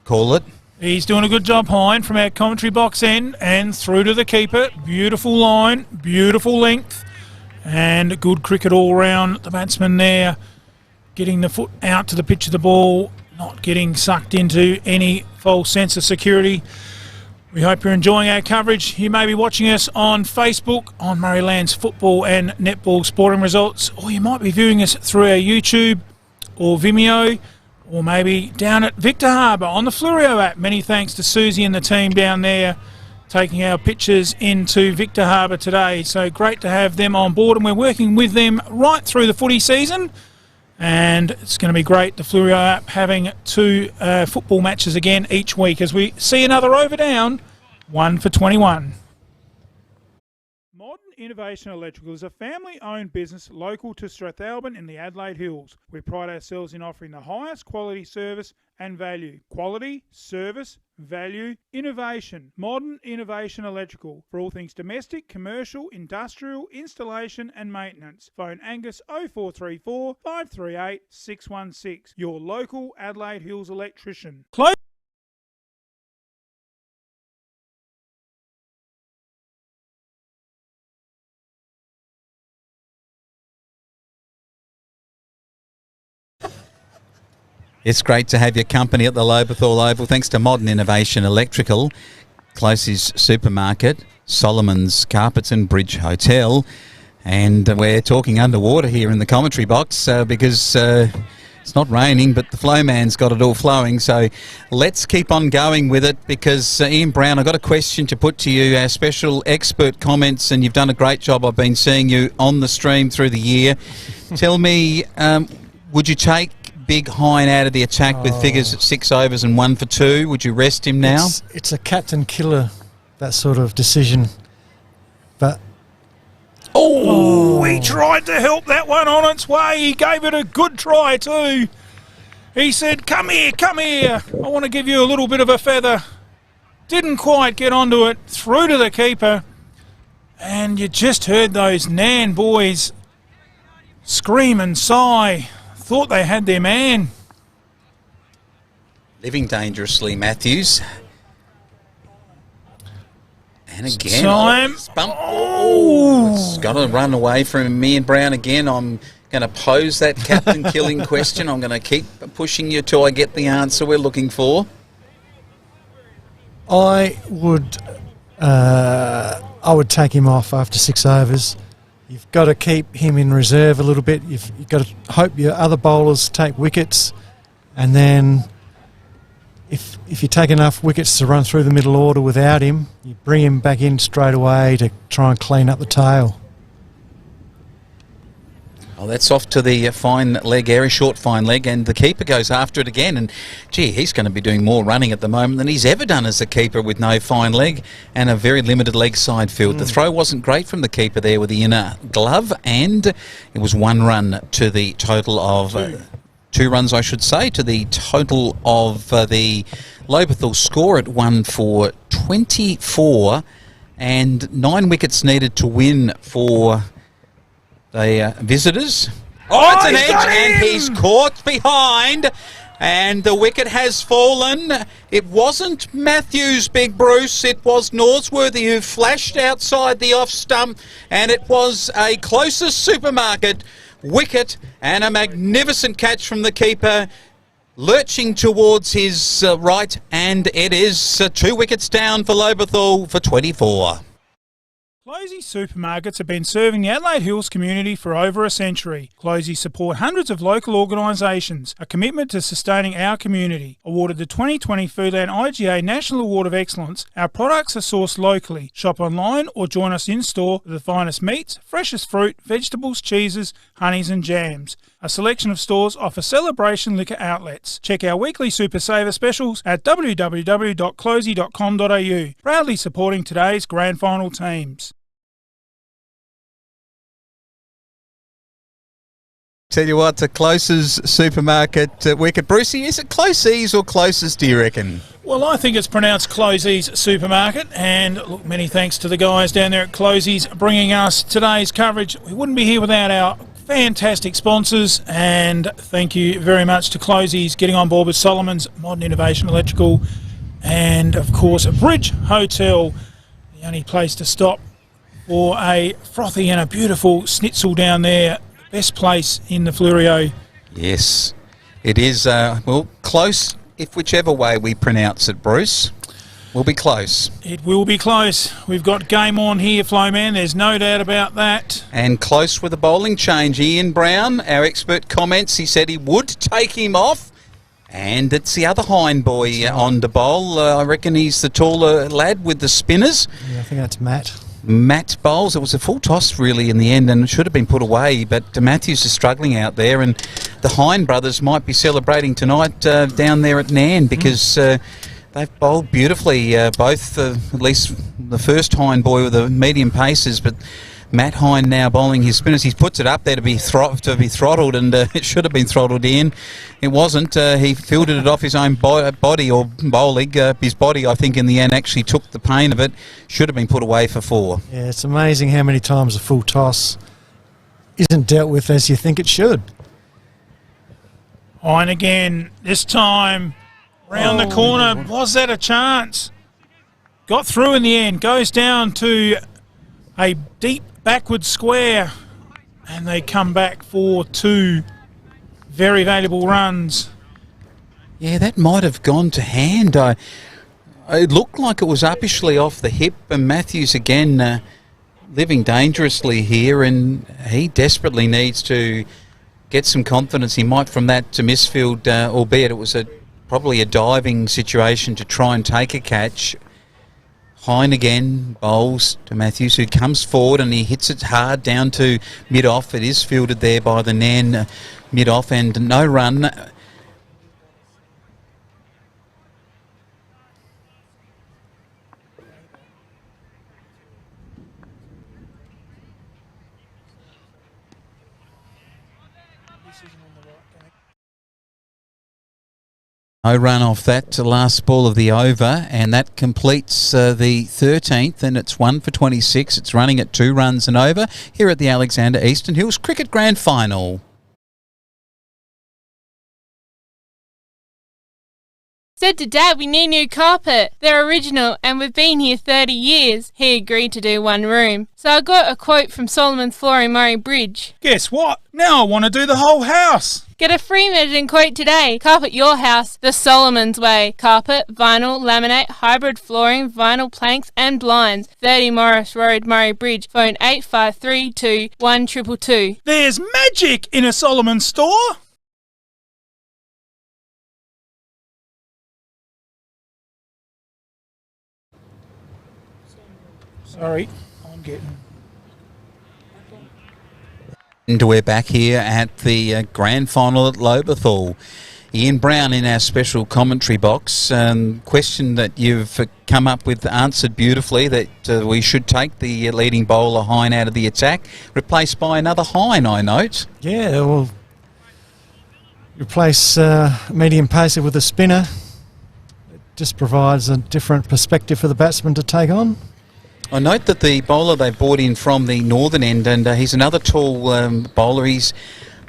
call it. He's doing a good job, Heine, from our commentary box end and through to the keeper. Beautiful line, beautiful length, and good cricket all round. The batsman there getting the foot out to the pitch of the ball, not getting sucked into any false sense of security. We hope you're enjoying our coverage. You may be watching us on Facebook, on Murrayland's football and netball sporting results, or you might be viewing us through our YouTube or Vimeo, or maybe down at Victor Harbour on the Flurio app. Many thanks to Susie and the team down there taking our pictures into Victor Harbour today. So great to have them on board, and we're working with them right through the footy season. And it's going to be great, the Flurio app having 2 football matches again each week as we see another over down, 1 for 21. Modern Innovation Electrical is a family-owned business local to Strathalbyn in the Adelaide Hills. We pride ourselves in offering the highest quality service and value. Quality, service, value, innovation. Modern Innovation Electrical for all things domestic, commercial, industrial, installation and maintenance. Phone Angus 0434 538 616. Your local Adelaide Hills electrician. It's great to have your company at the Lobethal Oval. Thanks to Modern Innovation Electrical, Closey's Supermarket, Solomon's Carpets and Bridge Hotel. And we're talking underwater here in the commentary box because it's not raining, but the flow man's got it all flowing. So let's keep on going with it because, Ian Brown, I've got a question to put to you, our special expert comments, and you've done a great job. I've been seeing you on the stream through the year. Tell me, would you take Big Hine out of the attack with figures at 6 overs and 1 for 2? Would you rest him now? It's a captain killer, that sort of decision. But he tried to help that one on its way. He gave it a good try too. He said, come here, I want to give you a little bit of a feather. Didn't quite get onto it, through to the keeper. And you just heard those Nairne boys scream and sigh. Thought they had their man. Living dangerously, Matthews. And again, time. It's got to run away from me and Brown again. I'm going to pose that captain killing question. I'm going to keep pushing you till I get the answer we're looking for. I would take him off after 6 overs. You've got to keep him in reserve a little bit. You've got to hope your other bowlers take wickets, and then if you take enough wickets to run through the middle order without him, you bring him back in straight away to try and clean up the tail. Oh, that's off to the fine leg area, short fine leg, and the keeper goes after it again. And, gee, he's going to be doing more running at the moment than he's ever done as a keeper with no fine leg and a very limited leg side field. The throw wasn't great from the keeper there with the inner glove, and it was 1 run to the total of... 2 runs, I should say, to the total of the Lobethal score at 1 for 24, and 9 wickets needed to win for the visitors. It's an edge, and he's caught behind, and the wicket has fallen. It wasn't Matthews, Big Bruce, it was Norsworthy who flashed outside the off stump, and it was a Closest Supermarket wicket and a magnificent catch from the keeper, lurching towards his right, and it is 2 wickets down for Lobethal for 24. Closey Supermarkets have been serving the Adelaide Hills community for over a century. Closey support hundreds of local organisations, a commitment to sustaining our community. Awarded the 2020 Foodland IGA National Award of Excellence, our products are sourced locally. Shop online or join us in-store for the finest meats, freshest fruit, vegetables, cheeses, honeys and jams. A selection of stores offer celebration liquor outlets. Check our weekly Super Saver specials at www.closey.com.au. Proudly supporting today's grand final teams. Tell you what, the Closest Supermarket wicket. Brucey, is it Closey's or Closest, do you reckon? Well, I think it's pronounced Closey's Supermarket, and look, many thanks to the guys down there at Closey's bringing us today's coverage. We wouldn't be here without our fantastic sponsors, and thank you very much to Closey's getting on board with Solomon's, Modern Innovation Electrical, and of course Bridge Hotel, the only place to stop for a frothy and a beautiful schnitzel down there. Best place in the Flurio. Yes, it is, well, close, if whichever way we pronounce it, Bruce. We'll be close. It will be close. We've got game on here, Flowman. There's no doubt about that. And close with a bowling change. Ian Brown, our expert, comments. He said he would take him off. And it's the other hind boy on to bowl. I reckon he's the taller lad with the spinners. Yeah, I think that's Matt. Matt bowls. It was a full toss really in the end, and it should have been put away, but Matthews is struggling out there, and the Hine brothers might be celebrating tonight down there at Nairne, because they've bowled beautifully. Both, at least the first Hine boy with the medium paces, but Matt Hine now bowling his spinners. He puts it up there to be throttled, and it should have been throttled in. It wasn't. He fielded it off his own body, or bowling. His body, I think, in the end actually took the pain of it. Should have been put away for 4. Yeah, it's amazing how many times a full toss isn't dealt with as you think it should. Hine again, this time round the corner. Was that a chance? Got through in the end. Goes down to a deep backward square, and they come back for 2 very valuable runs. Yeah, that might have gone to hand. It looked like it was uppishly off the hip, and Matthews again living dangerously here, and he desperately needs to get some confidence. He might from that to misfield, albeit it was probably a diving situation to try and take a catch. Hine again bowls to Matthews, who comes forward and he hits it hard down to mid-off. It is fielded there by the Nairne mid-off, and no run. No run off that last ball of the over, and that completes the 13th, and it's 1 for 26. It's running at 2 runs and over here at the Alexander Eastern Hills Cricket Grand Final. Said to Dad we need new carpet. They're original and we've been here 30 years. He agreed to do 1 room. So I got a quote from Solomon's Flooring Murray Bridge. Guess what? Now I want to do the whole house. Get a free measuring quote today. Carpet your house the Solomon's way. Carpet, vinyl, laminate, hybrid flooring, vinyl planks and blinds. 30 Morris Road, Murray Bridge. Phone 8532 1222. There's magic in a Solomon store. Sorry, I'm getting... And we're back here at the grand final at Lobethal. Ian Brown in our special commentary box. Question that you've come up with answered beautifully, that we should take the leading bowler Hine out of the attack, replaced by another Hine, I note. Yeah, well, replace medium pacer with a spinner. It just provides a different perspective for the batsman to take on. I note that the bowler they brought in from the northern end, and he's another tall bowler. He's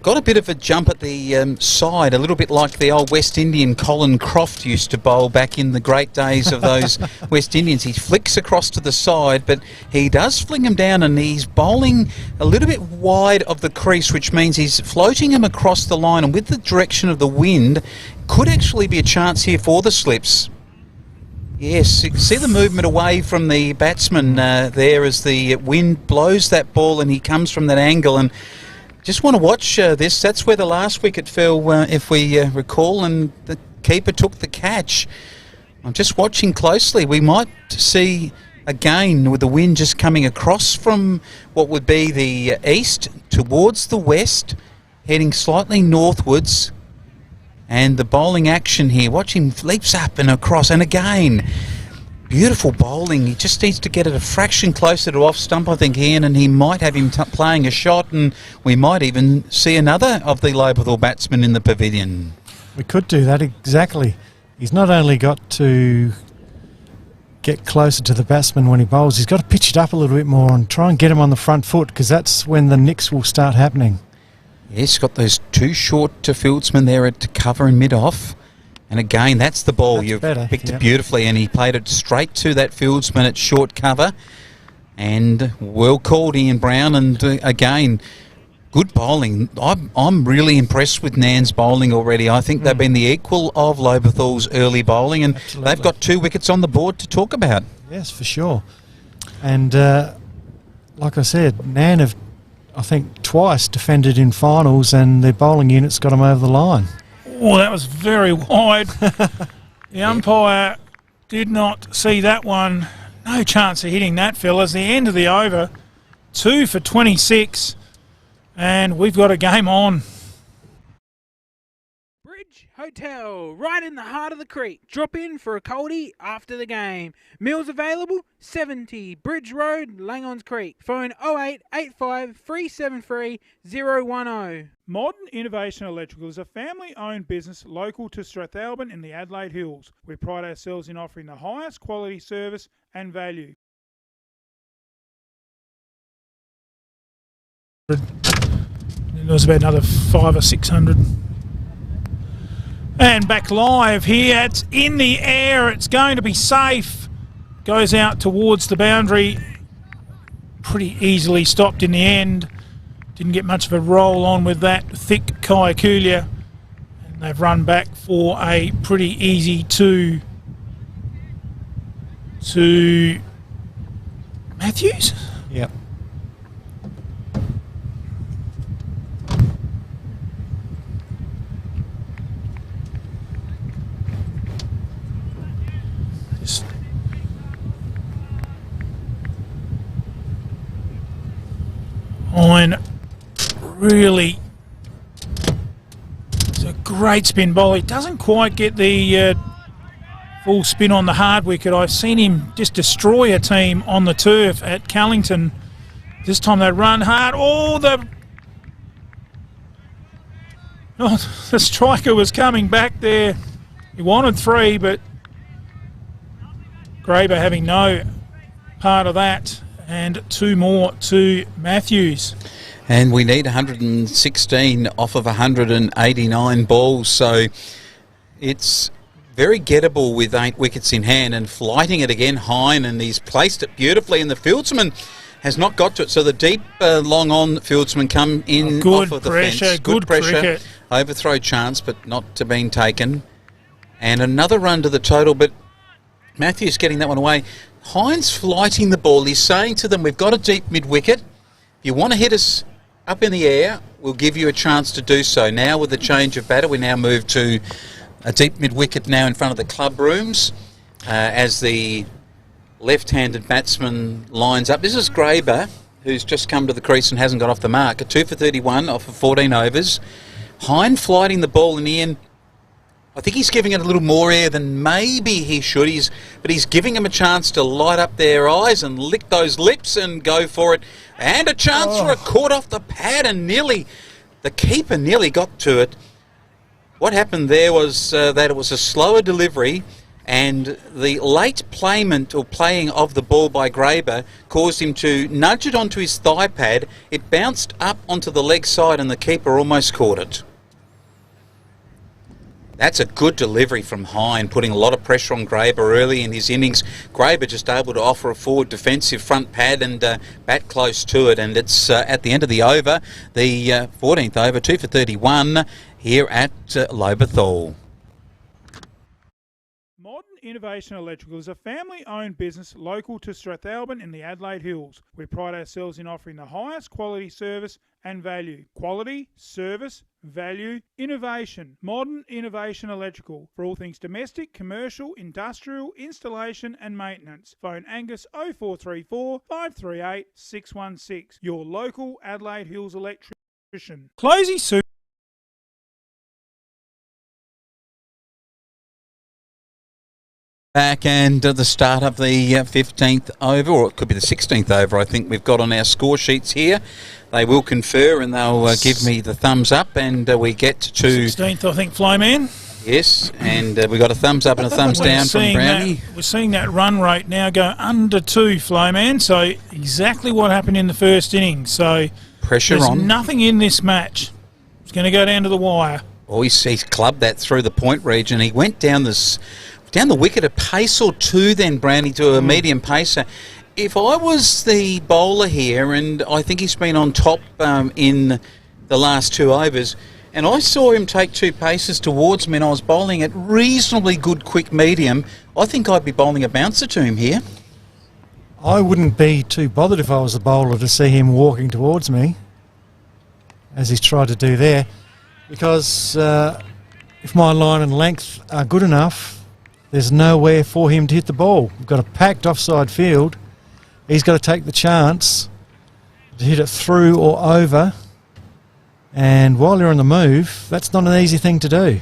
got a bit of a jump at the side, a little bit like the old West Indian Colin Croft used to bowl back in the great days of those West Indians. He flicks across to the side, but he does fling him down, and he's bowling a little bit wide of the crease, which means he's floating him across the line, and with the direction of the wind, could actually be a chance here for the slips. Yes, you can see the movement away from the batsman there as the wind blows that ball and he comes from that angle. And just want to watch this. That's where the last wicket fell, if we recall, and the keeper took the catch. I'm just watching closely. We might see again with the wind just coming across from what would be the east towards the west, heading slightly northwards. And the bowling action here, watch him leaps up and across, and again, beautiful bowling. He just needs to get it a fraction closer to off stump, I think, Ian, and he might have him playing a shot, and we might even see another of the Lobethal batsmen in the pavilion. We could do that, exactly. He's not only got to get closer to the batsman when he bowls, he's got to pitch it up a little bit more and try and get him on the front foot, because that's when the nicks will start happening. Yes, got those 2 short fieldsmen there to cover in mid-off. And again, that's the ball. You've picked it beautifully, and he played it straight to that fieldsman at short cover. And well called, Ian Brown. And again, good bowling. I'm really impressed with Nairne's bowling already. I think they've been the equal of Lobethal's early bowling, and they've got 2 wickets on the board to talk about. Yes, for sure. And like I said, Nairne have, I think, twice defended in finals, and their bowling units got them over the line. Oh, that was very wide. The umpire did not see that one. No chance of hitting that, fellas. The end of the over, 2 for 26, and we've got a game on. Hotel, right in the heart of the creek. Drop in for a coldie after the game. Meals available, 70 Bridge Road, Langons Creek. Phone 0885 373 010. Modern Innovation Electrical is a family-owned business local to Strathalbyn in the Adelaide Hills. We pride ourselves in offering the highest quality service and value. There was about another 500 or 600. And back live here, it's in the air, it's going to be safe. Goes out towards the boundary, pretty easily stopped in the end. Didn't get much of a roll on with that thick Kyakulia. And they've run back for a pretty easy two to Matthews? Yep. Nairne really, it's a great spin bowler. He doesn't quite get the full spin on the hard wicket. I've seen him just destroy a team on the turf at Callington. This time they run hard. The striker was coming back there. He wanted three, but Graber having no part of that. And two more to Matthews. And we need 116 off of 189 balls, so it's very gettable with 8 wickets in hand, and flighting it again, Hine, and he's placed it beautifully, and the fieldsman has not got to it. So the deep long on fieldsman come in off of the fence. Good pressure. Cricket. Overthrow chance, but not to being taken. And another run to the total, but Matthews getting that one away. Hine's flighting the ball. He's saying to them, we've got a deep mid-wicket. If you want to hit us up in the air, we'll give you a chance to do so. Now with the change of batter, we now move to a deep mid-wicket now in front of the club rooms as the left-handed batsman lines up. This is Graber, who's just come to the crease and hasn't got off the mark. A 2 for 31 off of 14 overs. Hine flighting the ball in the end. I think he's giving it a little more air than maybe he should. But he's giving them a chance to light up their eyes and lick those lips and go for it. And a chance for a caught off the pad, and the keeper nearly got to it. What happened there was that it was a slower delivery, and the late playment or playing of the ball by Graber caused him to nudge it onto his thigh pad. It bounced up onto the leg side, and the keeper almost caught it. That's a good delivery from Hine, putting a lot of pressure on Graber early in his innings. Graber just able to offer a forward defensive front pad and bat close to it. And it's at the end of the over, the 14th over, 2 for 31 here at Lobethal. Modern Innovation Electrical is a family-owned business local to Strathalbyn in the Adelaide Hills. We pride ourselves in offering the highest quality service and value. Quality, service, value, innovation. Modern Innovation Electrical for all things domestic, commercial, industrial, installation and maintenance. Phone Angus 0434 538 616. Your local Adelaide Hills electrician. Closey Super. Back and the start of the 15th over, or it could be the 16th over, I think we've got on our score sheets here. They will confer and they'll give me the thumbs up, and we get to 16th, I think, Flyman. Yes, and we got a thumbs up and a thumbs down from Brownie. We're seeing that run rate now go under 2, Flyman. So exactly what happened in the first inning. So pressure there's on. Nothing in this match. It's going to go down to the wire. Oh, he's clubbed that through the point region. He went down the wicket a pace or two then, Brownie, to a medium pacer. If I was the bowler here, and I think he's been on top in the last 2 overs, and I saw him take 2 paces towards me and I was bowling at reasonably good quick medium, I think I'd be bowling a bouncer to him here. I wouldn't be too bothered if I was the bowler to see him walking towards me, as he's tried to do there, because if my line and length are good enough, there's nowhere for him to hit the ball. We've got a packed offside field. He's got to take the chance to hit it through or over. And while you're on the move, that's not an easy thing to do.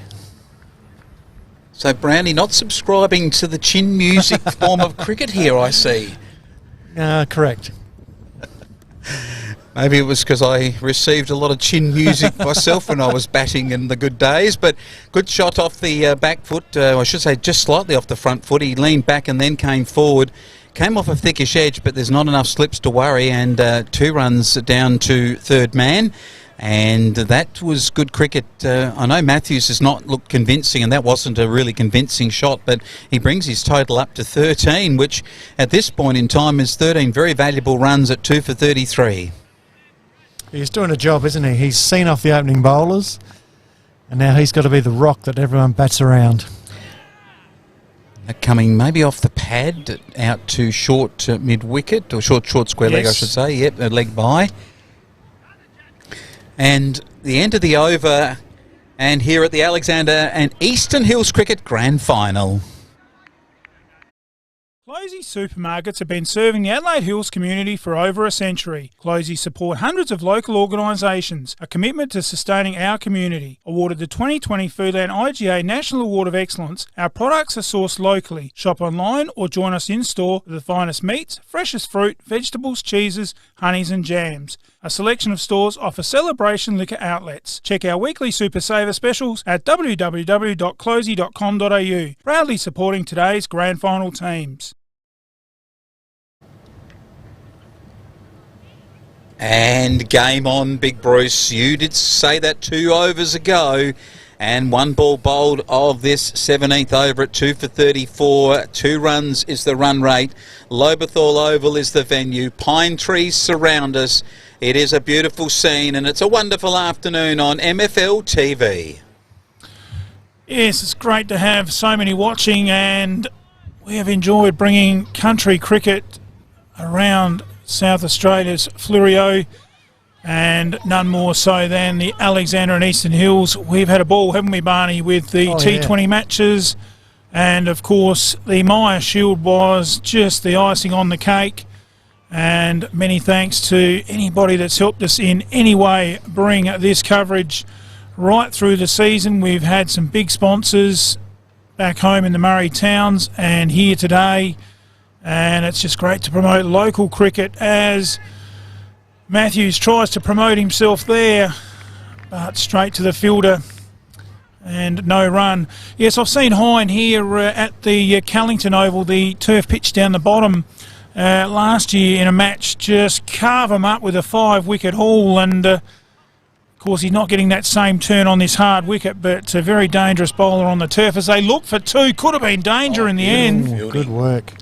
So, Brownie, not subscribing to the chin music form of cricket here, I see. Correct. Maybe it was because I received a lot of chin music myself when I was batting in the good days. But good shot off the back foot. I should say just slightly off the front foot. He leaned back and then came forward. Came off a thickish edge, but there's not enough slips to worry. And 2 runs down to third man. And that was good cricket. I know Matthews has not looked convincing, and that wasn't a really convincing shot, but he brings his total up to 13, which at this point in time is 13 very valuable runs at 2 for 33. He's doing a job, isn't he? He's seen off the opening bowlers, and now he's got to be the rock that everyone bats around. Coming maybe off the pad out to short mid-wicket, or short square leg, I should say. Yep, a leg by. And the end of the over, and here at the Alexander and Eastern Hills Cricket Grand Final. Closey supermarkets have been serving the Adelaide Hills community for over a century. Closey support hundreds of local organisations, a commitment to sustaining our community. Awarded the 2020 Foodland IGA National Award of Excellence, our products are sourced locally. Shop online or join us in-store for the finest meats, freshest fruit, vegetables, cheeses, honeys and jams. A selection of stores offer celebration liquor outlets. Check our weekly Super Saver specials at www.closey.com.au. Proudly supporting today's grand final teams. And game on, Big Bruce. You did say that 2 overs ago. And 1 ball bowled of this 17th over at 2 for 34. 2 runs is the run rate. Lobethal Oval is the venue. Pine trees surround us. It is a beautiful scene, and it's a wonderful afternoon on MFL TV. Yes, it's great to have so many watching, and we have enjoyed bringing country cricket around South Australia's Fleurieu, and none more so than the Alexander and Eastern Hills. We've had a ball, haven't we, Barney, with the T20 matches, and of course the Maya Shield was just the icing on the cake. And many thanks to anybody that's helped us in any way bring this coverage right through the season. We've had some big sponsors back home in the Murray Towns and here today. And it's just great to promote local cricket as Matthews tries to promote himself there, but straight to the fielder and no run. Yes, I've seen Hine here at the Callington Oval, the turf pitch down the bottom. Last year in a match, just carve him up with a 5-wicket haul, and of course he's not getting that same turn on this hard wicket, but a very dangerous bowler on the turf as they look for 2. Could have been danger in the end. Good work.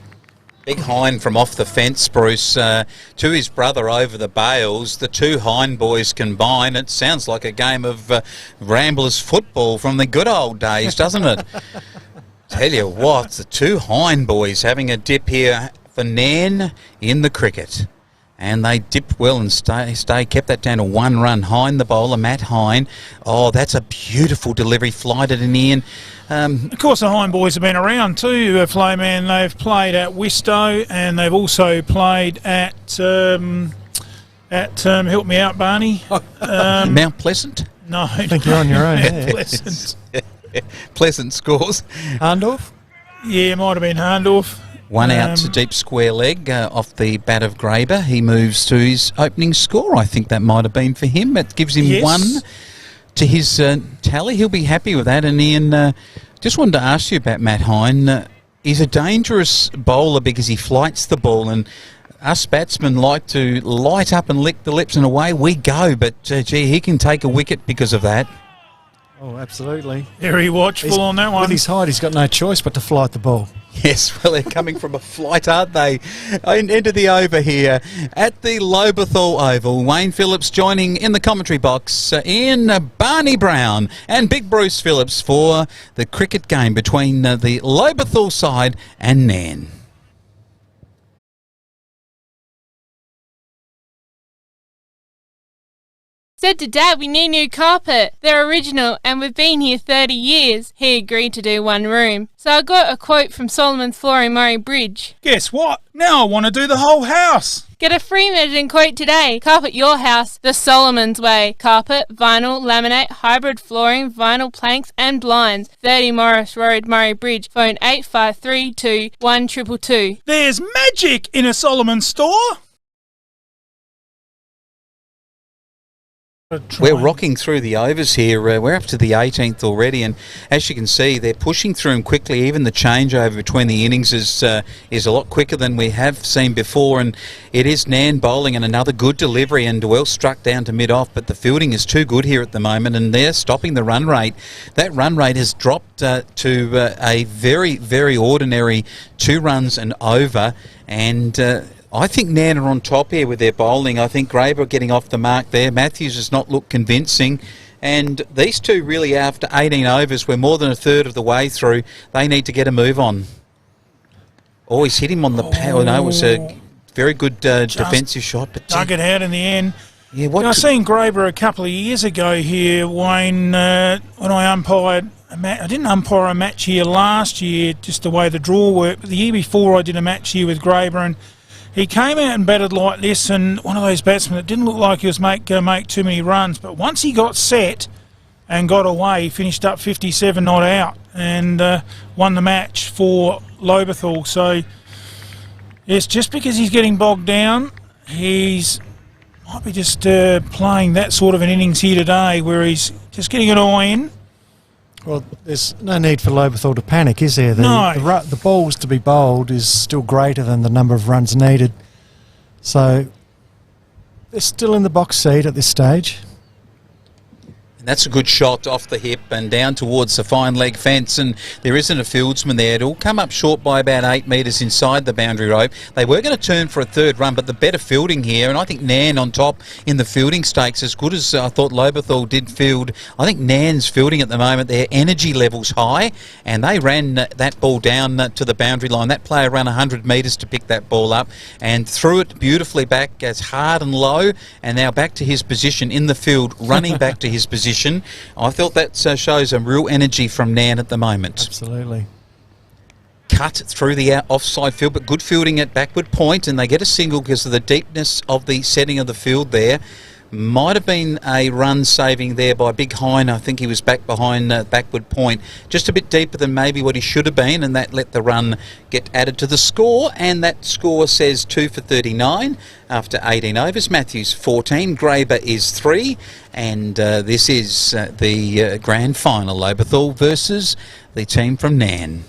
Big Hine from off the fence, Bruce, to his brother over the bails. The 2 Hine boys combine. It sounds like a game of Ramblers football from the good old days, doesn't it? Tell you what, the 2 Hine boys having a dip here for Nairne in the cricket. And they dipped well and kept that down to 1 run. Hine, the bowler, Matt Hine. Oh, that's a beautiful delivery, flighted it in. Of course, the Hine boys have been around too, Flayman. They've played at Wistow and they've also played at help me out, Barney. Mount Pleasant? No. I think you're on your own. Pleasant. Pleasant scores. Harndorf? Yeah, it might have been Harndorf. 1 out to deep square leg off the bat of Graber. He moves to his opening score. I think that might have been for him. It gives him 1 to his tally. He'll be happy with that. And Ian, just wanted to ask you about Matt Hine. He's a dangerous bowler because he flights the ball, and us batsmen like to light up and lick the lips and away we go. But, gee, he can take a wicket because of that. Oh, absolutely. Very watchful on that one. With his height, he's got no choice but to flight the ball. Yes, well, they're coming from a flight, aren't they? Into the over here at the Lobethal Oval. Wayne Phillips joining in the commentary box in Barney Brown and Big Bruce Phillips for the cricket game between the Lobethal side and Nairne. Said to Dad we need new carpet. They're original and we've been here 30 years. He agreed to do one room. So I got a quote from Solomon's Flooring Murray Bridge. Guess what? Now I want to do the whole house. Get a free measuring quote today. Carpet your house the Solomon's way. Carpet, vinyl, laminate, hybrid flooring, vinyl planks and blinds. 30 Morris Road, Murray Bridge. Phone 8532 1222. There's magic in a Solomon store. We're rocking through the overs here. We're up to the 18th already, and as you can see, they're pushing through them quickly. Even the changeover between the innings is a lot quicker than we have seen before, and it is Nairne bowling and another good delivery and well struck down to mid-off, but the fielding is too good here at the moment, and they're stopping the run rate. That run rate has dropped to a very, very ordinary 2 runs and over, and I think Nairne are on top here with their bowling. I think Graber getting off the mark there. Matthews does not look convincing. And these two really, after 18 overs, we're more than a third of the way through. They need to get a move on. Oh, he's hit him on the power. No, it was a very good defensive shot. But dug it out in the end. Yeah, I seen Graber a couple of years ago here, Wayne, when I umpired. I didn't umpire a match here last year, just the way the draw worked. But the year before, I did a match here with Graber, and he came out and batted like this, and one of those batsmen that didn't look like he was going to make too many runs. But once he got set and got away, he finished up 57 not out and won the match for Lobethal. So, yes, just because he's getting bogged down, he's might be just playing that sort of an innings here today where he's just getting an eye in. Well, there's no need for Lobethal to panic, is there? The balls to be bowled is still greater than the number of runs needed. So they're still in the box seat at this stage. And that's a good shot off the hip and down towards the fine leg fence, and there isn't a fieldsman there. It'll come up short by about 8 metres inside the boundary rope. They were going to turn for a third run, but the better fielding here, and I think Nairne on top in the fielding stakes, as good as I thought Lobethal did field. I think Nairne's fielding at the moment, their energy level's high, and they ran that ball down to the boundary line. That player ran 100 metres to pick that ball up and threw it beautifully back as hard and low, and now back to his position in the field, running back to his position. I thought that shows a real energy from Nairne at the moment. Absolutely. Cut through the offside field, but good fielding at backward point, and they get a single because of the deepness of the setting of the field there. Might have been a run saving there by Big Hine. I think he was back behind backward point, just a bit deeper than maybe what he should have been, and that let the run get added to the score. And that score says 2 for 39 after 18 overs. Matthews 14, Graber is 3, and this is the grand final. Lobethal versus the team from Nairne.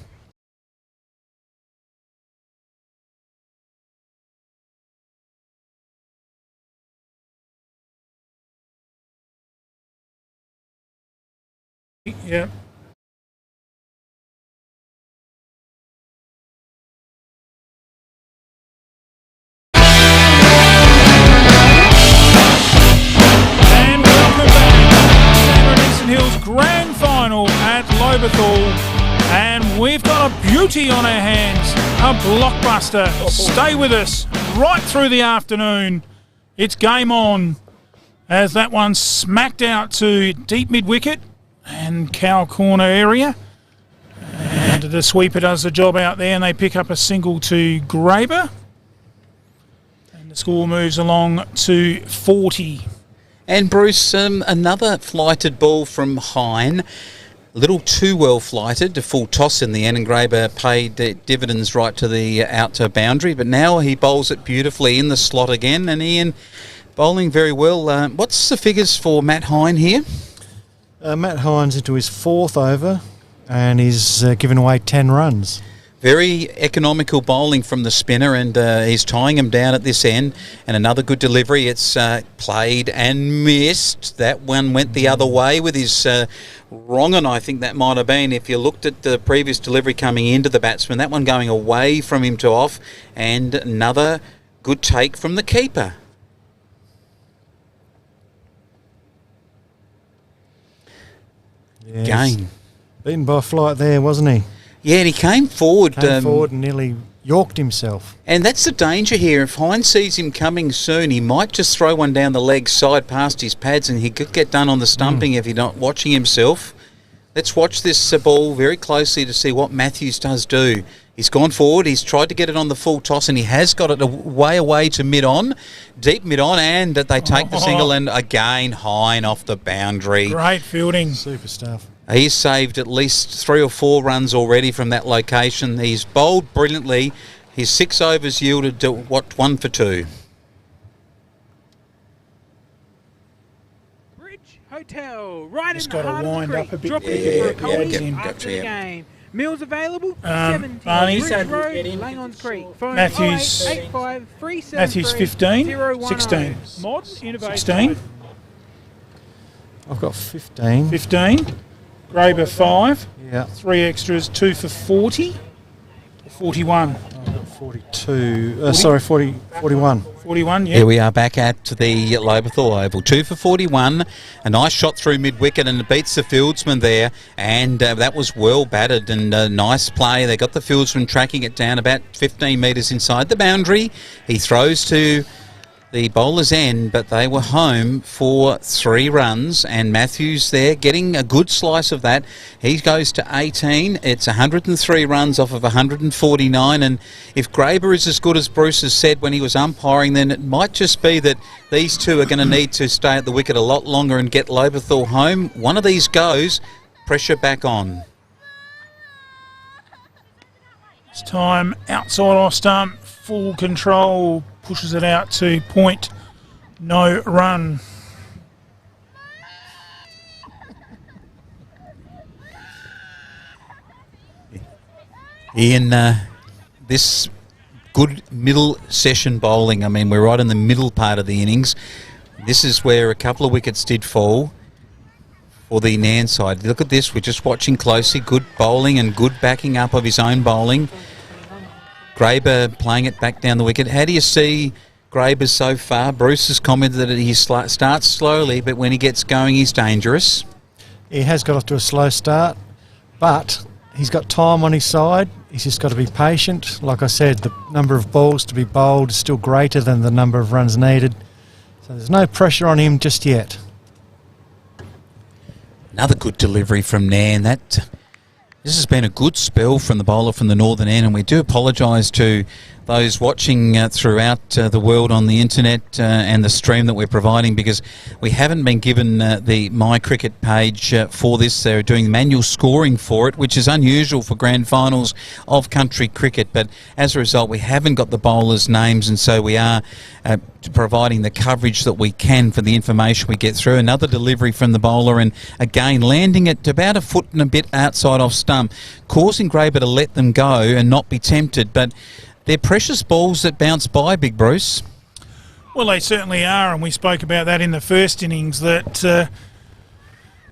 Yeah. And welcome back. Eastern Hills Grand Final at Lobethal. And we've got a beauty on our hands. A blockbuster. Stay with us right through the afternoon. It's game on as that one smacked out to deep mid-wicket and cow corner area, and the sweeper does the job out there, and they pick up a single to Graber, and the score moves along to 40. And Bruce, another flighted ball from Hine, a little too well flighted, a full toss in the end, and Graber paid dividends right to the outer boundary, but now he bowls it beautifully in the slot again, and Ian bowling very well. What's the figures for Matt Hine here? Matt Hine's into his 4th over, and he's given away 10 runs. Very economical bowling from the spinner, and he's tying him down at this end. And another good delivery. It's played and missed. That one went the other way with his wrong, and I think that might have been, if you looked at the previous delivery coming into the batsman, that one going away from him to off, and another good take from the keeper. Yes. Game. Beaten by a flight there, wasn't he? Yeah, and he came forward. Came forward and nearly yorked himself. And that's the danger here. If Hines sees him coming soon, he might just throw one down the leg side past his pads, and he could get done on the stumping if he's not watching himself. Let's watch this ball very closely to see what Matthews does do. He's gone forward, he's tried to get it on the full toss, and he has got it way away to mid-on, deep mid-on, and they take the single, and again, Hine off the boundary. Great fielding. Super stuff. He's saved at least 3 or 4 runs already from that location. He's bowled brilliantly. His 6 overs yielded to, 1 for 2. Bridge Hotel, right Just in the gotta heart of wind the up a creek. bit. Drop Yeah, in for a yeah, coldie yeah, after the yeah. game. Meals available, Barney. 70 Bridge Road, Langhorns Creek. Phone Matthews. 0885 373 Matthews 15, 010. 16. Mod, innovation. 16, I've got 15. 15. Graber 5. Yeah. 3 extras, 2 for 40. 41. I've got 42. Sorry, 41. 41, yeah. Here we are back at the Lobethal Oval. 2 for 41. A nice shot through mid-wicket, and it beats the fieldsman there. And that was well batted and nice play. They got the fieldsman tracking it down about 15 metres inside the boundary. He throws to the bowler's end, but they were home for 3 runs, and Matthews there getting a good slice of that. He goes to 18. It's 103 runs off of 149, and if Graber is as good as Bruce has said when he was umpiring, then it might just be that these two are going to need to stay at the wicket a lot longer and get Lobethal home. One of these goes, pressure back on. This time, outside off stump, full control, pushes it out to point, no run. Ian, this good middle session bowling, I mean, we're right in the middle part of the innings. This is where a couple of wickets did fall for the Nairne side. Look at this, we're just watching closely. Good bowling and good backing up of his own bowling. Graber playing it back down the wicket. How do you see Graber so far? Bruce has commented that he starts slowly, but when he gets going, he's dangerous. He has got off to a slow start, but he's got time on his side. He's just got to be patient. Like I said, the number of balls to be bowled is still greater than the number of runs needed. So there's no pressure on him just yet. Another good delivery from Nairne. This has been a good spell from the bowler from the northern end, and we do apologise to those watching throughout the world on the internet and the stream that we're providing, because we haven't been given the My Cricket page for this. They're doing manual scoring for it, which is unusual for grand finals of country cricket, but as a result we haven't got the bowlers' names, and so we are providing the coverage that we can for the information we get through. Another delivery from the bowler, and again landing it about a foot and a bit outside off stump, causing Graber to let them go and not be tempted, but they're precious balls that bounce by, Big Bruce. Well, they certainly are, and we spoke about that in the first innings, that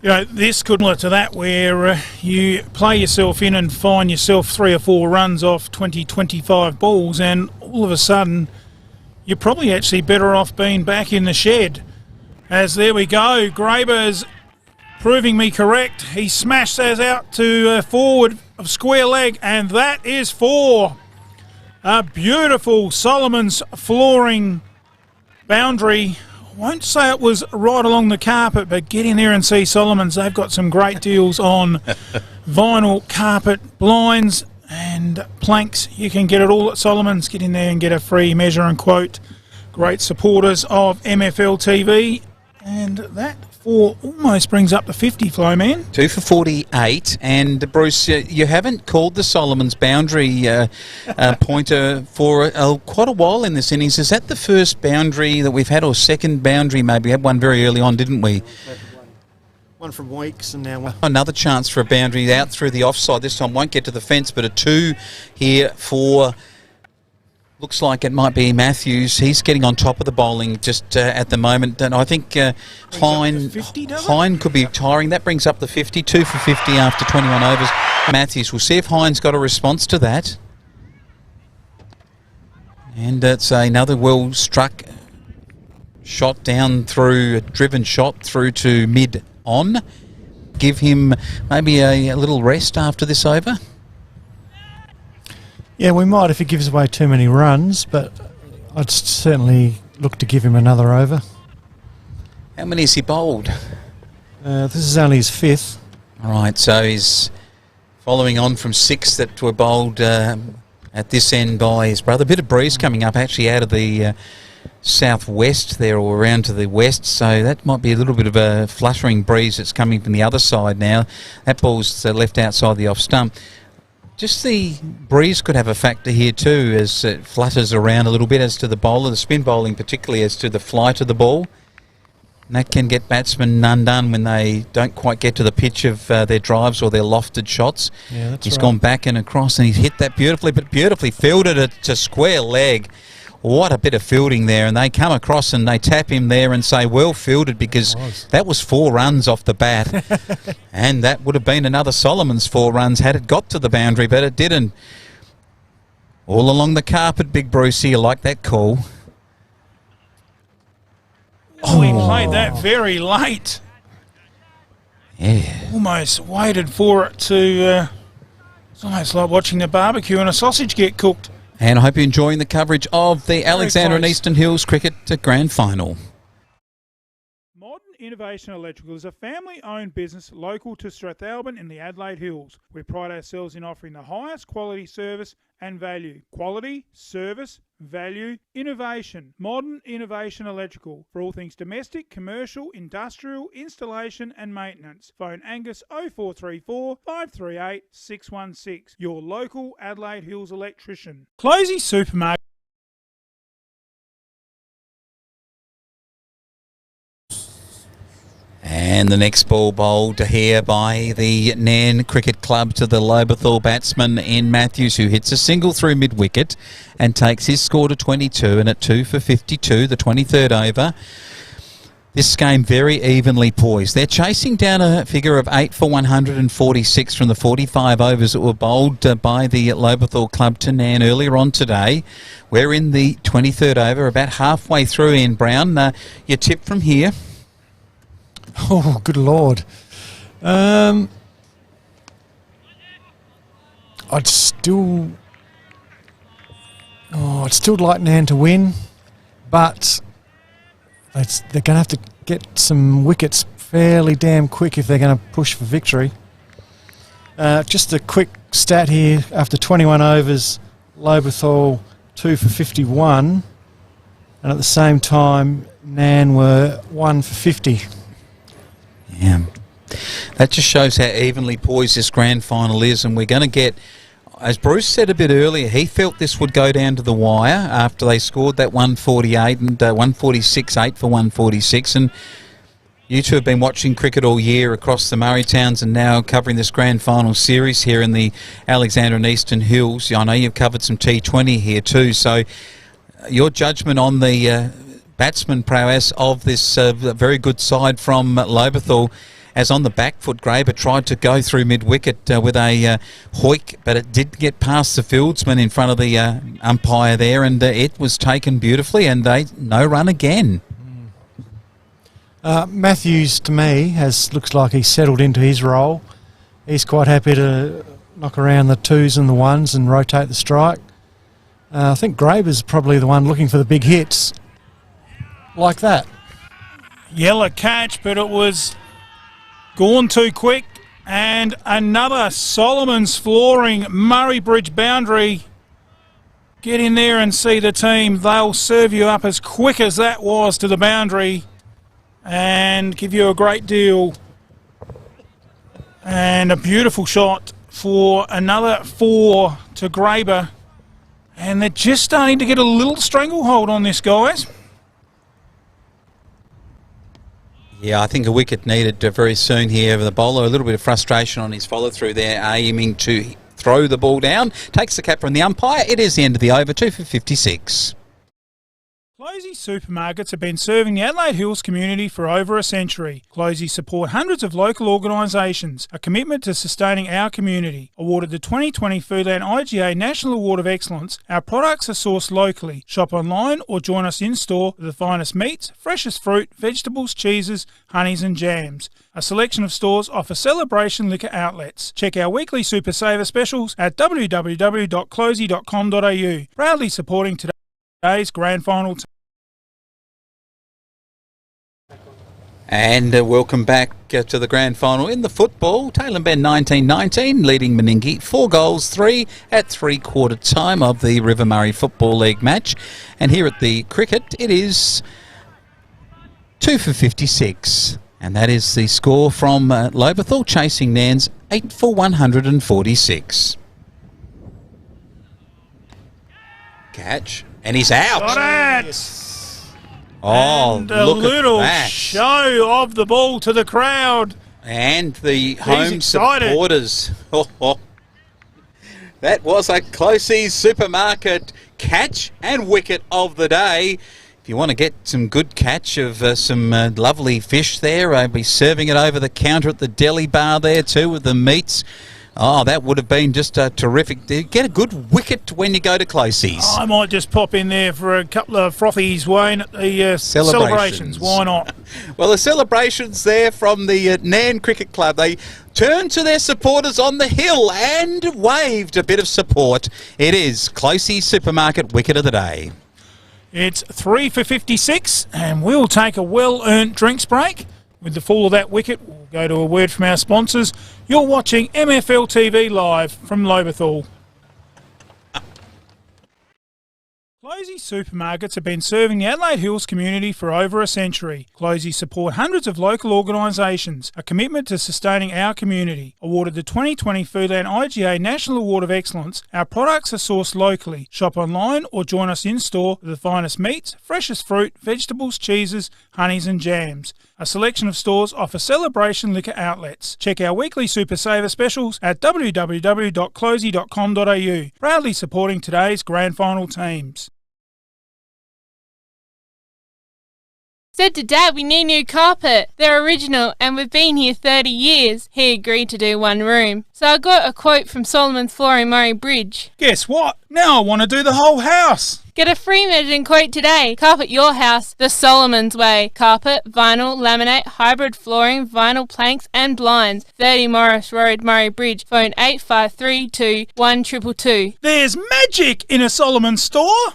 this could be to that where you play yourself in and find yourself 3 or 4 runs off 20, 25 balls, and all of a sudden you're probably actually better off being back in the shed. As there we go, Graber's proving me correct. He smashed those out to forward of square leg, and that is 4. A beautiful Solomon's flooring boundary. I won't say it was right along the carpet, but get in there and see Solomon's. They've got some great deals on vinyl carpet, blinds and planks. You can get it all at Solomon's. Get in there and get a free measure and quote. Great supporters of MFL TV. And that 4 almost brings up the 50, Flo Man. 2 for 48, and Bruce, you haven't called the Solomon's boundary pointer for quite a while in this innings. Is that the first boundary that we've had, or second boundary maybe? We had one very early on, didn't we? One from Weeks, and now one. Another chance for a boundary out through the offside. This time won't get to the fence, but a 2 here for... Looks like it might be Matthews. He's getting on top of the bowling just at the moment. And I think Hine could be tiring. That brings up the 50. 2 for 50 after 21 overs. Matthews. We'll see if Hine's got a response to that. And it's another well-struck shot down through, a driven shot through to mid-on. Give him maybe a little rest after this over. Yeah, we might if he gives away too many runs, but I'd certainly look to give him another over. How many has he bowled? This is only his 5th. All right, so he's following on from 6 that were bowled at this end by his brother. A bit of breeze coming up actually out of the southwest there, or around to the west, so that might be a little bit of a fluttering breeze that's coming from the other side now. That ball's left outside the off stump. Just the breeze could have a factor here too, as it flutters around a little bit as to the bowler, the spin bowling particularly, as to the flight of the ball. And that can get batsmen undone when they don't quite get to the pitch of their drives or their lofted shots. Yeah, that's He's right. gone back and across, and he's hit that beautifully, but beautifully fielded it to square leg. What a bit of fielding there, and they come across and they tap him there and say, well fielded, because that was 4 runs off the bat. And that would have been another Solomon's 4 runs had it got to the boundary, but it didn't. All along the carpet, Big Brucey, you like that call. Oh, he played that very late. Yeah. Almost waited for it to... it's almost like watching the barbecue and a sausage get cooked. And I hope you're enjoying the coverage of the Alexander and close. Eastern Hills Cricket Grand Final. Modern Innovation Electrical is a family-owned business local to Strathalbyn in the Adelaide Hills. We pride ourselves in offering the highest quality service and value. Quality, service, value, innovation. Modern Innovation Electrical for all things domestic, commercial, industrial, installation and maintenance. Phone Angus 0434 538 616. Your local Adelaide Hills electrician. Closey Supermarket. And the next ball bowled here by the Nairne Cricket Club to the Lobethal batsman in Matthews, who hits a single through mid-wicket and takes his score to 22, and at 2 for 52, the 23rd over. This game very evenly poised. They're chasing down a figure of 8 for 146 from the 45 overs that were bowled by the Lobethal Club to Nairne earlier on today. We're in the 23rd over, about halfway through, Ian Brown. Your tip from here? Oh, good Lord. I'd still like Nairne to win, but they're going to have to get some wickets fairly damn quick if they're going to push for victory. Just a quick stat here. After 21 overs, Lobethal 2 for 51, and at the same time, Nairne were 1 for 50. Yeah, that just shows how evenly poised this grand final is, and we're going to get, as Bruce said a bit earlier, he felt this would go down to the wire after they scored that 148 and 146, 8 for 146, and you two have been watching cricket all year across the Murray Towns and now covering this grand final series here in the Alexander and Eastern Hills. I know you've covered some T20 here too, so your judgment on the batsman prowess of this very good side from Lobethal, as on the back foot, Graber tried to go through mid-wicket with a hoik, but it did get past the fieldsman in front of the umpire there, and it was taken beautifully, and no run again. Matthews, to me, looks like he's settled into his role. He's quite happy to knock around the 2s and the 1s and rotate the strike. I think Graber's probably the one looking for the big hits. Like that. Yellow catch, but it was gone too quick. And another Solomon's flooring Murray Bridge boundary. Get in there and see the team. They'll serve you up as quick as that was to the boundary and give you a great deal. And a beautiful shot for another 4 to Graber. And they're just starting to get a little stranglehold on this, guys. Yeah, I think a wicket needed very soon here. The bowler, a little bit of frustration on his follow-through there, aiming to throw the ball down. Takes the capper and the umpire. It is the end of the over, 2 for 56. Closey supermarkets have been serving the Adelaide Hills community for over a century. Closey support hundreds of local organisations, a commitment to sustaining our community. Awarded the 2020 Foodland IGA National Award of Excellence, our products are sourced locally. Shop online or join us in-store for the finest meats, freshest fruit, vegetables, cheeses, honeys and jams. A selection of stores offer celebration liquor outlets. Check our weekly Super Saver specials at www.closey.com.au. Proudly supporting today's grand final team. And welcome back to the grand final in the football. Taylor Ben 1919 leading Meningie 4 goals, 3 at 3/4 time of the River Murray Football League match. And here at the cricket, it is 2 for 56. And that is the score from Lobethal, chasing Nairne's 8 for 146. Catch. And he's out. Got it! Yes. Oh, and a look little at that. show of the ball to the crowd. And the home excited. supporters. That was a Closey Supermarket catch and wicket of the day. If you want to get some good catch of some lovely fish there, I'll be serving it over the counter at the deli bar there too with the meats. Oh, that would have been just terrific. Get a good wicket when you go to Closey's. I might just pop in there for a couple of frothies, Wayne, at the celebrations. Why not? Well, the celebrations there from the Nairne Cricket Club. They turned to their supporters on the hill and waved a bit of support. It is Closey Supermarket Wicket of the Day. It's 3 for 56, and we'll take a well-earned drinks break. With the fall of that wicket, we'll go to a word from our sponsors. You're watching MFL TV live from Lobethal. Closey supermarkets have been serving the Adelaide Hills community for over a century. Closey support hundreds of local organisations, a commitment to sustaining our community. Awarded the 2020 Foodland IGA National Award of Excellence, our products are sourced locally. Shop online or join us in-store for the finest meats, freshest fruit, vegetables, cheeses, honeys and jams. A selection of stores offer celebration liquor outlets. Check our weekly Super Saver specials at www.closey.com.au. Proudly supporting today's grand final teams. Said to Dad we need new carpet. They're original and we've been here 30 years. He agreed to do one room. So I got a quote from Solomon's Flooring Murray Bridge. Guess what? Now I want to do the whole house. Get a free measuring quote today. Carpet your house the Solomon's way. Carpet, vinyl, laminate, hybrid flooring, vinyl planks and blinds. 30 Morris Road, Murray Bridge. Phone 8532 1222. There's magic in a Solomon store.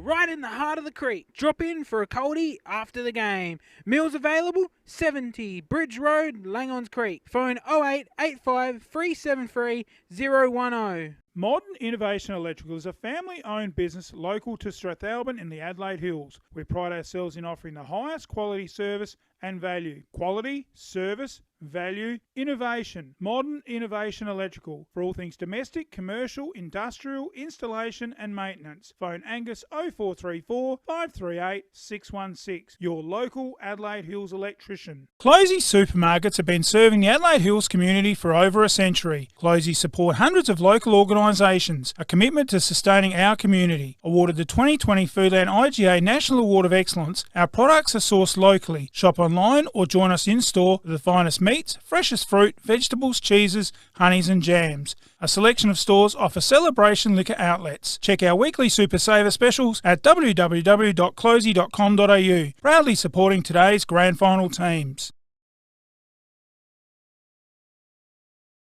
Right in the heart of the creek. Drop in for a coldie after the game. Meals available, 70 Bridge Road, Langons Creek. Phone 0885 373 010. Modern Innovation Electrical is a family-owned business local to Strathalbyn in the Adelaide Hills. We pride ourselves in offering the highest quality service and value. Quality, service, value, innovation. Modern Innovation Electrical for all things domestic, commercial, industrial, installation and maintenance. Phone Angus 0434 538 616. Your local Adelaide Hills electrician. Closey supermarkets have been serving the Adelaide Hills community for over a century. Closey support hundreds of local organisations, a commitment to sustaining our community. Awarded the 2020 Foodland IGA National Award of Excellence, our products are sourced locally. Shop online or join us in-store for the finest meats, freshest fruit, vegetables, cheeses, honeys and jams. A selection of stores offer celebration liquor outlets. Check our weekly Super Saver specials at www.closey.com.au. Proudly supporting today's grand final teams.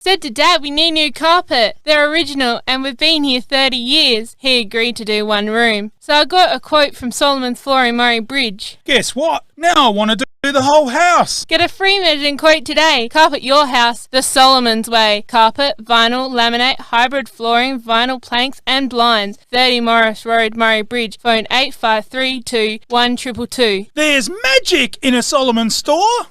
Said to Dad, we need new carpet. They're original and we've been here 30 years. He agreed to do one room. So I got a quote from Solomon's Flooring Murray Bridge. Guess what? Now I want to do the whole house. Get a free measuring quote today. Carpet your house the Solomon's way. Carpet, vinyl, laminate, hybrid flooring, vinyl planks and blinds. 30 Morris Road, Murray Bridge. Phone 8532 1222. There's magic in a Solomon store.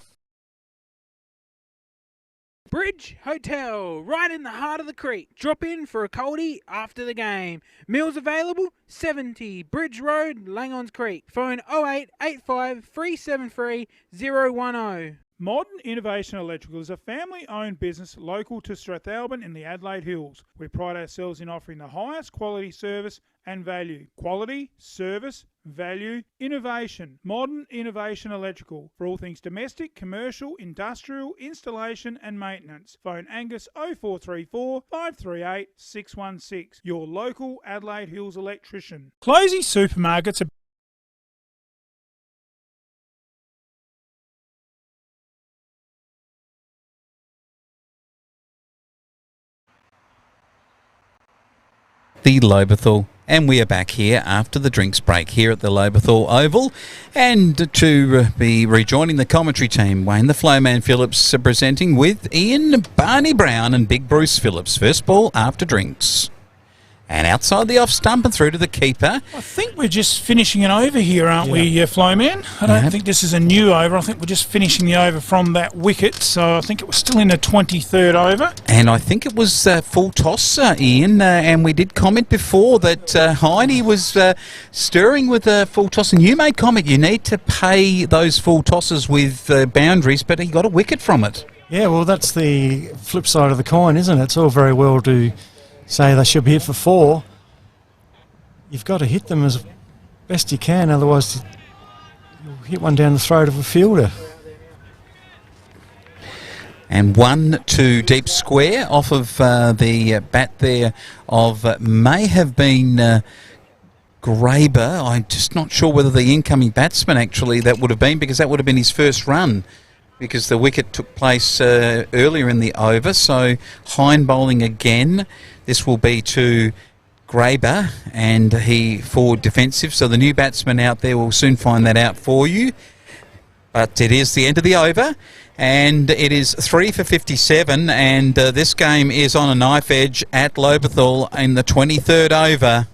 Bridge Hotel, right in the heart of the creek. Drop in for a coldie after the game. Meals available, 70 Bridge Road, Langons Creek. Phone 0885 373 010. Modern Innovation Electrical is a family-owned business local to Strathalbyn in the Adelaide Hills. We pride ourselves in offering the highest quality service and value. Quality, service, value, innovation. Modern Innovation Electrical for all things domestic, commercial, industrial, installation and maintenance. Phone Angus 0434 538 616. Your local Adelaide Hills electrician. Closey Supermarkets are the Lobethal, and we are back here after the drinks break here at the Lobethal Oval, and to be rejoining the commentary team, Wayne the Flowman Phillips presenting with Ian Barney Brown and Big Bruce Phillips. First ball after drinks. And outside the off stump and through to the keeper. I think we're just finishing an over here, aren't we, Flowman? I don't think this is a new over. I think we're just finishing the over from that wicket. So I think it was still in the 23rd over. And I think it was full toss, Ian. And we did comment before that Heine was stirring with a full toss. And you made comment you need to pay those full tosses with boundaries, but he got a wicket from it. Yeah, well, that's the flip side of the coin, isn't it? It's all very well to say they should be hit for 4. You've got to hit them as best you can, otherwise you'll hit one down the throat of a fielder. And 1-2 deep square off of the bat there of may have been Graber. I'm just not sure whether the incoming batsman actually that would have been, because that would have been his first run, because the wicket took place earlier in the over. So Hine bowling again. This will be to Graber, and he forward defensive. So the new batsman out there will soon find that out for you. But it is the end of the over, and it is 3 for 57, and this game is on a knife edge at Lobethal in the 23rd over.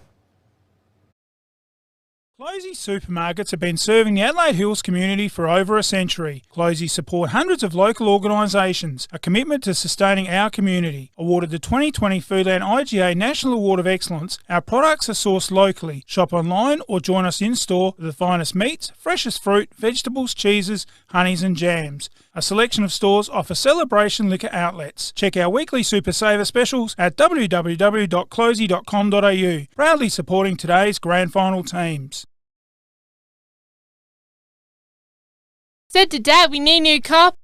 Closey Supermarkets have been serving the Adelaide Hills community for over a century. Closey support hundreds of local organisations, a commitment to sustaining our community. Awarded the 2020 Foodland IGA National Award of Excellence, our products are sourced locally. Shop online or join us in-store for the finest meats, freshest fruit, vegetables, cheeses, honeys and jams. A selection of stores offer celebration liquor outlets. Check our weekly Super Saver specials at www.closey.com.au. Proudly supporting today's grand final teams. Said to Dad, we need new carpet.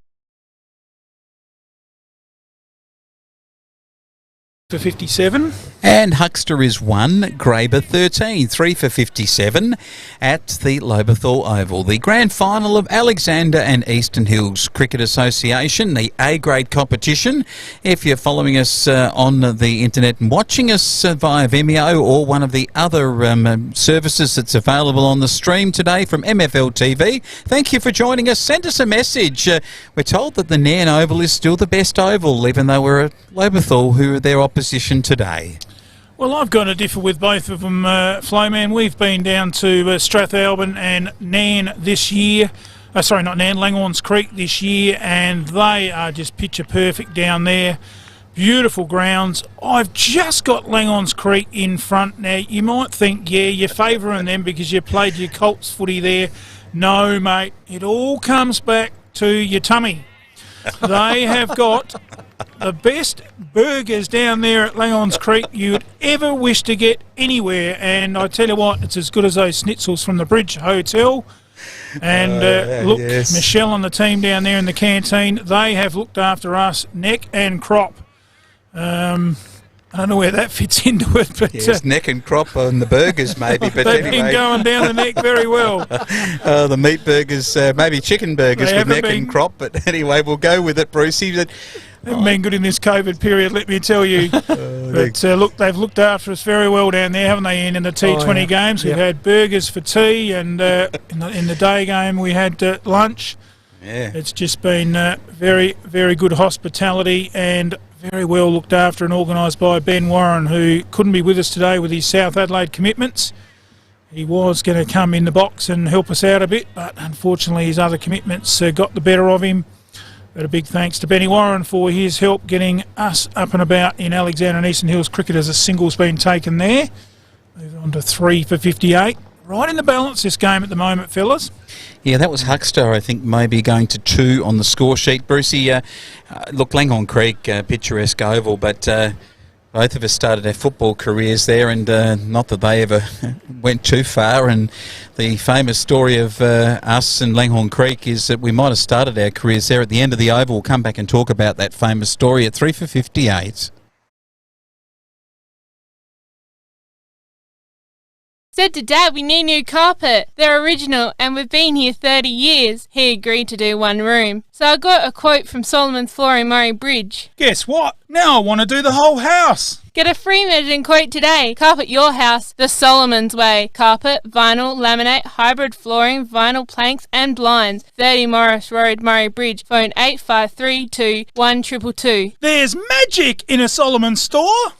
For 57. And Huckster is 1, Graber 13, 3 for 57 at the Lobethal Oval. The grand final of Alexander and Eastern Hills Cricket Association, the A-grade competition. If you're following us on the internet and watching us via Vimeo or one of the other services that's available on the stream today from MFL TV, thank you for joining us. Send us a message. We're told that the Nairne Oval is still the best oval, even though we're at Lobethal, who are their opposition today. Well, I've got to differ with both of them, Flowman. We've been down to Strathalbyn and Nairne this year. Sorry, not Nairne, Langons Creek this year, and they are just picture perfect down there. Beautiful grounds. I've just got Langons Creek in front. Now, you might think, yeah, you're favouring them because you played your Colts footy there. No, mate, it all comes back to your tummy. They have got the best burgers down there at Langons Creek you'd ever wish to get anywhere, and I tell you what, it's as good as those schnitzels from the Bridge Hotel. And look, yes. Michelle and the team down there in the canteen, they have looked after us neck and crop. I don't know where that fits into it, but yes, neck and crop on the burgers maybe. But they've anyway, been going down the neck very well. The meat burgers, maybe chicken burgers with neck and crop. But anyway, we'll go with it, Brucey. Haven't been good in this COVID period, let me tell you. But look, they've looked after us very well down there, haven't they, Ian, in the T20 games? We've had burgers for tea, and in the day game we had lunch. Yeah. It's just been very, very good hospitality and very well looked after and organised by Ben Warren, who couldn't be with us today with his South Adelaide commitments. He was going to come in the box and help us out a bit, but unfortunately his other commitments got the better of him. But a big thanks to Benny Warren for his help getting us up and about in Alexander and Eastern Hills cricket as a single's been taken there. Move on to 3 for 58. Right in the balance this game at the moment, fellas. Yeah, that was Huckster, I think, maybe going to 2 on the score sheet. Brucey, look, Langhorne Creek, picturesque oval, but both of us started our football careers there, and not that they ever went too far. And the famous story of us and Langhorne Creek is that we might have started our careers there at the end of the oval. We'll come back and talk about that famous story at 3 for 58. Said to Dad we need new carpet. They're original and we've been here 30 years. He agreed to do one room. So I got a quote from Solomon's Flooring Murray Bridge. Guess what? Now I want to do the whole house. Get a free measuring quote today. Carpet your house the Solomon's way. Carpet, vinyl, laminate, hybrid flooring, vinyl planks and blinds. 30 Morris Road, Murray Bridge. Phone 8532 1222. There's magic in a Solomon store.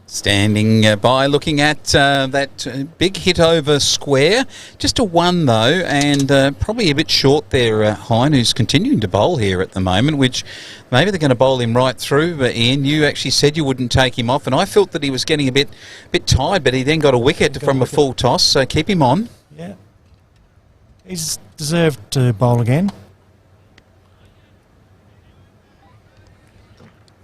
Standing by looking at that big hit over square. Just a 1 though, and probably a bit short there, Hein, who's continuing to bowl here at the moment, which maybe they're going to bowl him right through. But Ian, you actually said you wouldn't take him off, and I felt that he was getting a bit tired, but he then got a wicket from a full toss, so keep him on. Yeah. He's deserved to bowl again.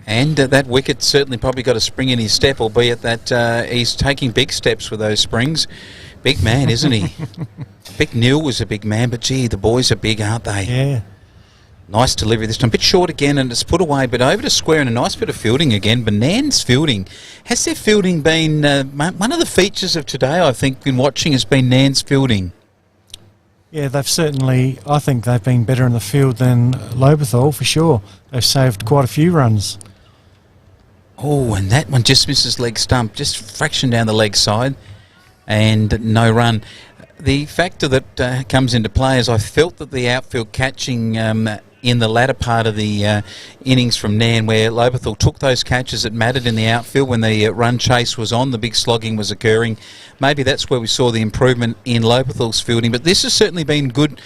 And that wicket certainly probably got a spring in his step, albeit that he's taking big steps with those springs. Big man, isn't he? Big Neil was a big man, but gee, the boys are big, aren't they? Yeah. Nice delivery this time. Bit short again, and it's put away, but over to square, and a nice bit of fielding again. But Nairne's fielding. Has their fielding been... one of the features of today, I think, been watching has been Nairne's fielding. Yeah, they've certainly... I think they've been better in the field than Lobethal, for sure. They've saved quite a few runs. Oh, and that one just misses leg stump, just fraction down the leg side, and no run. The factor that comes into play is I felt that the outfield catching in the latter part of the innings from Nairne, where Lobethal took those catches that mattered in the outfield when the run chase was on, the big slogging was occurring. Maybe that's where we saw the improvement in Lobethal's fielding, but this has certainly been good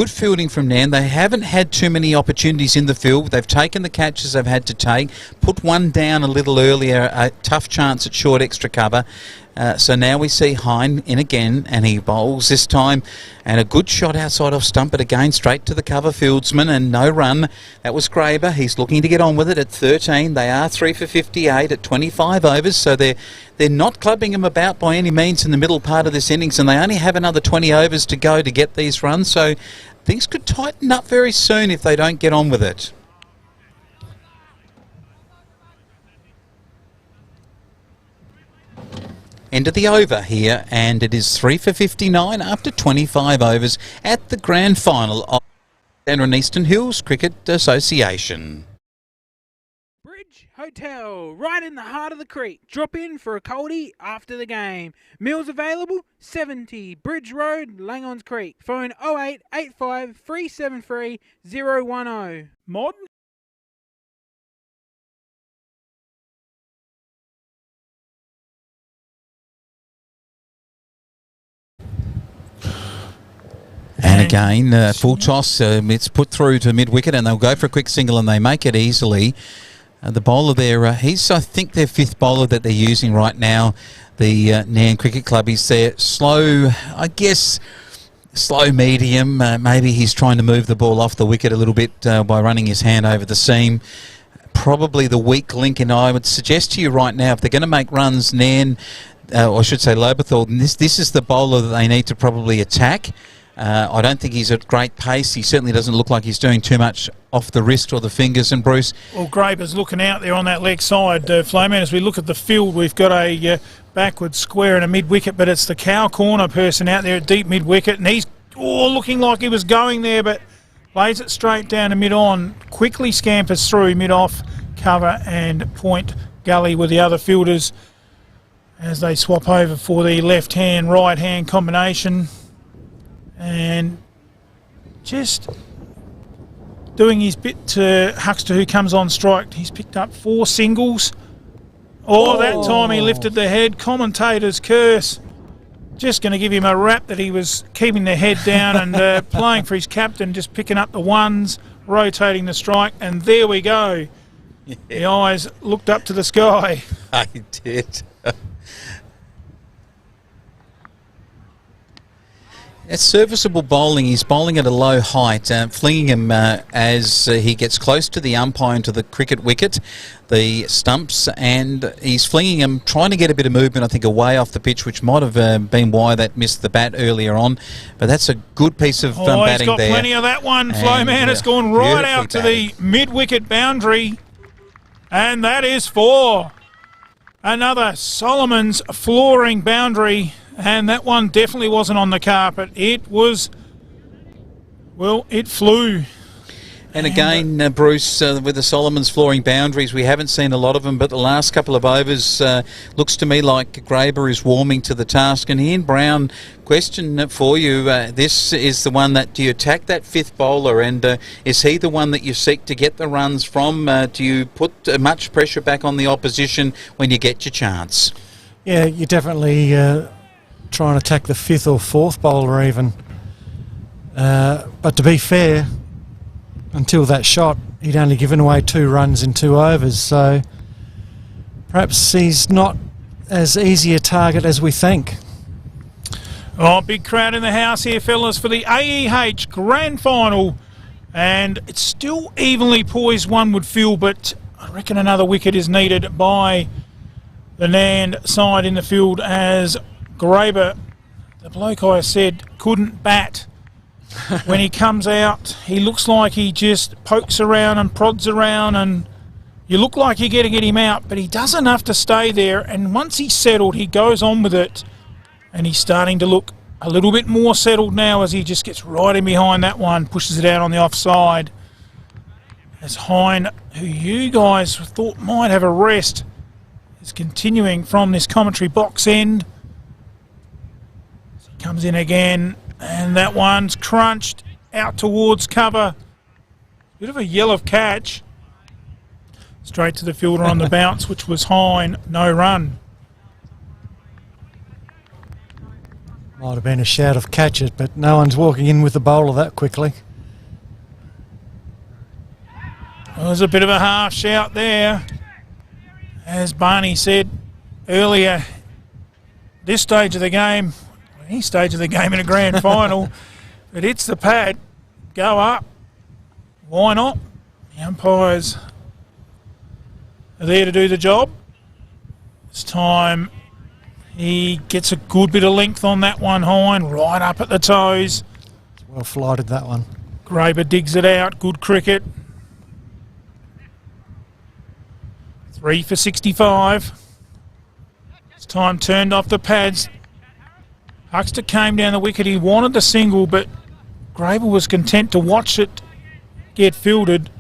fielding from Nairne. They haven't had too many opportunities in the field. They've taken the catches they've had to take, put one down a little earlier, a tough chance at short extra cover. So now we see Hein in again, and he bowls this time, and a good shot outside off stump, but again straight to the cover fieldsman, and no run. That was Graber. He's looking to get on with it at 13. They are 3 for 58 at 25 overs, so they're not clubbing him about by any means in the middle part of this innings, and they only have another 20 overs to go to get these runs, so things could tighten up very soon if they don't get on with it. End of the over here, and it is 3 for 59 after 25 overs at the grand final of Nairne and Eastern Hills Cricket Association. Bridge Hotel, right in the heart of the creek. Drop in for a coldie after the game. Meals available, 70 Bridge Road, Langhorne Creek. Phone 0885 373 010. Modern. And again, full toss, it's put through to mid-wicket, and they'll go for a quick single, and they make it easily. The bowler there, he's, I think, their fifth bowler that they're using right now, the Nairne Cricket Club. He's their slow, I guess, slow medium. Maybe he's trying to move the ball off the wicket a little bit by running his hand over the seam. Probably the weak link, and I would suggest to you right now, if they're going to make runs, Nairne, or I should say Lobethal, this is the bowler that they need to probably attack. I don't think he's at great pace. He certainly doesn't look like he's doing too much off the wrist or the fingers. And Bruce... Well, Graber's looking out there on that leg side, Flowman. As we look at the field, we've got a backward square and a mid-wicket, but it's the cow corner person out there at deep mid-wicket, and he's looking like he was going there, but Lays it straight down to mid-on, quickly scampers through mid-off, cover and point gully with the other fielders as they swap over for the left-hand, right-hand combination. And just doing his bit to Huckster, who comes on strike. He's picked up 4 singles. That time he lifted the head. Commentator's curse. Just going to give him a rap that he was keeping the head down and playing for his captain, just picking up the ones, rotating the strike, and there we go. Yeah. The eyes looked up to the sky. I did. It's serviceable bowling. He's bowling at a low height, flinging him as he gets close to the umpire and to the cricket wicket, the stumps, and he's flinging him, trying to get a bit of movement, I think, away off the pitch, which might have been why that missed the bat earlier on. But that's a good piece of batting there. He's got plenty of that one, Flowman. It's gone right out to the mid-wicket boundary, and that is 4. Another Solomon's flooring boundary. And that one definitely wasn't on the carpet. It was, well, it flew. And again, Bruce, with the Solomon's flooring boundaries, we haven't seen a lot of them, but the last couple of overs looks to me like Graber is warming to the task. And Ian Brown, question for you. This is the one that, do you attack that 5th bowler, and is he the one that you seek to get the runs from? Do you put much pressure back on the opposition when you get your chance? Yeah, you definitely try and attack the 5th or 4th bowler even. But to be fair, until that shot, he'd only given away 2 runs in 2 overs, so perhaps he's not as easy a target as we think. Oh, big crowd in the house here, fellas, for the AEH Grand Final. And it's still evenly poised, one would feel, but I reckon another wicket is needed by the Nairne side in the field as Graber, the bloke I said, couldn't bat. When he comes out, he looks like he just pokes around and prods around, and you look like you're going to get him out, but he does enough to stay there, and once he's settled, he goes on with it, and he's starting to look a little bit more settled now as he just gets right in behind that one, pushes it out on the offside. As Hine, who you guys thought might have a rest, is continuing from this commentary box end. Comes in again, and that one's crunched out towards cover. Bit of a yell of catch. Straight to the fielder on the bounce, which was Hine, no run. Might have been a shout of catch it, but no one's walking in with the bowler that quickly. Well, there's a bit of a half shout there. As Barney said earlier, this stage of the game, any stage of the game in a grand final, it hits the pad, go up. Why not? The umpires are there to do the job. This time he gets a good bit of length on that one, Hine, right up at the toes. Well flighted, that one. Graber digs it out, good cricket. 3 for 65. This time turned off the pads. Huckster came down the wicket. He wanted the single, but Graber was content to watch it get fielded.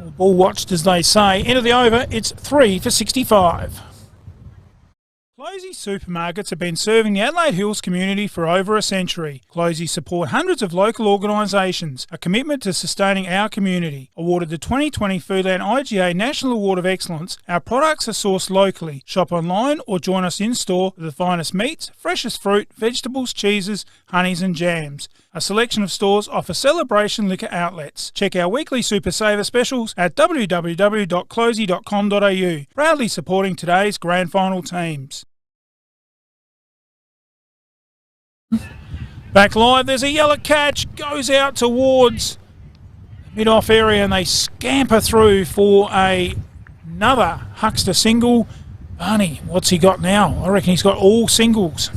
Or ball watched, as they say. End of the over, it's 3 for 65. Closey supermarkets have been serving the Adelaide Hills community for over a century. Closey support hundreds of local organisations, a commitment to sustaining our community. Awarded the 2020 Foodland IGA National Award of Excellence, our products are sourced locally. Shop online or join us in-store for the finest meats, freshest fruit, vegetables, cheeses, honeys and jams. A selection of stores offer celebration liquor outlets. Check our weekly Super Saver specials at www.closey.com.au. Proudly supporting today's grand final teams. Back live, there's a yellow catch, goes out towards mid-off area, and they scamper through for another Huckster single. Barney, what's he got now? I reckon he's got all singles.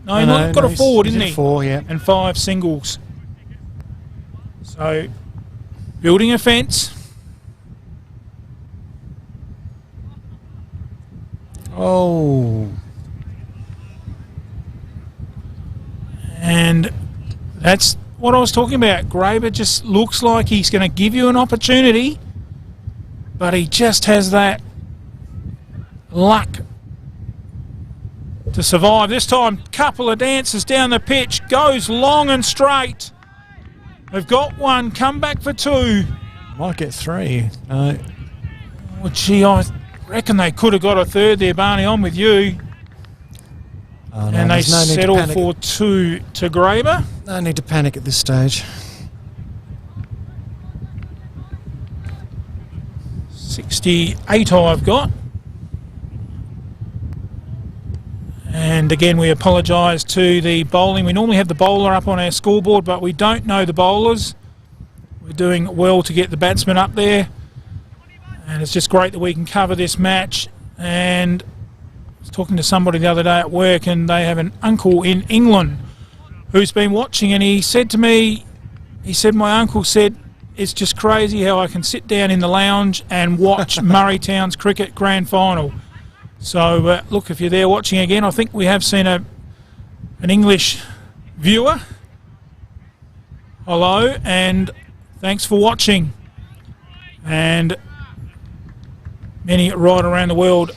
No, he's got a 4, didn't he? 4, yeah. And 5 singles. So, building a fence. Oh. And that's what I was talking about. Graber just looks like he's going to give you an opportunity, but he just has that luck to survive. This time, couple of dances down the pitch, goes long and straight. They've got one, come back for two. Might get three. No. Oh, gee, I reckon they could have got a third there, Barney. I'm with you. Oh, no, And they there's no need to settle panic. for two to Graber. No need to panic at this stage. 68 I've got. And again, we apologise to the bowling. We normally have the bowler up on our scoreboard, but we don't know the bowlers. We're doing well to get the batsmen up there. And it's just great that we can cover this match. And I was talking to somebody the other day at work, and they have an uncle in England who's been watching, and he said to me, my uncle said, it's just crazy how I can sit down in the lounge and watch Murraytown's cricket grand final. So, look, if you're there watching again, I think we have seen an English viewer. Hello, and thanks for watching. And many right around the world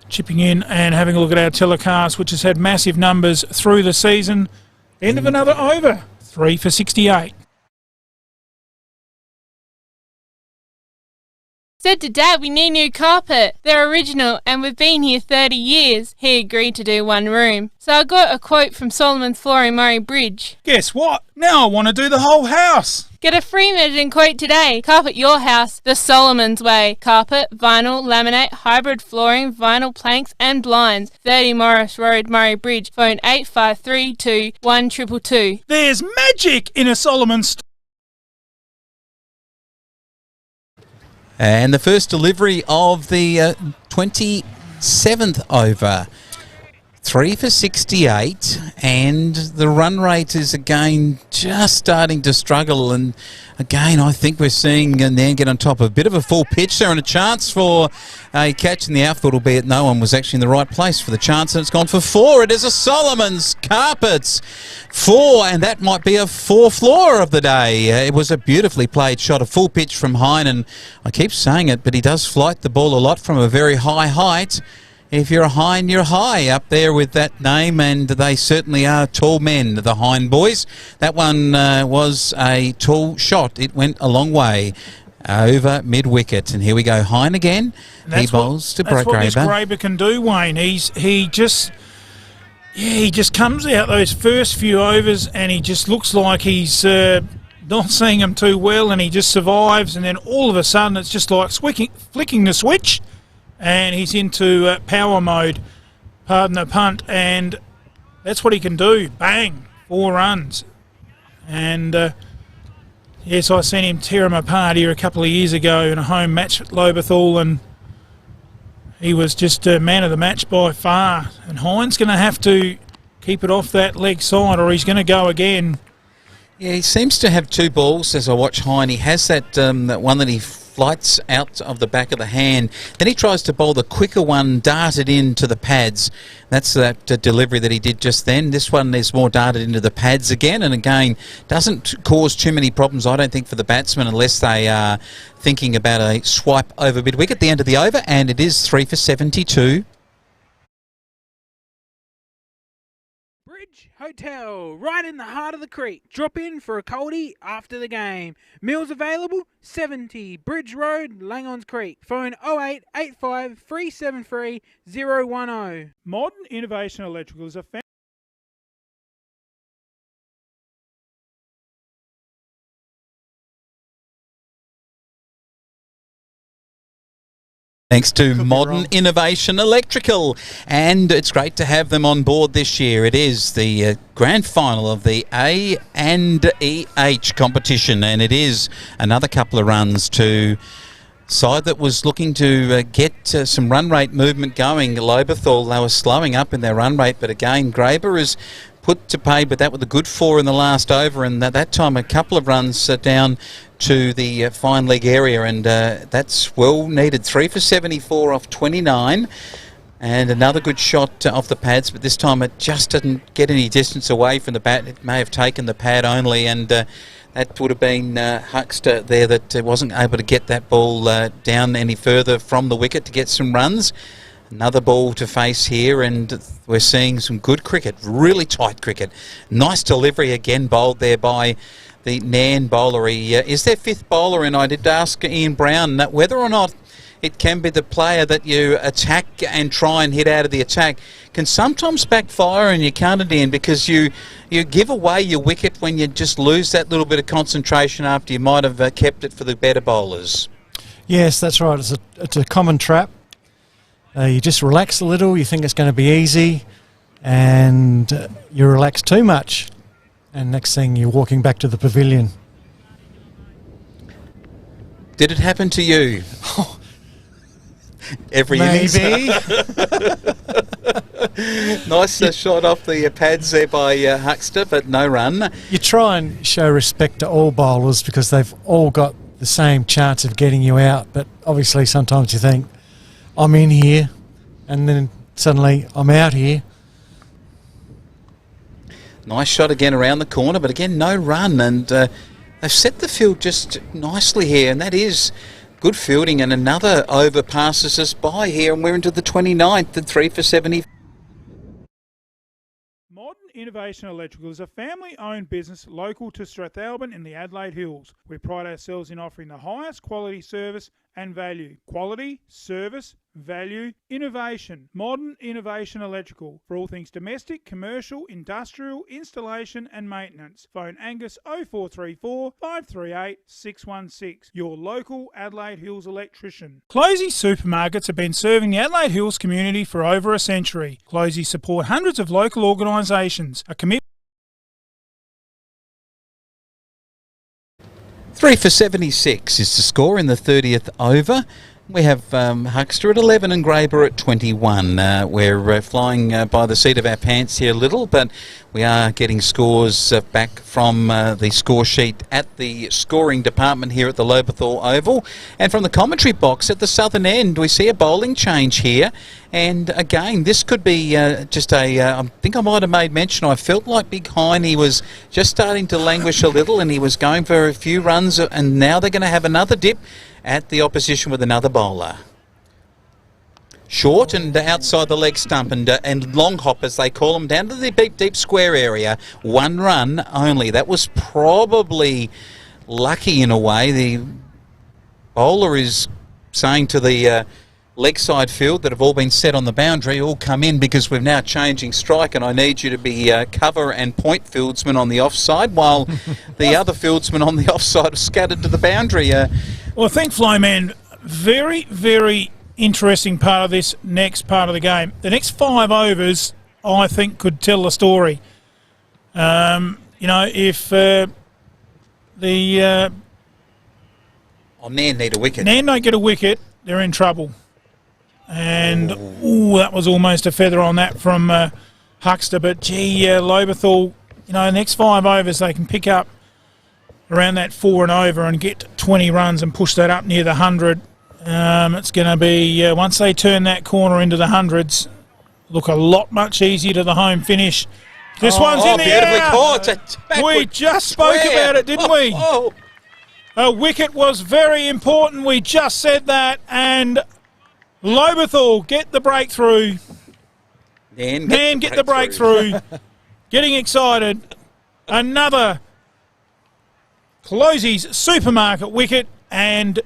chipping in and having a look at our telecast, which has had massive numbers through the season. End of another over, 3 for 68. Said to Dad we need new carpet. They're original and we've been here 30 years. He agreed to do one room. So I got a quote from Solomon's Flooring Murray Bridge. Guess what? Now I want to do the whole house. Get a free measuring quote today. Carpet your house the Solomon's way. Carpet, vinyl, laminate, hybrid flooring, vinyl planks and blinds. 30 Morris Road, Murray Bridge. Phone 8532 1222. There's magic in a Solomon's. And the first delivery of the 27th over. 3 for 68, and the run rate is again just starting to struggle. And again, I think we're seeing Nairne get on top of a bit of a full pitch there, and a chance for a catch in the outfield, albeit no one was actually in the right place for the chance, and it's gone for 4. It is a Solomon's Carpets 4, and that might be a 4-floor of the day. It was a beautifully played shot, a full pitch from Nairne, and I keep saying it, but he does flight the ball a lot from a very high height. If you're a Nairne, you're high up there with that name, and they certainly are tall men, the Nairne boys. That one was a tall shot. It went a long way over mid-wicket. And here we go, Nairne again. He bowls to Graber. That's what this Graber can do, Wayne. He just comes out those first few overs, and he just looks like he's not seeing them too well, and he just survives. And then all of a sudden, it's just like flicking the switch. And he's into power mode, pardon the punt, and that's what he can do. Bang, 4 runs. And, yes, I seen him tear him apart here a couple of years ago in a home match at Lobethal, and he was just man of the match by far. And Nairne's going to have to keep it off that leg side, or he's going to go again. Yeah, he seems to have 2 balls as I watch Nairne. He has that one that he flights out of the back of the hand. Then he tries to bowl the quicker one, darted into the pads. That's that delivery that he did just then. This one is more darted into the pads again, and again, doesn't cause too many problems, I don't think, for the batsmen, unless they are thinking about a swipe over mid-wicket at the end of the over, and it is 3 for 72. Hotel, right in the heart of the creek. Drop in for a coldie after the game. Meals available, 70 Bridge Road, Langons Creek. Phone 0885 373 010. Modern Innovation Electrical is a Thanks to Modern Innovation Electrical, and it's great to have them on board this year. It is the grand final of the A&EH competition, and it is another couple of runs to side that was looking to get some run rate movement going. Lobethal, they were slowing up in their run rate, but again, Graber is put to pay, but that with a good 4 in the last over, and that time a couple of runs down to the fine leg area, and that's well needed. 3 for 74 off 29, And another good shot off the pads, but this time it just didn't get any distance away from the bat. It may have taken the pad only, and that would have been Huckster there that wasn't able to get that ball down any further from the wicket to get some runs. Another ball to face here, and we're seeing some good cricket, really tight cricket. Nice delivery again, bowled there by the Nairne bowler. He is their fifth bowler, and I did ask Ian Brown whether or not it can be the player that you attack and try and hit out of the attack can sometimes backfire and you can't it in, because you give away your wicket when you just lose that little bit of concentration after you might have kept it for the better bowlers. Yes, that's right. It's a common trap. You just relax a little, you think it's going to be easy, and you relax too much, and next thing you're walking back to the pavilion. Did it happen to you? Every Maybe. innings. Nice shot off the pads there by Huckster, but no run. You try and show respect to all bowlers because they've all got the same chance of getting you out, but obviously sometimes you think, I'm in here, and then suddenly I'm out here. Nice shot again around the corner, but again no run, and they've set the field just nicely here, and that is good fielding, and another over passes us by here, and we're into the 29th and 3 for 70. Modern Innovation Electrical is a family-owned business local to Strathalbyn in the Adelaide Hills. We pride ourselves in offering the highest quality service and value. Quality, service, value, innovation. Modern Innovation Electrical for all things domestic, commercial, industrial, installation and maintenance. Phone Angus 0434 538 616. Your local Adelaide Hills electrician. Closey Supermarkets have been serving the Adelaide Hills community for over a century. Closey support hundreds of local organisations. A commitment 3 for 76 is the score in the 30th over. We have Huckster at 11 and Graber at 21. We're flying by the seat of our pants here a little, but we are getting scores back from the score sheet at the scoring department here at the Lobethal Oval. And from the commentary box at the southern end, we see a bowling change here. And again, this could be just I think I might have made mention, I felt like Big Heine was just starting to languish a little, and he was going for a few runs, and now they're going to have another dip at the opposition with another bowler. Short and outside the leg stump, and long hop as they call them, down to the deep square area. One run only. That was probably lucky in a way. The bowler is saying to the leg side field that have all been set on the boundary, all come in because we're now changing strike, and I need you to be cover and point fieldsmen on the offside, while the other fieldsmen on the offside are scattered to the boundary. Well, I think, Flowman, very, very interesting part of this next part of the game. The next 5 overs, I think, could tell the story. If Nairne need a wicket. Nairne don't get a wicket, they're in trouble. And that was almost a feather on that from Huckster. But gee, Lobethal, next 5 overs they can pick up around that 4 and over and get 20 runs and push that up near the 100. It's going to be, once they turn that corner into the hundreds, look a lot much easier to the home finish. This one's in the beautifully air. caught. We just spoke about it, didn't we? A wicket was very important. We just said that. And Lobethal get the breakthrough. Nairne get the breakthrough. Getting excited. Another Closey's Supermarket wicket, and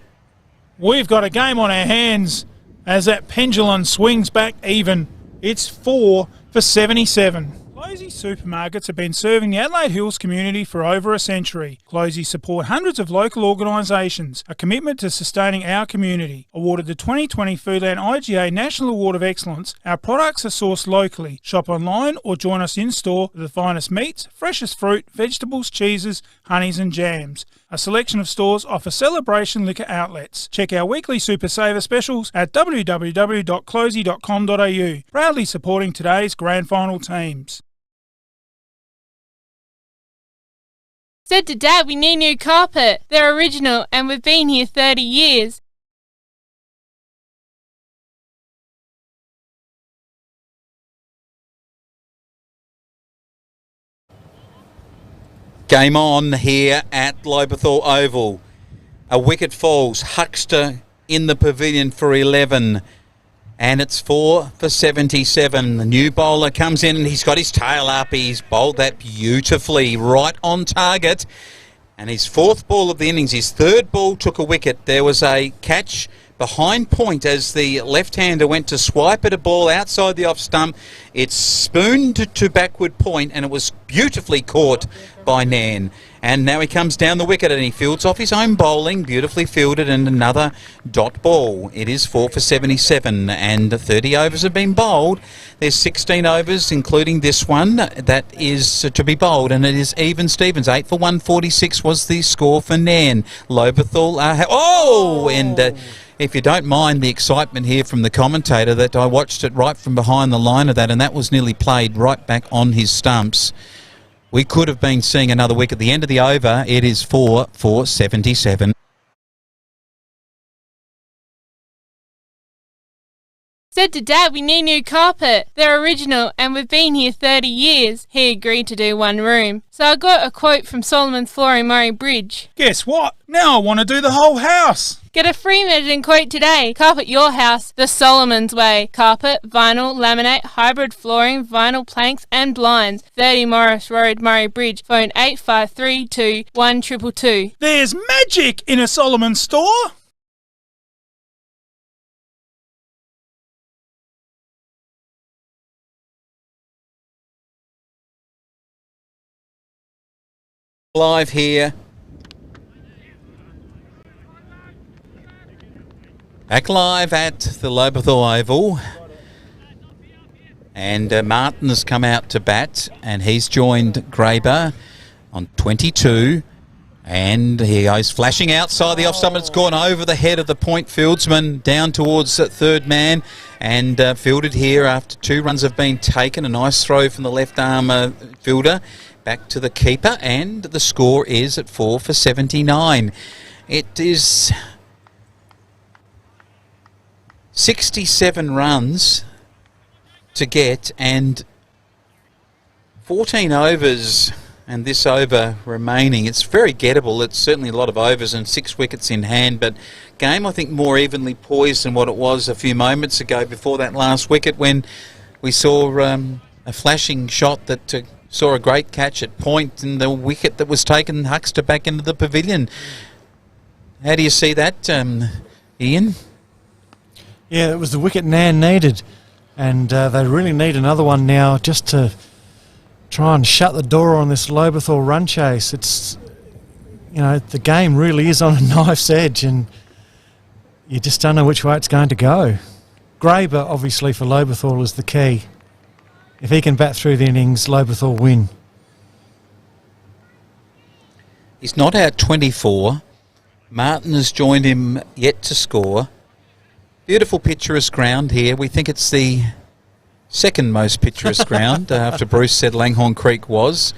we've got a game on our hands as that pendulum swings back even. It's 4 for 77. Closey Supermarkets have been serving the Adelaide Hills community for over a century. Closey support hundreds of local organisations, a commitment to sustaining our community. Awarded the 2020 Foodland IGA National Award of Excellence, our products are sourced locally. Shop online or join us in-store for the finest meats, freshest fruit, vegetables, cheeses, honeys and jams. A selection of stores offer celebration liquor outlets. Check our weekly Super Saver specials at www.closey.com.au. Proudly supporting today's grand final teams. Said to Dad we need new carpet. They're original and we've been here 30 years. Game on here at Lobethal Oval. A wicket falls. Huckster in the pavilion for 11. And it's 4 for 77. The new bowler comes in and he's got his tail up. He's bowled that beautifully, right on target. And his fourth ball of the innings, his third ball took a wicket. There was a catch behind point as the left-hander went to swipe at a ball outside the off stump. It spooned to backward point and it was beautifully caught by Nairne. And now he comes down the wicket and he fields off his own bowling, beautifully fielded, and another dot ball. It is 4 for 77 and 30 overs have been bowled. There's 16 overs, including this one, that is to be bowled, and it is even Stevens. 8 for 146 was the score for Nairne. Lobethal, if you don't mind the excitement here from the commentator, that I watched it right from behind the line of that, and that was nearly played right back on his stumps. We could have been seeing another wicket at the end of the over. It is 4 for 77. Said to Dad we need new carpet. They're original and we've been here 30 years. He agreed to do one room. So I got a quote from Solomon's Flooring Murray Bridge. Guess what? Now I want to do the whole house. Get a free measuring quote today. Carpet your house the Solomon's way. Carpet, vinyl, laminate, hybrid flooring, vinyl planks and blinds. 30 Morris Road, Murray Bridge. Phone 8532 1222. There's magic in a Solomon store. Live here. Back live at the Lobethal Oval. And Martin has come out to bat and he's joined Graber on 22. And he goes flashing outside the off stump. It's gone over the head of the point fieldsman down towards third man and fielded here after 2 runs have been taken. A nice throw from the left arm fielder back to the keeper, and the score is at 4 for 79. It is 67 runs to get and 14 overs and this over remaining. It's very gettable. It's certainly a lot of overs and 6 wickets in hand, but game I think more evenly poised than what it was a few moments ago before that last wicket when we saw a flashing shot that saw a great catch at point and the wicket that was taken Huckster back into the pavilion. How do you see that, Ian? Yeah, it was the wicket Nairne needed, and they really need another one now just to try and shut the door on this Lobethal run chase. It's, you know, the game really is on a knife's edge and you just don't know which way it's going to go. Graber, obviously, for Lobethal is the key. If he can bat through the innings, Lobethal win. He's not out 24. Martin has joined him yet to score. Beautiful picturesque ground here. We think it's the second most picturesque ground after Bruce said Langhorne Creek was.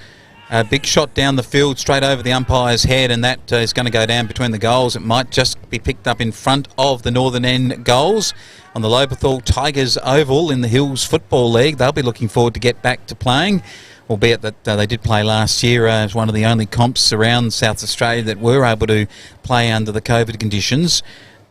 A big shot down the field straight over the umpire's head, and that is going to go down between the goals. It might just be picked up in front of the Northern End goals on the Lobethal Tigers Oval in the Hills Football League. They'll be looking forward to get back to playing, albeit that they did play last year as one of the only comps around South Australia that were able to play under the COVID conditions.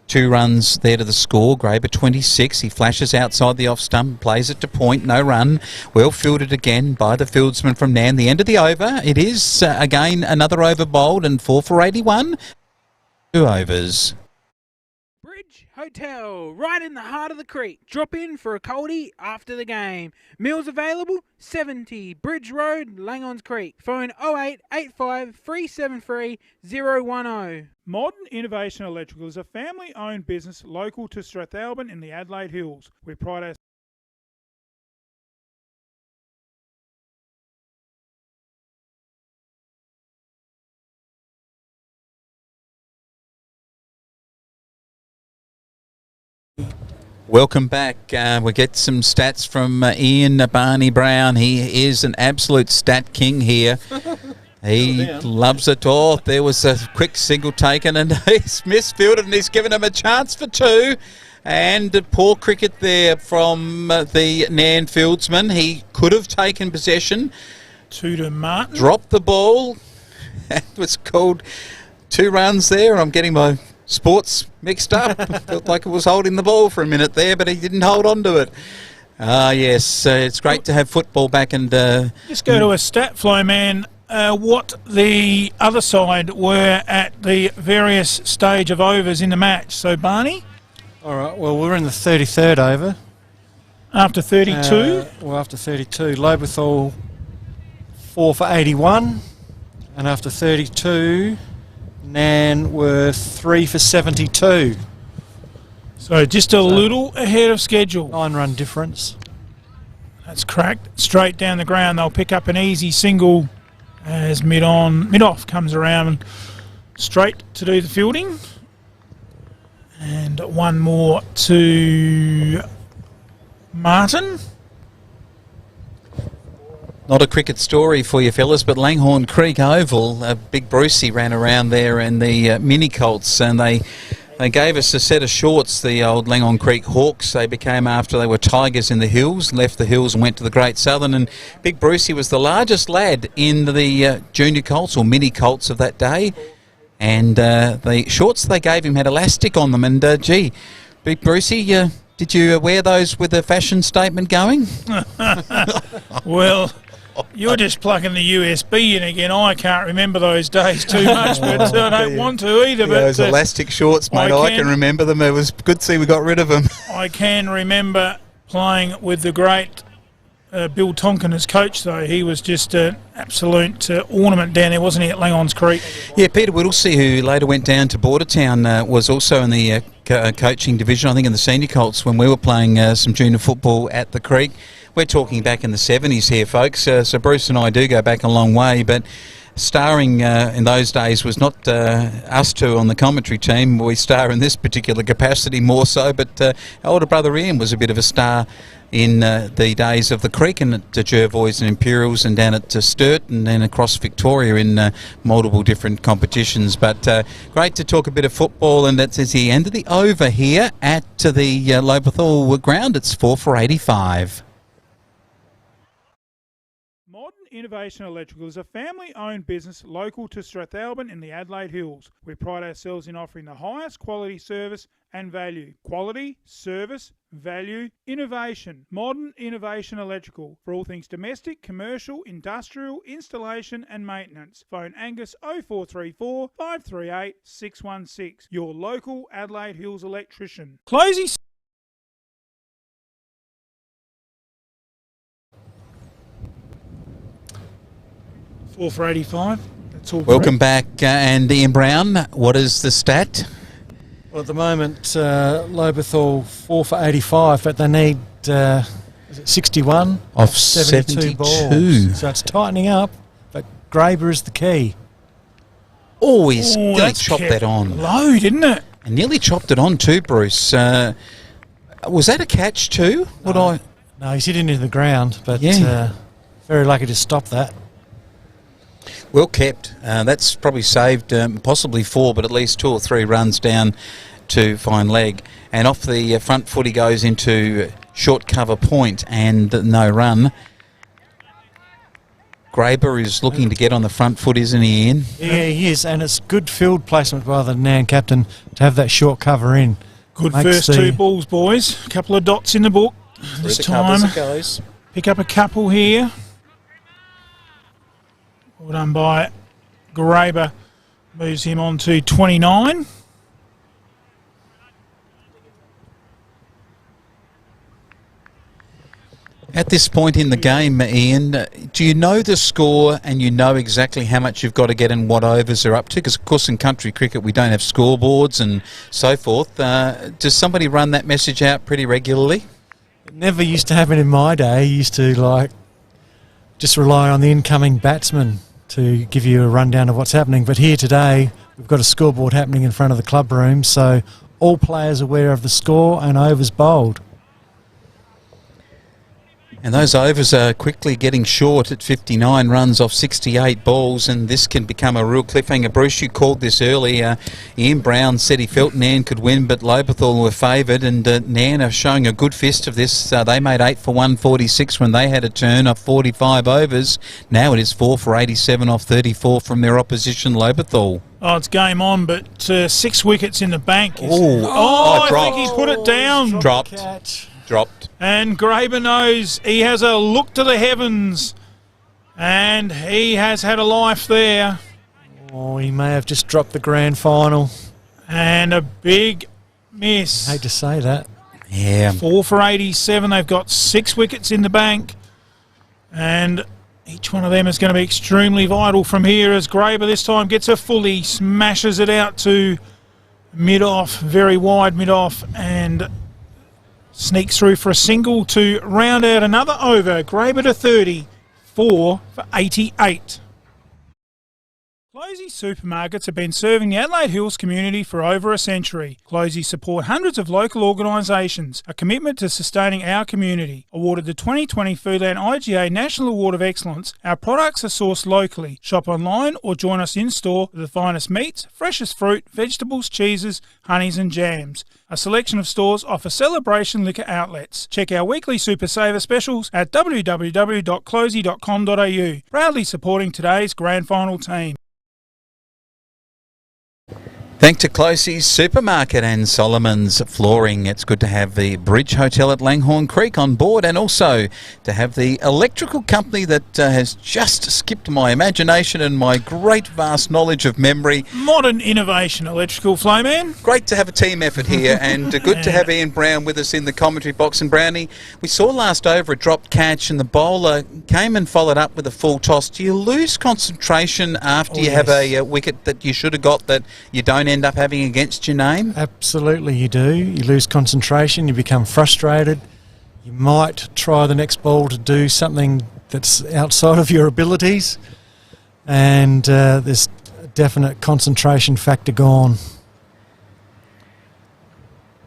2 runs there to the score. Graber 26. He flashes outside the off stump, plays it to point, no run. Well fielded again by the fieldsman from Nairne. The end of the over. It is again another over bowled and 4 for 81. 2 overs. Bridge Hotel, right in the heart of the creek. Drop in for a coldie after the game. Meals available, 70 Bridge Road, Langons Creek. Phone 0885 373 010. Modern Innovation Electrical is a family-owned business local to Strathalbyn in the Adelaide Hills. We pride ourselves. Welcome back. We get some stats from Ian Barney Brown. He is an absolute stat king here. He loves it all. There was a quick single taken and he's misfielded and he's given him a chance for 2. And poor cricket there from the Nairne fieldsman. He could have taken possession. 2 to Martin. Dropped the ball. That was called 2 runs there. I'm getting my sports mixed up. Felt like it was holding the ball for a minute there, but he didn't hold on to it. Yes, it's great to have football back. And just go to a stat flow, man. What the other side were at the various stage of overs in the match. So, Barney? All right, well, we're in the 33rd over. After 32? After 32. Lobethal 4 for 81. And after 32, Nairne were 3 for 72. So just a little ahead of schedule. 9-run difference. That's cracked. Straight down the ground. They'll pick up an easy single as mid-off comes around straight to do the fielding. And one more to Martin. not a cricket story for you fellas, but Langhorne Creek Oval, Big Brucey ran around there and the mini colts, and they gave us a set of shorts, the old Langhorne Creek Hawks. They became after they were Tigers in the hills, left the hills and went to the Great Southern, and Big Brucey was the largest lad in the junior colts or mini colts of that day, and the shorts they gave him had elastic on them, and gee, Big Brucey, did you wear those with a fashion statement going? Well, you're just plugging the USB in again. I can't remember those days too much, but I don't want to either. Yeah, but those elastic shorts, mate, I can remember them. It was good to see we got rid of them. I can remember playing with the great Bill Tonkin as coach, though. He was just an absolute ornament down there, wasn't he, at Langhorne Creek? Yeah, Peter Whittlesey, who later went down to Bordertown, was also in the coaching division, I think in the senior colts, when we were playing some junior football at the Creek. We're talking back in the 70s here, folks, so Bruce and I do go back a long way, but starring in those days was not us two on the commentary team. We star in this particular capacity more so, but our older brother Ian was a bit of a star in the days of the Creek and at Jervois and Imperials and down at Sturt and then across Victoria in multiple different competitions. But great to talk a bit of football, and that's the end of the over here at the Lobethal ground. It's 4 for 85. Innovation Electrical is a family-owned business local to Strathalbyn in the Adelaide Hills. We pride ourselves in offering the highest quality service and value. Quality, service, value, innovation. Modern Innovation Electrical for all things domestic, commercial, industrial, installation and maintenance. Phone Angus 0434 538 616. Your local Adelaide Hills electrician. Closing. 4 for 85. That's all. Welcome back, and Ian Brown. What is the stat? Well, at the moment, Lobethal 4 for 85, but they need 61 off 72 balls. So it's tightening up, but Graber is the key. Oh, he's nearly chopped that on. Low, didn't it? And nearly chopped it on too, Bruce. Was that a catch too? No, he's hit into the ground, but very lucky to stop that. Well kept. That's probably saved possibly 4, but at least 2 or 3 runs down to fine leg. And off the front foot he goes into short cover point and no run. Graber is looking to get on the front foot, isn't he, Ian? Yeah, he is, and it's good field placement by the Nairne captain to have that short cover in. Good first 2 balls, boys. A couple of dots in the book. This time, pick up a couple here. Well done by Graber. Moves him on to 29. At this point in the game, Ian, do you know the score and you know exactly how much you've got to get and what overs are up to? Because, of course, in country cricket we don't have scoreboards and so forth. Does somebody run that message out pretty regularly? It never used to happen in my day. You used to, just rely on the incoming batsman to give you a rundown of what's happening. But here today, we've got a scoreboard happening in front of the club room, so all players are aware of the score and overs bowled. And those overs are quickly getting short at 59 runs off 68 balls, and this can become a real cliffhanger. Bruce, you called this early. Ian Brown said he felt Nairne could win, but Lobethal were favoured, and Nairne are showing a good fist of this. They made 8 for 146 when they had a turn of 45 overs. Now it is 4 for 87 off 34 from their opposition, Lobethal. Oh, it's game on, but 6 wickets in the bank. I think he's put it down. Dropped. And Graber knows he has a look to the heavens, and he has had a life there. Oh, he may have just dropped the grand final. And a big miss. I hate to say that. Yeah. 4 for 87. They've got 6 wickets in the bank, and each one of them is going to be extremely vital from here as Graber this time gets a fully, smashes it out to mid-off, very wide mid-off, and sneaks through for a single to round out another over. Graber to 30, 4 for 88. Closey supermarkets have been serving the Adelaide Hills community for over a century. Closey support hundreds of local organisations, a commitment to sustaining our community. Awarded the 2020 Foodland IGA National Award of Excellence, our products are sourced locally. Shop online or join us in-store with the finest meats, freshest fruit, vegetables, cheeses, honeys and jams. A selection of stores offer celebration liquor outlets. Check our weekly Super Saver specials at www.closey.com.au. Proudly supporting today's grand final team. Thanks to Closey's Supermarket and Solomon's Flooring. It's good to have the Bridge Hotel at Langhorne Creek on board, and also to have the electrical company that has just skipped my imagination and my great vast knowledge of memory. Modern innovation electrical, Flowman. Great to have a team effort here, and good to have Ian Brown with us in the commentary box. And Brownie, we saw last over a dropped catch and the bowler came and followed up with a full toss. Do you lose concentration after you have a wicket that you should have got that you don't end up having against your name? Absolutely you do. You lose concentration, you become frustrated. You might try the next ball to do something that's outside of your abilities, and there's a definite concentration factor gone.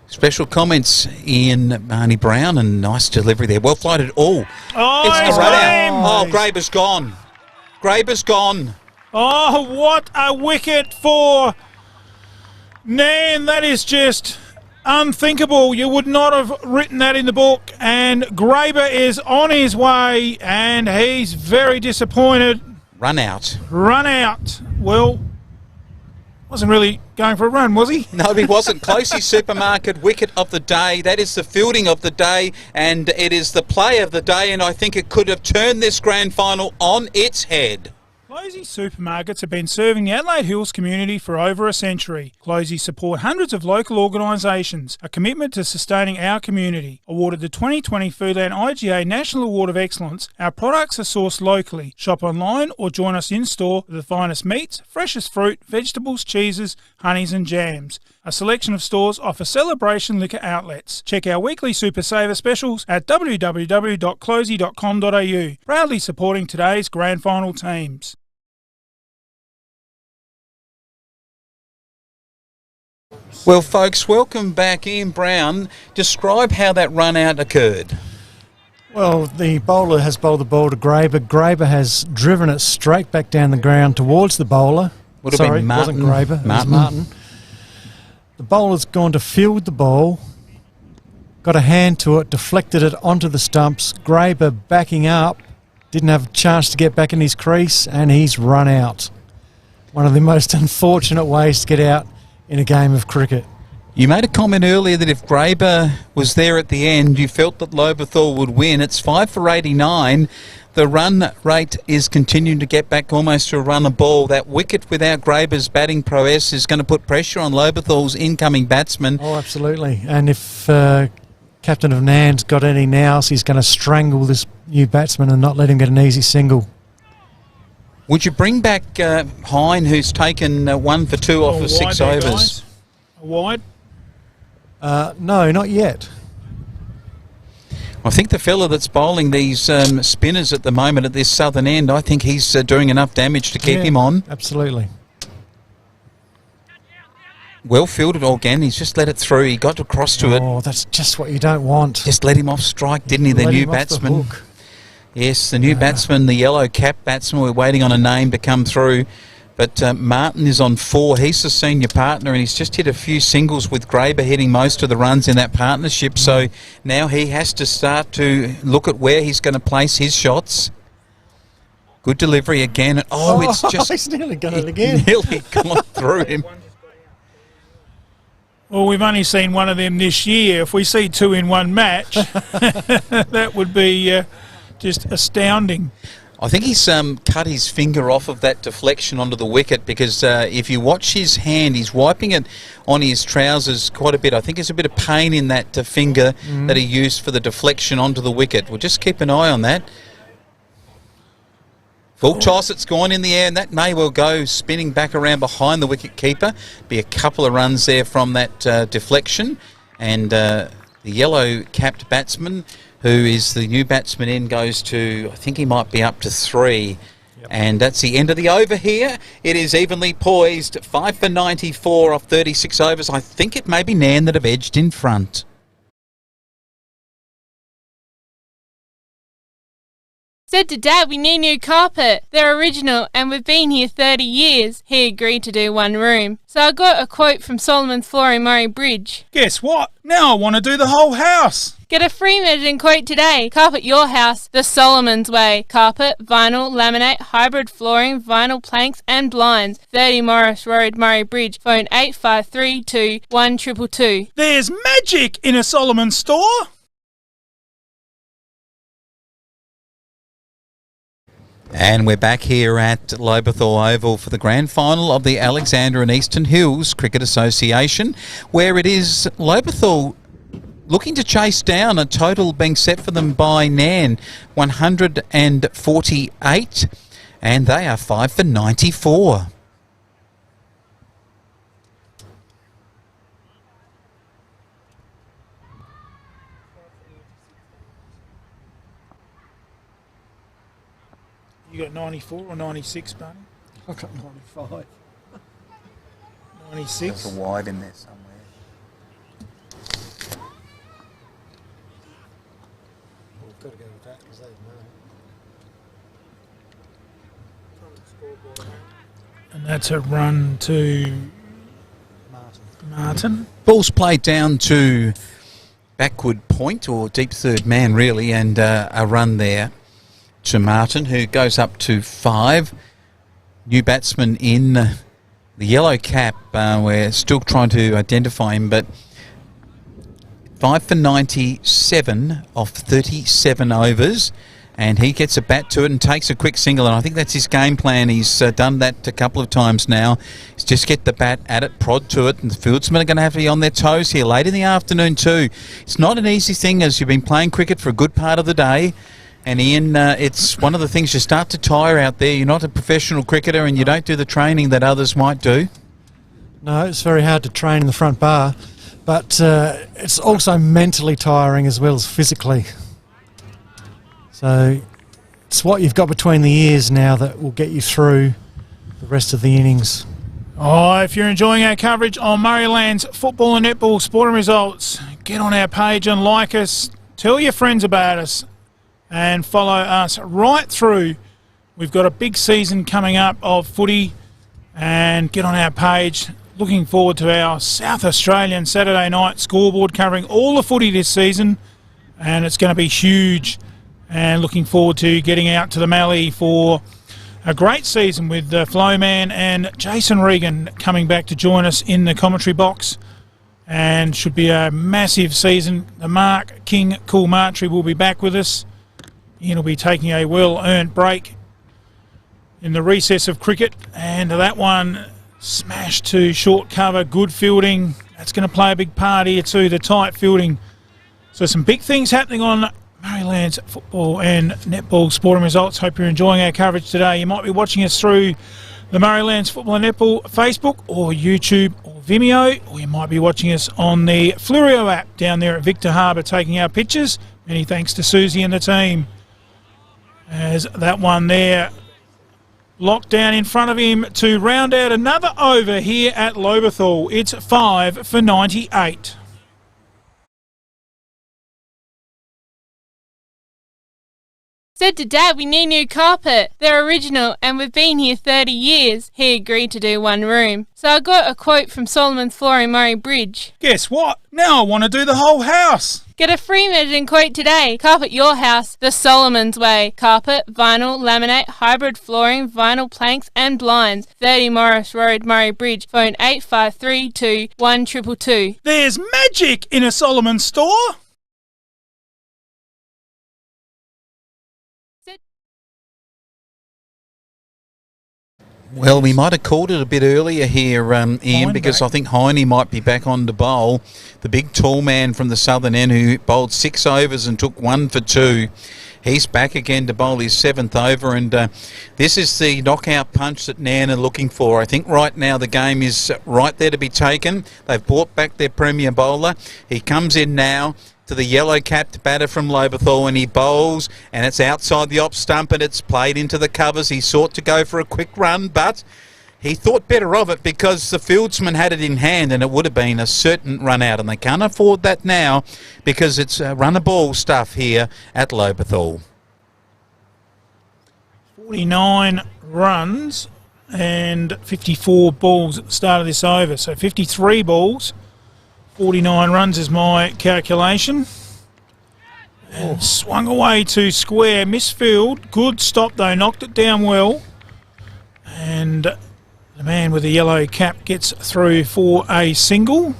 Special comments, Ian Barney Brown, and nice delivery there. Well flighted. Oh, it's a run out. Oh, Graber's gone. Graber's gone. Oh, what a wicket for Nairne. That is just unthinkable. You would not have written that in the book. And Graber is on his way, and he's very disappointed. Run out. Well, wasn't really going for a run, was he? No, he wasn't. Closey Supermarket wicket of the day. That is the fielding of the day, and it is the play of the day, and I think it could have turned this grand final on its head. Closey supermarkets have been serving the Adelaide Hills community for over a century. Closey support hundreds of local organisations, a commitment to sustaining our community. Awarded the 2020 Foodland IGA National Award of Excellence, our products are sourced locally. Shop online or join us in-store with the finest meats, freshest fruit, vegetables, cheeses, honeys and jams. A selection of stores offer celebration liquor outlets. Check our weekly Super Saver specials at www.closey.com.au. Proudly supporting today's grand final teams. Well, folks, welcome back. Ian Brown, describe how that run out occurred. Well, the bowler has bowled the ball to Graber. Graber has driven it straight back down the ground towards the bowler. Would have been Martin. It wasn't Graber, it was Martin. The bowler's gone to field the ball, got a hand to it, deflected it onto the stumps. Graber backing up, didn't have a chance to get back in his crease, and he's run out. One of the most unfortunate ways to get out in a game of cricket. You made a comment earlier that if Graber was there at the end, you felt that Lobethal would win. It's 5 for 89. The run rate is continuing to get back almost to a run a ball. That wicket without Graber's batting prowess is going to put pressure on Lobethal's incoming batsman. Oh, absolutely. And if Captain of Nairne's got any nows, he's going to strangle this new batsman and not let him get an easy single. Would you bring back Hine, who's taken 1 for 2 off of 6 overs? Guys. Wide? No, not yet. I think the fella that's bowling these spinners at the moment at this southern end, I think he's doing enough damage to keep him on. Absolutely. Well fielded again. He's just let it through. He got across to it. Oh, that's just what you don't want. Just let him off strike, didn't he? The Let new him off the batsman. hook. Yes, the new batsman, the yellow cap batsman. We're waiting on a name to come through. But Martin is on 4. He's the senior partner, and he's just hit a few singles with Graber hitting most of the runs in that partnership. So now he has to start to look at where he's going to place his shots. Good delivery again. Oh, it's just... He's nearly got it again. Nearly gone through him. Well, we've only seen one of them this year. If we see 2 in one match, that would be just astounding. I think he's cut his finger off of that deflection onto the wicket, because if you watch his hand, he's wiping it on his trousers quite a bit. I think there's a bit of pain in that finger that he used for the deflection onto the wicket. We'll just keep an eye on that. Full toss, it's gone in the air, and that may well go spinning back around behind the wicket keeper. Be a couple of runs there from that deflection. And the yellow-capped batsman, who is the new batsman in, goes to, I think he might be up to 3. Yep. And that's the end of the over here. It is evenly poised, 5 for 94 off 36 overs. I think it may be Nairne that have edged in front. Said to Dad we need new carpet. They're original and we've been here 30 years. He agreed to do one room. So I got a quote from Solomon's Flooring Murray Bridge. Guess what? Now I want to do the whole house. Get a free measuring quote today. Carpet your house the Solomon's way. Carpet, vinyl, laminate, hybrid flooring, vinyl planks and blinds. 30 Morris Road, Murray Bridge. Phone 8532 1222. There's magic in a Solomon store. And we're back here at Lobethal Oval for the grand final of the Alexander and Eastern Hills Cricket Association, where it is Lobethal looking to chase down a total being set for them by Nairne, 148, and they are 5 for 94. You got 94 or 96, Barney? I've got 95. 96. There's a wide in there somewhere. We've got to go with that because they know. And that's a run to Martin. Ball's played down to backward point, or deep third man really, and a run there to Martin, who goes up to 5. New batsman in, the yellow cap. We're still trying to identify him, but 5 for 97 off 37 overs, and he gets a bat to it and takes a quick single, and I think that's his game plan. He's done that a couple of times now. He's just get the bat at it, prod to it, and the fieldsmen are going to have to be on their toes here late in the afternoon too. It's not an easy thing, as you've been playing cricket for a good part of the day. And Ian, it's one of the things you start to tire out there. You're not a professional cricketer and you don't do the training that others might do. No, it's very hard to train in the front bar, but it's also mentally tiring as well as physically. So it's what you've got between the ears now that will get you through the rest of the innings. Oh, if you're enjoying our coverage on Murrayland's football and netball sporting results, get on our page and like us. Tell your friends about us. And follow us right through. We've got a big season coming up of footy, and get on our page. Looking forward to our South Australian Saturday night scoreboard covering all the footy this season, and it's going to be huge. And looking forward to getting out to the Mallee for a great season with Flowman and Jason Regan coming back to join us in the commentary box. And should be a massive season. The Mark King Coolmartry will be back with us. Ian will be taking a well-earned break in the recess of cricket, and that one smashed to short cover, good fielding. That's going to play a big part here too, the tight fielding. So some big things happening on Murrayland's football and netball sporting results. Hope you're enjoying our coverage today. You might be watching us through the Murrayland's football and netball Facebook or YouTube or Vimeo, or you might be watching us on the Flurio app down there at Victor Harbour taking our pictures. Many thanks to Susie and the team. As that one there locked down in front of him to round out another over here at Lobethal. It's 5 for 98. Said to Dad we need new carpet. They're original and we've been here 30 years. He agreed to do one room. So I got a quote from Solomon's Flooring Murray Bridge. Guess what? Now I want to do the whole house. Get a free measuring quote today. Carpet your house the Solomon's way. Carpet, vinyl, laminate, hybrid flooring, vinyl planks and blinds. 30 Morris Road, Murray Bridge. Phone 8532 1222. There's magic in a Solomon store. Well, we might have called it a bit earlier here, Ian, because I think Heine might be back on the bowl. The big tall man from the southern end who bowled 6 overs and took 1 for 2. He's back again to bowl his 7th over, and this is the knockout punch that Nairne are looking for. I think right now the game is right there to be taken. They've brought back their premier bowler. He comes in now to the yellow-capped batter from Lobethal, and he bowls, and it's outside the off stump, and it's played into the covers. He sought to go for a quick run, but he thought better of it because the fieldsman had it in hand, and it would have been a certain run out, and they can't afford that now because it's run-a-ball stuff here at Lobethal. 49 runs and 54 balls at the start of this over, so 53 balls. 49 runs is my calculation. And swung away to square. Misfield. Good stop though. Knocked it down well. And the man with the yellow cap gets through for a single.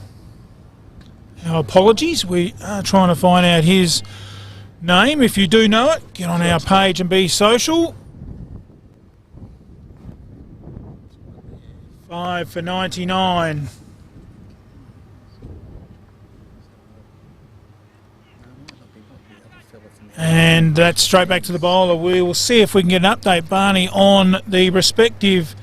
Our apologies. We are trying to find out his name. If you do know it, get on our page and be social. 5 for 99. And that's straight back to the bowler. We will see if we can get an update, Barney, on the respective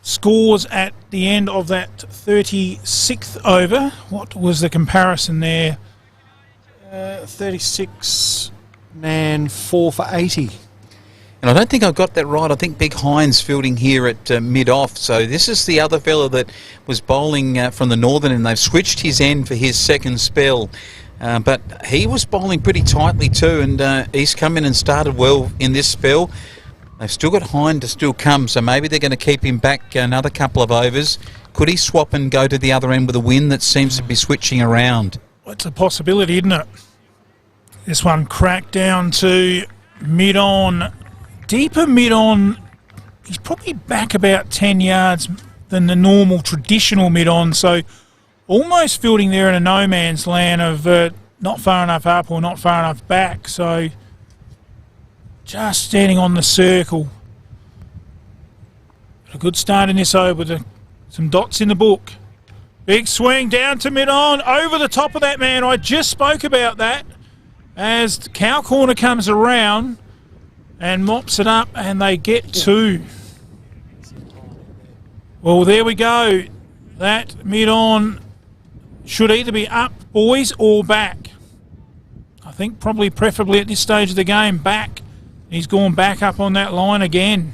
scores at the end of that 36th over. What was the comparison there? 36 man 4 for 80. And I don't think I've got that right. I think Big Hines fielding here at mid-off. So this is the other fella that was bowling from the northern, and they've switched his end for his second spell. But he was bowling pretty tightly too, and he's come in and started well in this spell. They've still got Hine to still come, so maybe they're going to keep him back another couple of overs. Could he swap and go to the other end with a wind that seems to be switching around? Well, it's a possibility, isn't it? This one cracked down to mid-on. Deeper mid-on. He's probably back about 10 yards than the normal traditional mid-on, so almost fielding there in a no man's land of not far enough up or not far enough back. So just standing on the circle. A good start in this over with some dots in the book. Big swing down to mid-on, over the top of that man. I just spoke about that as the cow corner comes around and mops it up, and they get 2. Well, there we go. That mid-on should either be up, boys, or back. I think probably preferably at this stage of the game, back. He's gone back up on that line again.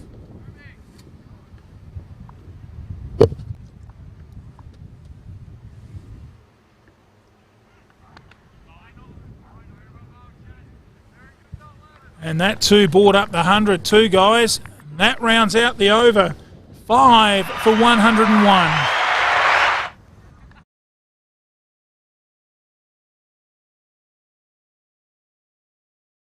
And that too brought up the 100 too, guys. And that rounds out the over. 5 for 101.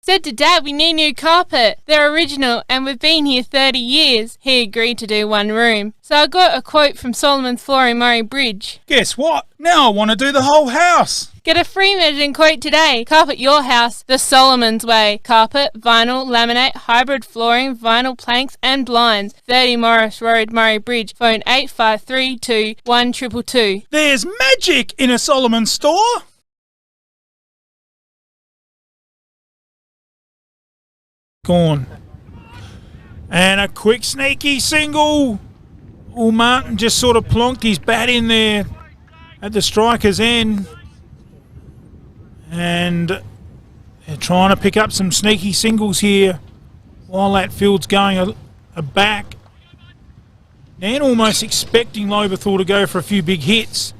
Said to Dad we need new carpet. They're original and we've been here 30 years. He agreed to do one room. So I got a quote from Solomon's Flooring Murray Bridge. Guess what? Now I want to do the whole house. Get a free measuring quote today. Carpet your house the Solomon's way. Carpet, vinyl, laminate, hybrid flooring, vinyl planks and blinds. 30 Morris Road, Murray Bridge. Phone 8532 1222. There's magic in a Solomon store. Gone. And a quick sneaky single. Oh, Martin just sort of plonked his bat in there at the striker's end. And they're trying to pick up some sneaky singles here. while that field's going a back. Nairne almost expecting Lobethal to go for a few big hits,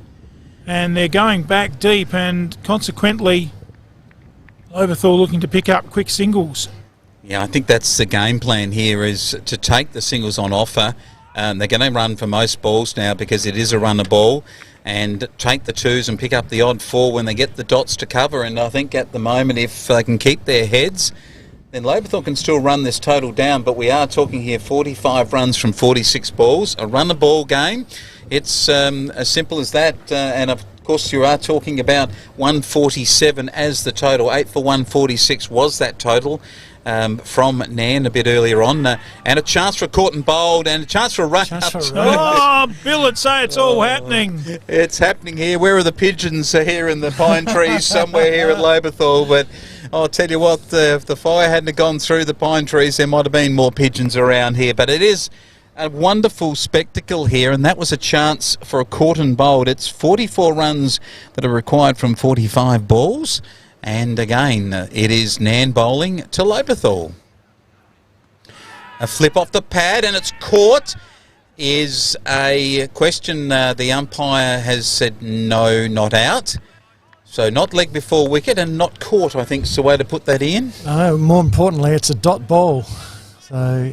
and they're going back deep, and consequently Lobethal looking to pick up quick singles. Yeah, I think that's the game plan here, is to take the singles on offer. They're going to run for most balls now because it is a runner ball, and take the twos and pick up the odd four when they get the dots to cover. And I think at the moment, if they can keep their heads, then Lobethal can still run this total down. But we are talking here 45 runs from 46 balls, a runner ball game. It's as simple as that. And of course, you are talking about 147 as the total. 8 for 146 was that total. From Nairne a bit earlier on, and a chance for a caught and bowled, and a chance for a run up. Oh, Bill would say it's all happening. It's happening here. Where are the pigeons? Here in the pine trees somewhere here at Lobethal. But I'll tell you what, if the fire hadn't gone through the pine trees, there might have been more pigeons around here. But it is a wonderful spectacle here, and that was a chance for a caught and bowled. It's 44 runs that are required from 45 balls. And again, it is Nairne bowling to Lobethal. A flip off the pad, and it's caught. Is a question. The umpire has said no, not out. So not leg before wicket and not caught, I think is the way to put that in. More importantly, it's a dot ball. So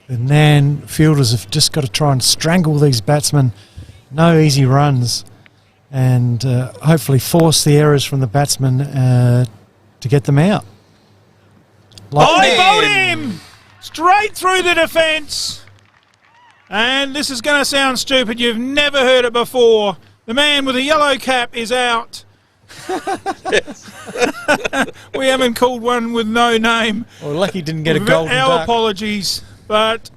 the Nairne fielders have just got to try and strangle these batsmen. No easy runs. And hopefully force the errors from the batsmen to get them out. He bowled him! Straight through the defence. And this is going to sound stupid. You've never heard it before. The man with the yellow cap is out. We haven't called one with no name. Well, lucky he didn't get a golden Our duck. apologies. But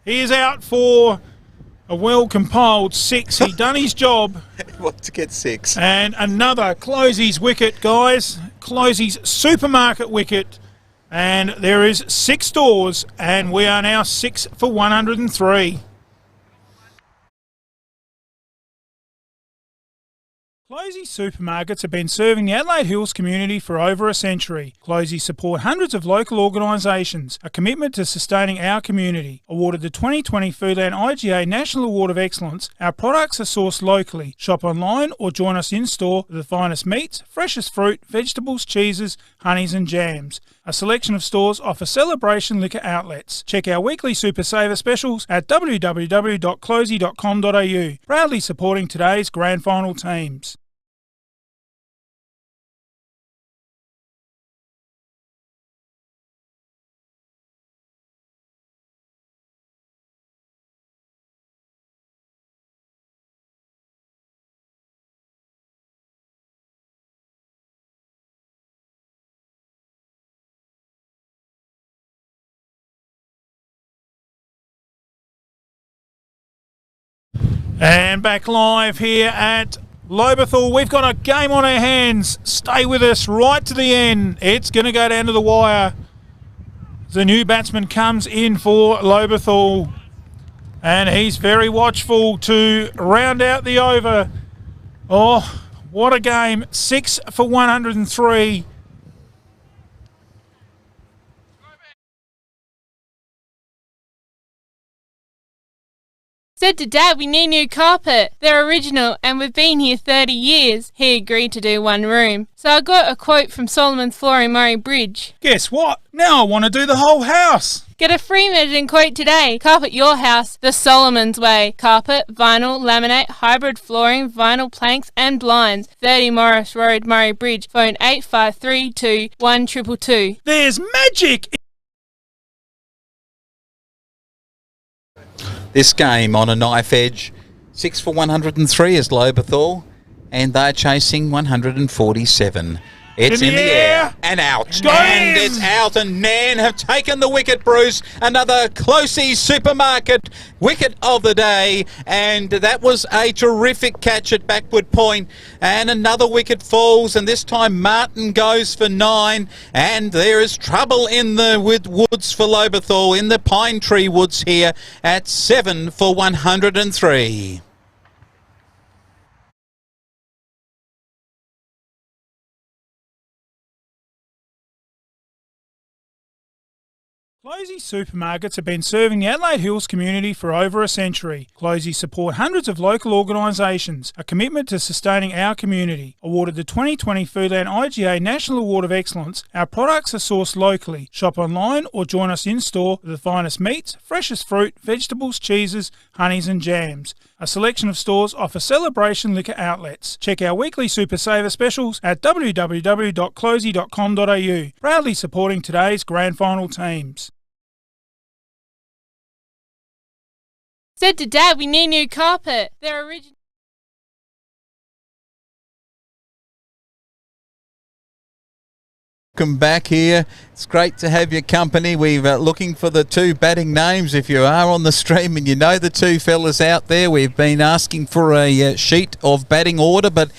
he is out for a well-compiled 6. He done his job. What to get 6. And another Closey's wicket, guys. Closey's supermarket wicket. And there is 6 doors, and we are now 6 for 103. Closey supermarkets have been serving the Adelaide Hills community for over a century. Closey support hundreds of local organisations, a commitment to sustaining our community. Awarded the 2020 Foodland IGA National Award of Excellence, our products are sourced locally. Shop online or join us in store for the finest meats, freshest fruit, vegetables, cheeses, honeys and jams. A selection of stores offer celebration liquor outlets. Check our weekly Super Saver specials at www.closey.com.au. Proudly supporting today's grand final teams. And back live here at Lobethal. We've got a game on our hands. Stay with us right to the end. It's going to go down to the wire. The new batsman comes in for Lobethal, and he's very watchful to round out the over. Oh, what a game. 6 for 103. Said to Dad we need new carpet. They're original and we've been here 30 years. He agreed to do one room. So I got a quote from Solomon's Flooring Murray Bridge. Guess what? Now I want to do the whole house. Get a free measuring quote today. Carpet your house the Solomon's way. Carpet, vinyl, laminate, hybrid flooring, vinyl planks and blinds. 30 Morris Road, Murray Bridge. Phone 8532 1222. There's magic. This game on a knife edge, 6 for 103 is Lobethal, and they're chasing 147. It's in the air and out. And it's out, and Nairne have taken the wicket, Bruce. Another Closey supermarket wicket of the day, and that was a terrific catch at backward point. And another wicket falls, and this time Martin goes for 9, and there is trouble in the woods for Lobethal, in the pine tree woods here at 7 for 103. Closey supermarkets have been serving the Adelaide Hills community for over a century. Closey support hundreds of local organisations, a commitment to sustaining our community. Awarded the 2020 Foodland IGA National Award of Excellence, our products are sourced locally. Shop online or join us in-store for the finest meats, freshest fruit, vegetables, cheeses, honeys and jams. A selection of stores offer celebration liquor outlets. Check our weekly Super Saver specials at www.closey.com.au. Proudly supporting today's grand final teams. Said to Dad, we need new carpet. They're original. Welcome back here. It's great to have your company. We're looking for the two batting names. If you are on the stream and you know the two fellas out there, we've been asking for a sheet of batting order, but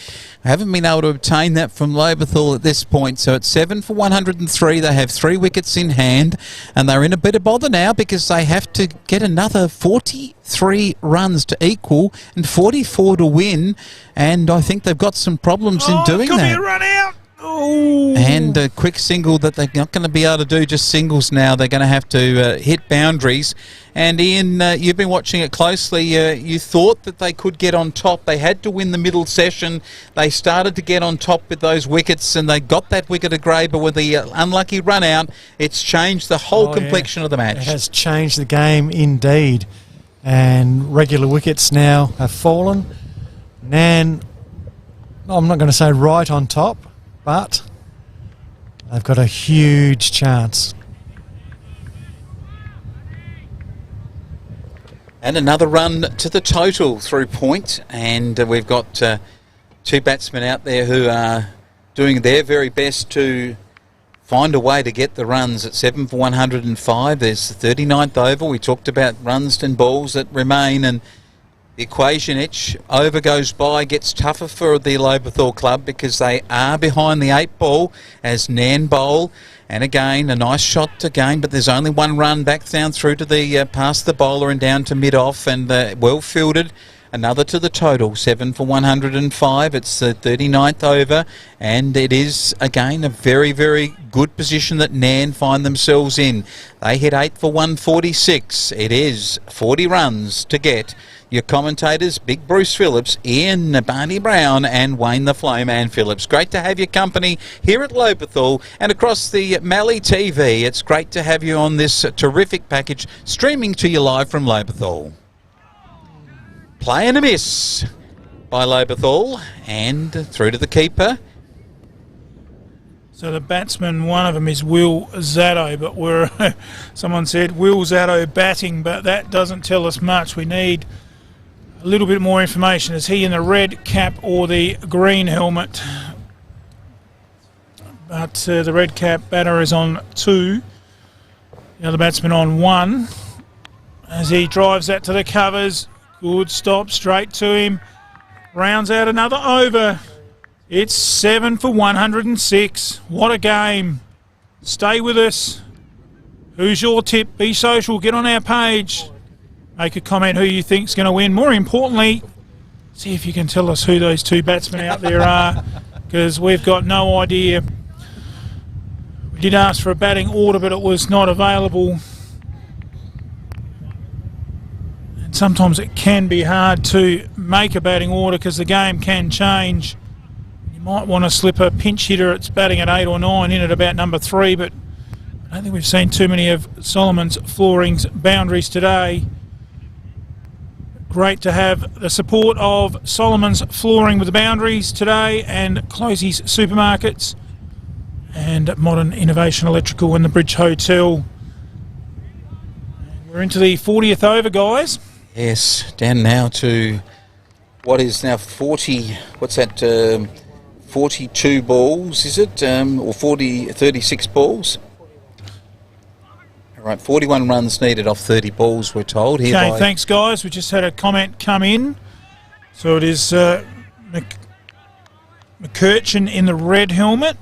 I haven't been able to obtain that from Lobethal at this point. So it's 7 for 103. They have 3 wickets in hand, and they're in a bit of bother now because they have to get another 43 runs to equal and 44 to win, and I think they've got some problems in doing that. Could be a run out. Ooh. And a quick single that they're not going to be able to do just singles now. They're going to have to hit boundaries. And Ian, you've been watching it closely. You thought that they could get on top. They had to win the middle session. They started to get on top with those wickets, and they got that wicket of grey, but with the unlucky run out, it's changed the whole complexion of the match. It has changed the game indeed. And regular wickets now have fallen. Nairne, I'm not going to say right on top, but they've got a huge chance. And another run to the total through point, and we've got 2 batsmen out there who are doing their very best to find a way to get the runs at 7 for 105. There's the 39th over. We talked about runs and balls that remain, and the equation each over goes by gets tougher for the Lobethal club because they are behind the 8 ball as Nairne bowl. And again, a nice shot again, but there's only 1 run back down through to the past the bowler and down to mid-off, and well fielded. Another to the total, 7 for 105. It's the 39th over, and it is, again, a very, very good position that Nairne find themselves in. They hit 8 for 146. It is 40 runs to get. Your commentators, Big Bruce Phillips, Ian Barney Brown and Wayne the Flowman Phillips. Great to have your company here at Lobethal and across the Mallee TV. It's great to have you on this terrific package streaming to you live from Lobethal. Play and a miss by Lobethal and through to the keeper. So the batsman, one of them is Will Zatto, but someone said Will Zatto batting, but that doesn't tell us much. We need a little bit more information. Is he in the red cap or the green helmet? But the red cap batter is on 2. The other batsman on 1. As he drives that to the covers. Good stop, straight to him. Rounds out another over. It's 7 for 106. What a game. Stay with us. Who's your tip? Be social. Get on our page. Make a comment who you think's going to win. More importantly, see if you can tell us who those 2 batsmen out there are, because we've got no idea. We did ask for a batting order, but it was not available. And sometimes it can be hard to make a batting order because the game can change. You might want to slip a pinch hitter that's batting at 8 or 9 in at about number 3, but I don't think we've seen too many of Solomon's Flooring's boundaries today. Great to have the support of Solomon's Flooring with the boundaries today, and Closey's Supermarkets and Modern Innovation Electrical and the Bridge Hotel. And we're into the 40th over, guys. Yes, down now to what is now 40, what's that, 42 balls, is it? Or 36 balls? Right, 41 runs needed off 30 balls, we're told. Okay, thanks, guys. We just had a comment come in. So it is McCurchin in the red helmet.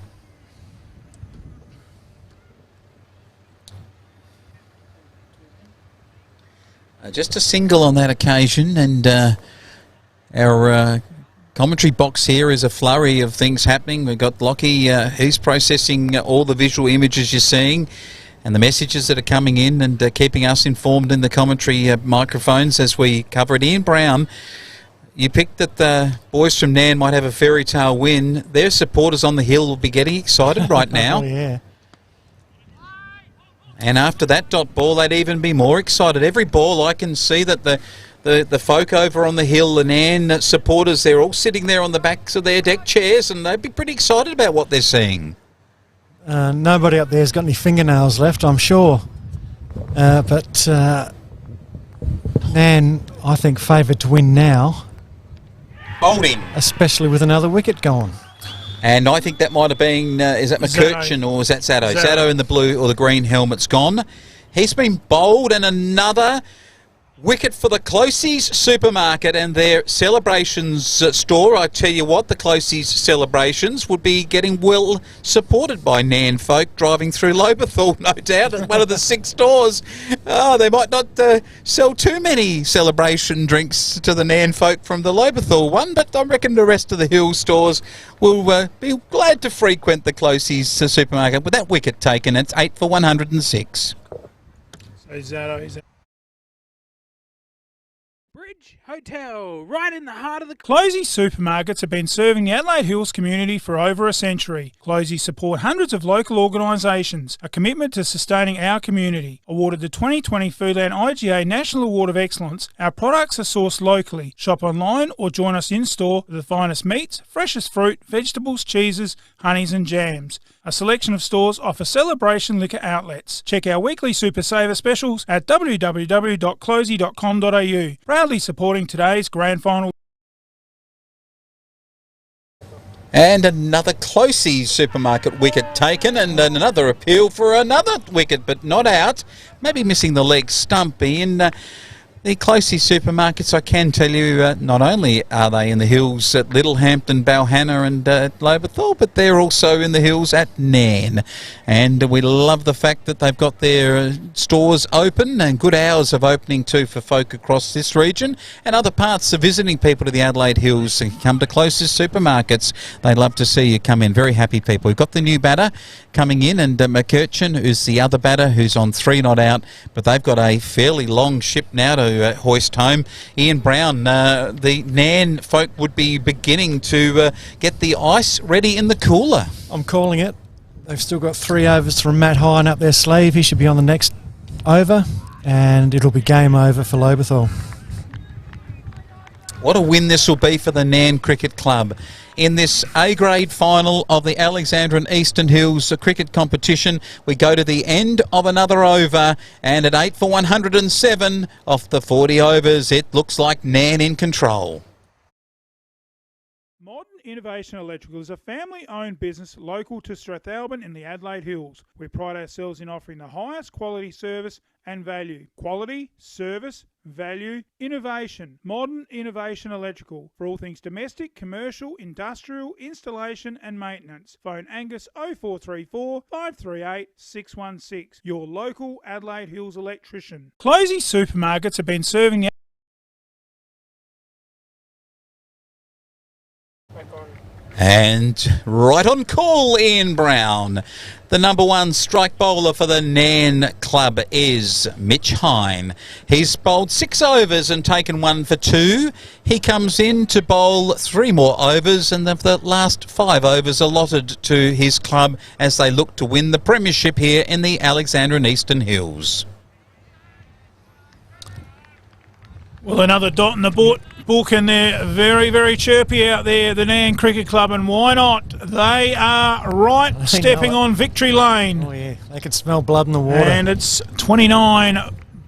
Just a single on that occasion, and our commentary box here is a flurry of things happening. We've got Lockie, he's processing all the visual images you're seeing. and the messages that are coming in and keeping us informed in the commentary microphones as we cover it. Ian Brown, you picked that the boys from Nairne might have a fairy tale win. Their supporters on the hill will be getting excited right now. Oh, yeah. And after that dot ball, they'd even be more excited. Every ball, I can see that the folk over on the hill, the Nairne supporters, they're all sitting there on the backs of their deck chairs, and they'd be pretty excited about what they're seeing. Nobody up there's got any fingernails left, I'm sure. But Nairne, I think, favoured to win now. Holding. Especially with another wicket gone. And I think that might have been, is that McCurchin or was that Zato? Zato in the blue or the green helmet's gone. He's been bowled, and another wicket for the Closey's Supermarket and their celebrations store. I tell you what, the Closey's celebrations would be getting well supported by Nairne folk driving through Lobethal, no doubt, at one of the 6 stores. Oh, they might not sell too many celebration drinks to the Nairne folk from the Lobethal one, but I reckon the rest of the Hill stores will be glad to frequent the Closey's Supermarket. With that wicket taken, it's 8 for 106. So Zato. Bridge Hotel, right in the heart of the... Closey Supermarkets have been serving the Adelaide Hills community for over a century. Closey support hundreds of local organisations, a commitment to sustaining our community. Awarded the 2020 Foodland IGA National Award of Excellence, our products are sourced locally. Shop online or join us in-store for the finest meats, freshest fruit, vegetables, cheeses, honeys and jams. A selection of stores offer celebration liquor outlets. Check our weekly Super Saver specials at www.closey.com.au. Proudly supporting today's grand final. And another Closey's Supermarket wicket taken, and another appeal for another wicket, but not out. Maybe missing the leg stump in. The Closey's Supermarkets, I can tell you, not only are they in the hills at Littlehampton, Balhanna and Lobethal, but they're also in the hills at Nairne. And we love the fact that they've got their stores open, and good hours of opening too for folk across this region and other parts of visiting people to the Adelaide Hills and come to Closey's Supermarkets. They love to see you come in. Very happy people. We've got the new batter coming in, and McCurchin, who's the other batter, who's on 3 not out, but they've got a fairly long ship now to hoist home. Ian Brown, the Nairne folk would be beginning to get the ice ready in the cooler. I'm calling it. They've still got 3 overs from Matt Hine up their sleeve. He should be on the next over, and it'll be game over for Lobethal. What a win this will be for the Nairne Cricket Club. In this A-grade final of the Alexandra and Eastern Hills cricket competition, we go to the end of another over, and at 8 for 107 off the 40 overs, it looks like Nairne in control. Modern Innovation Electrical is a family-owned business local to Strathalbyn in the Adelaide Hills. We pride ourselves in offering the highest quality service and value. Quality, service, value, innovation. Modern Innovation Electrical for all things domestic, commercial, industrial, installation and maintenance. Phone Angus 0434 538 616. Your local Adelaide Hills electrician. Closey Supermarkets have been serving the And right on call, Ian Brown. The number 1 strike bowler for the Nairne club is Mitch Hine. He's bowled 6 overs and taken 1 for 2. He comes in to bowl 3 more overs, and the last 5 overs allotted to his club as they look to win the premiership here in the Alexandra and Eastern Hills. Well, another dot in the book, and they're very, very chirpy out there, the Nairne Cricket Club, and why not? They are right stepping on victory lane. Oh, yeah, they can smell blood in the water. And it's 29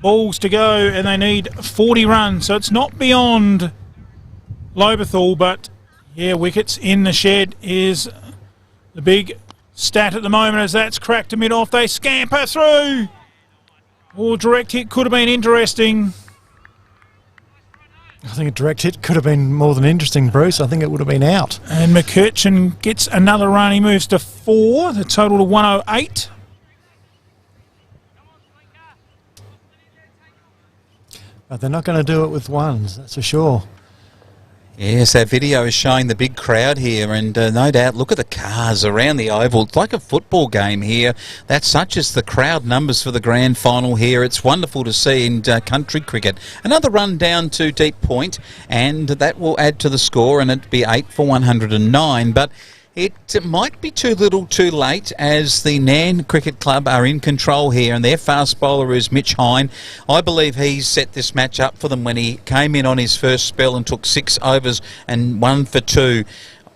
balls to go, and they need 40 runs, so it's not beyond Lobethal, but, yeah, wickets in the shed is the big stat at the moment as that's cracked to mid-off. They scamper through. Oh, direct hit could have been interesting. I think a direct hit could have been more than interesting, Bruce. I think it would have been out. And McCurchin gets another run. He moves to 4, the total to 108. But they're not going to do it with ones, that's for sure. Yes, that video is showing the big crowd here, and no doubt, look at the cars around the oval. It's like a football game here. That's such as the crowd numbers for the grand final here. It's wonderful to see in country cricket. Another run down to deep point, and that will add to the score, and it'd be 8 for 109. But it might be too little too late, as the Nairne Cricket Club are in control here, and their fast bowler is Mitch Hine. I believe he's set this match up for them when he came in on his first spell and took 6 overs and 1 for 2.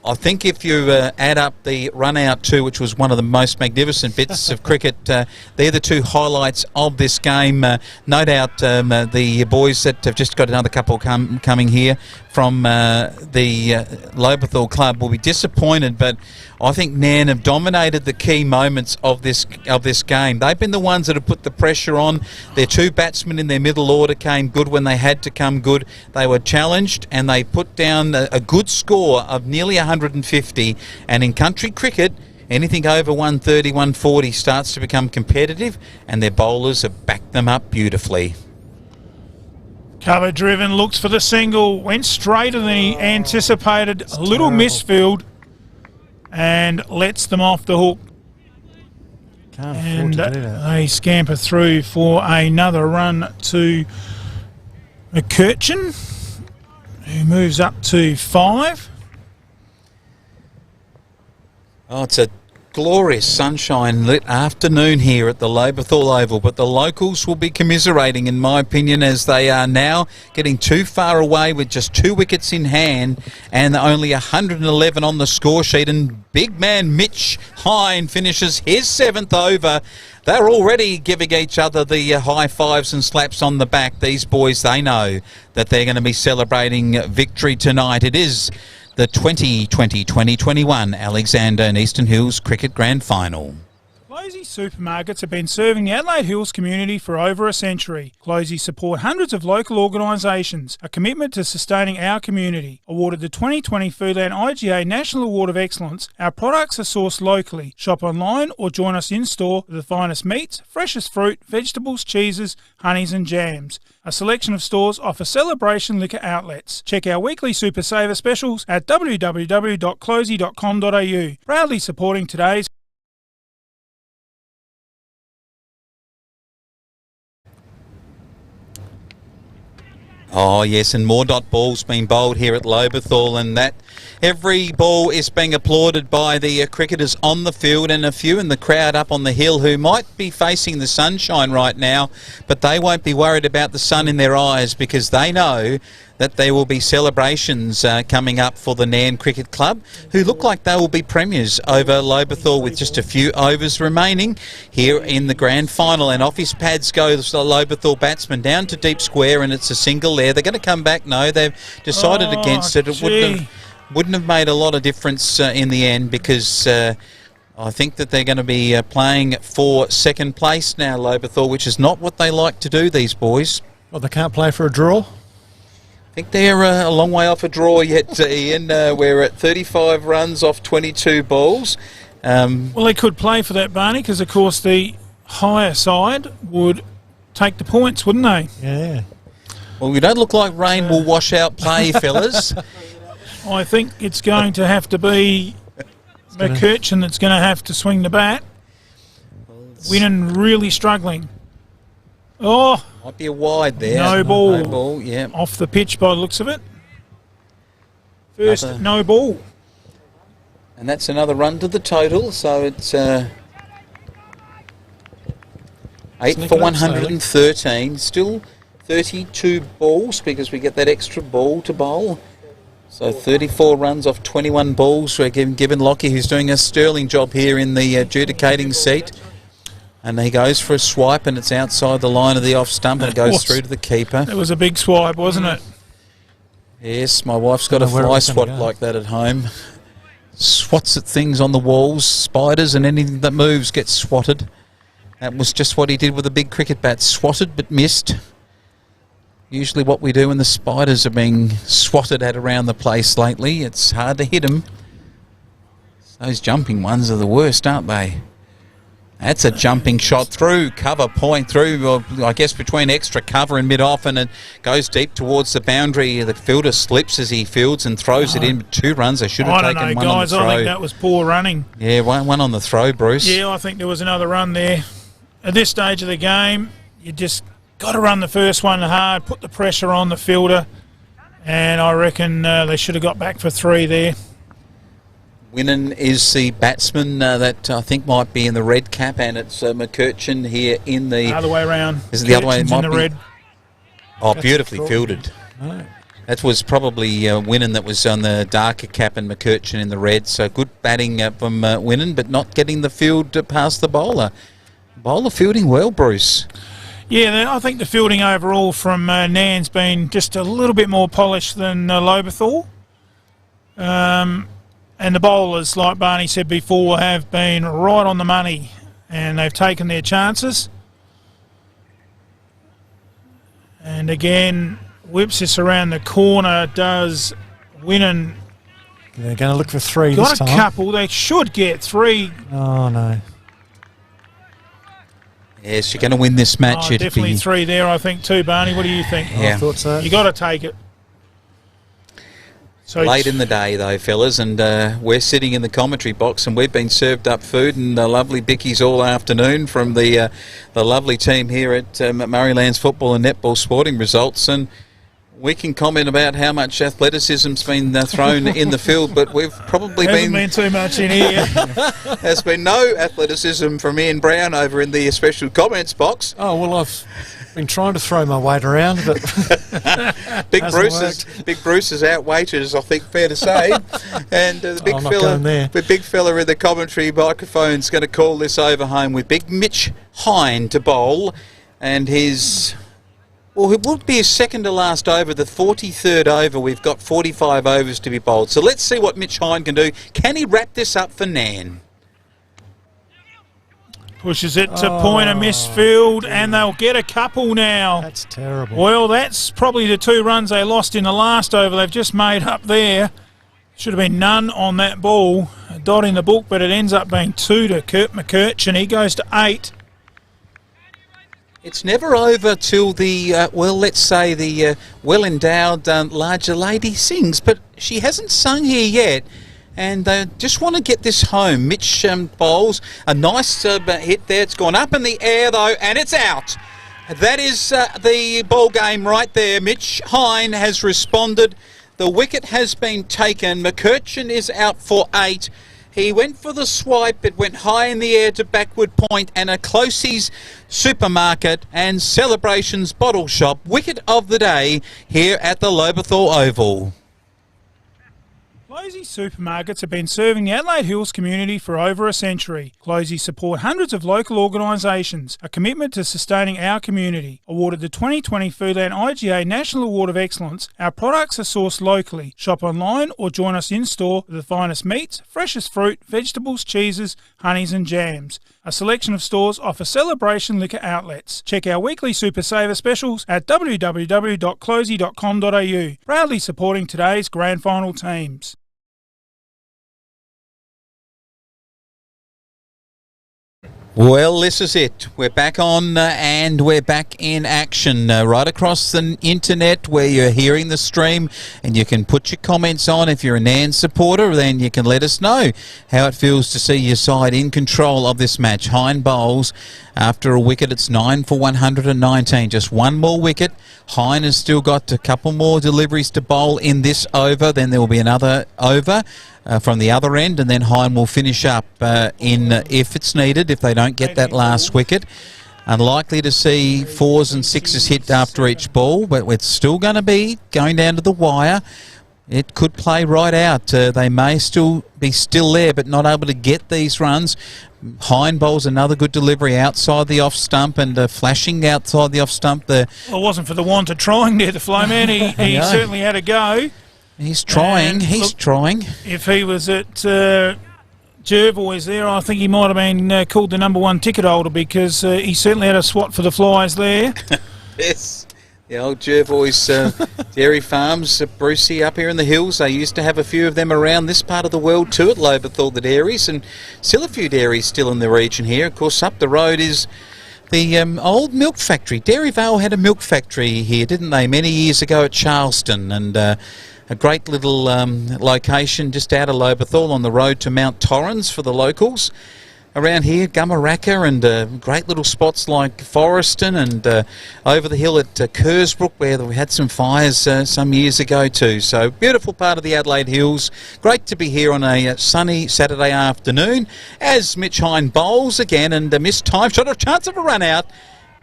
I think if you add up the run out too, which was one of the most magnificent bits of cricket, they're the 2 highlights of this game. No doubt the boys that have just got another couple coming here from the Lobethal club will be disappointed, but I think Nairne have dominated the key moments of this game. They've been the ones that have put the pressure on. Their 2 batsmen in their middle order came good when they had to come good. They were challenged and they put down a good score of nearly 150, and in country cricket, anything over 130, 140 starts to become competitive, and their bowlers have backed them up beautifully. Cover driven, looks for the single, went straighter than he anticipated. A little misfield, and lets them off the hook. Can't And afford to do that. they scamper through for another run to McCurchin, who moves up to 5. Oh, it's a glorious sunshine lit afternoon here at the Lobethal Oval, but the locals will be commiserating, in my opinion, as they are now getting too far away with just 2 wickets in hand and only 111 on the score sheet. And big man Mitch Hine finishes his 7th over. They're already giving each other the high fives and slaps on the back. These boys, they know that they're going to be celebrating victory tonight. It is the 2020-2021 Alexander and Eastern Hills Cricket Grand Final. Closey supermarkets have been serving the Adelaide Hills community for over a century. Closey support hundreds of local organisations, a commitment to sustaining our community. Awarded the 2020 Foodland IGA National Award of Excellence, our products are sourced locally. Shop online or join us in-store for the finest meats, freshest fruit, vegetables, cheeses, honeys and jams. A selection of stores offer celebration liquor outlets. Check our weekly Super Saver specials at www.closey.com.au. Proudly supporting today's Oh yes, and more dot balls being bowled here at Lobethal, and that every ball is being applauded by the cricketers on the field, and a few in the crowd up on the hill who might be facing the sunshine right now, but they won't be worried about the sun in their eyes, because they know that there will be celebrations coming up for the Nairne Cricket Club, who look like they will be premiers over Lobethal with just a few overs remaining here in the grand final. And off his pads goes the Lobethal batsman down to deep square, and it's a single there. They're going to come back. No, they've decided against it. It wouldn't have made a lot of difference in the end, because I think that they're going to be playing for second place now, Lobethal, which is not what they like to do, these boys. Well, they can't play for a draw? I think they're a long way off a draw yet, Ian. We're at 35 runs off 22 balls. Well, they could play for that, Barney, because, of course, the higher side would take the points, wouldn't they? Yeah. Well, we don't look like rain will wash out play, fellas. I think it's going to have to be McCurchin that's going to have to swing the bat. Winnan really struggling. Oh, Might be a wide there. No ball. No ball, yeah. Off the pitch by the looks of it. First, Another- no ball. And that's another run to the total, so it's 8 Sneaking for up 113. Still 32 balls, because we get that extra ball to bowl. So 34 runs off 21 balls. We're giving Lockie, who's doing a sterling job here in the adjudicating seat. And he goes for a swipe, and it's outside the line of the off stump, and it goes through to the keeper. It was a big swipe, wasn't it? Yes, my wife's got a Where it fly was gonna swat go. like that at home. Swats at things on the walls, spiders, and anything that moves gets swatted. That was just what he did with a big cricket bat. Swatted but missed. Usually what we do when the spiders are being swatted at around the place lately. It's hard to hit them. Those jumping ones are the worst, aren't they? That's a jumping shot through, cover point through, I guess between extra cover and mid-off, and it goes deep towards the boundary. The fielder slips as he fields and throws it in. 2 runs. They should have taken one on the throw. I think that was poor running. Yeah, one on the throw, Bruce. Yeah, I think there was another run there. At this stage of the game, you just got to run the first one hard, put the pressure on the fielder, and I reckon they should have got back for 3 there. Winnan is the batsman that I think might be in the red cap, and it's McCurchin here in the other way around. Is it the other way? It might in the red. Oh, that's beautifully fielded. No. That was probably Winnan that was on the darker cap and McCurchin in the red. So good batting from Winnan, but not getting the field past the bowler. Bowler fielding well, Bruce. Yeah, I think the fielding overall from Nairne's been just a little bit more polished than Lobethal. And the bowlers, like Barney said before, have been right on the money, and they've taken their chances. And again, whips this around the corner, does Winnan. They're going to look for 3 got this time. Got a couple. They should get 3. Oh, no. Yes, you're going to win this match. Definitely 3 there, I think, too, Barney. What do you think? Yeah. I thought so. You got to take it. So late in the day, though, fellas, and we're sitting in the commentary box, and we've been served up food and lovely bickies all afternoon from the lovely team here at Murraylands Football and Netball Sporting Results, and we can comment about how much athleticism's been thrown in the field, but we've probably been too much in here. There's been no athleticism from Ian Brown over in the special comments box. Oh, well, I've been trying to throw my weight around, but Big Bruce is outweighted, I think, fair to say. And the big fella in the commentary microphone is going to call this over home with big Mitch Hine to bowl, and it would be his second to last over, the 43rd over. We've got 45 overs to be bowled. So let's see what Mitch Hine can do. Can he wrap this up for Nairne? Pushes it to point of misfield, and they'll get a couple now. That's terrible. Well, that's probably the 2 runs they lost in the last over. They've just made up there. Should have been none on that ball. A dot in the book, but it ends up being 2 to Kurt McCurchin. He goes to 8. It's never over till the, let's say the well-endowed larger lady sings, but she hasn't sung here yet. And they just want to get this home. Mitch bowls a nice hit there. It's gone up in the air, though, and it's out. That is the ball game right there. Mitch Hine has responded. The wicket has been taken. McCurchin is out for 8. He went for the swipe. It went high in the air to backward point, and a Closey's Supermarket and Celebrations Bottle Shop wicket of the day here at the Lobethal Oval. Closey Supermarkets have been serving the Adelaide Hills community for over a century. Closey support hundreds of local organisations, a commitment to sustaining our community. Awarded the 2020 Foodland IGA National Award of Excellence, our products are sourced locally. Shop online or join us in-store for the finest meats, freshest fruit, vegetables, cheeses, honeys and jams. A selection of stores offer celebration liquor outlets. Check our weekly Super Saver specials at www.closey.com.au. Proudly supporting today's grand final teams. Well, this is it. We're back on and we're back in action right across the internet where you're hearing the stream, and you can put your comments on. If you're a Nairne supporter, then you can let us know how it feels to see your side in control of this match. Hine bowls after a wicket. It's 9 for 119. Just one more wicket. Hine has still got a couple more deliveries to bowl in this over. Then there will be another over from the other end, and then Hine will finish up if it's needed, if they don't get that last wicket. Unlikely to see 4s and 6s hit after each ball, but it's still going to be going down to the wire. It could play right out. They may still be there, but not able to get these runs. Hine bowls another good delivery outside the off stump, and flashing outside the off stump. Well, it wasn't for the want of trying there, the Flowman. He certainly had a go. He's trying. Trying. If he was at Jervois there, I think he might have been called the #1 ticket holder, because he certainly had a swat for the flies there. Yes. The old Jervois dairy farms, Brucey, up here in the hills. They used to have a few of them around this part of the world too at Lobethal, the dairies, and still a few dairies still in the region here. Of course, up the road is the old milk factory. Dairyvale had a milk factory here, didn't they, many years ago at Charleston, and a great little location just out of Lobethal on the road to Mount Torrens for the locals. Around here, Gummaraka, and great little spots like Forreston, and over the hill at Kersbrook, where we had some fires some years ago too. So beautiful part of the Adelaide Hills. Great to be here on a sunny Saturday afternoon as Mitch Hine bowls again, and missed time shot, a chance of a run out.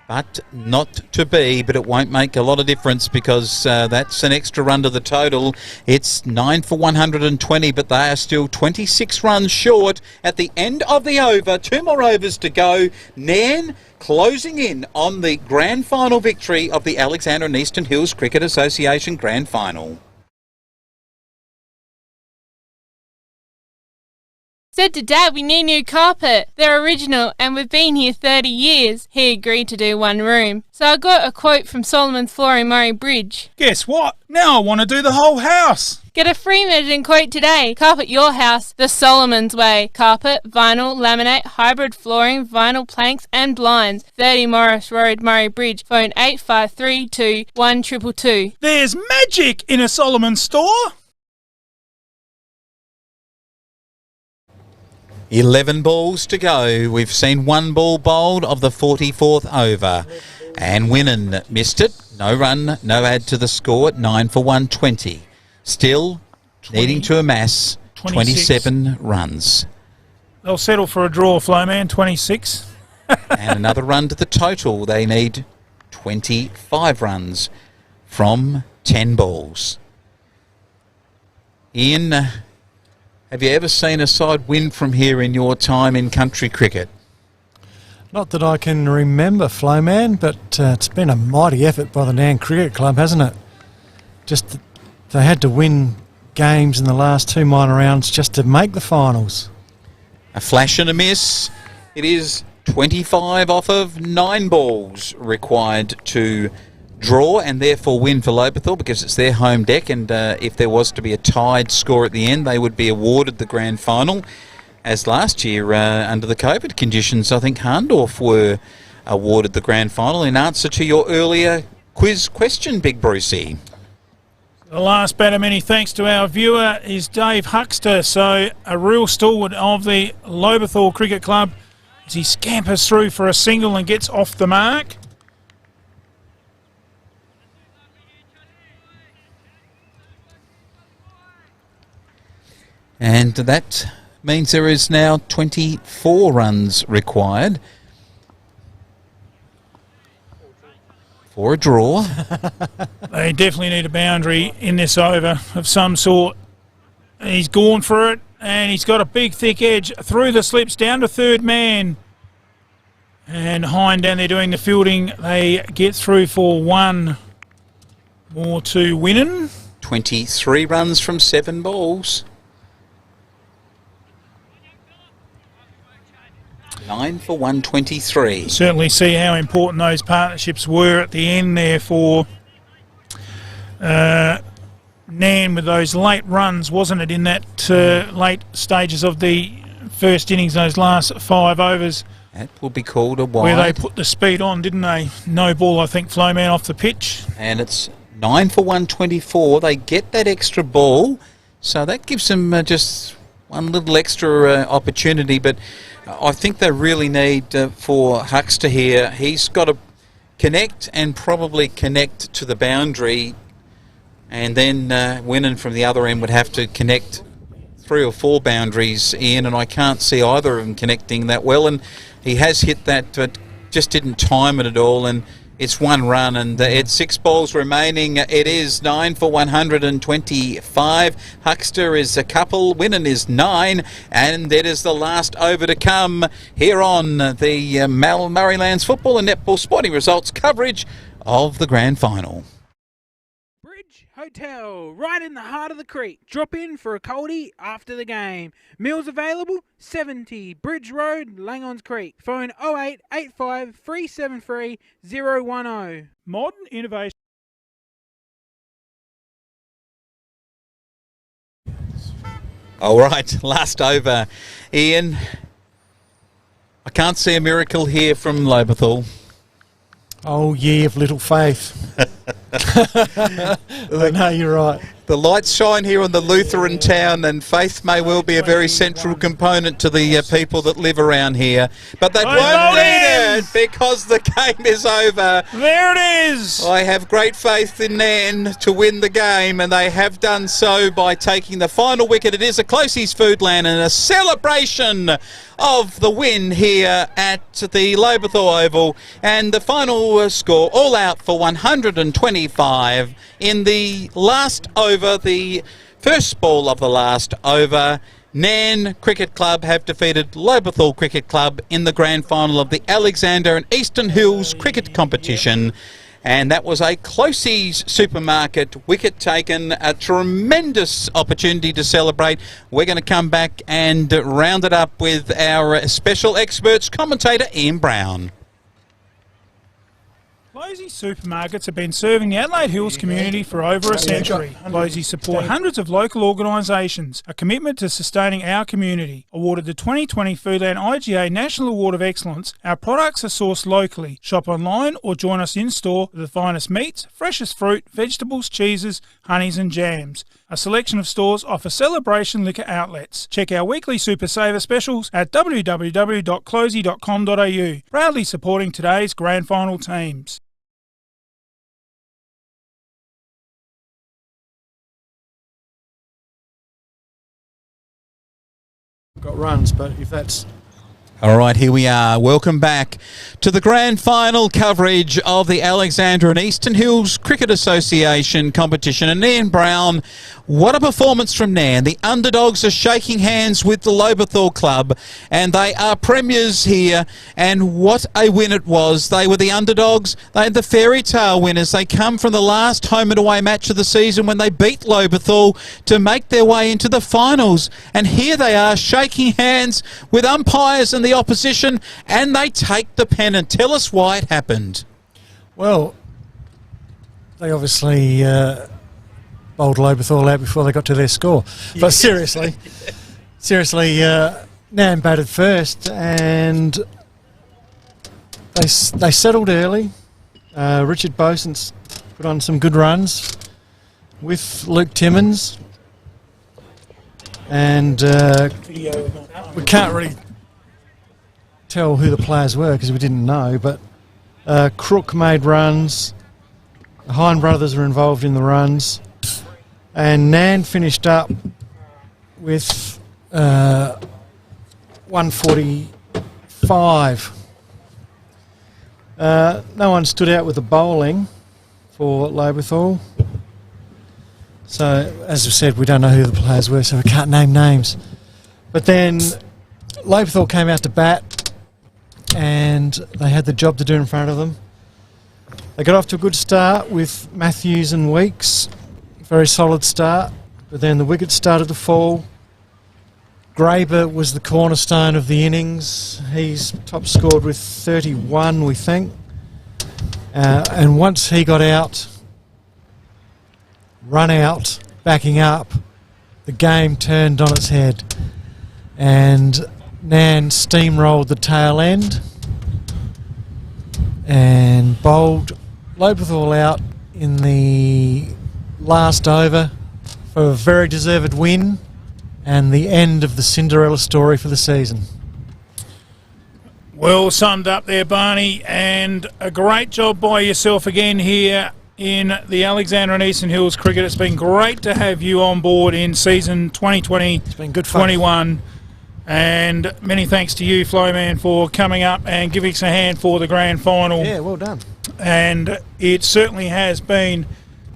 But not to be, but it won't make a lot of difference because that's an extra run to the total. It's 9 for 120, but they are still 26 runs short at the end of the over. 2 more overs to go. Nairne closing in on the grand final victory of the Alexander and Eastern Hills Cricket Association Grand Final. Said to Dad we need new carpet. They're original and we've been here 30 years. He agreed to do one room. So I got a quote from Solomon's Flooring Murray Bridge. Guess what? Now I want to do the whole house. Get a free measuring quote today. Carpet your house the Solomon's way. Carpet, vinyl, laminate, hybrid flooring, vinyl planks and blinds. 30 Morris Road, Murray Bridge. Phone 8532 1222. There's magic in a Solomon store. 11 balls to go. We've seen 1 ball bowled of the 44th over. And Winnan missed it. No run, no add to the score at 9 for 120. Still needing to amass 27 runs. They'll settle for a draw, Flowman, 26. And another run to the total. They need 25 runs from 10 balls. Ian, have you ever seen a side win from here in your time in country cricket? Not that I can remember, Flowman, but it's been a mighty effort by the Nairne Cricket Club, hasn't it? Just they had to win games in the last 2 minor rounds just to make the finals. A flash and a miss. It is 25 off of 9 balls required to draw and therefore win for Lobethal because it's their home deck, and if there was to be a tied score at the end they would be awarded the grand final, as last year under the COVID conditions I think Harndorf were awarded the grand final. In answer to your earlier quiz question, Big Brucey. The last batter, many thanks to our viewer, is Dave Huckster, so a real stalwart of the Lobethal Cricket Club as he scampers through for a single and gets off the mark. And that means there is now 24 runs required for a draw. They definitely need a boundary in this over of some sort. He's gone for it, and he's got a big thick edge through the slips down to third man. And Hine down there doing the fielding. They get through for 1 more to Winnan. 23 runs from 7 balls. 9 for 123. Certainly see how important those partnerships were at the end there for Nairne with those late runs, wasn't it, in that late stages of the first innings, those last 5 overs. That will be called a wide. Where they put the speed on, didn't they? No ball, I think, Flowman off the pitch. And it's 9 for 124. They get that extra ball, so that gives them just one little extra opportunity, but I think they really need for Huckster here. He's got to connect and probably connect to the boundary, and then Winnan from the other end would have to connect 3 or 4 boundaries in, and I can't see either of them connecting that well. And he has hit that, but just didn't time it at all. And it's 1 run, and it's 6 balls remaining. It is 9 for 125. Huckster is a couple. Winnan is 9, and it is the last over to come here on the Murraylands Football and Netball Sporting Results coverage of the grand final. Bridge Hotel, right in the heart of the creek. Drop in for a coldie after the game. Meals available, 70 Bridge Road, Langons Creek. Phone 0885 373 010. Modern innovation. All right, last over. Ian, I can't see a miracle here from Lobethal. Oh, ye of little faith. No, you're right. The lights shine here on the Lutheran town, and faith may well be a very central component to the people that live around here. But they won't need it because the game is over. There it is! I have great faith in Nairne to win the game, and they have done so by taking the final wicket. It is a Closey's Foodland and a celebration of the win here at the Lobethal Oval, and the final score all out for 125 in the last over, the first ball of the last over. Nairne Cricket Club have defeated Lobethal Cricket Club in the grand final of the Alexander and Eastern Hills cricket competition. And that was a Closey's Supermarket wicket taken, a tremendous opportunity to celebrate. We're going to come back and round it up with our special experts, commentator Ian Brown. Closey's Supermarkets have been serving the Adelaide Hills community for over a century. Closey's support hundreds of local organisations, a commitment to sustaining our community. Awarded the 2020 Foodland IGA National Award of Excellence, our products are sourced locally. Shop online or join us in store for the finest meats, freshest fruit, vegetables, cheeses, honeys and jams. A selection of stores offer celebration liquor outlets. Check our weekly Super Saver specials at www.closey.com.au. Proudly supporting today's grand final teams. Got runs, but if that's... All right, here we are. Welcome back to the grand final coverage of the Alexander and Eastern Hills Cricket Association competition. And Ian Brown, what a performance from Nairne. The underdogs are shaking hands with the Lobethal Club, and they are premiers here. And what a win it was. They were the underdogs. They had the fairy tale winners. They come from the last home and away match of the season when they beat Lobethal to make their way into the finals. And here they are shaking hands with umpires and the opposition, and they take the pennant. Tell us why it happened. Well, they obviously bowled Lobethal out before they got to their score. But seriously, Nairne batted first, and they settled early. Richard Boson's put on some good runs with Luke Timmins, and we can't really tell who the players were because we didn't know, but Crook made runs, the Hine brothers were involved in the runs, and Nairne finished up with 145. No one stood out with the bowling for Lobethal. So, as I said, we don't know who the players were, so we can't name names. But then Lobethal came out to bat, and they had the job to do in front of them. They got off to a good start with Matthews and Weeks, very solid start, but then the wickets started to fall. Graber was the cornerstone of the innings. He's top scored with 31, we think. And once he got out, run out, backing up, the game turned on its head. And Nairne steamrolled the tail end and bowled Lobethal out in the last over for a very deserved win and the end of the Cinderella story for the season. Well summed up there, Barney, and a great job by yourself again here in the Alexander and Eastern Hills Cricket. It's been great to have you on board in season 2020. It's been good fun. 21. And many thanks to you, Flowman, for coming up and giving us a hand for the grand final. Yeah, well done. And it certainly has been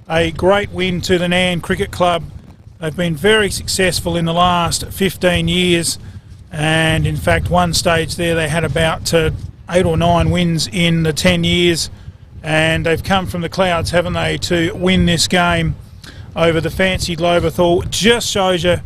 a great win to the Nairne Cricket Club. They've been very successful in the last 15 years. And in fact, one stage there they had about 8 or 9 wins in the 10 years. And they've come from the clouds, haven't they, to win this game over the fancied Lobethal. It just shows you,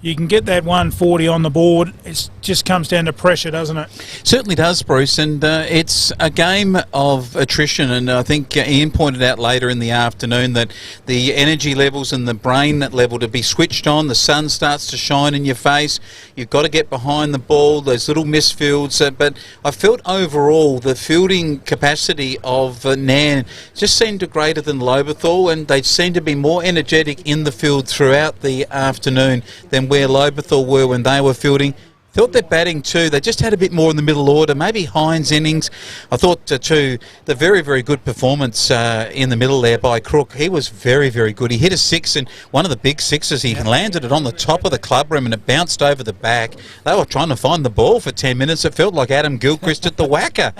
you can get that 140 on the board. It just comes down to pressure, doesn't it? Certainly does, Bruce, and it's a game of attrition, and I think Ian pointed out later in the afternoon that the energy levels and the brain level to be switched on, the sun starts to shine in your face, you've got to get behind the ball, those little misfields, but I felt overall the fielding capacity of Nairne just seemed greater than Lobethal, and they seemed to be more energetic in the field throughout the afternoon than where Lobethal were when they were fielding. Thought their batting too, they just had a bit more in the middle order, maybe Hines' innings. I thought too, the very, very good performance in the middle there by Crook. He was very, very good. He hit a six, and one of the big sixes, he landed it on the top of the club room and it bounced over the back. They were trying to find the ball for 10 minutes. It felt like Adam Gilchrist at the Wacker.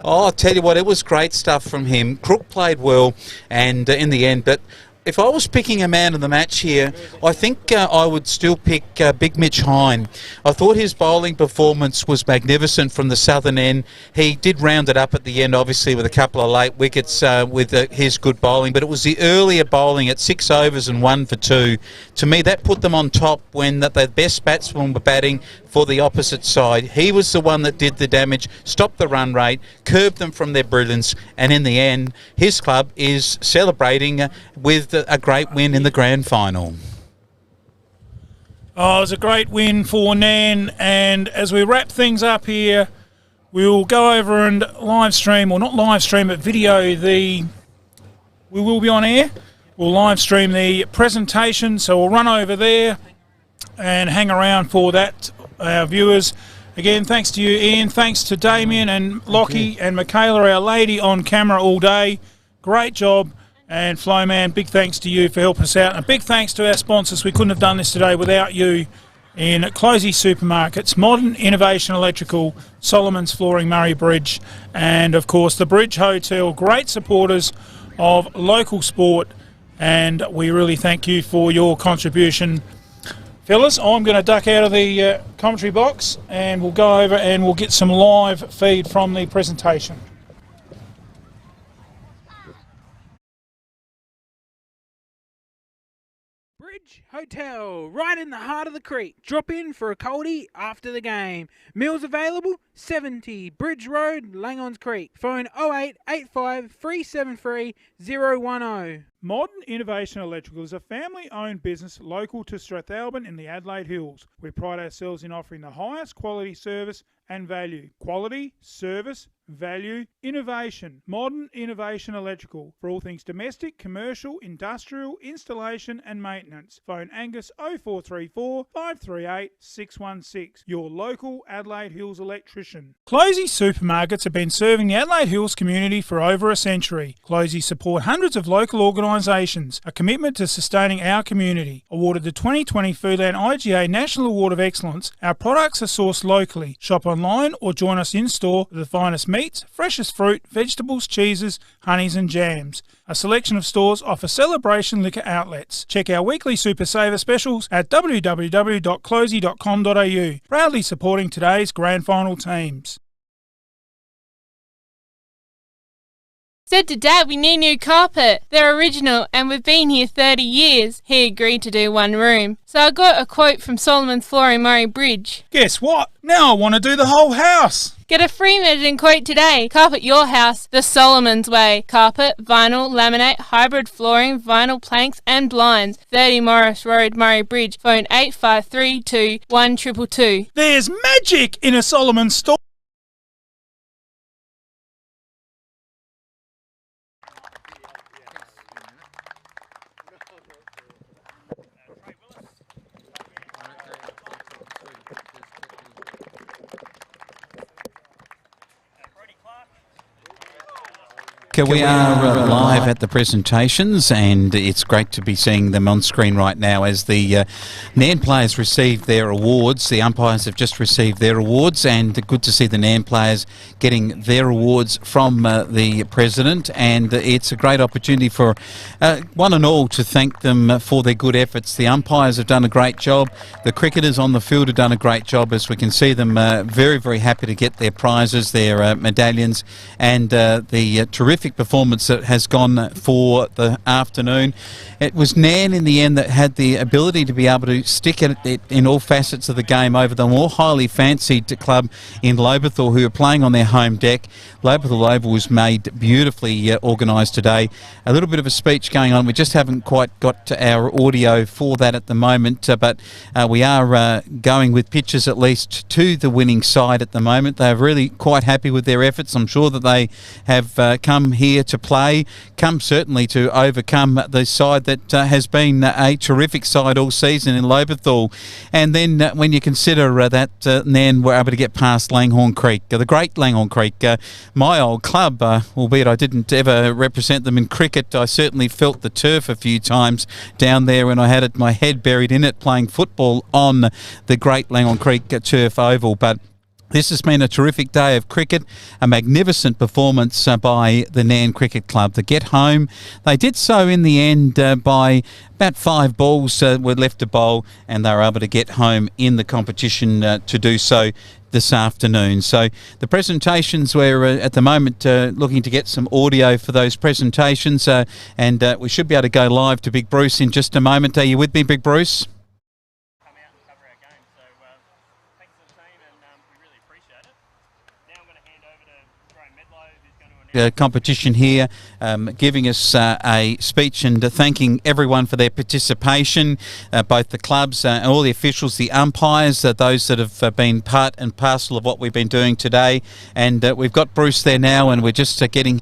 Oh, I'll tell you what, it was great stuff from him. Crook played well, and in the end, but if I was picking a man of the match here, I think I would still pick Big Mitch Hine. I thought his bowling performance was magnificent from the southern end. He did round it up at the end, obviously, with a couple of late wickets with his good bowling, but it was the earlier bowling at 6 overs and 1 for 2. To me, that put them on top when the best batsmen were batting for the opposite side. He was the one that did the damage, stopped the run rate, curbed them from their brilliance, and in the end, his club is celebrating with a great win in the grand final. Oh, it was a great win for Nairne, and as we wrap things up here, we'll go over and live stream, or not live stream, but video we will be on air. We'll live stream the presentation, so we'll run over there and hang around for that, our viewers. Again, thanks to you, Ian. Thanks to Damien and Lockie and Michaela, our lady on camera all day. Great job. And Flowman, big thanks to you for helping us out. And a big thanks to our sponsors. We couldn't have done this today without you in Closey Supermarkets, Modern Innovation Electrical, Solomon's Flooring, Murray Bridge, and, of course, the Bridge Hotel. Great supporters of local sport, and we really thank you for your contribution. Fellas, I'm going to duck out of the commentary box, and we'll go over and we'll get some live feed from the presentation. Bridge Hotel, right in the heart of the creek. Drop in for a coldie after the game. Meals available, 70 Bridge Road, Langons Creek. Phone 0885 373 010. Modern Innovation Electrical is a family-owned business local to Strathalbyn in the Adelaide Hills. We pride ourselves in offering the highest quality service and value. Quality, service, value, innovation. Modern Innovation Electrical for all things domestic, commercial, industrial, installation and maintenance. Phone Angus 0434 538 616. Your local Adelaide Hills electrician. Closey Supermarkets have been serving the Adelaide Hills community for over a century. Closey support hundreds of local organisations. A commitment to sustaining our community. Awarded the 2020 Foodland IGA National Award of Excellence, our products are sourced locally. Shop online or join us in store for the finest meats, freshest fruit, vegetables, cheeses, honeys and jams. A selection of stores offer celebration liquor outlets. Check our weekly Super Saver specials at www.closey.com.au. Proudly supporting today's grand final teams. Said to Dad we need new carpet. They're original and we've been here 30 years. He agreed to do one room. So I got a quote from Solomon's Flooring, Murray Bridge. Guess what? Now I want to do the whole house. Get a free measuring quote today. Carpet your house the Solomon's way. Carpet, vinyl, laminate, hybrid flooring, vinyl planks and blinds. 30 Morris Road, Murray Bridge. Phone 8532 1222. There's magic in a Solomon store. We are live at the presentations, and it's great to be seeing them on screen right now as the Nairne players receive their awards. The umpires have just received their awards, and good to see the Nairne players getting their awards from the President, and it's a great opportunity for one and all to thank them for their good efforts. The umpires have done a great job. The cricketers on the field have done a great job, as we can see them very, very happy to get their prizes, their medallions, and the terrific terrific performance that has gone for the afternoon. It was Nairne in the end that had the ability to be able to stick at it in all facets of the game over the more highly fancied club in Lobethal, who are playing on their home deck. Lobethal Oval was made beautifully organised today. A little bit of a speech going on. We just haven't quite got to our audio for that at the moment, but we are going with pictures at least to the winning side at the moment. They're really quite happy with their efforts. I'm sure that they have come here to play, come certainly to overcome the side that has been a terrific side all season in Lobethal. And then when you consider that Nairne were able to get past Langhorne Creek, the great Langhorne Creek, my old club, albeit I didn't ever represent them in cricket, I certainly felt the turf a few times down there when I had my head buried in it playing football on the great Langhorne Creek turf oval. But this has been a terrific day of cricket, a magnificent performance by the Nairne Cricket Club to get home. They did so in the end by about 5 balls were left to bowl, and they were able to get home in the competition to do so this afternoon. So the presentations, we're at the moment looking to get some audio for those presentations, and we should be able to go live to Big Bruce in just a moment. Are you with me, Big Bruce? Competition here, giving us a speech and thanking everyone for their participation, both the clubs and all the officials, the umpires, those that have been part and parcel of what we've been doing today. And we've got Bruce there now, and we're just getting...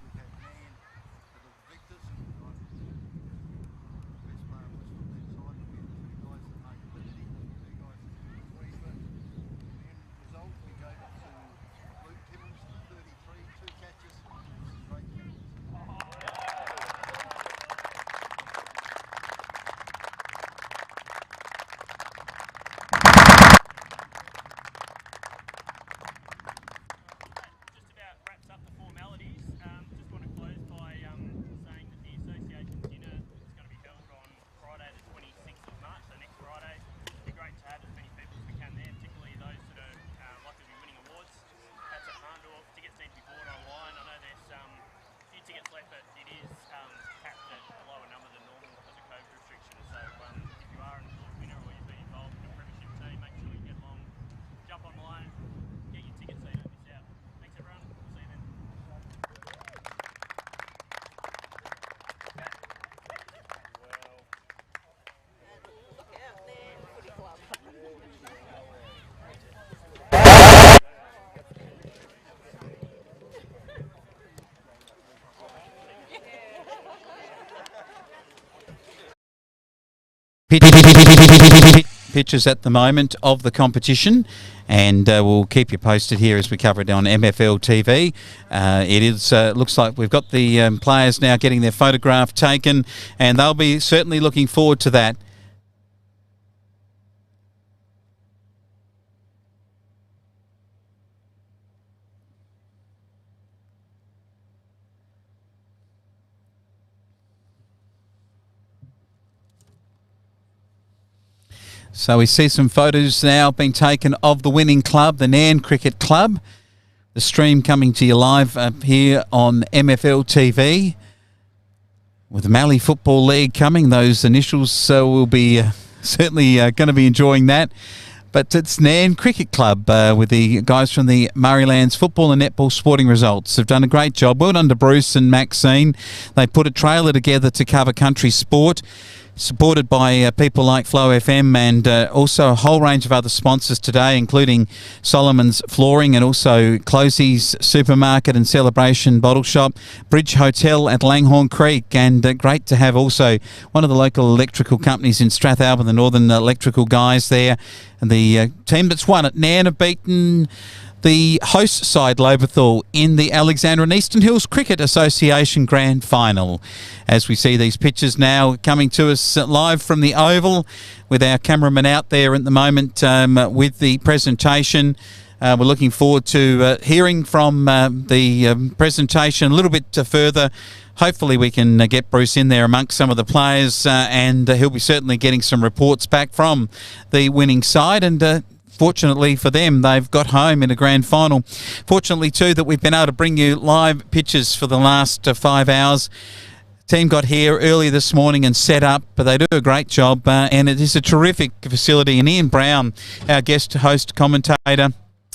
Pictures at the moment of the competition, and we'll keep you posted here as we cover it on MFL TV. It is looks like we've got the players now getting their photograph taken, and they'll be certainly looking forward to that. So we see some photos now being taken of the winning club, the Nairne Cricket Club. The stream coming to you live here on MFL TV. With the Mallee Football League coming, those initials will be certainly going to be enjoying that. But it's Nairne Cricket Club with the guys from the Murraylands Football and Netball Sporting Results. They've done a great job. Well done to Bruce and Maxine. They put a trailer together to cover country sport, supported by people like Flow FM and also a whole range of other sponsors today, including Solomon's Flooring and also Closey's Supermarket and Celebration Bottle Shop, Bridge Hotel at Langhorne Creek, and great to have also one of the local electrical companies in Strathalbyn, the Northern Electrical guys there. And the team that's won at Nairne have beaten the host side Lobethal in the Alexandra and Eastern Hills Cricket Association Grand Final. As we see these pictures now coming to us live from the Oval with our cameraman out there at the moment with the presentation. We're looking forward to hearing from the presentation a little bit further. Hopefully we can get Bruce in there amongst some of the players and he'll be certainly getting some reports back from the winning side. And fortunately for them, they've got home in a grand final. Fortunately, too, that we've been able to bring you live pictures for the last 5 hours. Team got here early this morning and set up, but they do a great job, and it is a terrific facility. And Ian Brown, our guest host commentator,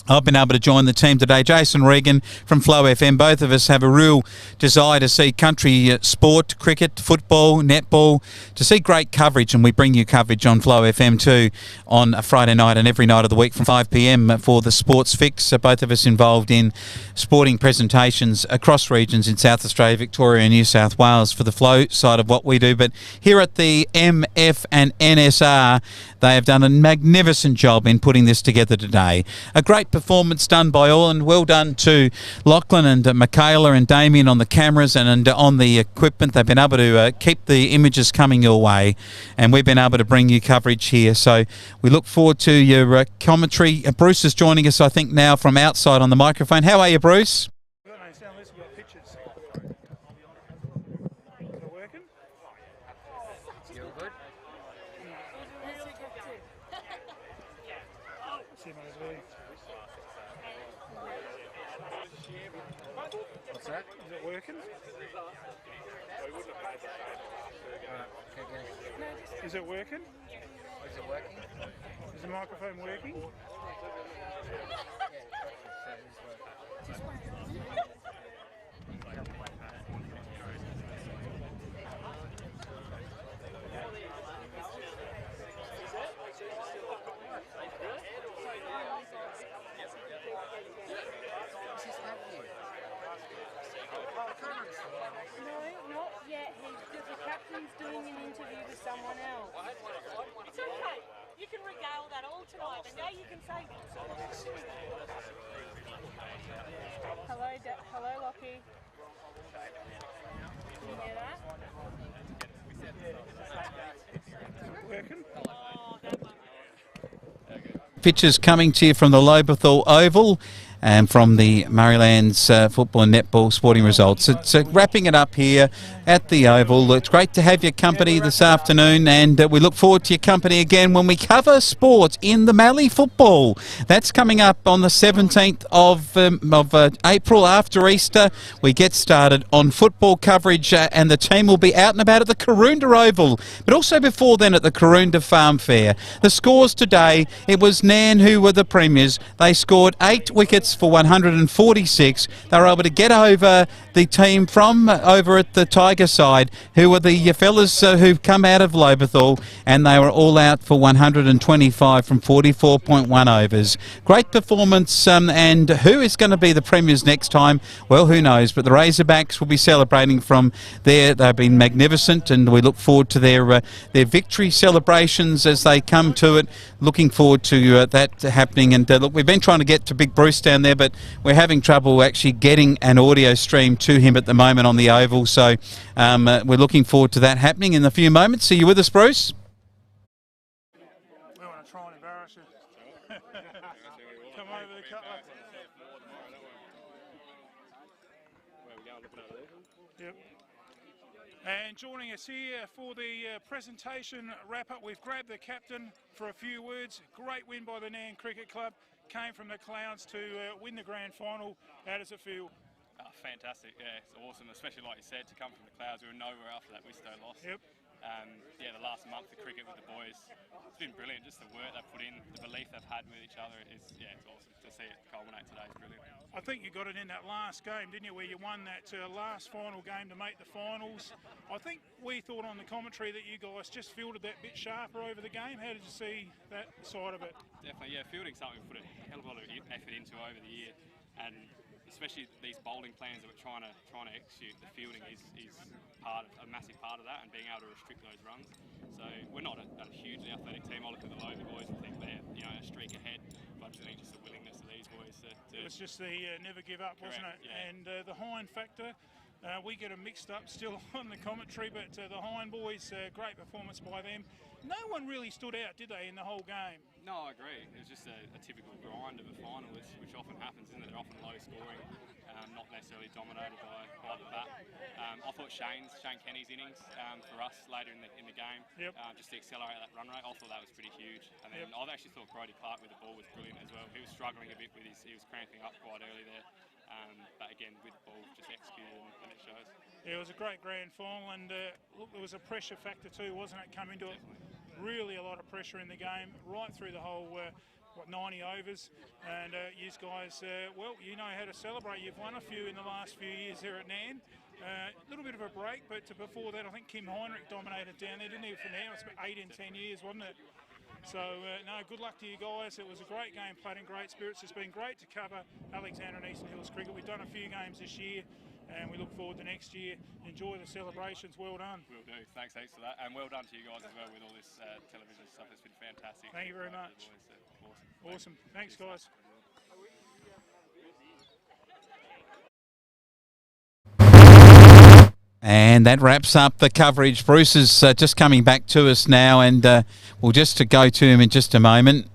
I've been able to join the team today. Jason Regan from Flow FM. Both of us have a real desire to see country sport, cricket, football, netball, to see great coverage, and we bring you coverage on Flow FM too on a Friday night and every night of the week from 5 p.m. for the Sports Fix. Both of us involved in sporting presentations across regions in South Australia, Victoria and New South Wales for the Flow side of what we do. But here at the MF and NSR, they have done a magnificent job in putting this together today. A great performance done by all, and well done to Lachlan and Michaela and Damien on the cameras and on the equipment. They've been able to keep the images coming your way, and we've been able to bring you coverage here. So we look forward to your commentary. Bruce is joining us, I think, now from outside on the microphone. How are you, Bruce? What's that? Is it working? Is it working? Is it working? Is the microphone working? No, not yet. The captain's doing an interview with someone else. It's okay. You can regale that all tonight, and now you can say, hello, Lockie. Can you hear that? Working? Oh, that one. Pictures coming to you from the Lobethal Oval and from the Murraylands football and netball sporting results. It's wrapping it up here at the Oval. It's great to have your company this afternoon, and we look forward to your company again when we cover sport in the Mallee football. That's coming up on the 17th of April after Easter. We get started on football coverage, and the team will be out and about at the Karoonda Oval, but also before then at the Karoonda Farm Fair. The scores today, it was Nairne who were the premiers. They scored 8 wickets for 146. They were able to get over the team from over at the Tiger side, who were the fellas who've come out of Lobethal, and they were all out for 125 from 44.1 overs. Great performance, and who is going to be the premiers next time? Well, who knows, but the Razorbacks will be celebrating from there. They've been magnificent, and we look forward to their victory celebrations as they come to it. Looking forward to that happening. And look, we've been trying to get to Big Bruce down there, but we're having trouble actually getting an audio stream to him at the moment on the Oval. So we're looking forward to that happening in a few moments. Are you with us, Bruce? We want to try and embarrass you. Come over the cutler. Yep. And joining us here for the presentation wrap-up, we've grabbed the captain for a few words. Great win by the Nairne Cricket Club. Came from the clouds to win the grand final. How does it feel? Oh, fantastic, yeah, it's awesome, especially like you said, to come from the clouds. We were nowhere after that Wistow loss. Yep. Yeah, the last month of cricket with the boys, it's been brilliant. Just the work they've put in, the belief they've had with each other is, yeah, it's awesome. To see it culminate today is brilliant. I think you got it in that last game, didn't you, where you won that last final game to make the finals. I think we thought on the commentary that you guys just fielded that bit sharper over the game. How did you see that side of it? Definitely, yeah, fielding's something we've put a hell of a lot of effort into over the year, and especially these bowling plans that we're trying to execute, the fielding is a massive part of that, and being able to restrict those runs. So we're not a hugely athletic team. I look at the Lobe boys and think they're a streak ahead, but I think just the willingness of these boys to it was just the never give up, wasn't it? Yeah. And the Hind factor. We get them mixed up still on the commentary, but the Hind boys, great performance by them. No one really stood out, did they, in the whole game? No, I agree. It was just a typical grind of a final, which often happens, isn't it? They're often low scoring, not necessarily dominated by the bat. I thought Shane Kenny's innings for us later in the game, just to accelerate that run rate, I thought that was pretty huge. And then I actually thought Brodie Clark with the ball was brilliant as well. He was struggling a bit with he was cramping up quite early there. But again, with the ball, just executed and it shows. Yeah, it was a great grand final, and look, there was a pressure factor too, wasn't it, coming to it? Really a lot of pressure in the game, right through the whole, 90 overs. And you guys, well, you know how to celebrate. You've won a few in the last few years here at Nairne. A little bit of a break, but before that, I think Kim Heinrich dominated down there, didn't he, for Nairne? It's been 8 in 10 years, wasn't it? So, no, good luck to you guys. It was a great game, played in great spirits. It's been great to cover Alexander and Eastern Hills cricket. We've done a few games this year, and we look forward to next year. Enjoy the celebrations. Well done. Will do. Thanks heaps for that. And well done to you guys as well with all this television stuff. It's been fantastic. Thank you very much. Awesome. Thanks, guys. And that wraps up the coverage. Bruce is just coming back to us now, and we'll just to go to him in just a moment.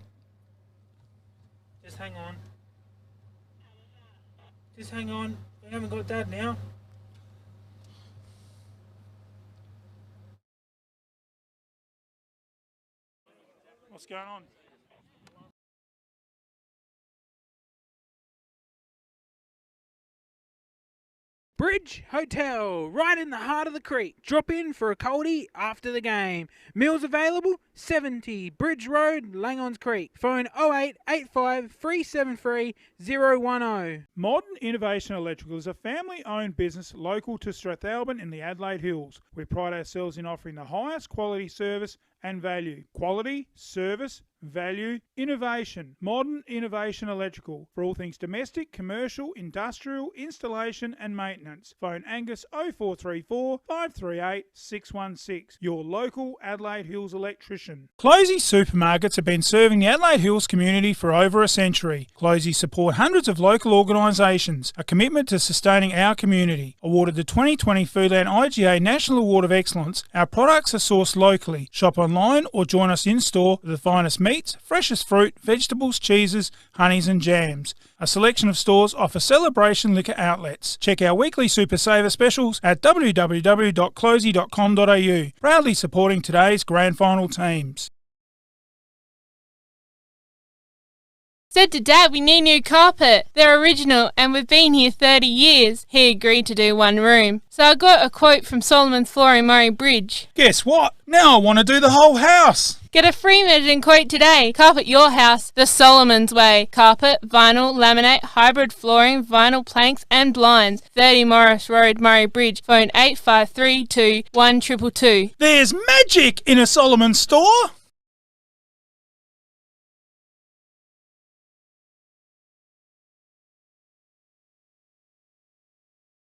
Just hang on. Just hang on. We haven't got Dad now. What's going on? Bridge Hotel, right in the heart of the creek. Drop in for a coldie after the game. Meals available, 70 Bridge Road, Langons Creek. Phone 0885 373 010. Modern Innovation Electrical is a family-owned business local to Strathalbyn in the Adelaide Hills. We pride ourselves in offering the highest quality service and value. Quality, service, value, innovation. Modern Innovation Electrical for all things domestic, commercial, industrial, installation and maintenance. Phone Angus 0434 538 616. Your local Adelaide Hills electrician. Closey Supermarkets have been serving the Adelaide Hills community for over a century. Closey support hundreds of local organisations, a commitment to sustaining our community. Awarded the 2020 Foodland IGA National Award of Excellence, our products are sourced locally. Shop online or join us in store for the finest meats, freshest fruit, vegetables, cheeses, honeys and jams. A selection of stores offer celebration liquor outlets. Check our weekly Super Saver specials at www.closey.com.au. Proudly supporting today's grand final teams. Said to Dad we need new carpet. They're original and we've been here 30 years. He agreed to do one room. So I got a quote from Solomon's Flooring Murray Bridge. Guess what? Now I want to do the whole house. Get a free measuring quote today. Carpet your house the Solomon's way. Carpet, vinyl, laminate, hybrid flooring, vinyl planks and blinds. 30 Morris Road, Murray Bridge. Phone 8532 1222. There's magic in a Solomon store.